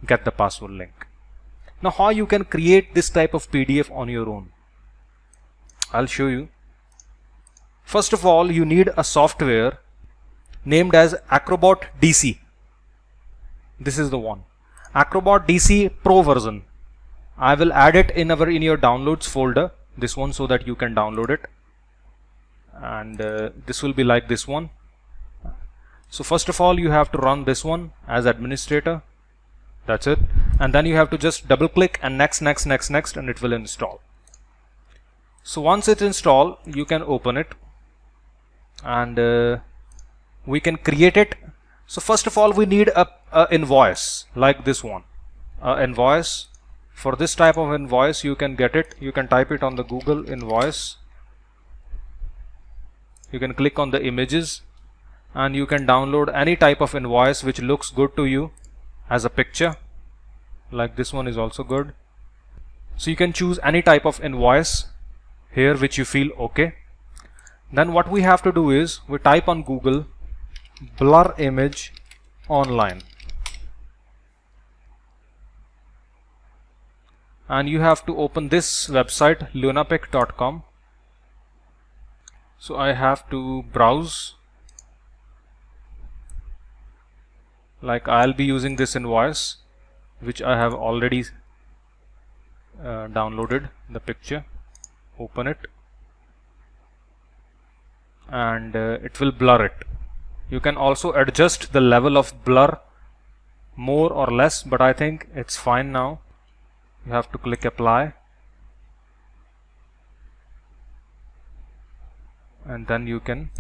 get the password link. Now how you can create this type of PDF on your own, I'll show you. First of all, you need a software named as Acrobat DC. This is the one, Acrobat DC Pro version. I will add it in your downloads folder, this one, so that you can download it, and this will be like this one. So first of all, you have to run this one as administrator. That's it, and then you have to just double click and next, and it will install. So once it's installed, you can open it, and we can create it. So first of all, we need a invoice like this one, invoice. For this type of invoice, you can get it, you can type it on the Google invoice, you can click on the images, and you can download any type of invoice which looks good to you as a picture. Like this one is also good. So you can choose any type of invoice here which you feel okay. Then what we have to do is we type on Google blur image online, and you have to open this website lunapic.com. So I have to browse, like I'll be using this invoice which I have already downloaded the picture. Open it, and it will blur it. You can also adjust the level of blur more or less, but I think it's fine now. You have to click apply, and then you can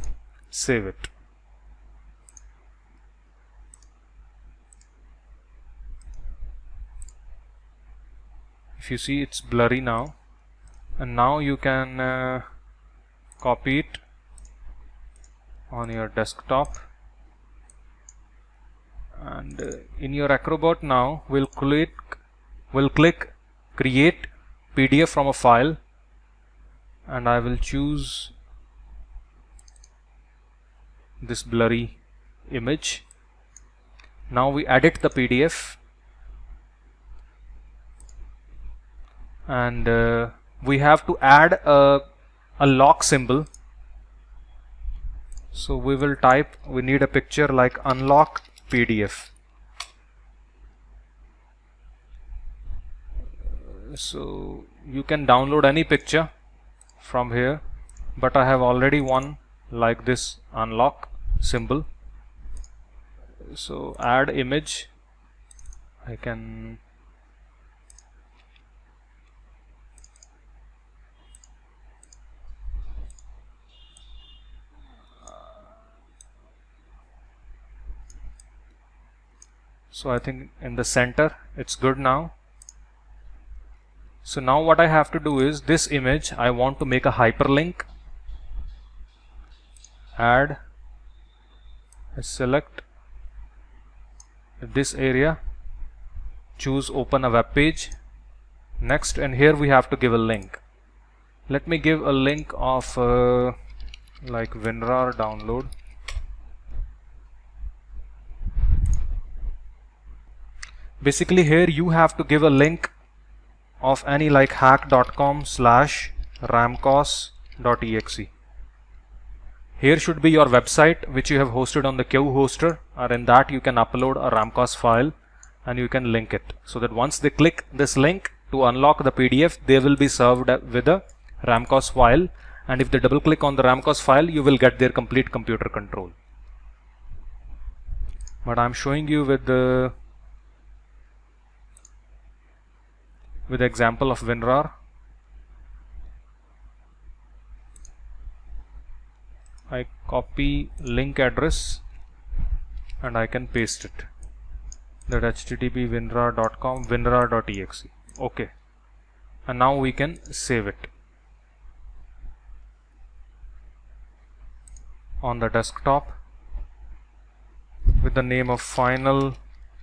save it. If you see, it's blurry now, and now you can copy it on your desktop, and in your Acrobat now we'll click create PDF from a file, and I will choose this blurry image. Now we edit the PDF, and we have to add a lock symbol. So we will type, we need a picture like unlock PDF. So you can download any picture from here, but I have already one like this unlock symbol. So add image, I can so I think in the center it's good now. So now what I have to do is this image I want to make a hyperlink. Add, I select this area, choose open a web page. Next, and here we have to give a link. Let me give a link of like WinRAR download. Basically here you have to give a link of any like hack.com/ramcos.exe. Here should be your website which you have hosted on the Q hoster, or in that you can upload a Ramcos file and you can link it, so that once they click this link to unlock the PDF, they will be served with a Ramcos file, and if they double click on the Ramcos file, you will get their complete computer control. But I'm showing you with the example of WinRAR. I copy link address and I can paste it, that http winrar.com winrar.exe. Okay, and now we can save it on the desktop with the name of final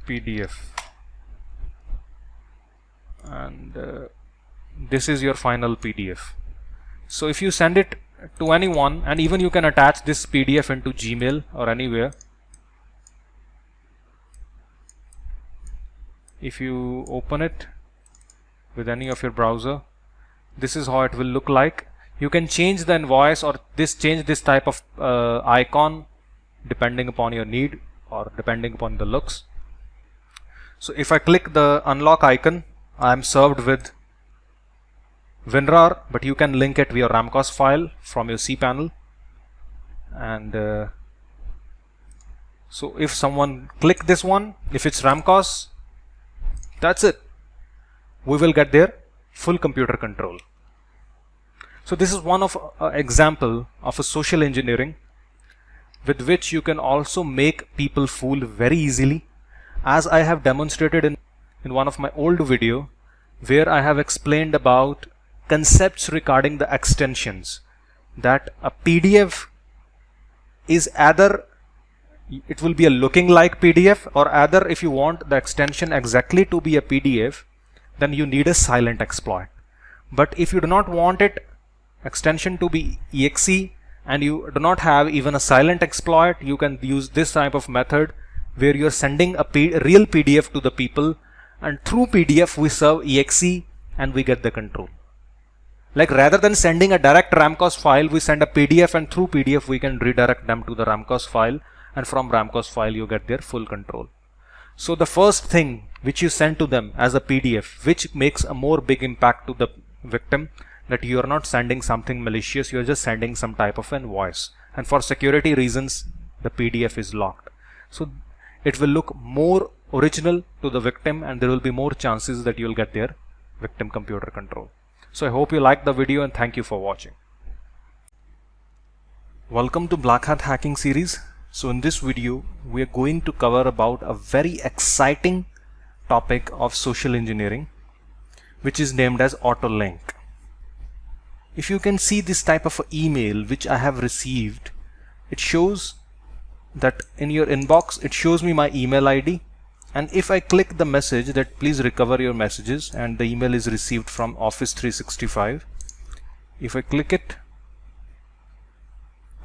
PDF, and this is your final PDF. So if you send it to anyone, and even you can attach this PDF into Gmail or anywhere. If you open it with any of your browser, this is how it will look like. You can change the invoice or change this type of icon depending upon your need or depending upon the looks. So if I click the unlock icon, I am served with WinRAR, but you can link it via Ramcos file from your cPanel. And so if someone click this one, if it's Ramcos, that's it. We will get their full computer control. So this is one of example of a social engineering with which you can also make people fool very easily, as I have demonstrated in one of my old video, where I have explained about concepts regarding the extensions, that a PDF is either it will be a looking like PDF, or either if you want the extension exactly to be a PDF, then you need a silent exploit. But if you do not want it extension to be exe and you do not have even a silent exploit, you can use this type of method where you're sending a real PDF to the people, and through PDF we serve exe and we get the control. Like rather than sending a direct Ramcos file, we send a PDF, and through PDF we can redirect them to the Ramcos file, and from Ramcos file you get their full control. So the first thing which you send to them as a PDF, which makes a more big impact to the victim, that you are not sending something malicious, you are just sending some type of invoice, and for security reasons the PDF is locked. So it will look more original to the victim, and there will be more chances that you will get their victim computer control. So I hope you liked the video, and thank you for watching. Welcome to Blackhat Hacking Series. So in this video we are going to cover about a very exciting topic of social engineering, which is named as autolink. If you can see this type of email which I have received, it shows that in your inbox it shows me my email ID, and if I click the message that please recover your messages, and the email is received from Office 365, if I click it,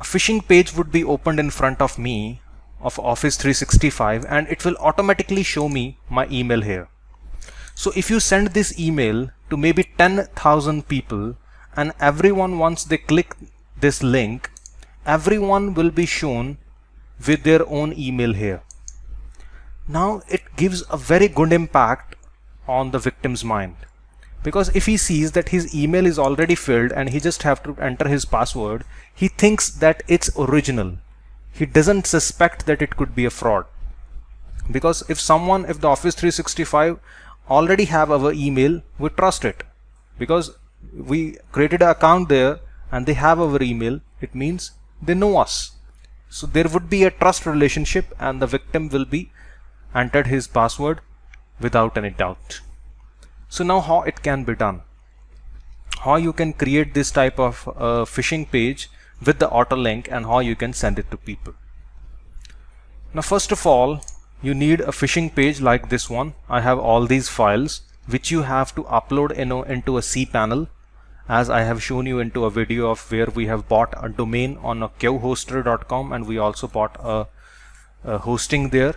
a phishing page would be opened in front of me of Office 365, and it will automatically show me my email here. So if you send this email to maybe 10,000 people, and everyone, once they click this link, everyone will be shown with their own email here. Now it gives a very good impact on the victim's mind, because if he sees that his email is already filled and he just have to enter his password, he thinks that it's original. He doesn't suspect that it could be a fraud, because if the Office 365 already have our email, we trust it because we created an account there and they have our email. It means they know us. So there would be a trust relationship, and the victim will be entered his password without any doubt. So now how it can be done, how you can create this type of phishing page with the auto link, and how you can send it to people. Now first of all, you need a phishing page like this one. I have all these files which you have to upload into a cPanel, as I have shown you into a video of where we have bought a domain on a qhoster.com, and we also bought a hosting there.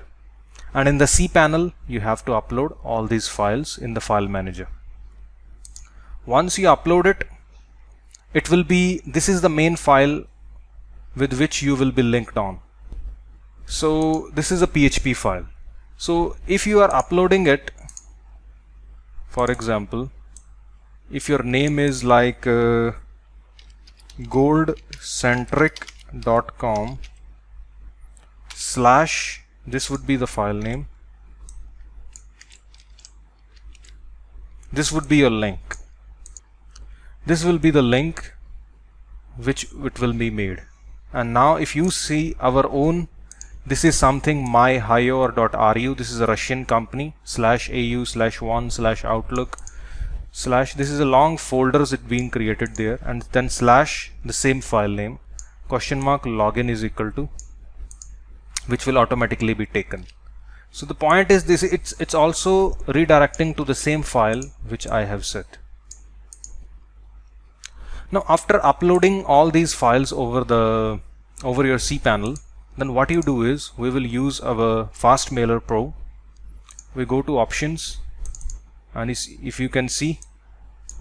And in the cPanel you have to upload all these files in the file manager. Once you upload it, it will be, this is the main file with which you will be linked on. So this is a PHP file. So if you are uploading it, for example, if your name is like goldcentric.com slash, this would be the file name, this would be your link, this will be the link which it will be made. And now if you see our own, this is something myhire.ru, this is a Russian company, /au/1/outlook/ this is a long folders it being created there, and then slash the same file name $login is equal to, which will automatically be taken. So the point is this, it's also redirecting to the same file which I have set. Now after uploading all these files over your cPanel, then what you do is, we will use our Fastmailer Pro. We go to options, and if you can see,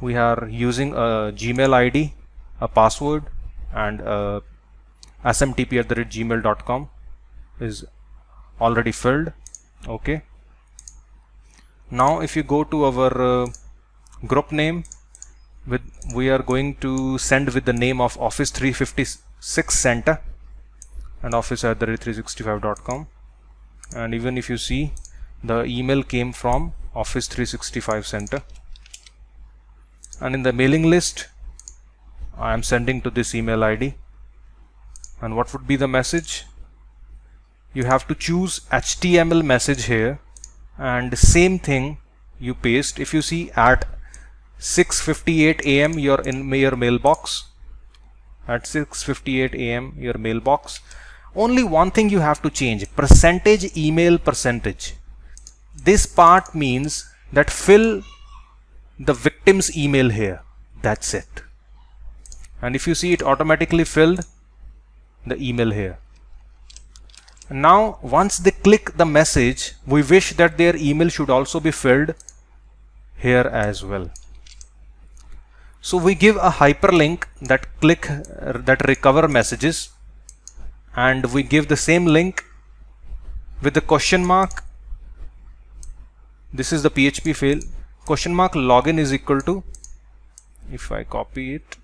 we are using a Gmail ID, a password, and smtp@gmail.com is already filled. Okay. Now if you go to our group name, we are going to send with the name of Office 356 Center and office@365.com, and even if you see, the email came from Office 365 Center, and in the mailing list I am sending to this email ID. And what would be the message? You have to choose HTML message here, and same thing you paste. If you see, at 6:58 AM you're in your mailbox, at 6:58 AM your mailbox. Only one thing you have to change, email %. This part means that fill the victim's email here, that's it. And if you see, it automatically filled the email here. And now once they click the message, we wish that their email should also be filled here as well. So we give a hyperlink that recover messages, and we give the same link with the question mark. This is the PHP file, $login is equal to, if I copy it,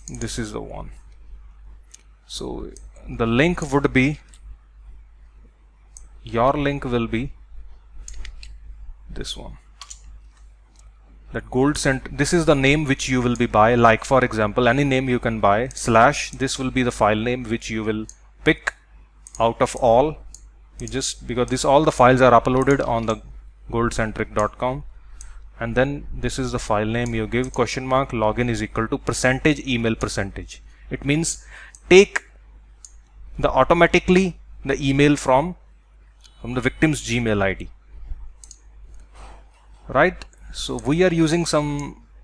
this is the one. So the link would be, your link will be this one, that gold cent. This is the name which you will be buy, like for example any name you can buy, / this will be the file name which you will pick out of all. You just, because all the files are uploaded on the goldcentric.com, and then this is the file name you give, $login is equal to email %. It means take automatically the email from the victim's Gmail ID, right? So we are using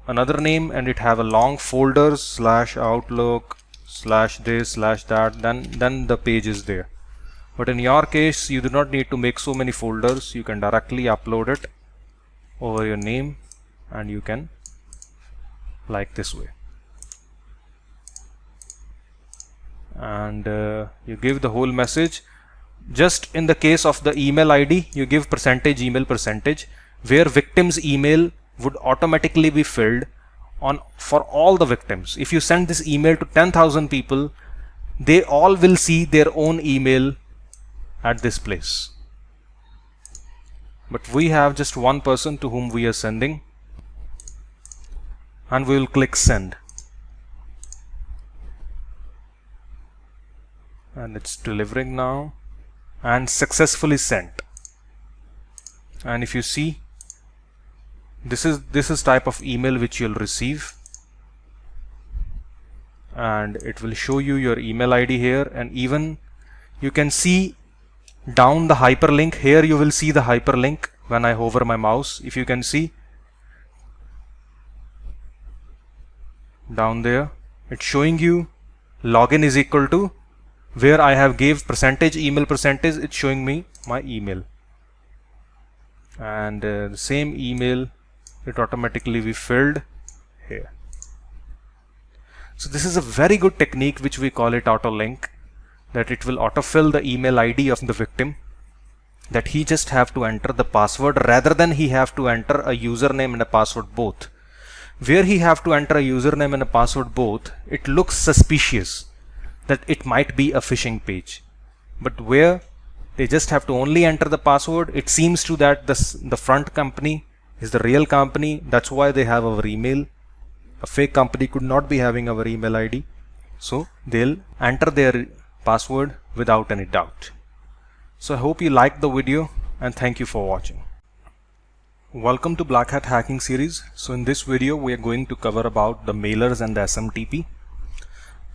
another name, and it have a long folders /outlook/ this /that, then the page is there. But in your case, you do not need to make so many folders. You can directly upload it over your name, and you can, like this way, and you give the whole message. Just in the case of the email ID, you give email %, where victim's email would automatically be filled for all the victims. If you send this email to 10,000 people, they all will see their own email at this place. But we have just one person to whom we are sending, and we will click send, and it's delivering now, and successfully sent. And if you see, this is type of email which you'll receive, and it will show you your email ID here, and even you can see down the hyperlink here. You will see the hyperlink when I hover my mouse. If you can see down there, it's showing you login is equal to, where I have gave email %, it's showing me my email. and the same email, it automatically be filled here. So this is a very good technique which we call it auto link, that it will autofill the email ID of the victim, that he just have to enter the password rather than he have to enter a username and a password both. Where he have to enter a username and a password both, it looks suspicious that it might be a phishing page. But where they just have to only enter the password, it seems to that the front company is the real company. That's why they have our email. A fake company could not be having our email ID. So they'll enter their password without any doubt. So I hope you liked the video, and thank you for watching. Welcome to Blackhat Hacking Series. So in this video we are going to cover about the mailers and the SMTP.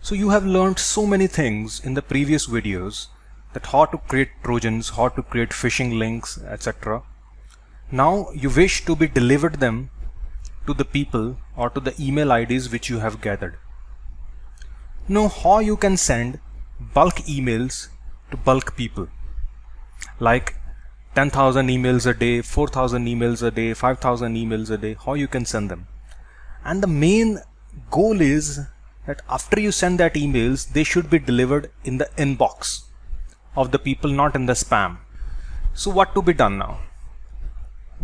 So you have learned so many things in the previous videos, that how to create Trojans, how to create phishing links, etc. Now you wish to be delivered them to the people or to the email IDs which you have gathered. Know how you can send bulk emails to bulk people, like 10,000 emails a day, 4,000 emails a day, 5,000 emails a day, how you can send them. And the main goal is that after you send that emails, they should be delivered in the inbox of the people, not in the spam. So what to be done now?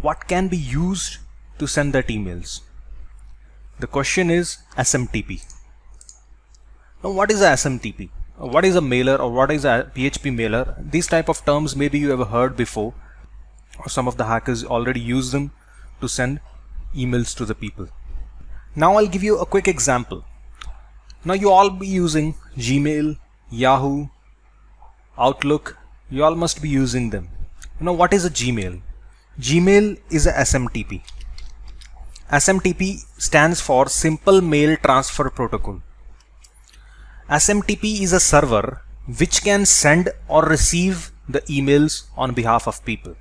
What can be used to send that emails? The question is SMTP. Now what is a SMTP? What is a mailer, or what is a PHP mailer? These type of terms maybe you have heard before, or some of the hackers already use them to send emails to the people. Now I'll give you a quick example. Now you all be using Gmail, Yahoo, Outlook. You all must be using them. Now what is a Gmail? Gmail is a SMTP. SMTP stands for Simple Mail Transfer Protocol. SMTP is a server which can send or receive the emails on behalf of people.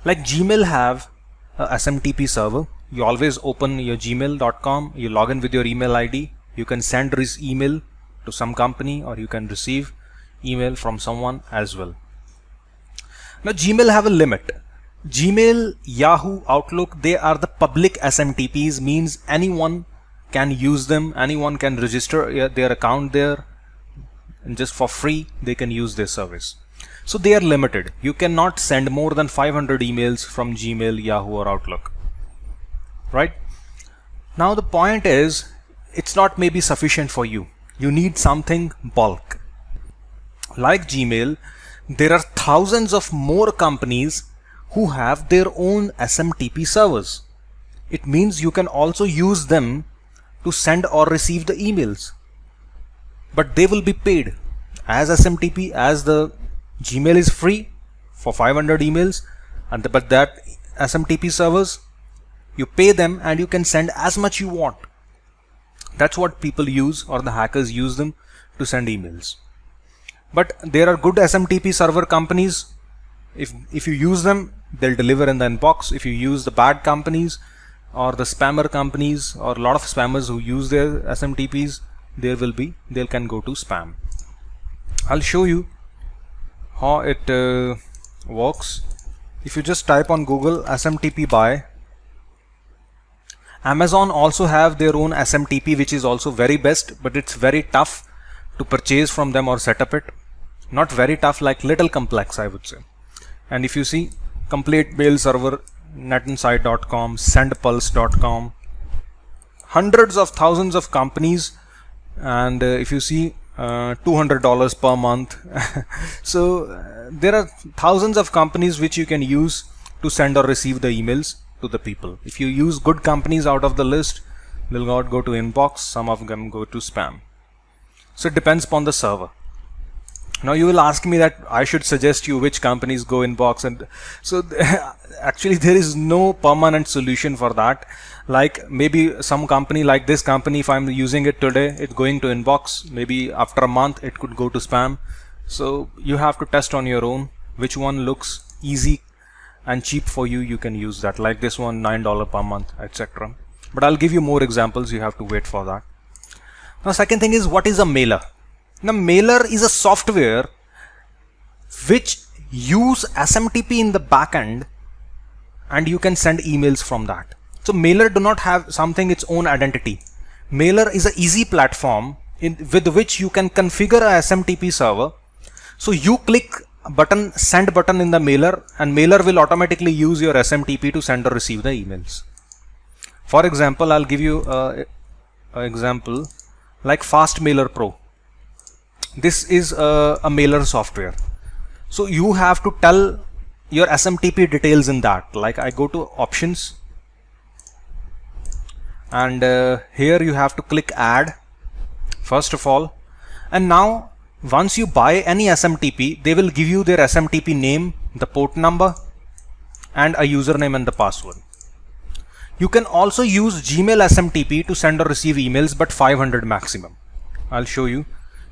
Like Gmail have a SMTP server. You always open your gmail.com, you log in with your email ID, you can send this email to some company, or you can receive email from someone as well. Now Gmail have a limit. Gmail, Yahoo, Outlook, they are the public SMTPs, means anyone can use them, anyone can register their account there, and just for free they can use their service. So they are limited. You cannot send more than 500 emails from Gmail, Yahoo or Outlook, right? Now the point is, it's not maybe sufficient for you. You need something bulk. Like Gmail, there are thousands of more companies who have their own SMTP servers. It means you can also use them to send or receive the emails, but they will be paid as SMTP, as the Gmail is free for 500 emails, but that SMTP servers, you pay them and you can send as much you want. That's what people use, or the hackers use them to send emails. But there are good SMTP server companies. If you use them, they'll deliver in the inbox. If you use the bad companies or the spammer companies, or a lot of spammers who use their SMTPs, they can go to spam. I'll show you how it works. If you just type on Google SMTP buy, Amazon also have their own SMTP, which is also very best, but it's very tough to purchase from them or set up it. Not very tough, like little complex, I would say. And if you see complete mail server, netinside.com, sendpulse.com, hundreds of thousands of companies, and if you see $200 per month. So there are thousands of companies which you can use to send or receive the emails to the people. If you use good companies out of the list, they'll not go to inbox, some of them go to spam. So it depends upon the server. Now you will ask me that I should suggest you which companies go inbox, and so actually there is no permanent solution for that. Like maybe some company like this company, if I'm using it today, it's going to inbox. Maybe after a month it could go to spam. So you have to test on your own which one looks easy and cheap for you. You can use that, like this one, $9 per month, etc. But I'll give you more examples. You have to wait for that. Now second thing is, what is a mailer? Now mailer is a software which use SMTP in the backend and you can send emails from that. So Mailer do not have something its own identity. Mailer is an easy platform with which you can configure a SMTP server. So you click button, send button in the Mailer, and Mailer will automatically use your SMTP to send or receive the emails. For example, I'll give you an example like Fast Mailer Pro. This is a mailer software. So you have to tell your SMTP details in that. Like I go to options, and here you have to click add first of all, and now once you buy any SMTP, they will give you their SMTP name, the port number, and a username and the password. You can also use Gmail SMTP to send or receive emails, but 500 maximum. I'll show you.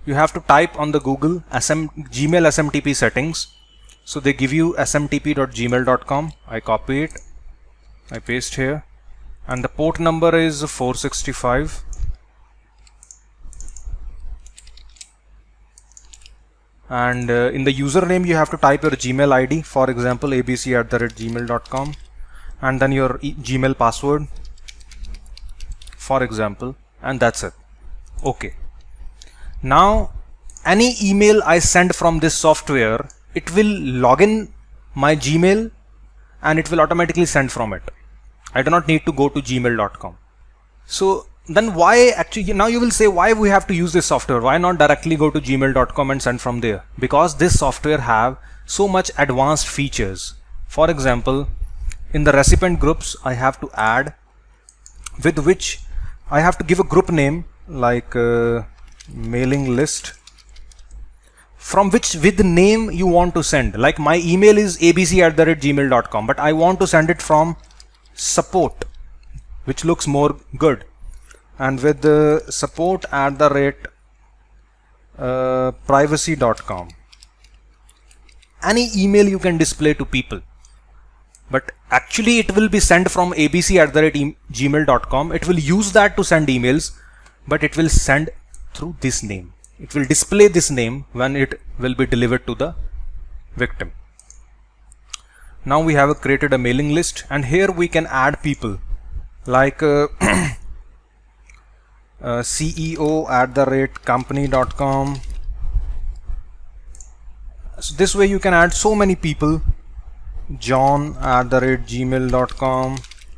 You have to type on the Google Gmail SMTP settings. So they give you smtp.gmail.com. I copy it, I paste here, and the port number is 465. And in the username you have to type your Gmail ID, for example abc@gmail.com, and then your Gmail password, for example, and that's it. Okay. Now any email I send from this software, it will log in my Gmail and it will automatically send from it. I do not need to go to gmail.com. So then why actually, now you will say, why we have to use this software? Why not directly go to gmail.com and send from there? Because this software have so much advanced features. For example, in the recipient groups I have to add, with which I have to give a group name like mailing list, from which with the name you want to send. Like my email is abc@gmail.com, but I want to send it from support, which looks more good, and with the support@privacy.com. Any email you can display to people, but actually it will be sent from abc@gmail.com. It will use that to send emails, but it will send through this name. It will display this name when it will be delivered to the victim. Now we have created a mailing list, and here we can add people like CEO@company.com. So this way you can add so many people, John@gmail.com,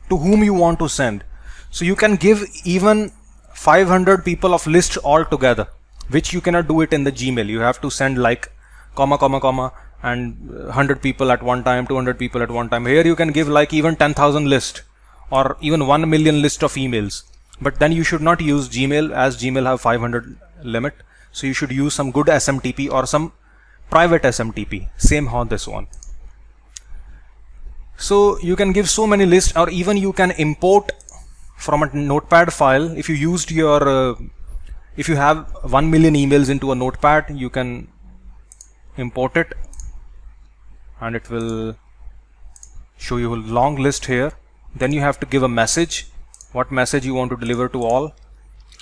to whom you want to send. So you can give even 500 people of list all together, which you cannot do it in the Gmail. You have to send like comma comma comma and 100 people at one time, 200 people at one time. Here you can give like even 10,000 list or even 1 million list of emails. But then you should not use Gmail, as Gmail have 500 limit. So you should use some good SMTP or some private SMTP. Same how this one. So you can give so many lists, or even you can import from a notepad file. If you used your if you have 1 million emails into a notepad, you can import it and it will show you a long list here. Then you have to give a message, what message you want to deliver to all,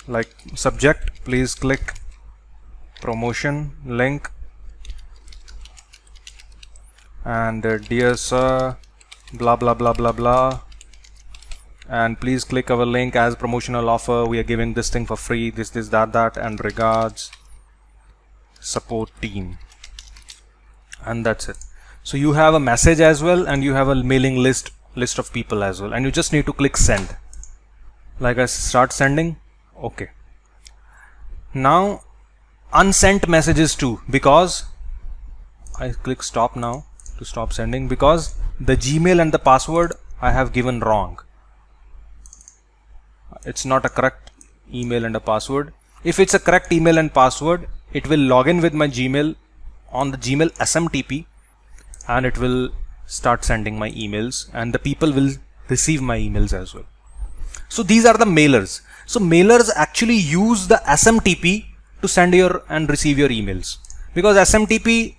like subject, please click promotion link, and dear sir, blah blah blah blah blah, and please click our link as promotional offer. We are giving this thing for free, this that, and regards support team, and that's it. So you have a message as well, and you have a mailing list of people as well, and you just need to click send. Like I start sending. Okay. Now unsent messages too, because I click stop now to stop sending, because the Gmail and the password I have given wrong. It's not a correct email and a password. If it's a correct email and password, it will log in with my Gmail on the Gmail SMTP, and it will start sending my emails, and the people will receive my emails as well. So these are the mailers. So mailers actually use the SMTP to send your and receive your emails, because SMTP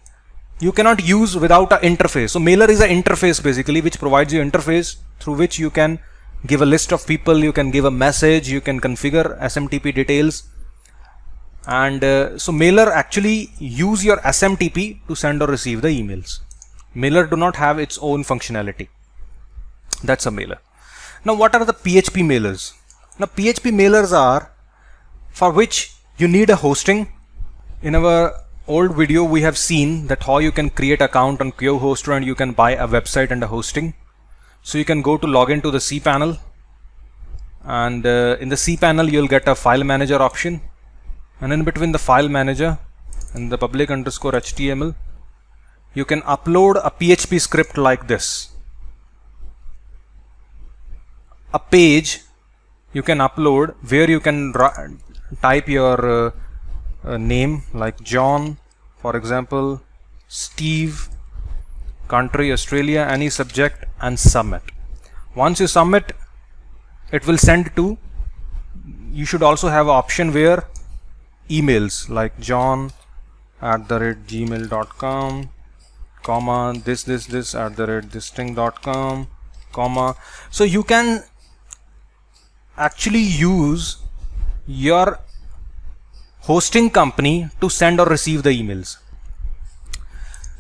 you cannot use without an interface. So mailer is an interface basically, which provides you interface through which you can give a list of people, you can give a message, you can configure SMTP details, and so mailer actually use your SMTP to send or receive the emails. Mailer do not have its own functionality. That's a mailer. Now what are the PHP mailers? Now PHP mailers are for which you need a hosting. In our old video we have seen that how you can create account on QHoster and you can buy a website and a hosting. So you can go to log into the cPanel, and in the cPanel you'll get a file manager option, and in between the file manager and the public underscore HTML you can upload a PHP script like this. A page you can upload where you can type your name like John, for example, Steve, country Australia, any subject, and submit. Once you submit, it will send to, you should also have an option where emails like john@gmail.com, comma this @thisthing.com, comma. So you can actually use your hosting company to send or receive the emails,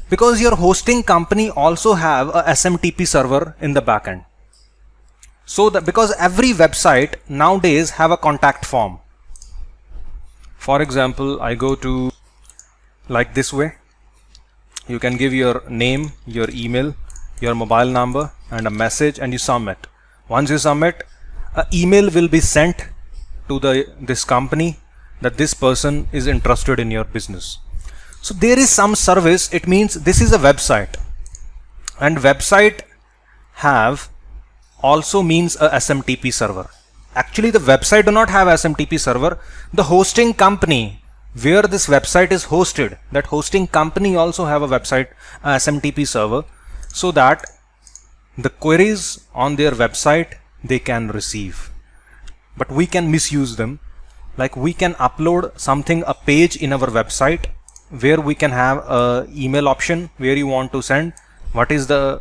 because your hosting company also have a SMTP server in the backend. So that because every website nowadays have a contact form. For example, I go to like this way. You can give your name, your email, your mobile number, and a message, and you submit. Once you submit, an email will be sent to this company that this person is interested in your business. So there is some service. It means this is a website, and website have also means a SMTP server. Actually the website do not have SMTP server. The hosting company where this website is hosted, that hosting company also have a website SMTP server, so that the queries on their website they can receive. But we can misuse them. Like we can upload something, a page in our website where we can have a email option where you want to send what is the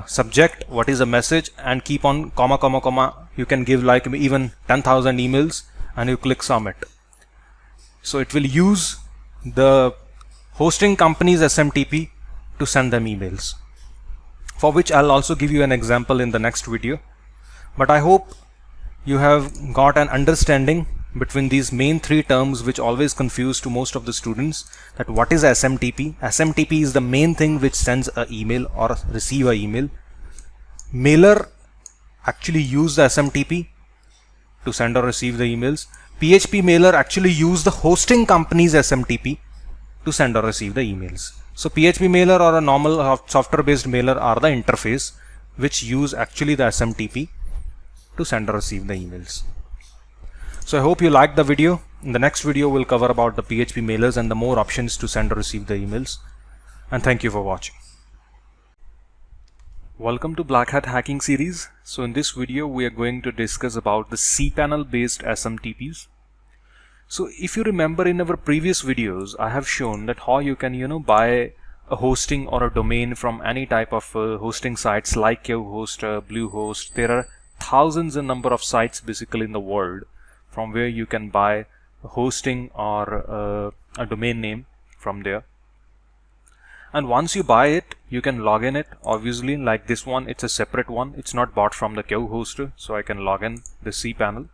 subject, what is the message, and keep on comma comma comma. You can give like even 10,000 emails and you click submit. So it will use the hosting company's SMTP to send them emails, for which I'll also give you an example in the next video. But I hope you have got an understanding between these main three terms which always confuse to most of the students, that what is SMTP. SMTP is the main thing which sends an email or receive an email. Mailer actually use the SMTP to send or receive the emails. PHP mailer actually use the hosting company's SMTP to send or receive the emails. So PHP mailer or a normal software based mailer are the interface which use actually the SMTP to send or receive the emails. So I hope you liked the video. In the next video we'll cover about the PHP mailers and the more options to send or receive the emails. And thank you for watching. Welcome to Blackhat Hacking Series. So in this video we are going to discuss about the cPanel based SMTPs. So if you remember in our previous videos, I have shown that how you can buy a hosting or a domain from any type of hosting sites like QHost, Bluehost. There are thousands in number of sites basically in the world from where you can buy a hosting or a domain name from there. And once you buy it, you can log in it. Obviously, like this one, it's a separate one. It's not bought from the QHoster, so I can log in the cPanel.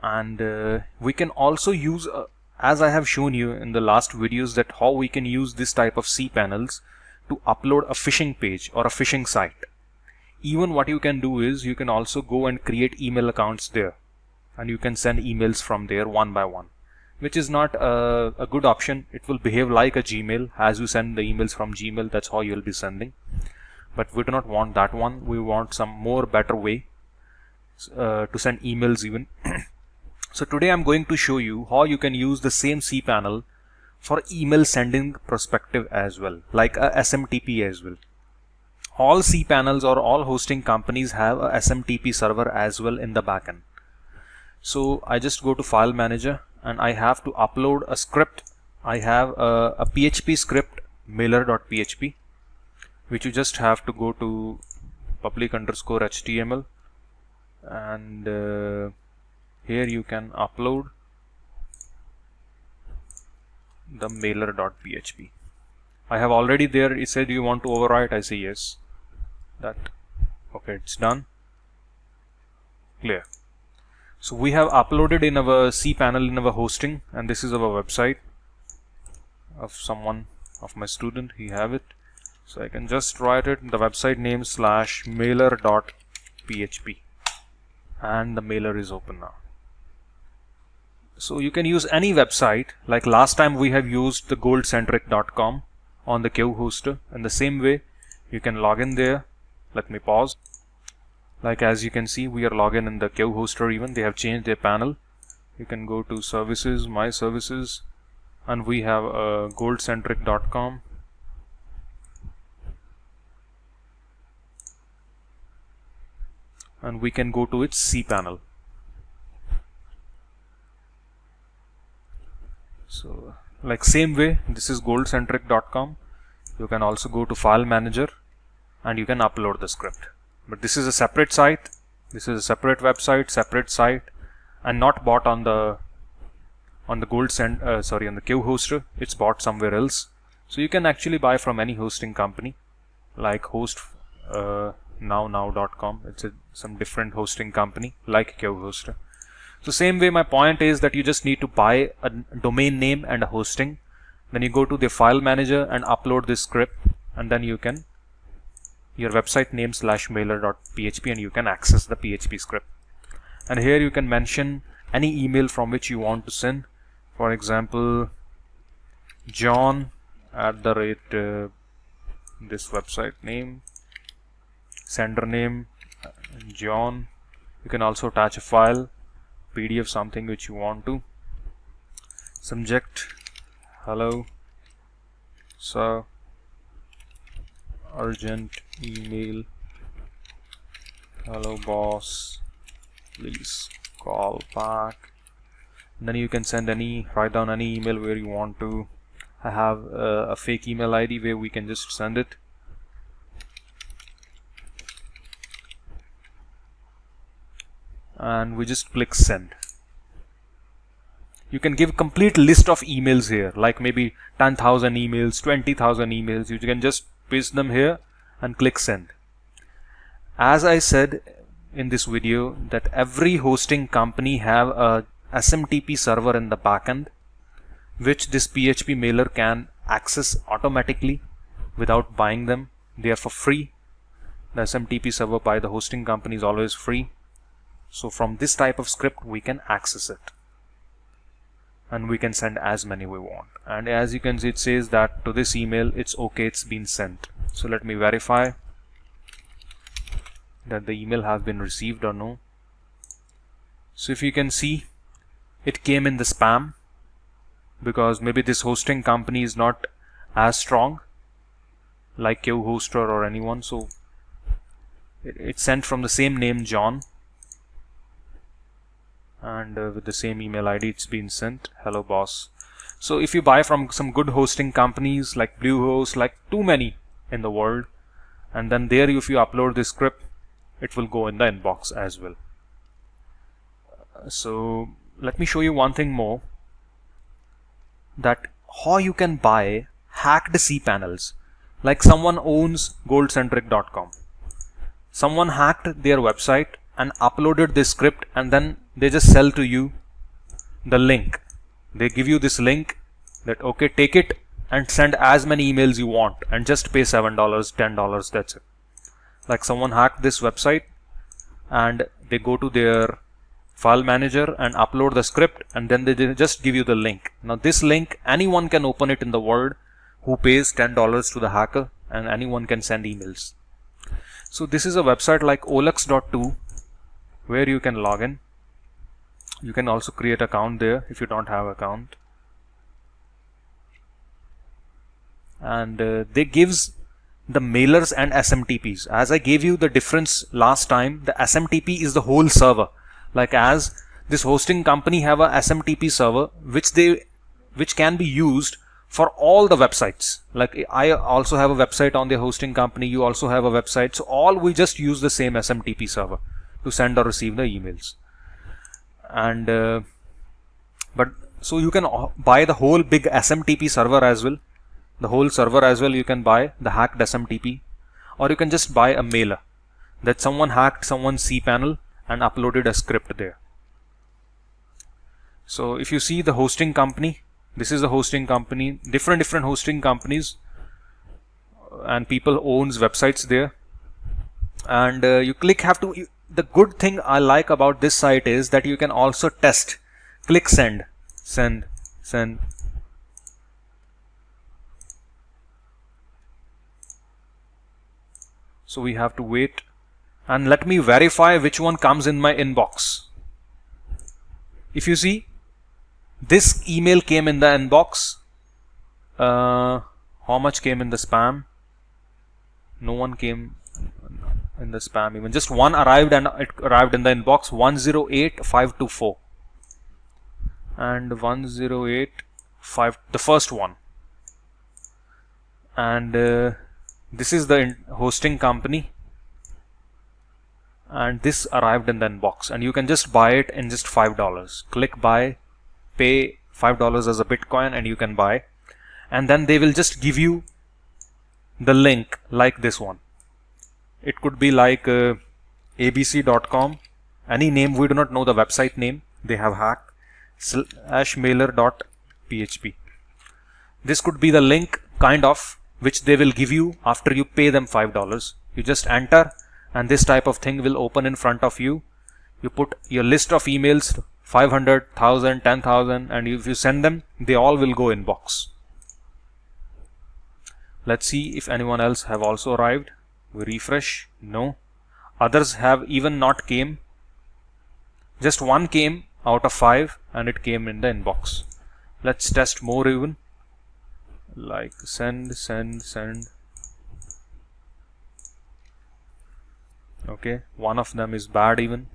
And we can also use, as I have shown you in the last videos, that how we can use this type of cPanels to upload a phishing page or a phishing site. Even what you can do is you can also go and create email accounts there, and you can send emails from there one by one, which is not a good option. It will behave like a Gmail. As you send the emails from Gmail, that's how you'll be sending. But we do not want that one. We want some more better way to send emails even. So today I'm going to show you how you can use the same cPanel for email sending perspective as well, like a SMTP as well. All cPanels or all hosting companies have a SMTP server as well in the backend. So I just go to file manager and I have to upload a script. I have a PHP script, mailer.php, which you just have to go to public underscore HTML, and here you can upload the mailer.php, I have already there. It said you want to overwrite. I say yes. That okay, it's done. Clear. So we have uploaded in our cPanel in our hosting, and this is our website of someone of my student. He have it. So I can just write it, the website name /mailer.php, and the mailer is open now. So you can use any website. Like last time we have used the goldcentric.com on the Q hoster, and the same way you can log in there. Let me pause. Like as you can see, we are logged in the Q hoster. Even they have changed their panel. You can go to services, my services, and we have goldcentric.com. And we can go to its cPanel. So like same way, this is goldcentric.com. You can also go to file manager and you can upload the script. But this is a separate site. This is a separate website, separate site, and not bought on the on the on the Q hoster. It's bought somewhere else. So you can actually buy from any hosting company like now.com. It's some different hosting company like Q hoster. So same way, my point is that you just need to buy a domain name and a hosting. Then you go to the file manager and upload this script, and then you can your website name /mailer.php, and you can access the PHP script. And here you can mention any email from which you want to send. For example, John @ this website name, sender name John. You can also attach a file, PDF, something which you want to. Subject: hello sir, urgent email. Hello boss, please call back. And then you can send write down any email where you want to. I have a fake email ID where we can just send it. And we just click send. You can give complete list of emails here, like maybe 10,000 emails, 20,000 emails. You can just paste them here and click send. As I said in this video, that every hosting company have a SMTP server in the backend, which this PHP mailer can access automatically without buying them. They are for free. The SMTP server by the hosting company is always free. So from this type of script we can access it, and we can send as many we want. And as you can see, it says that to this email it's okay, it's been sent. So let me verify that the email has been received or no. So if you can see, it came in the spam, because maybe this hosting company is not as strong like Q hoster or anyone. So it's sent from the same name, John, and with the same email ID it's been sent. Hello boss. So if you buy from some good hosting companies like Bluehost, like too many in the world, and then there if you upload this script, it will go in the inbox as well. So let me show you one thing more, that how you can buy hacked cPanels. Like someone owns goldcentric.com, someone hacked their website and uploaded this script, and then they just sell to you the link. They give you this link that okay, take it and send as many emails you want and just pay $7, $10, that's it. Like someone hacked this website and they go to their file manager and upload the script, and then they just give you the link. Now this link, anyone can open it in the world who pays $10 to the hacker, and anyone can send emails. So this is a website like olux.to where you can log in. You can also create account there if you don't have account. And they gives the mailers and SMTPs. As I gave you the difference last time, the SMTP is the whole server. Like as this hosting company have a SMTP server which can be used for all the websites. Like I also have a website on the hosting company, you also have a website, so all we just use the same SMTP server to send or receive the emails. And but so you can buy the whole big SMTP server as well. the whole server as well. You can buy the hacked SMTP, or you can just buy a mailer that someone hacked someone's cPanel and uploaded a script there. So if you see the hosting company, this is a hosting company, different hosting companies, and people owns websites there, and you the good thing I like about this site is that you can also test. Click send. So we have to wait, and let me verify which one comes in my inbox. If you see, this email came in the inbox. How much came in the spam? No one came in the spam, even just one arrived, and it arrived in the inbox. 108524 and 1085, the first one, and this is the hosting company, and this arrived in the inbox, and you can just buy it in just $5. Click buy, pay $5 as a Bitcoin, and you can buy, and then they will just give you the link like this one. It could be like abc.com, any name. We do not know the website name they have hacked, /mailer.php. This could be the link, kind of, which they will give you after you pay them $5. You just enter, and this type of thing will open in front of you. You put your list of emails, 500, 1000, 10,000, and if you send them, they all will go inbox. Let's see if anyone else have also arrived. We refresh. No. Others have even not came. Just one came out of 5, and it came in the inbox. Let's test more even. Like send. Okay, one of them is bad even.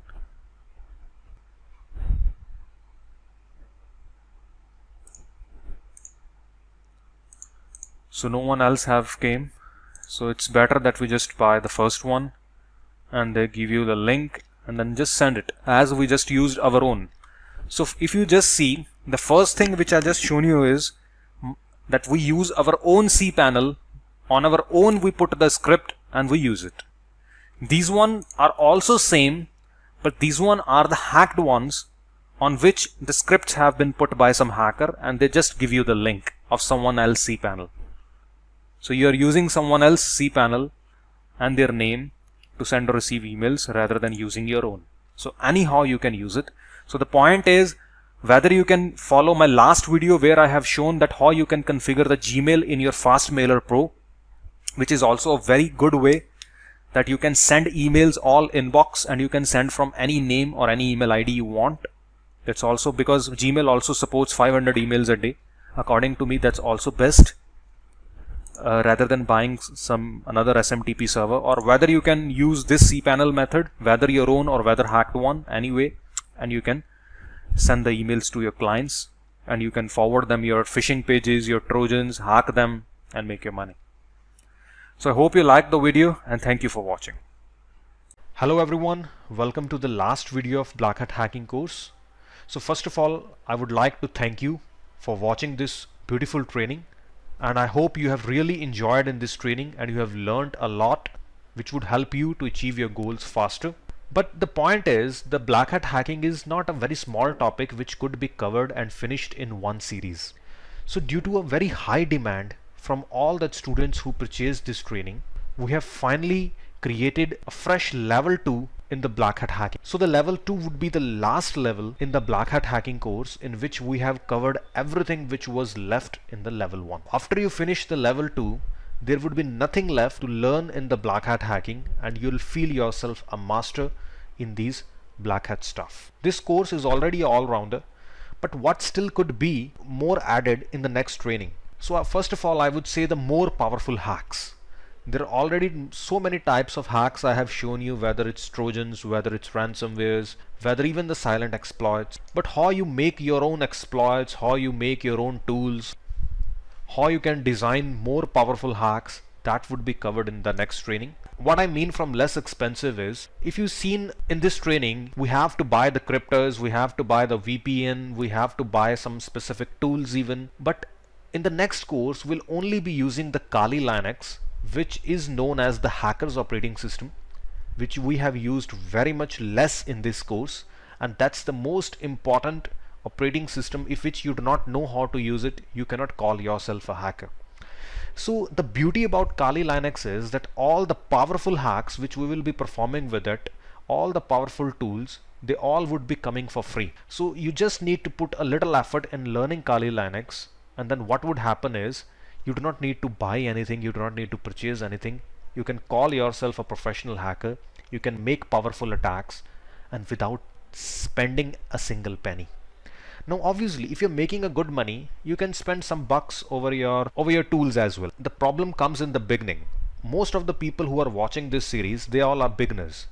So no one else have came. So it's better that we just buy the first one, and they give you the link, and then just send it, as we just used our own. So if you just see, the first thing which I just shown you is that we use our own cPanel. On our own we put the script and we use it. These one are also same, but these one are the hacked ones on which the scripts have been put by some hacker, and they just give you the link of someone else cPanel. So you are using someone else cPanel and their name to send or receive emails rather than using your own. So anyhow you can use it. So the point is, whether you can follow my last video where I have shown that how you can configure the Gmail in your Fastmailer Pro, which is also a very good way that you can send emails all inbox, and you can send from any name or any email ID you want. That's also because Gmail also supports 500 emails a day. According to me, that's also best. Rather than buying another SMTP server, or whether you can use this cPanel method, whether your own or whether hacked one, anyway, and you can send the emails to your clients, and you can forward them your phishing pages, your Trojans, hack them, and make your money. So I hope you liked the video, and thank you for watching. Hello everyone, welcome to the last video of Blackhat Hacking Course. So first of all, I would like to thank you for watching this beautiful training. And I hope you have really enjoyed in this training, and you have learned a lot which would help you to achieve your goals faster. But the point is, the Blackhat hacking is not a very small topic which could be covered and finished in one series. So due to a very high demand from all the students who purchased this training, we have finally created a fresh level 2 in the Blackhat hacking. So the level 2 would be the last level in the Blackhat hacking course, in which we have covered everything which was left in the level 1. After you finish the level 2, there would be nothing left to learn in the Blackhat hacking, and you'll feel yourself a master in these Blackhat stuff. This course is already an all-rounder, but what still could be more added in the next training? So first of all, I would say the more powerful hacks. There are already so many types of hacks I have shown you, whether it's Trojans, whether it's ransomwares, whether even the silent exploits. But how you make your own exploits, how you make your own tools, how you can design more powerful hacks, that would be covered in the next training. What I mean from less expensive is, if you've seen in this training, we have to buy the crypters, we have to buy the VPN, we have to buy some specific tools even. But in the next course, we'll only be using the Kali Linux, which is known as the hacker's operating system, which we have used very much less in this course, and that's the most important operating system. If which you do not know how to use it, you cannot call yourself a hacker. So the beauty about Kali Linux is that all the powerful hacks which we will be performing with it, all the powerful tools, they all would be coming for free. So you just need to put a little effort in learning Kali Linux, and then what would happen is you do not need to buy anything, you do not need to purchase anything. You can call yourself a professional hacker, you can make powerful attacks, and without spending a single penny. Now obviously if you're making a good money, you can spend some bucks over your tools as well. The problem comes in the beginning. Most of the people who are watching this series, they all are beginners.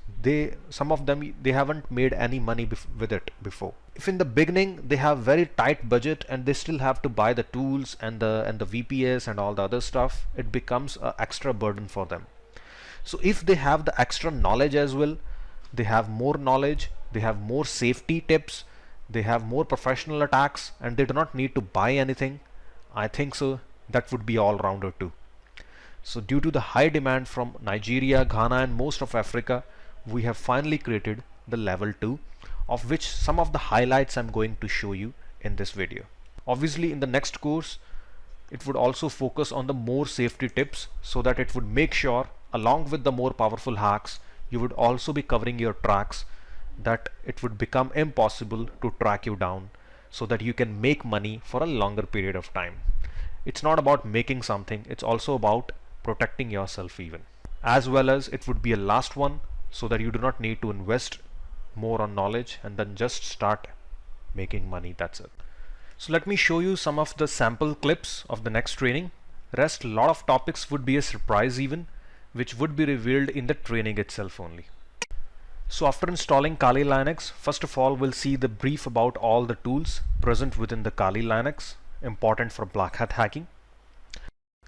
Some of them, they haven't made any money with it before. If in the beginning they have very tight budget and they still have to buy the tools and the VPS and all the other stuff, it becomes an extra burden for them. So if they have the extra knowledge as well, they have more knowledge, they have more safety tips, they have more professional attacks, and they do not need to buy anything, I think so that would be all-rounder too. So due to the high demand from Nigeria, Ghana and most of Africa, we have finally created the level 2, of which some of the highlights I'm going to show you in this video. Obviously in the next course it would also focus on the more safety tips, so that it would make sure along with the more powerful hacks, you would also be covering your tracks, that it would become impossible to track you down, so that you can make money for a longer period of time. It's not about making something, it's also about protecting yourself even. As well as it would be a last one, so that you do not need to invest more on knowledge and then just start making money, that's it. So let me show you some of the sample clips of the next training. Rest, a lot of topics would be a surprise even, which would be revealed in the training itself only. So after installing Kali Linux, first of all we'll see the brief about all the tools present within the Kali Linux important for Blackhat hacking.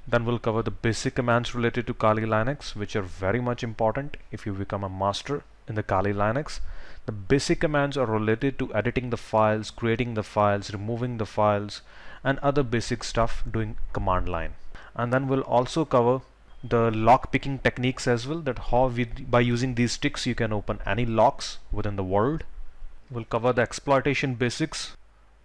Then we'll cover the basic commands related to Kali Linux, which are very much important if you become a master in the Kali Linux. The basic commands are related to editing the files, creating the files, removing the files, and other basic stuff doing command line. And then we'll also cover the lock picking techniques as well, that how by using these sticks you can open any locks within the world. We'll cover the exploitation basics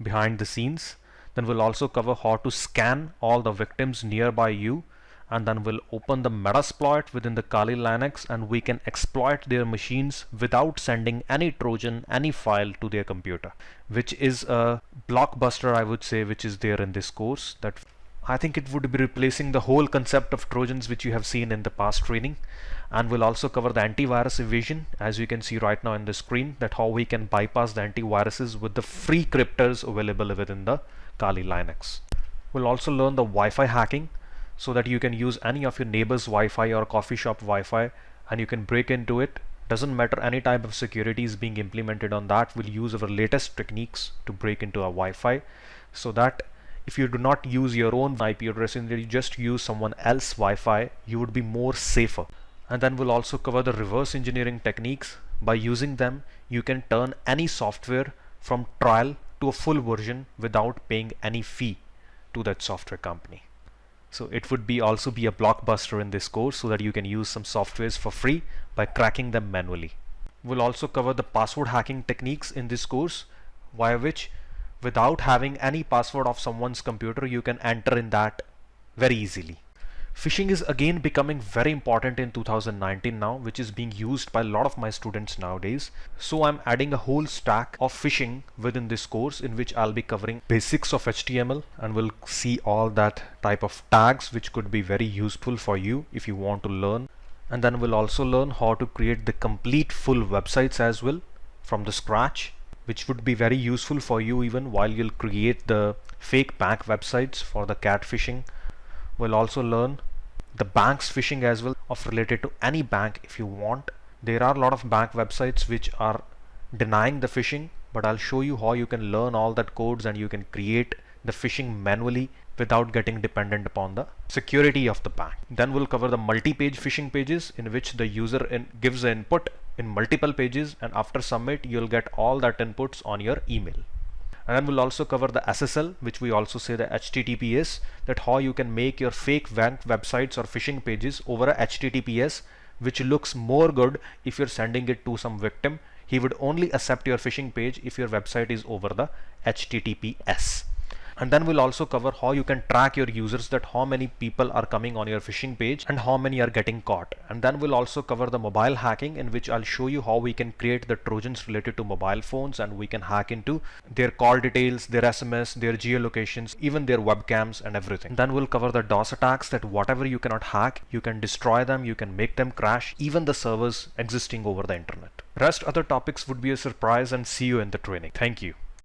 behind the scenes. Then we'll also cover how to scan all the victims nearby you, and then we'll open the Metasploit within the Kali Linux, and we can exploit their machines without sending any Trojan, any file to their computer, which is a blockbuster, I would say, which is there in this course. That I think it would be replacing the whole concept of Trojans which you have seen in the past training. And we'll also cover the antivirus evasion, as you can see right now in the screen, that how we can bypass the antiviruses with the free crypters available within the Kali Linux. We'll also learn the Wi-Fi hacking, so that you can use any of your neighbor's Wi-Fi or coffee shop Wi-Fi and you can break into it. Doesn't matter any type of security is being implemented on that. We'll use our latest techniques to break into our Wi-Fi, so that if you do not use your own IP address and you just use someone else's Wi-Fi, you would be more safer. And then we'll also cover the reverse engineering techniques. By using them, you can turn any software from trial to a full version without paying any fee to that software company. So it would also be a blockbuster in this course, so that you can use some softwares for free by cracking them manually. We'll also cover the password hacking techniques in this course, via which without having any password of someone's computer you can enter in that very easily. Phishing is again becoming very important in 2019 now, which is being used by a lot of my students nowadays. So I'm adding a whole stack of phishing within this course, in which I'll be covering basics of HTML, and we'll see all that type of tags which could be very useful for you if you want to learn. And then we'll also learn how to create the complete full websites as well from the scratch, which would be very useful for you even while you'll create the fake bank websites for the catfishing. We'll also learn the bank's phishing as well, of related to any bank if you want. There are a lot of bank websites which are denying the phishing, but I'll show you how you can learn all that codes and you can create the phishing manually without getting dependent upon the security of the bank. Then we'll cover the multi-page phishing pages, in which the user gives the input in multiple pages, and after submit you'll get all that inputs on your email. And then we'll also cover the SSL, which we also say the HTTPS, that how you can make your fake websites or phishing pages over a HTTPS, which looks more good if you're sending it to some victim. He would only accept your phishing page if your website is over the HTTPS. And then we'll also cover how you can track your users, that how many people are coming on your phishing page and how many are getting caught. And then we'll also cover the mobile hacking, in which I'll show you how we can create the Trojans related to mobile phones, and we can hack into their call details, their SMS, their geolocations, even their webcams and everything. Then we'll cover the DOS attacks, that whatever you cannot hack, you can destroy them, you can make them crash, even the servers existing over the internet. Rest other topics would be a surprise, and see you in the training. Thank you.